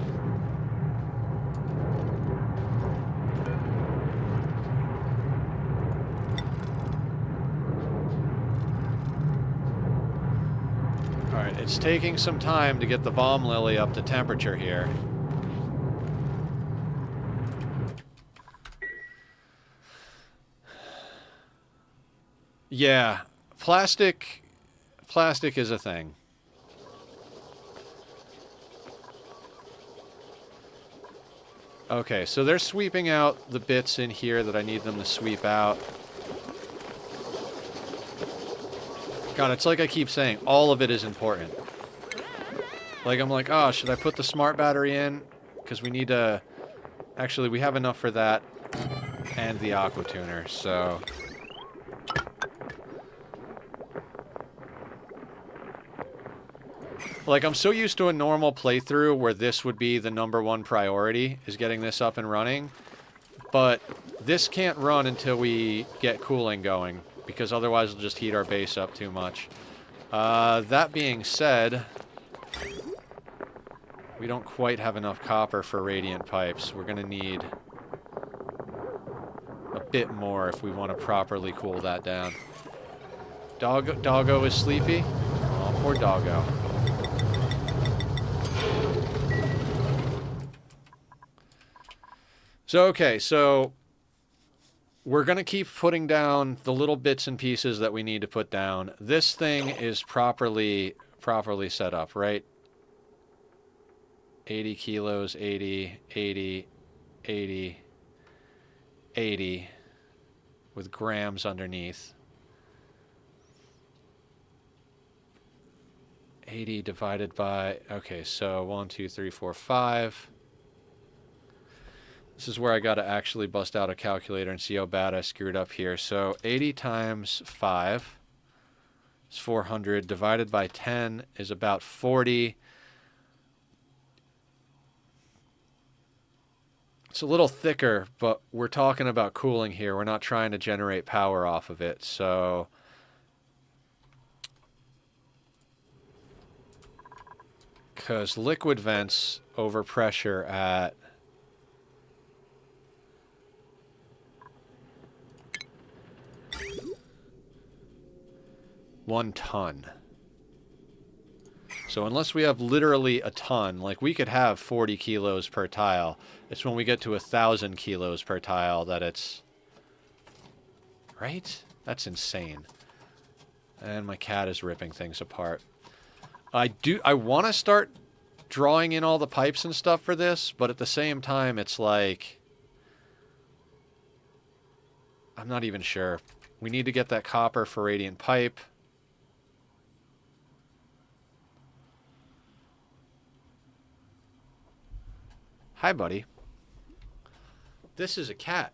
Alright, it's taking some time to get the bomb lily up to temperature here. Yeah, plastic is a thing. Okay, so they're sweeping out the bits in here that I need them to sweep out. God, it's like I keep saying, all of it is important. Like, I'm like, oh, should I put the smart battery in? Because we need to... Actually, we have enough for that and the aqua tuner, so... Like, I'm so used to a normal playthrough where this would be the #1 priority, is getting this up and running. But this can't run until we get cooling going, because otherwise it'll just heat our base up too much. That being said, we don't quite have enough copper for radiant pipes. We're going to need a bit more if we want to properly cool that down. Doggo is sleepy? Oh, poor Doggo. So, okay, so we're going to keep putting down the little bits and pieces that we need to put down. This thing is properly set up, right? 80 kilos, 80, 80, 80, 80, with grams underneath. 80 divided by, okay, so 1, 2, 3, 4, 5. This is where I got to actually bust out a calculator and see how bad I screwed up here. So 80 times 5 is 400. Divided by 10 is about 40. It's a little thicker, but we're talking about cooling here. We're not trying to generate power off of it. So because liquid vents over pressure at 1 ton. So unless we have literally a ton, like we could have 40 kilos per tile. It's when we get to 1,000 kilos per tile that it's... Right? That's insane. And my cat is ripping things apart. I want to start drawing in all the pipes and stuff for this, but at the same time, it's like... I'm not even sure. We need to get that copper for radiant pipe. Hi, buddy. This is a cat.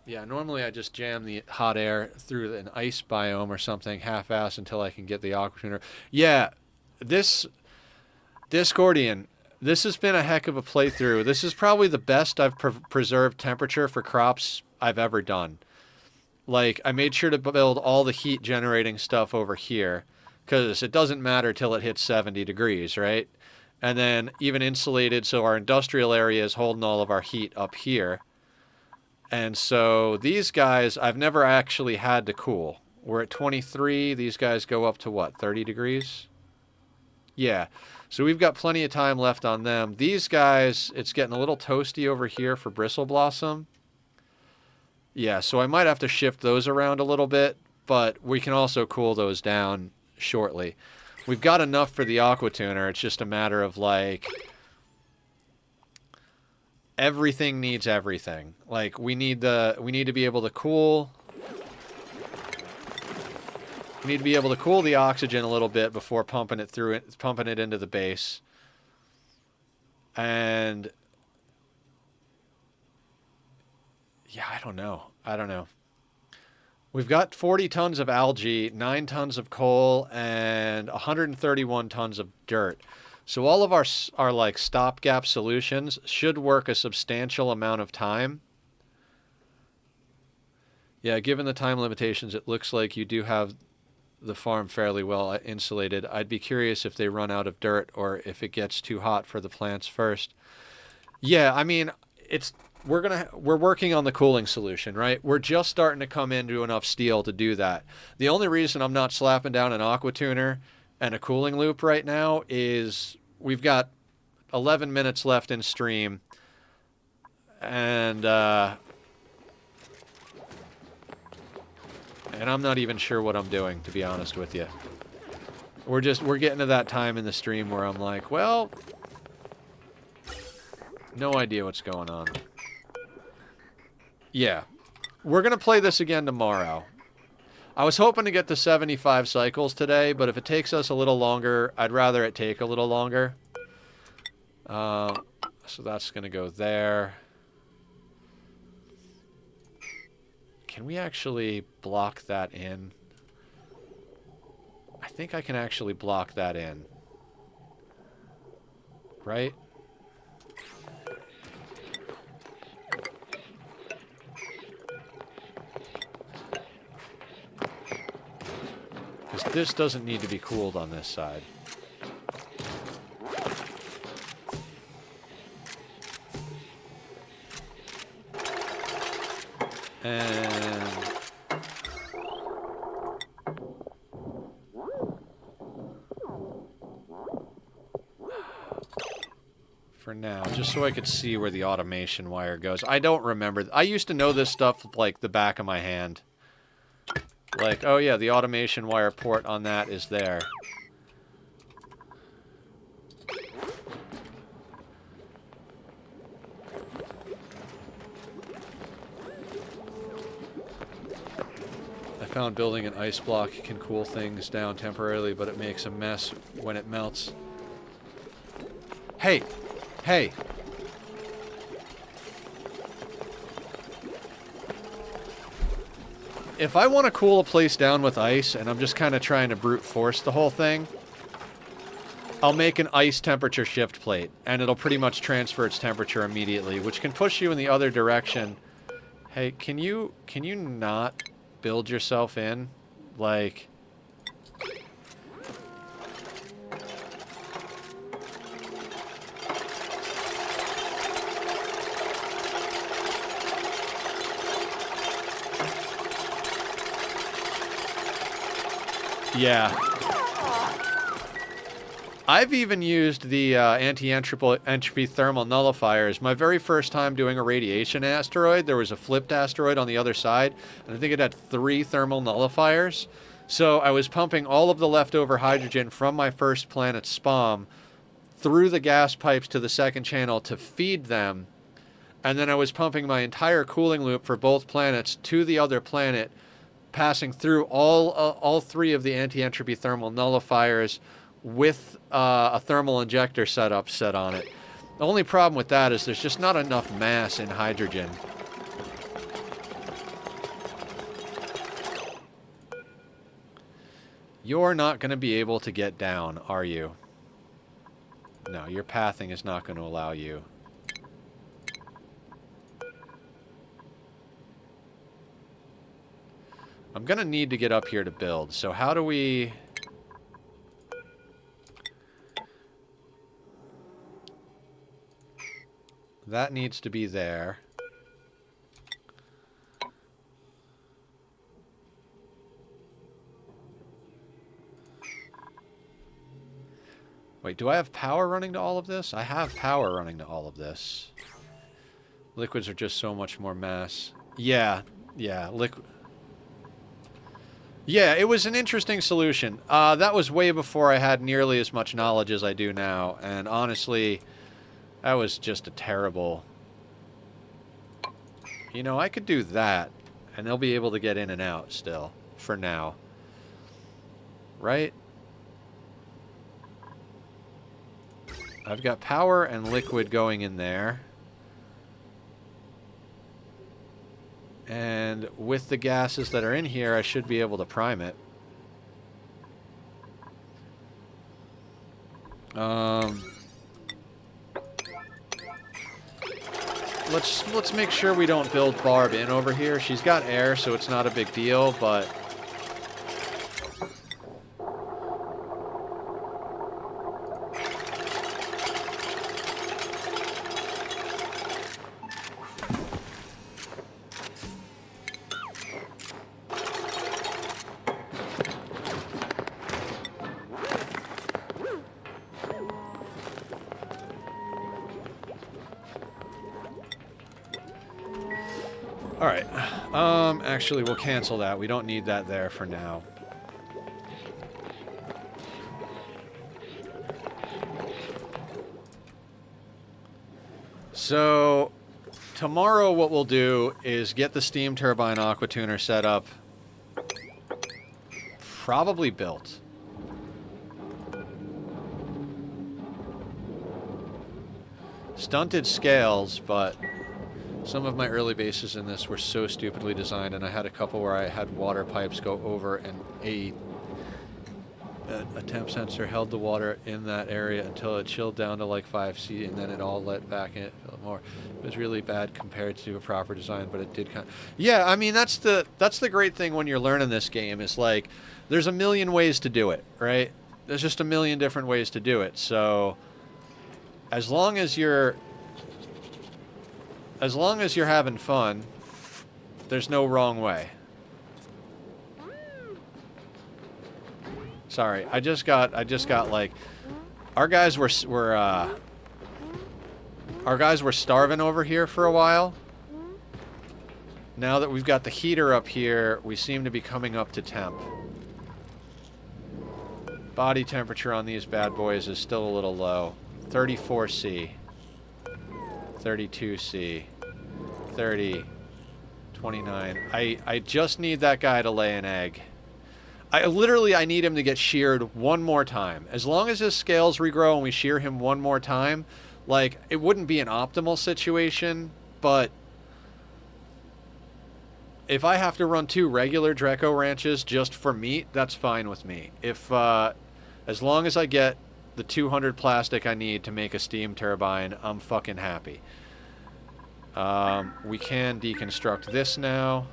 Yeah, normally I just jam the hot air through an ice biome or something half-ass until I can get the aqua tuner. Yeah, this Discordian, this has been a heck of a playthrough. This is probably the best I've preserved temperature for crops I've ever done. Like, I made sure to build all the heat generating stuff over here, because it doesn't matter till it hits 70 degrees, right? And then even insulated, so our industrial area is holding all of our heat up here. And so these guys, I've never actually had to cool. We're at 23. These guys go up to what, 30 degrees? Yeah. So we've got plenty of time left on them. These guys, it's getting a little toasty over here for Bristle Blossom. Yeah, so I might have to shift those around a little bit, but we can also cool those down shortly. We've got enough for the aqua tuner. It's just a matter of, like, everything needs everything. Like, we need to be able to cool. We need to be able to cool the oxygen a little bit before pumping it into the base. And yeah, I don't know. We've got 40 tons of algae, 9 tons of coal, and 131 tons of dirt. So all of our like stopgap solutions should work a substantial amount of time. Yeah, given the time limitations, it looks like you do have the farm fairly well insulated. I'd be curious if they run out of dirt or if it gets too hot for the plants first. Yeah, I mean, we're working on the cooling solution, right? We're just starting to come into enough steel to do that. The only reason I'm not slapping down an aqua tuner and a cooling loop right now is we've got 11 minutes left in stream, and I'm not even sure what I'm doing, to be honest with you. We're getting to that time in the stream where I'm like, well, no idea what's going on. Yeah. We're going to play this again tomorrow. I was hoping to get to 75 cycles today, but if it takes us a little longer, I'd rather it take a little longer. So that's going to go there. Can we actually block that in? I think I can actually block that in. Right? Because this doesn't need to be cooled on this side. And for now, just so I could see where the automation wire goes. I don't remember. I used to know this stuff like the back of my hand. Like, oh yeah, the automation wire port on that is there. I found building an ice block can cool things down temporarily, but it makes a mess when it melts. Hey! Hey! If I want to cool a place down with ice, and I'm just kind of trying to brute force the whole thing, I'll make an ice temperature shift plate, and it'll pretty much transfer its temperature immediately, which can push you in the other direction. Hey, can you not build yourself in? Like... Yeah. I've even used the anti-entropy thermal nullifiers. My very first time doing a radiation asteroid, there was a flipped asteroid on the other side, and I think it had 3 thermal nullifiers. So I was pumping all of the leftover hydrogen from my first planet's SPOM through the gas pipes to the second channel to feed them, and then I was pumping my entire cooling loop for both planets to the other planet, passing through all 3 of the anti-entropy thermal nullifiers with a thermal injector setup set on it. The only problem with that is there's just not enough mass in hydrogen. You're not going to be able to get down, are you? No, your pathing is not going to allow you. I'm going to need to get up here to build, so how do we... That needs to be there. Wait, do I have power running to all of this? I have power running to all of this. Liquids are just so much more mass. Yeah, liquid... Yeah, it was an interesting solution. That was way before I had nearly as much knowledge as I do now, and honestly, that was just a terrible... You know, I could do that, and they'll be able to get in and out still, for now. Right? I've got power and liquid going in there. And with the gases that are in here, I should be able to prime it. Let's make sure we don't build Barb in over here. She's got air, so it's not a big deal, but... Alright, actually we'll cancel that. We don't need that there for now. So, tomorrow what we'll do is get the steam turbine aqua tuner set up. Probably built. Stunted scales, but some of my early bases in this were so stupidly designed, and I had a couple where I had water pipes go over, and a temp sensor held the water in that area until it chilled down to like 5C, and then it all let back in more. It was really bad compared to a proper design, but it did kind of... Yeah, I mean, that's the great thing when you're learning this game, is like, there's a million ways to do it, right? There's just a million different ways to do it, so as long as you're having fun, there's no wrong way. Sorry, I just got like, our guys were starving over here for a while. Now that we've got the heater up here, we seem to be coming up to temp. Body temperature on these bad boys is still a little low. 34C, 32C, 30, 29. I just need that guy to lay an egg. I need him to get sheared one more time. As long as his scales regrow and we shear him one more time, like, it wouldn't be an optimal situation, but if I have to run 2 regular Dreco ranches just for meat, that's fine with me. If, as long as I get the 200 plastic I need to make a steam turbine, I'm fucking happy. We can deconstruct this now.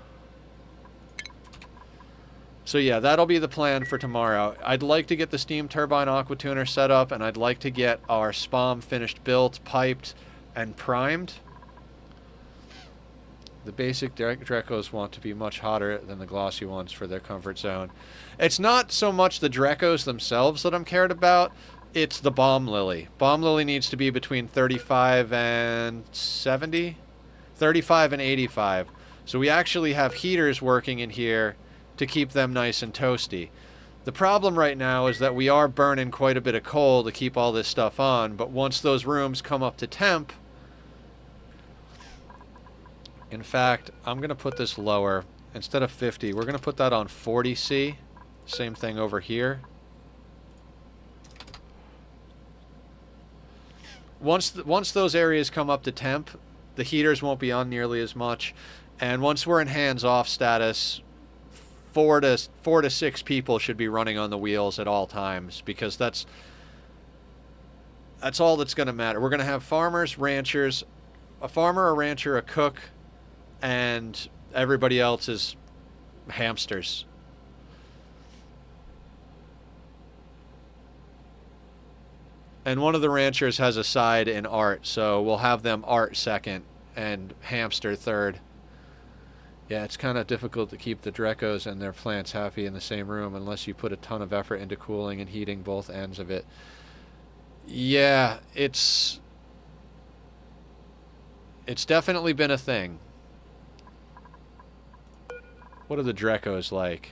So yeah, that'll be the plan for tomorrow. I'd like to get the steam turbine aqua tuner set up, and I'd like to get our SPOM finished built, piped, and primed. The basic Drecos want to be much hotter than the glossy ones for their comfort zone. It's not so much the Drecos themselves that I'm cared about, it's the bomb lily. Bomb lily needs to be between 35 and 70? 35 and 85. So we actually have heaters working in here to keep them nice and toasty. The problem right now is that we are burning quite a bit of coal to keep all this stuff on, but once those rooms come up to temp... In fact, I'm going to put this lower. Instead of 50, we're going to put that on 40C. Same thing over here. Once those areas come up to temp, the heaters won't be on nearly as much. And once we're in hands-off status, 4 to 6 people should be running on the wheels at all times, because that's all that's going to matter. We're going to have farmers, ranchers, a farmer, a rancher, a cook, and everybody else is hamsters. And one of the ranchers has a side in art, so we'll have them art second and hamster third. Yeah, it's kind of difficult to keep the Drecos and their plants happy in the same room unless you put a ton of effort into cooling and heating both ends of it. Yeah, it's definitely been a thing. What are the Drecos like?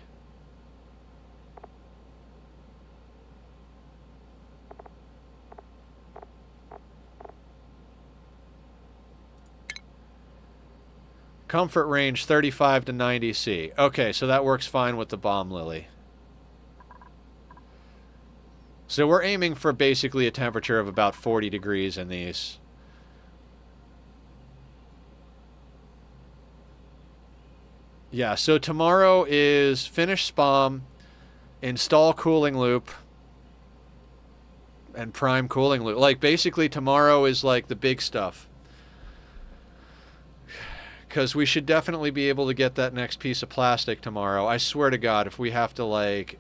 Comfort range 35 to 90C. Okay, so that works fine with the bomb lily. So we're aiming for basically a temperature of about 40 degrees in these. Yeah, so tomorrow is finish SPOM, install cooling loop, and prime cooling loop. Like, basically tomorrow is like the big stuff. Because we should definitely be able to get that next piece of plastic tomorrow. I swear to God, if we have to, like,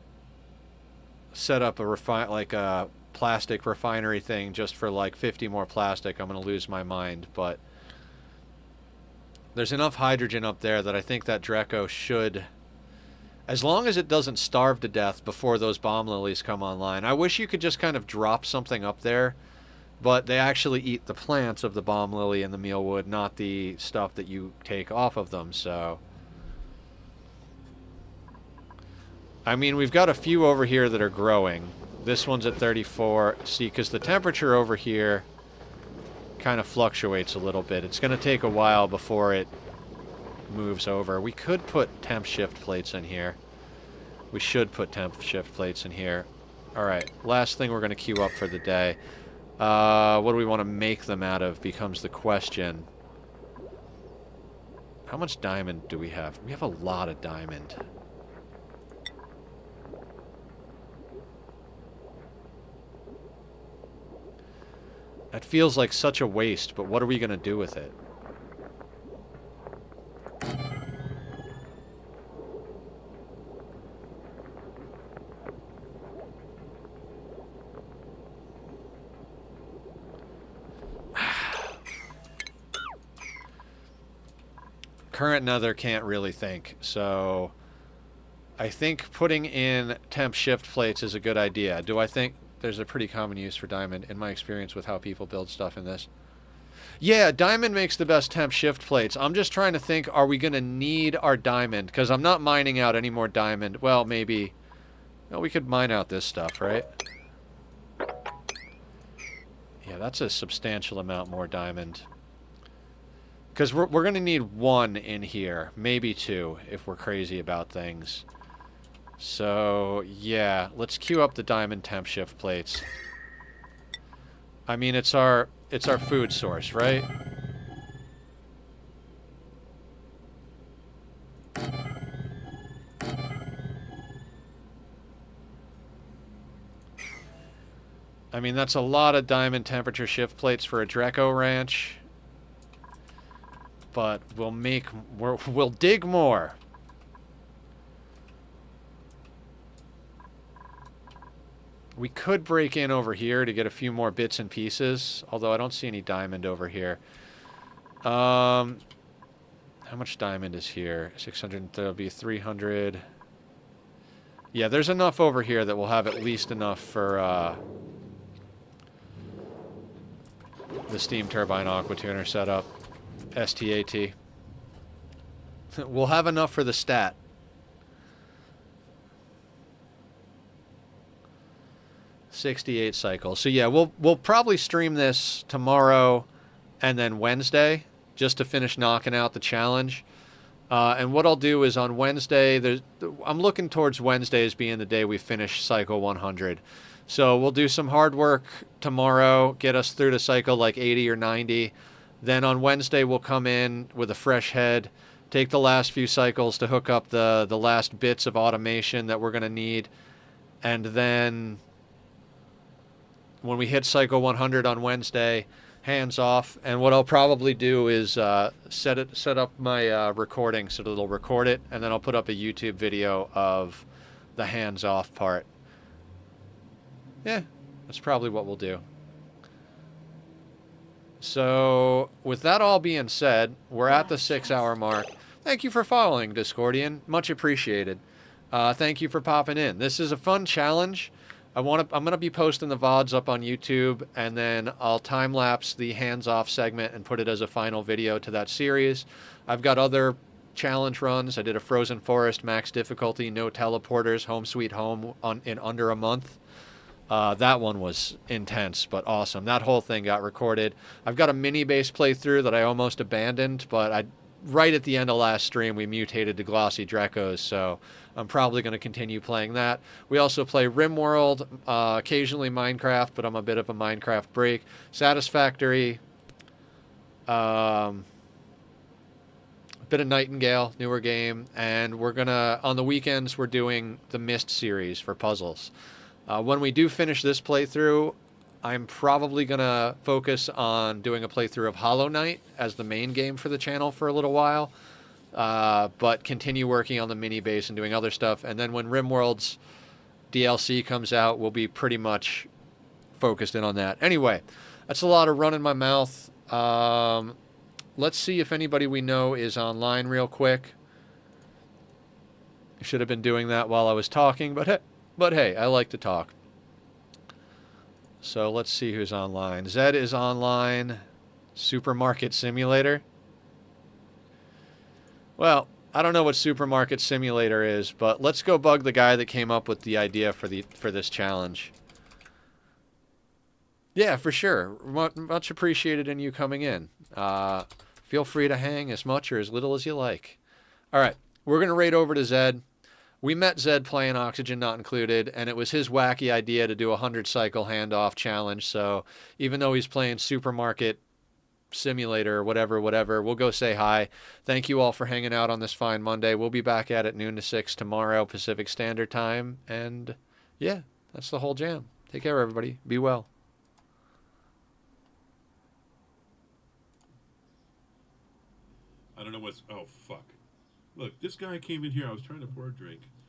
set up a plastic refinery thing just for, like, 50 more plastic, I'm going to lose my mind. But there's enough hydrogen up there that I think that Dreco should, as long as it doesn't starve to death before those bomb lilies come online. I wish you could just kind of drop something up there, but they actually eat the plants of the bomb lily and the mealwood, not the stuff that you take off of them, so... I mean, we've got a few over here that are growing. This one's at 34. See, because the temperature over here kind of fluctuates a little bit. It's going to take a while before it moves over. We could put temp shift plates in here. We should put temp shift plates in here. Alright, last thing we're going to queue up for the day. What do we want to make them out of becomes the question. How much diamond do we have? We have a lot of diamond. That feels like such a waste, but what are we going to do with it? Current nether can't really think, so I think putting in temp shift plates is a good idea. Do I think there's a pretty common use for diamond in my experience with how people build stuff in this? Yeah, diamond makes the best temp shift plates. I'm just trying to think, are we going to need our diamond? Because I'm not mining out any more diamond. Well, maybe. Well, we could mine out this stuff, right? Yeah, that's a substantial amount more diamond. Because we're going to need one in here. Maybe two, if we're crazy about things. So, yeah. Let's queue up the diamond temp shift plates. I mean, it's our food source, right? I mean, that's a lot of diamond temperature shift plates for a Dreco ranch. But we'll dig more. We could break in over here to get a few more bits and pieces, although I don't see any diamond over here. How much diamond is here? 600, there'll be 300. Yeah, there's enough over here that we'll have at least enough for the steam turbine aqua tuner setup. STAT. We'll have enough for the stat. $68 cycles. So yeah, we'll probably stream this tomorrow and then Wednesday just to finish knocking out the challenge. And what I'll do is on Wednesday, I'm looking towards Wednesday as being the day we finish cycle 100. So we'll do some hard work tomorrow, get us through to cycle like 80 or 90. Then on Wednesday, we'll come in with a fresh head, take the last few cycles to hook up the last bits of automation that we're going to need. And then when we hit cycle 100 on Wednesday, hands off. And what I'll probably do is set up my recording so that it'll record it. And then I'll put up a YouTube video of the hands off part. Yeah, that's probably what we'll do. So, with that all being said, we're at the 6-hour mark. Thank you for following, Discordian. Much appreciated. Thank you for popping in. This is a fun challenge. I'm gonna be posting the VODs up on YouTube, and then I'll time-lapse the hands-off segment and put it as a final video to that series. I've got other challenge runs. I did a Frozen Forest, max difficulty, no teleporters, home sweet home in under a month. That one was intense, but awesome. That whole thing got recorded. I've got a mini-base playthrough that I almost abandoned, but right at the end of last stream, we mutated to Glossy Drecos, so I'm probably going to continue playing that. We also play Rimworld, occasionally Minecraft, but I'm a bit of a Minecraft break. Satisfactory, a bit of Nightingale, newer game, and we're going to, on the weekends, we're doing the Mist series for puzzles. When we do finish this playthrough, I'm probably going to focus on doing a playthrough of Hollow Knight as the main game for the channel for a little while, but continue working on the mini base and doing other stuff. And then when Rimworld's DLC comes out, we'll be pretty much focused in on that. Anyway, that's a lot of running my mouth. Let's see if anybody we know is online real quick. I should have been doing that while I was talking, but hey, I like to talk. So let's see who's online. Zed is online. Supermarket Simulator. Well, I don't know what Supermarket Simulator is, but let's go bug the guy that came up with the idea for this challenge. Yeah, for sure. Much appreciated in you coming in. Feel free to hang as much or as little as you like. All right, we're going to raid over to Zed. We met Zed playing Oxygen Not Included, and it was his wacky idea to do a 100 cycle handoff challenge. So even though he's playing Supermarket Simulator or whatever, we'll go say hi. Thank you all for hanging out on this fine Monday. We'll be back at it noon to 6 tomorrow Pacific Standard Time. And yeah, that's the whole jam. Take care, everybody. Be well. I don't know what's... Oh, fuck. Look, this guy came in here. I was trying to pour a drink.